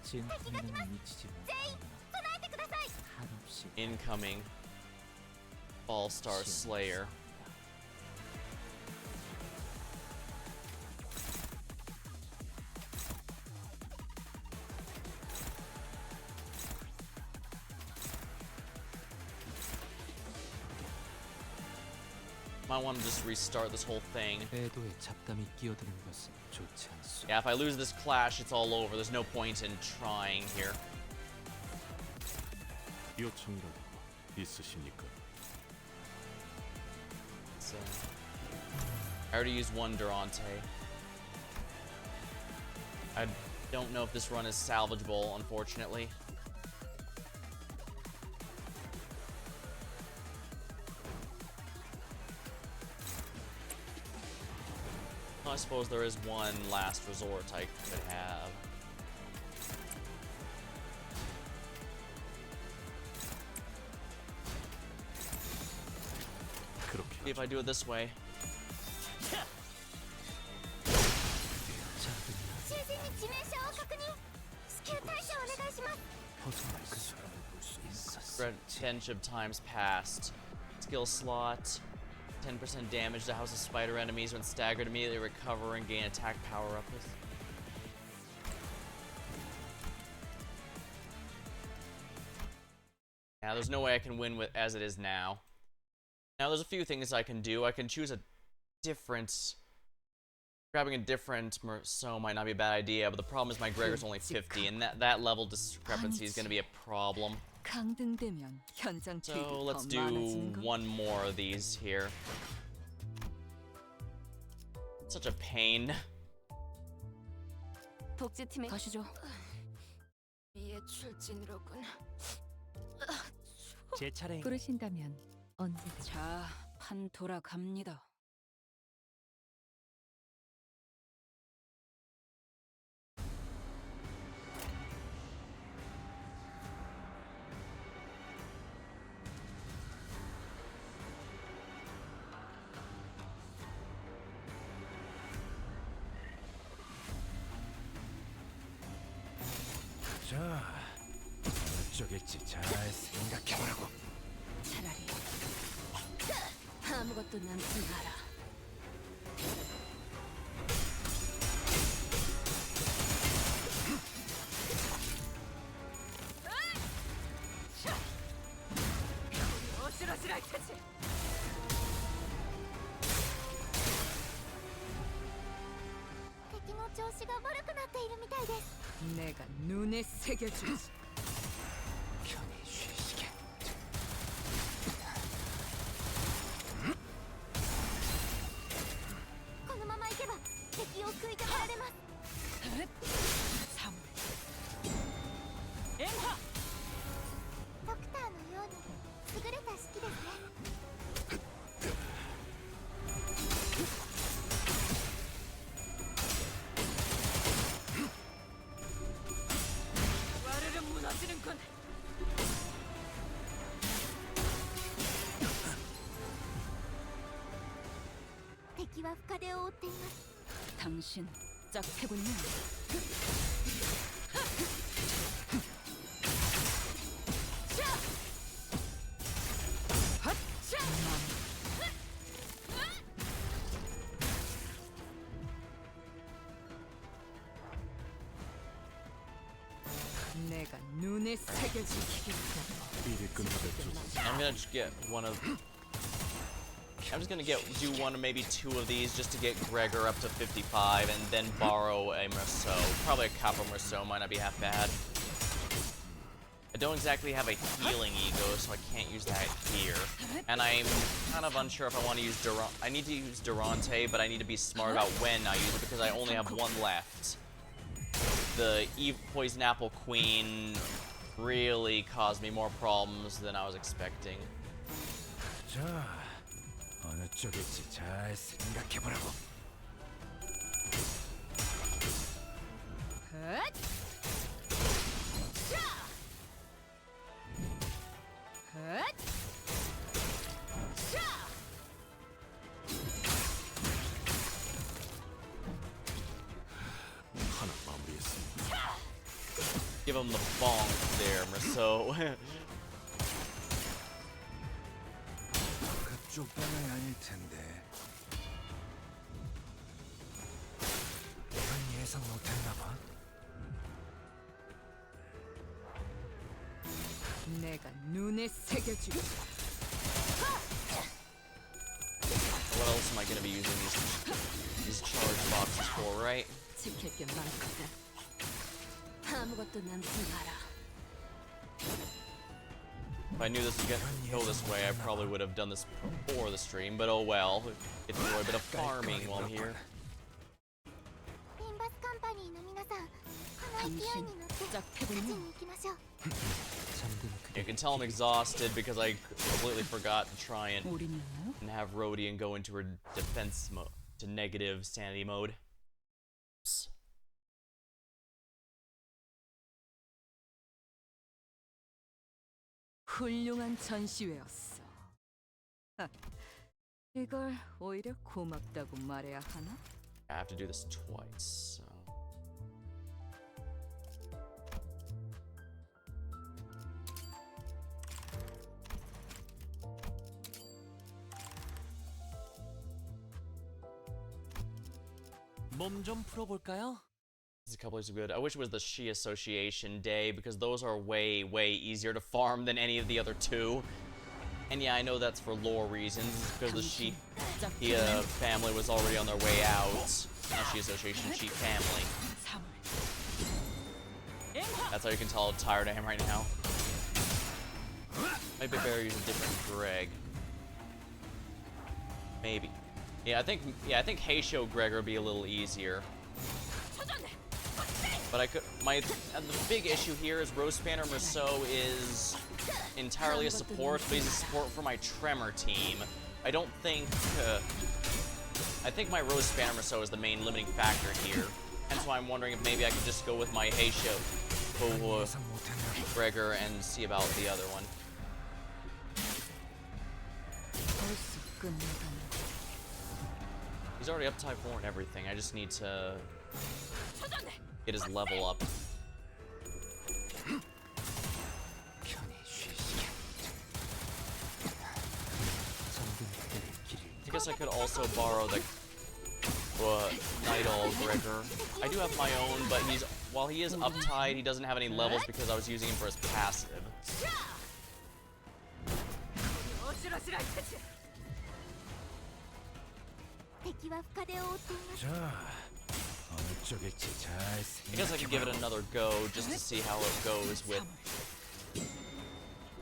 진리는 미치지 못하나 한없이 Incoming All-Star Slayer. Might want to just restart this whole thing. 애도에 잡담이 끼어드는 것은 좋지 않소. Yeah, if I lose this clash, it's all over. There's no point in trying here. 요청이라도 있으십니까? So, I already used one Durante. I don't know if this run is salvageable, unfortunately. I suppose there is one last resort I could have. See if I do it this way. 囚人に致命傷を確認。至急対処お願いします。 벗어날 그 사람을 볼 수 있었어. Bench of times passed. Skill slot. 10% damage to House of Spider enemies when staggered. Immediately recover and gain attack power up with. Now there's no way I can win with as it is now. Now there's a few things I can do. I can choose a different. Grabbing a different Merceau might not be a bad idea, but the problem is my Gregor's only 50, and that level discrepancy is going to be a problem. 강등되면 현장 So 투입이 let's 더 do 많아지는 건 one more of these here. Such a pain. 복제팀에 가시죠. 이에 출진으로군. 제 차례. 부르신다면 언제든. 자, 판 돌아갑니다. 자, 어쩌겠지. 잘 생각해보라고. 차라리 아무것도 남지 마라. 어지러지랄 테지. 敵の調子が悪くなっているみたいです。 내가 눈에 새겨주지. 편히 쉬시게. このまま行けば敵を食い止められます。 사물. ドクターのように優れた式ですね。追っています。 당신 짝패군요. 내가 눈에 새겨지겠다. 일이 끝나도 조지. I'm gonna just get one of. I'm just gonna do one or maybe two of these just to get Gregor up to 55 and then borrow a Merceau. Probably a Capo Merceau, might not be half bad. I don't exactly have a healing ego, so I can't use that here. And I'm kind of unsure if I want to use I need to use Durante, but I need to be smart about when I use it because I only have one left. The Poison Apple Queen really caused me more problems than I was expecting. 자, 어느 쪽일지 잘 생각해보라고. 하나 마무리했습니다. Give him the bonk there, Merceau. 그쪽 방향이 아닐 텐데. 이건 예상 못했나 봐. 내가 눈에 새겨주겠다. What else am I gonna be using these charge boxes for, right? 지킬 게 많거든. 아무것도 남지 마라. If I knew this was gonna go this way, I probably would have done this before the stream, but oh well. Get to enjoy a bit of farming while I'm here. リンバスカンパニーの皆さん、この勢いに乗って勝ちに行きましょう。 잠든 You 그대 can tell I'm exhausted because I completely forgot to try and 올인이었나요? have Rodian go into her defense mode, to negative sanity mode. 훌륭한 전시회였어. 이걸 오히려 고맙다고 말해야 하나? I have to do this twice, so. 몸 좀 풀어볼까요? These couple are good. I wish it was the Shi Association Day because those are way, way easier to farm than any of the other two. And yeah, I know that's for lore reasons because the Shi family was already on their way out. Not Shi Association, Shi family. That's how you can tell how tired I am right now. Maybe better use a different Greg. Maybe. Yeah, I think Heisho Gregor would be a little easier. But the big issue here is Rose Spanner Merceau is entirely a support, but he's a support for my Tremor team. I don't think, I think my Rose Spanner Merceau is the main limiting factor here. Hence why I'm wondering if maybe I could just go with my Heisho Gregor and see about the other one. 벌써 끝나가네. He's already up type 4 and everything, I just need to get his level up. 편히 쉬시게. 잠든 그대의 길을 I guess I could also borrow the Night Owl Gregor. I do have my own, but while he is uptight, he doesn't have any levels because I was using him for his passive. I guess I could give it another go just to see how it goes with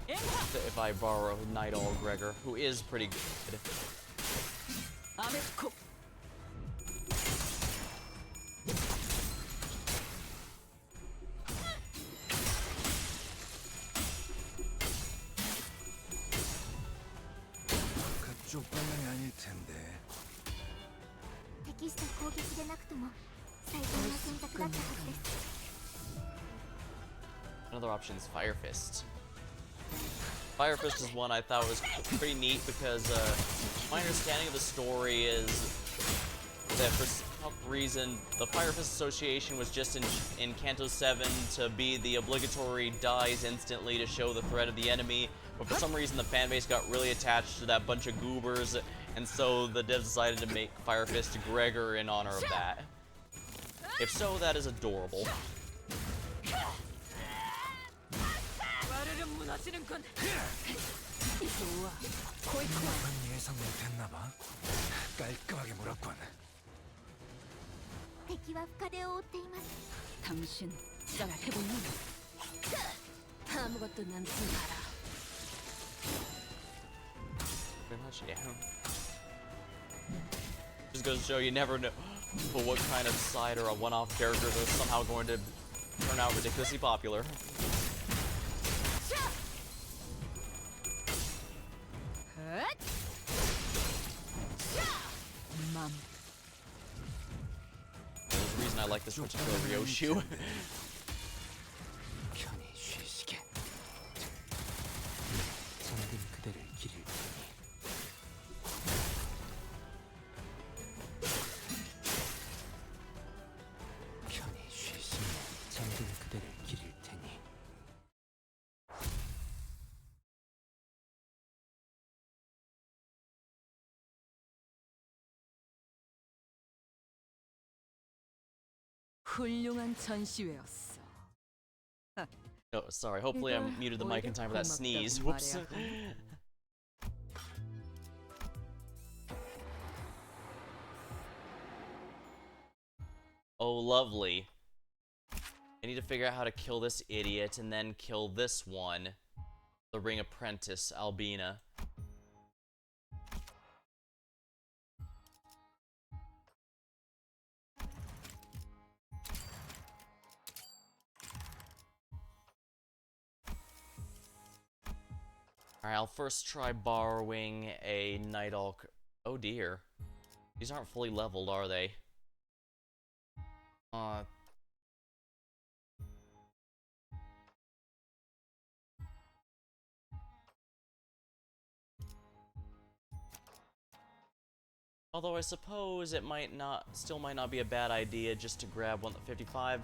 if I borrow Night Owl Gregor, who is pretty good. 그쪽 방향이 아닐 텐데. 適した攻撃でなくとも最善の選択だったはずです。 Another option is Fire Fist. Fire Fist is one I thought was pretty neat because my understanding of the story is that for some reason the Fire Fist Association was just in Canto 7 to be the obligatory dies instantly to show the threat of the enemy, but for some reason the fanbase got really attached to that bunch of goobers, and so the devs decided to make Fire Fist Gregor in honor of that. If so, that is adorable. 예상 못했나봐. 깔끔하게 물었군. 敵は深手を負っています 당신 시작해보면 아무것도 남지 마라. Pretty much, yeah. Just goes to show you never know for what kind of side or a one-off characters are somehow going to turn out ridiculously popular. 맘 There's a reason I like this particular Ryoshu. 편히 쉬시게. 잠든 그대를 기릴 테니. 편히 쉬시면 잠든 그대를 기릴 테니. 훌륭한 전시회였어. Oh, sorry. Hopefully I muted the mic in time for that sneeze. Whoops. Oh, lovely. I need to figure out how to kill this idiot and then kill this one. The Ring Apprentice, Albina. Alright, I'll first try borrowing a Night Elk. Oh dear. These aren't fully leveled, are they? Although I suppose it still might not be a bad idea just to grab one 55.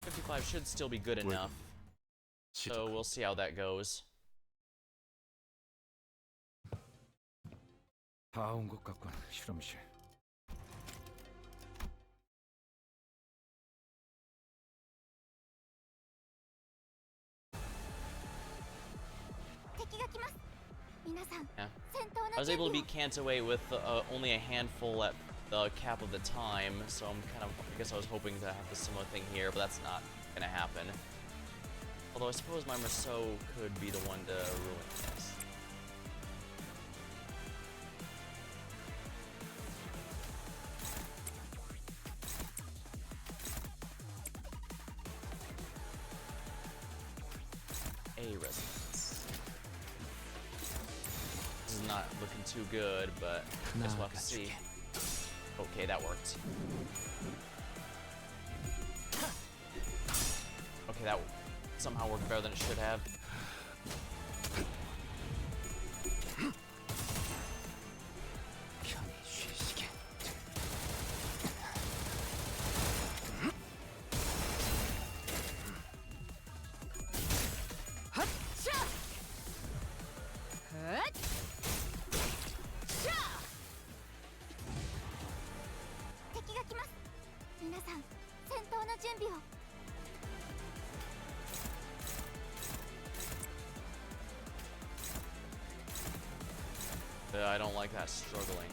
55 should still be good enough. So we'll see how that goes. 다 온 것 같군, 실험실. Yeah. I was able to beat Canto 8 with only a handful at the cap of the time, so I guess I was hoping to have a similar thing here, but that's not gonna happen. Although I suppose my Merceau could be the one to ruin this. A resonance. This is not looking too good, but I guess we'll have to see. Okay, that worked. Okay, that somehow worked better than it should have. 편히 쉬시게. I don't like that struggling.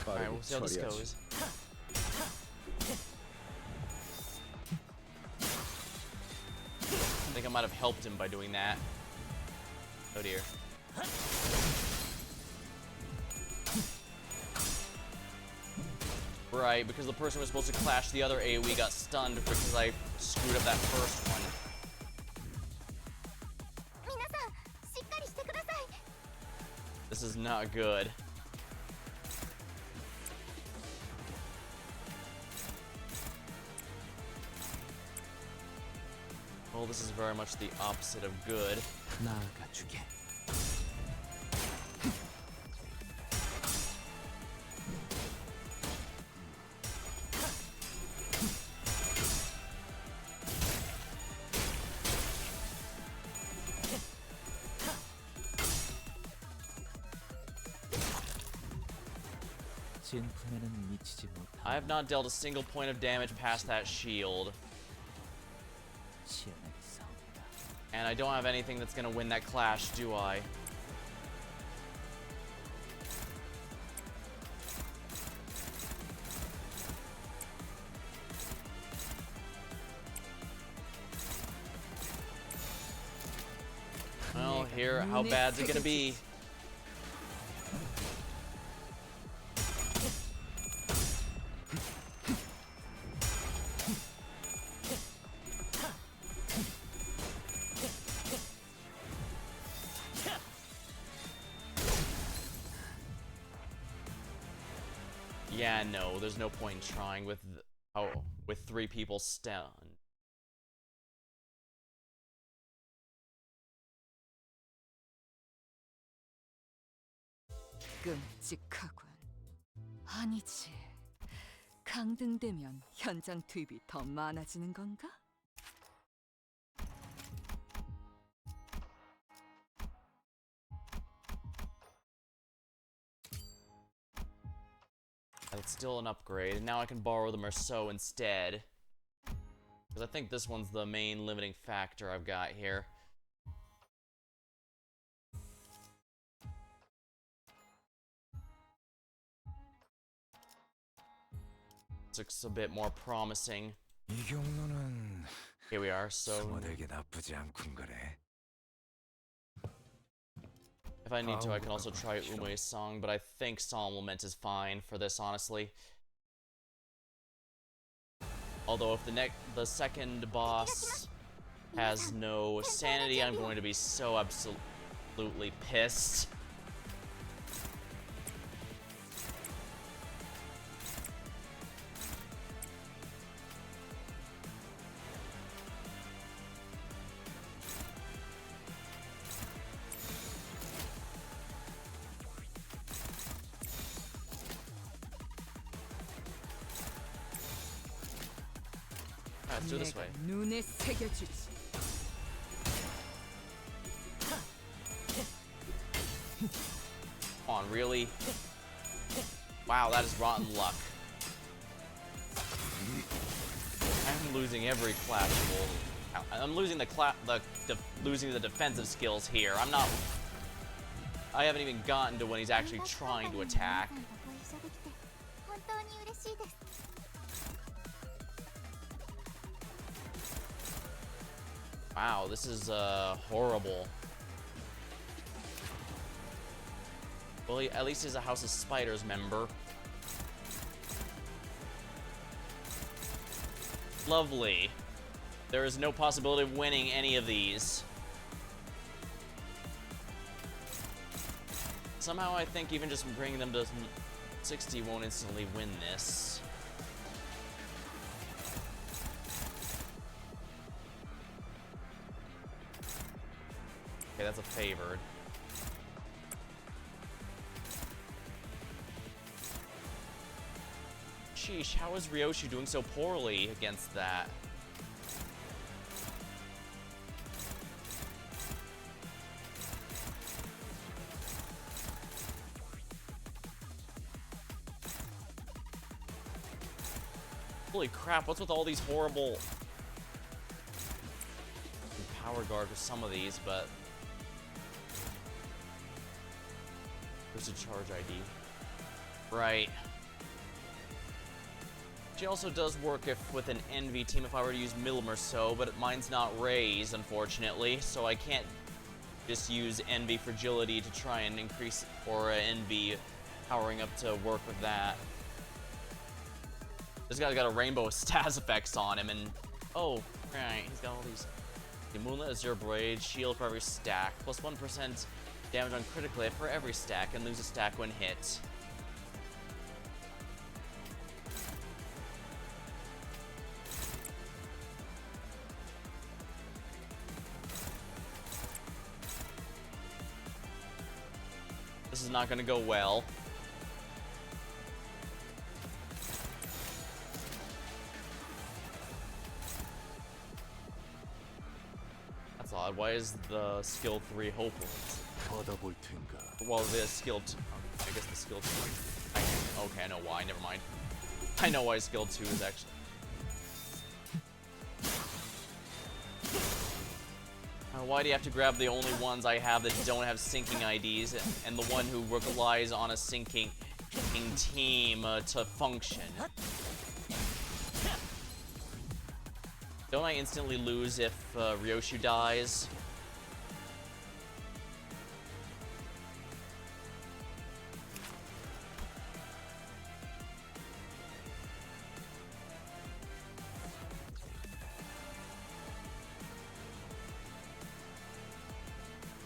Alright, we'll see how this goes. I think I might have helped him by doing that. Oh dear. Right, because the person who was supposed to clash the other AoE got stunned because I screwed up that first one. This is not good. Well, this is very much the opposite of good. 나아가 주게. 진품에는 미치지 못한 I have not dealt a single point of damage past that shield. 시원하게 싸웁니다. And I don't have anything that's gonna win that clash, do I? Well, here, how bad's it gonna be? Yeah, no, there's no point in trying with with 3 people stunned. 끔찍하군. 아니지. 강등되면 현장 투입이 더 많아지는 건가? That's still an upgrade, and now I can borrow the Merceau instead. Because I think this one's the main limiting factor I've got here. Looks a bit more promising. 이 경로는 Here we are, so 소모되기 나쁘지 않군 거래. if I need to, I can also try Ume's song, but I think Solemn Lament is fine for this, honestly. Although if the second boss has no sanity, I'm going to be so absolutely pissed. Let's do it this way. 눈에 새겨주지. Come on, really? Wow, that is rotten luck. I'm losing every clashable. I'm losing losing the defensive skills here. I haven't even gotten to when he's actually trying to attack. Wow, this is horrible. Well, at least he's a House of Spiders member. Lovely. There is no possibility of winning any of these. Somehow I think even just bringing them to 60 won't instantly win this. Okay, that's a favored. Sheesh, how is Ryoshi doing so poorly against that? Holy crap, what's with all these horrible... Power guard for some of these, but... Where's the charge ID? Right. She also does work with an Envy team if I were to use Middle Merceau, but mine's not raised, unfortunately, so I can't just use Envy Fragility to try and increase, or Envy powering up to work with that. This guy's got a rainbow of stats effects on him, and oh, right, he's got all these. The Moonlit Azure Blade, shield for every stack, plus 1% damage on critical hit for every stack, and lose a stack when hit. this is not gonna go well. That's odd. Why is the skill 3 hopeless? 받아볼 텐가. Well, the skill 2. I guess the skill 2. Okay, I know why. Never mind. I know why skill 2 is actually. Why do you have to grab the only ones I have that don't have syncing IDs and the one who relies on a syncing team to function? Don't I instantly lose if Ryoshu dies?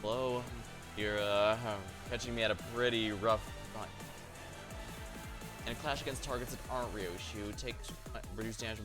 Hello? You're catching me at a pretty rough time. And a clash against targets that aren't Ryoshu. Take reduce damage.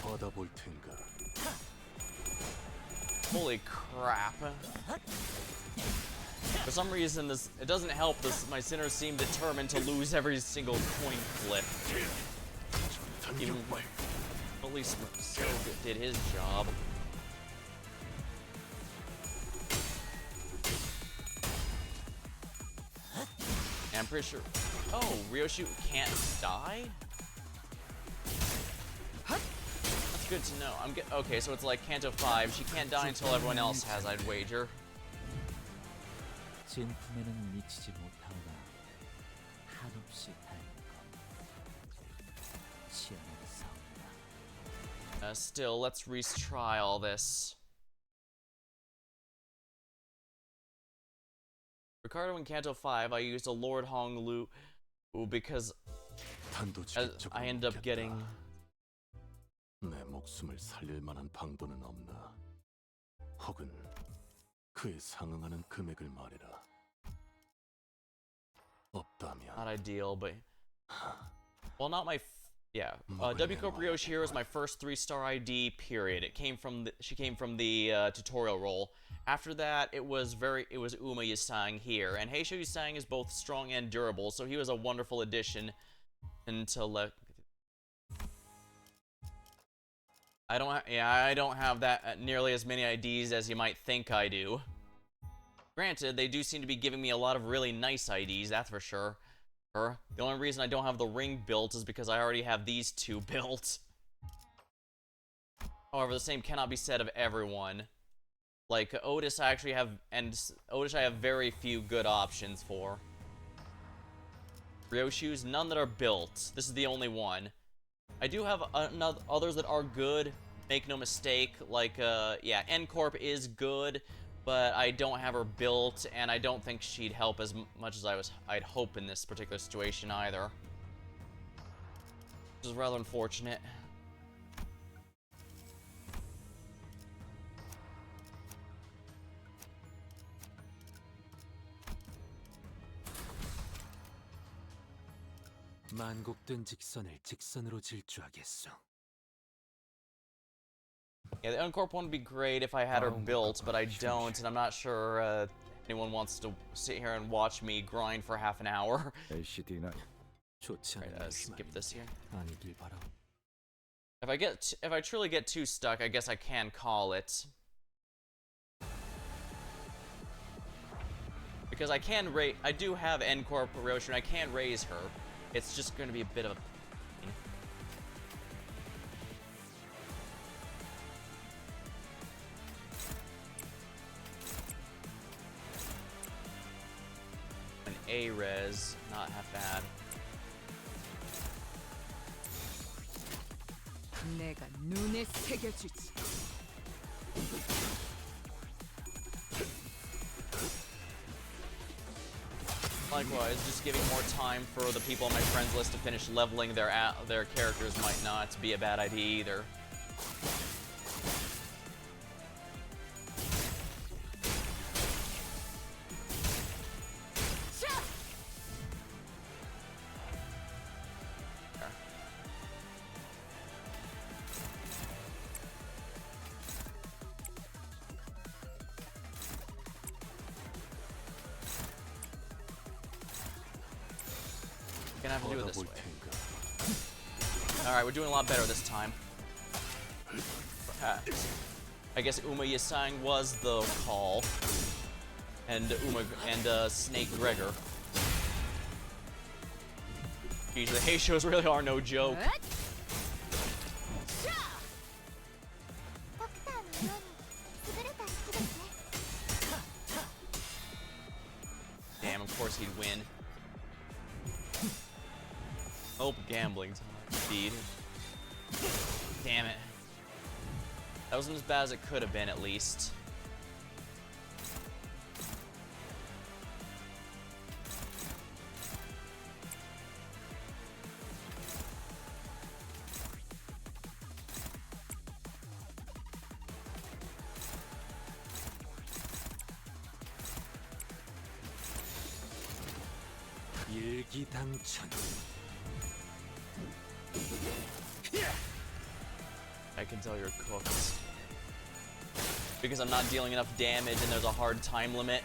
받아볼 텐가. Holy crap. For some reason, it doesn't help this. My sinners seem determined to lose every single coin flip. Even at least so did his job. And I'm pretty sure. Oh, Ryoshu can't die? That's good to know. Okay, so it's like Canto 5. She can't die until everyone else has, I'd wager. 진품에는 미치지 못하오나 한없이 다행인 것. 치열하게 싸운다. Still, let's retry all this. Ricardo in Canto 5, I used a Lord Hong Lu because I end up getting. 내 목숨을 살릴 만한 방도는 없나? 혹은 그에 상응하는 금액을 말해라. 없다면. Not ideal, but well, not my. Yeah, W Corp Ryoshi here was my first 3-star ID. Period. She came from the tutorial role. After that, it was Uma Yasang here, and Heisho Yasang is both strong and durable, so he was a wonderful addition. Until I don't have that nearly as many IDs as you might think I do. Granted, they do seem to be giving me a lot of really nice IDs, that's for sure. The only reason I don't have the ring built is because I already have these two built. However, the same cannot be said of everyone. Like Otis, I have very few good options for. Ryoshu's, none that are built. This is the only one. I do have others that are good, make no mistake. Like, yeah, N-Corp is good, but I don't have her built, and I don't think she'd help as much as I'd hope in this particular situation either. Which is rather unfortunate. 만곡된 직선을 직선으로 질주하겠소. Yeah, the N-Corp one would be great if I had her built, but I don't, and I'm not sure anyone wants to sit here and watch me grind for half an hour. LCD나 좋지 않은 Right, skip this here. 아니길 바라. If I truly get too stuck, I guess I can call it. Because I do have N-Corp Ryoshi, and I can raise her. It's just going to be a bit of a pain. An A-res, not half bad. 내가 눈에 새겨주지. Likewise, just giving more time for the people on my friends list to finish leveling their characters might not be a bad idea either. Gonna have to do it this way. Alright, we're doing a lot better this time. I guess Uma Yasang was the call. And Snake Gregor. Geez, the hay shows really are no joke. ドクターのように優れた式ですね。 Damn, of course he'd win. Oh, gambling time. Indeed. Damn it. That wasn't as bad as it could have been, at least. 일기당천. I can tell you're cooked. Because I'm not dealing enough damage and there's a hard time limit.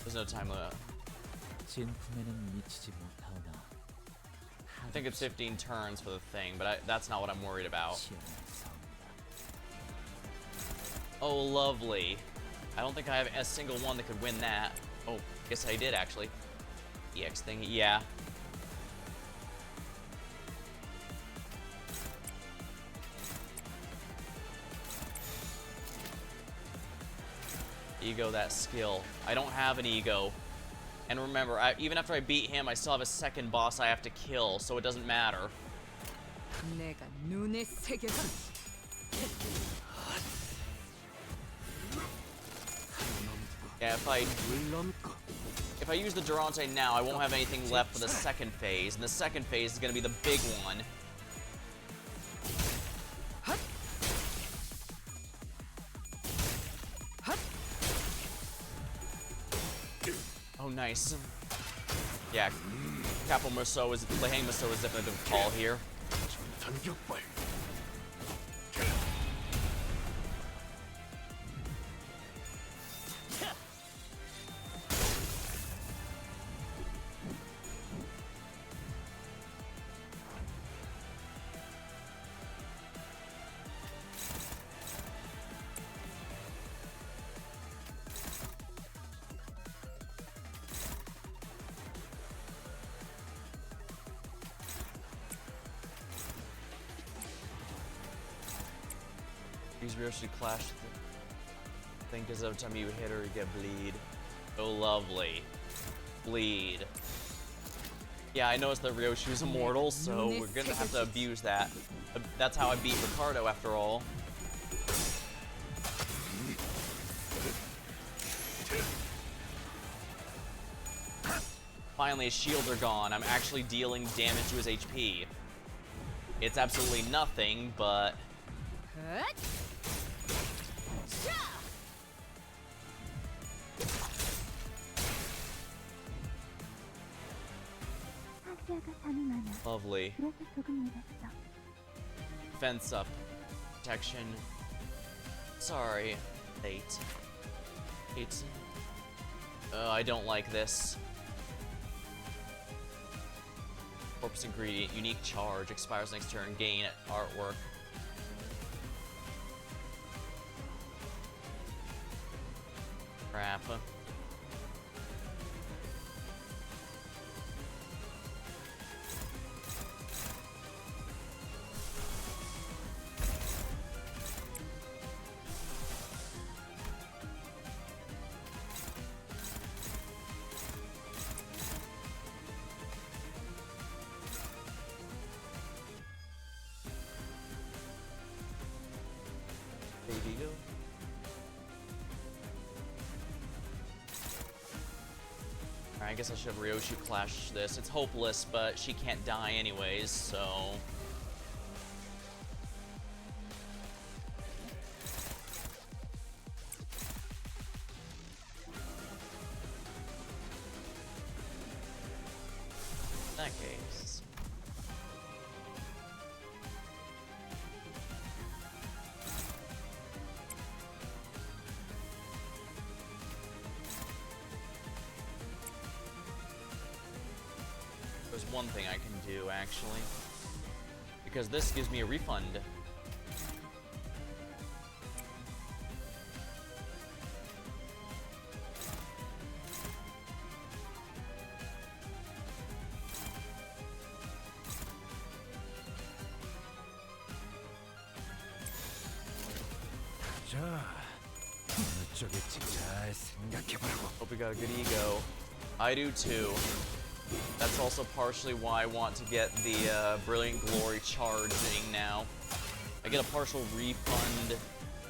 There's no time limit. 진품에는 미치지 못하오나 I think it's 15 turns for the thing, but that's not what I'm worried about. Oh, lovely. I don't think I have a single one that could win that. Oh, guess I did, actually. EX thing, yeah. Ego that skill. I don't have an ego. And remember, even after I beat him, I still have a second boss I have to kill, so it doesn't matter. 내가 눈에 새겨서 Yeah, if I use the Durante now, I won't have anything left for the second phase, and the second phase is going to be the big one. Oh, nice. Yeah, Capo Musso is Lehang Musso is definitely the call here. These rears should clash. I think because every time you hit her, you get bleed. Oh, lovely. Bleed. Yeah, I noticed that Ryoshu's immortal, so we're gonna have to abuse that. That's how I beat Ricardo, after all. Finally, his shields are gone. I'm actually dealing damage to his HP. It's absolutely nothing, but... Lovely. Fence up. Protection. Sorry. Late. It's... I don't like this. Corpus ingredient. Unique charge. Expires next turn. Gain artwork. Crap. Baby go. Alright, I guess I should have Ryoshi clash this. It's hopeless, but she can't die anyways, so... In that case... There's one thing I can do, actually. Because this gives me a refund. 자, 어느 쪽일지 잘 생각해보라고. Hope we got a good ego. I do too. That's also partially why I want to get the Brilliant Glory charging now. I get a partial refund,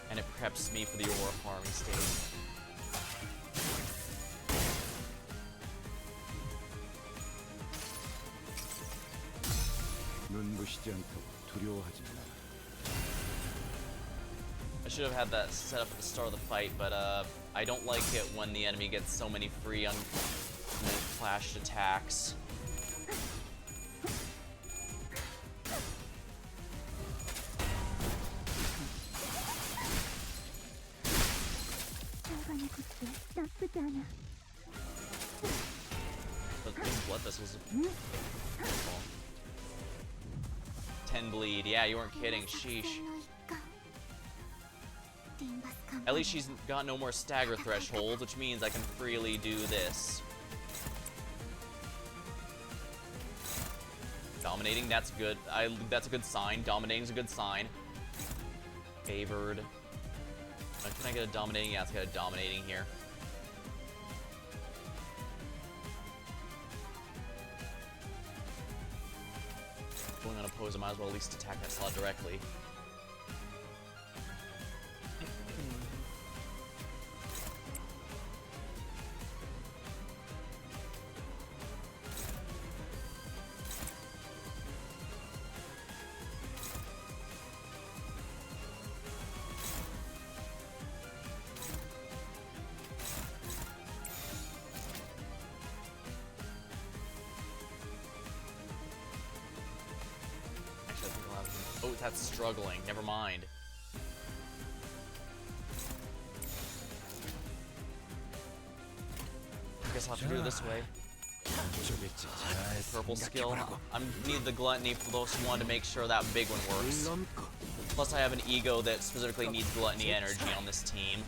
and it preps me for the Aura farming stage. 눈부시지 않다고 두려워하지 마라. I should have had that set up at the start of the fight, but I don't like it when the enemy gets so many free flashed attacks. But this blood vessels. 10 bleed. Yeah, you weren't kidding. Sheesh. At least she's got no more stagger thresholds, which means I can freely do this. Dominating, that's good. That's a good sign. Dominating's a good sign. Favored. Can I get a dominating? Yeah, let's get a dominating here. Going unopposed, I might as well at least attack that slot directly. Oh, that's struggling. Never mind. I guess I'll have to do it this way. Purple skill. I need the gluttony for those who want to make sure that big one works. Plus I have an ego that specifically needs gluttony energy on this team.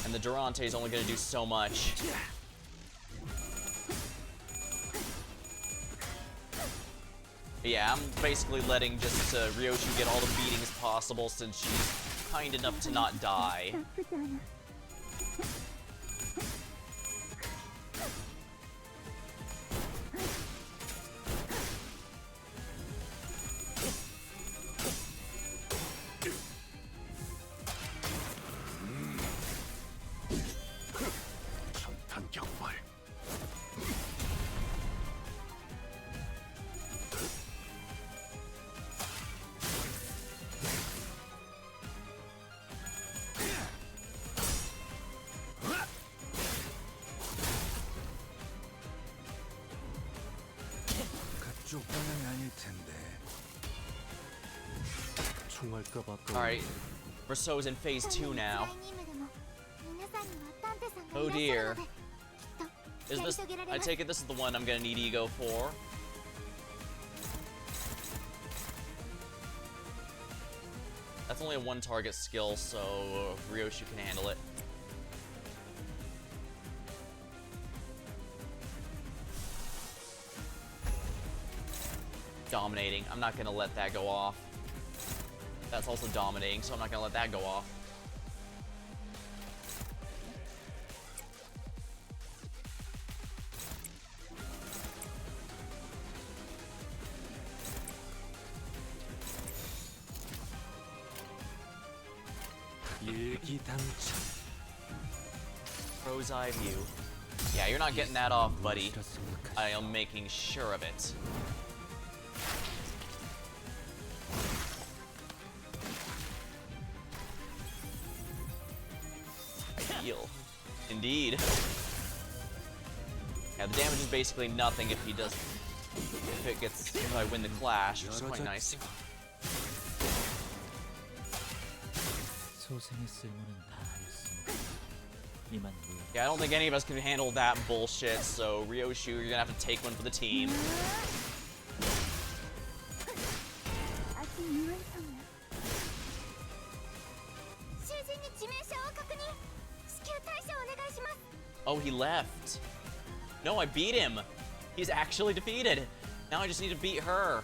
And the Durante is only going to do so much. Yeah, I'm basically letting just Ryoshi get all the beatings possible since she's kind enough to not die. 그쪽 방향이 아닐 텐데. Alright, Rousseau's in phase 2 now. Oh dear. Is this... I take it this is the one I'm gonna need ego for. That's only a one target skill, so Ryoshi can handle it. Dominating. I'm not gonna let that go off. That's also dominating, so I'm not gonna let that go off. 일기당천. Crow's eye view. Yeah, you're not getting that off, buddy. I am making sure of it. Ideal. Indeed. Yeah, the damage is basically nothing if he does. If I win the clash, which is quite nice. 소생의 쓸모는 다 했으니까 이만 물. Yeah, I don't think any of us can handle that bullshit, so Ryoshu, you're gonna have to take one for the team. 아직 유연성이야.囚人に致命傷を確認。至急対処お願いします。 Oh, he left. No, I beat him. He's actually defeated. Now I just need to beat her.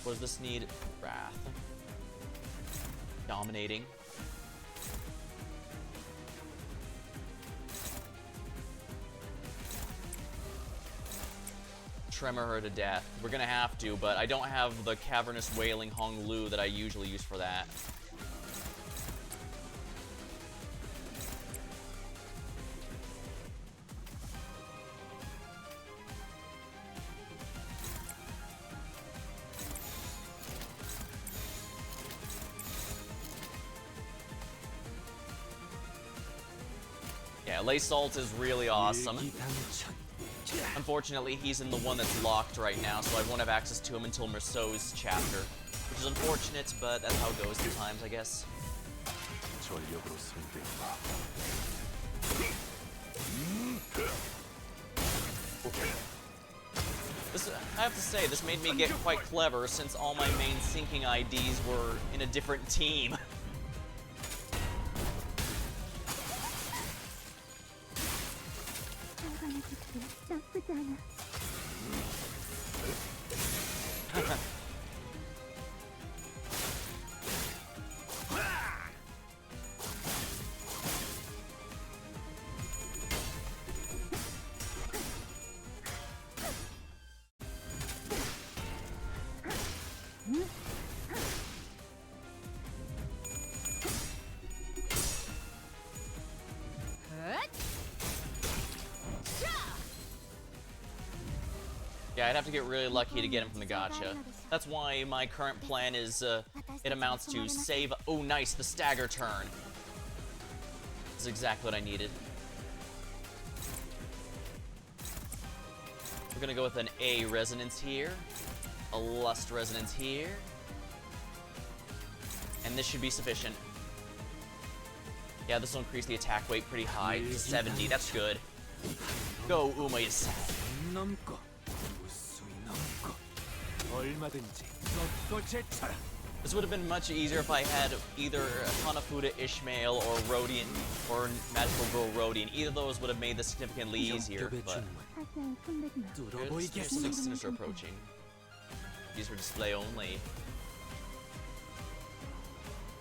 What does this need? Wrath. Dominating. Tremor her to death. We're gonna have to, but I don't have the cavernous wailing Hong Lu that I usually use for that. Yeah, Lay Salt is really awesome. Unfortunately, he's in the one that's locked right now, so I won't have access to him until Merceau's chapter. Which is unfortunate, but that's how it goes sometimes, I guess. 전력으로 상대해봐. I have to say, this made me get quite clever since all my main sinking IDs were in a different team. 나쁘지 않아. Yeah, I'd have to get really lucky to get him from the gacha. That's why my current plan is, it amounts to save. Oh, nice, the stagger turn. This is exactly what I needed. We're gonna go with an A resonance here, a lust resonance here, and this should be sufficient. Yeah, this will increase the attack weight pretty high to 70. That's good. Go, Uma-san. This would have been much easier if I had either Hanafuda Ishmael or Rodian or Magical Girl Rodian. Either of those would have made this significantly easier, but there's 6 Sinister approaching. These were display only.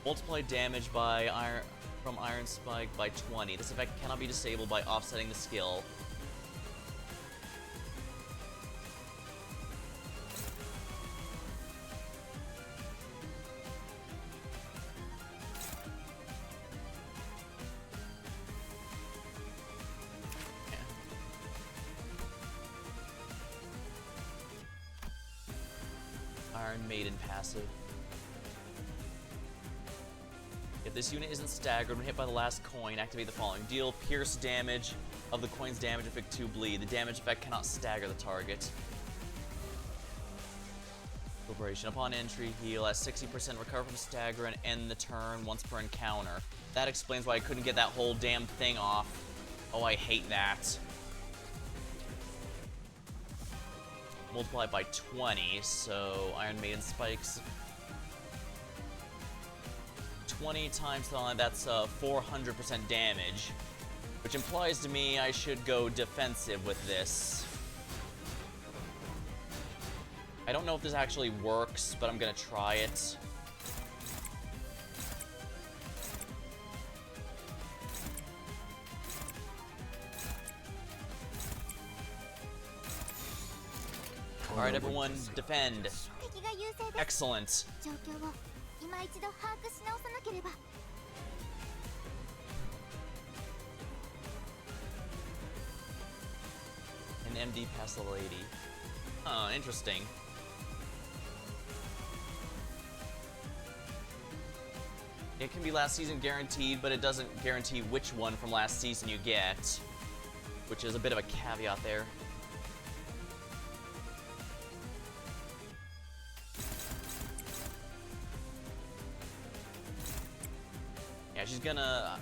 Multiply damage by from Iron Spike by 20. This effect cannot be disabled by offsetting the skill. Iron Maiden passive. If this unit isn't staggered when hit by the last coin, activate the following. Deal pierce damage of the coin's damage effect 2 bleed. The damage effect cannot stagger the target. Liberation. Upon entry, heal at 60%, recover from stagger, and end the turn once per encounter. That explains why I couldn't get that whole damn thing off. Oh, I hate that. Multiply by 20, so Iron Maiden spikes 20 times that's 400% damage, which implies to me I should go defensive with this. I don't know if this actually works, but I'm gonna try it. Alright, everyone, defend. 敵が優勢です Excellent. 状況を今一度把握し直さなければ An MD past level 80. Huh, interesting. It can be last season guaranteed, but it doesn't guarantee which one from last season you get. Which is a bit of a caveat there. Yeah, she's gonna...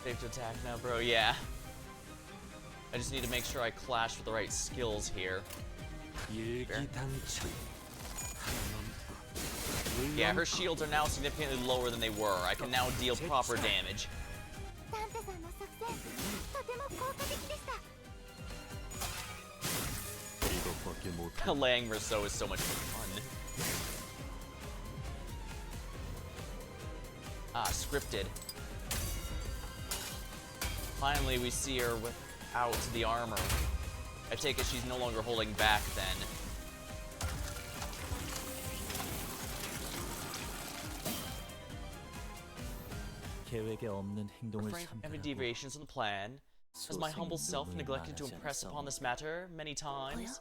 Safe to attack now, bro. Yeah. I just need to make sure I clash with the right skills here. Yeah, her shields are now significantly lower than they were. I can now deal proper damage. ダンテさんの作戦とても効果的でした Laying Rousseau is so much fun. Ah, scripted. Finally, we see her without the armor. I take it she's no longer holding back then. 계획에 없는 행동을 Refrain from any 삼가하고 deviations from the plan. Has my humble self neglected to impress upon this matter many times?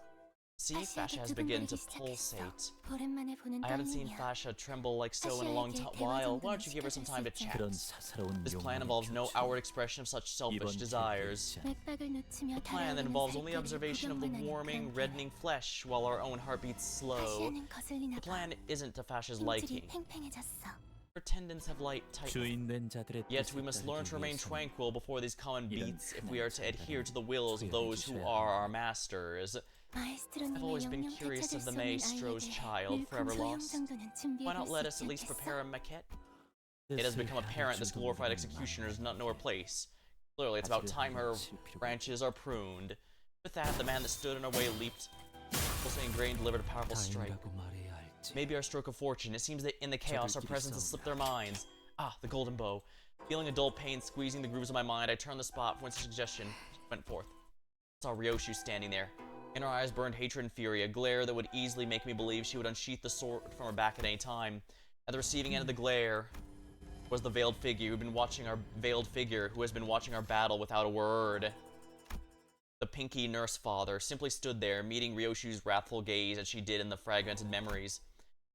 See, Fascia has begun to pulsate. オレンマネ보는 I haven't seen 타이밍이야 Fascia tremble like so in a long while. Why don't you give her some time to chat? 그런 사사로운 This plan 욕망을 involves no 표출. outward expression of such selfish 이번 desires. 계획 맥박을 놓치며 A plan that 달아오르는 involves only 살결을 observation of the 구경만 하는 warming, 그런 reddening flesh while our own heartbeats slow. 다시는 거슬리나 The 봐 plan isn't to Fascia's 힘줄이 liking. 팽팽해졌어 Her tendons have light tightening. 주인된 자들의 Yet we 뜻에 must learn 따르기 to remain 위해서는 tranquil before these common 이런 beats if we are to 흔한 adhere to the 자들은 wills of those who 구해주셔야 are our masters. I've always 마에스트로님의 been 영영 curious of 되찾을 the 수 없는 maestro's 아이에게 child, 물품 forever 소형 lost. 정도는 Why 준비해둘 not 수 let 있지 us at least prepare a 않겠어 maquette? It has become apparent this glorified executioner does not know her place. Clearly, it's about time her branches are pruned. With that, the man that stood in our way leaped, pulsing grain delivered a powerful strike. 다행이라고 말해야 할지. Maybe our stroke of fortune. It seems that in the chaos, our presence has slipped their minds. Ah, the golden bow. Feeling a dull pain squeezing the grooves of my mind, I turned the spot whence the suggestion went forth. I saw Ryoshu standing there. In her eyes burned hatred and fury, a glare that would easily make me believe she would unsheath the sword from her back at any time. At the receiving end of the glare was the veiled figure who has been watching our battle without a word. The pinky nurse father simply stood there, meeting Ryoshu's wrathful gaze as she did in the fragmented memories.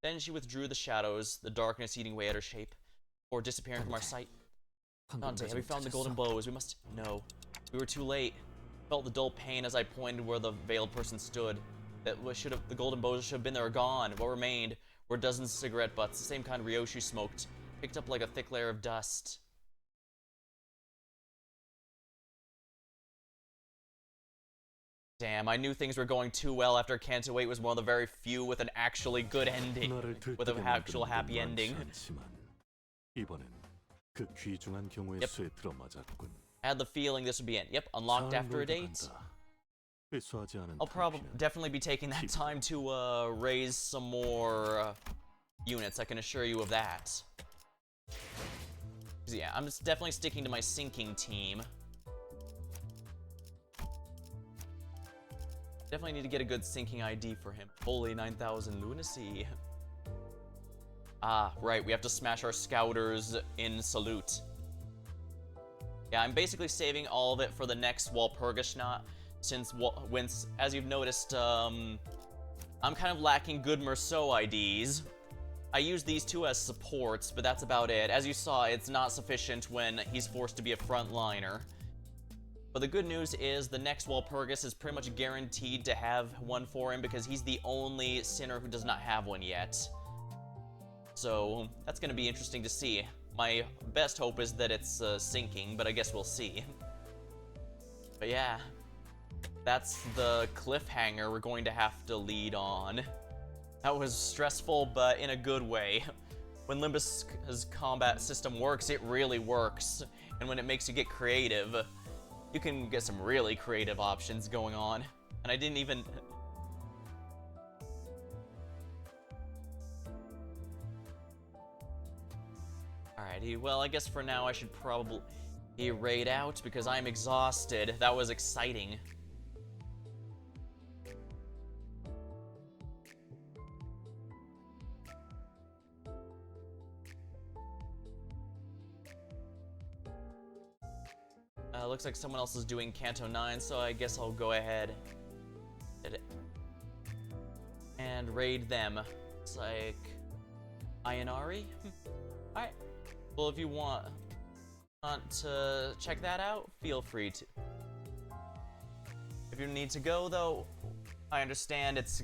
Then she withdrew the shadows, the darkness eating away at her shape, or disappearing from our sight. Dante, have we found the golden bows? We must... No. We were too late. Felt the dull pain as I pointed where the veiled person stood. The golden bows should have been there or gone. What remained were dozens of cigarette butts, the same kind Ryoshu smoked, picked up like a thick layer of dust. Damn, I knew things were going too well after Canto 8 was one of the very few with an actually good ending. With an actual happy ending. 이번엔 그 귀중한 경우의 Yep. 수에 들어맞았군. I had the feeling this would be it. Yep, unlocked after a date. 회수하지 않은 I'll probably 당신은 definitely be taking that time to raise some more units. I can assure you of that. 'Cause, yeah, I'm just definitely sticking to my sinking team. Definitely need to get a good sinking ID for him. Holy 9,000 lunacy. Ah, right. We have to smash our scouters in salute. Yeah, I'm basically saving all of it for the next Walpurgisnacht, since as you've noticed, I'm kind of lacking good Merceau IDs. I use these two as supports, but that's about it. As you saw, it's not sufficient when he's forced to be a frontliner. But the good news is the next Walpurgis is pretty much guaranteed to have one for him because he's the only sinner who does not have one yet. So that's going to be interesting to see. My best hope is that it's sinking, but I guess we'll see. But yeah, that's the cliffhanger we're going to have to lead on. That was stressful, but in a good way. When Limbus' combat system works, it really works. And when it makes you get creative, you can get some really creative options going on. And I didn't even... Alrighty, well, I guess for now I should probably raid out because I'm exhausted. That was exciting. Looks like someone else is doing Canto 9, so I guess I'll go ahead and raid them. It's like Ayanari? Alright. Well, if you want to check that out, feel free to. If you need to go, though, I understand it's,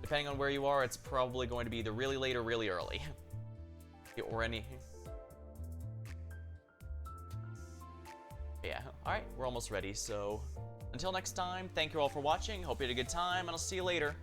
depending on where you are, it's probably going to be either really late or really early. Or any... Yeah, alright, we're almost ready, so until next time, thank you all for watching, hope you had a good time, and I'll see you later.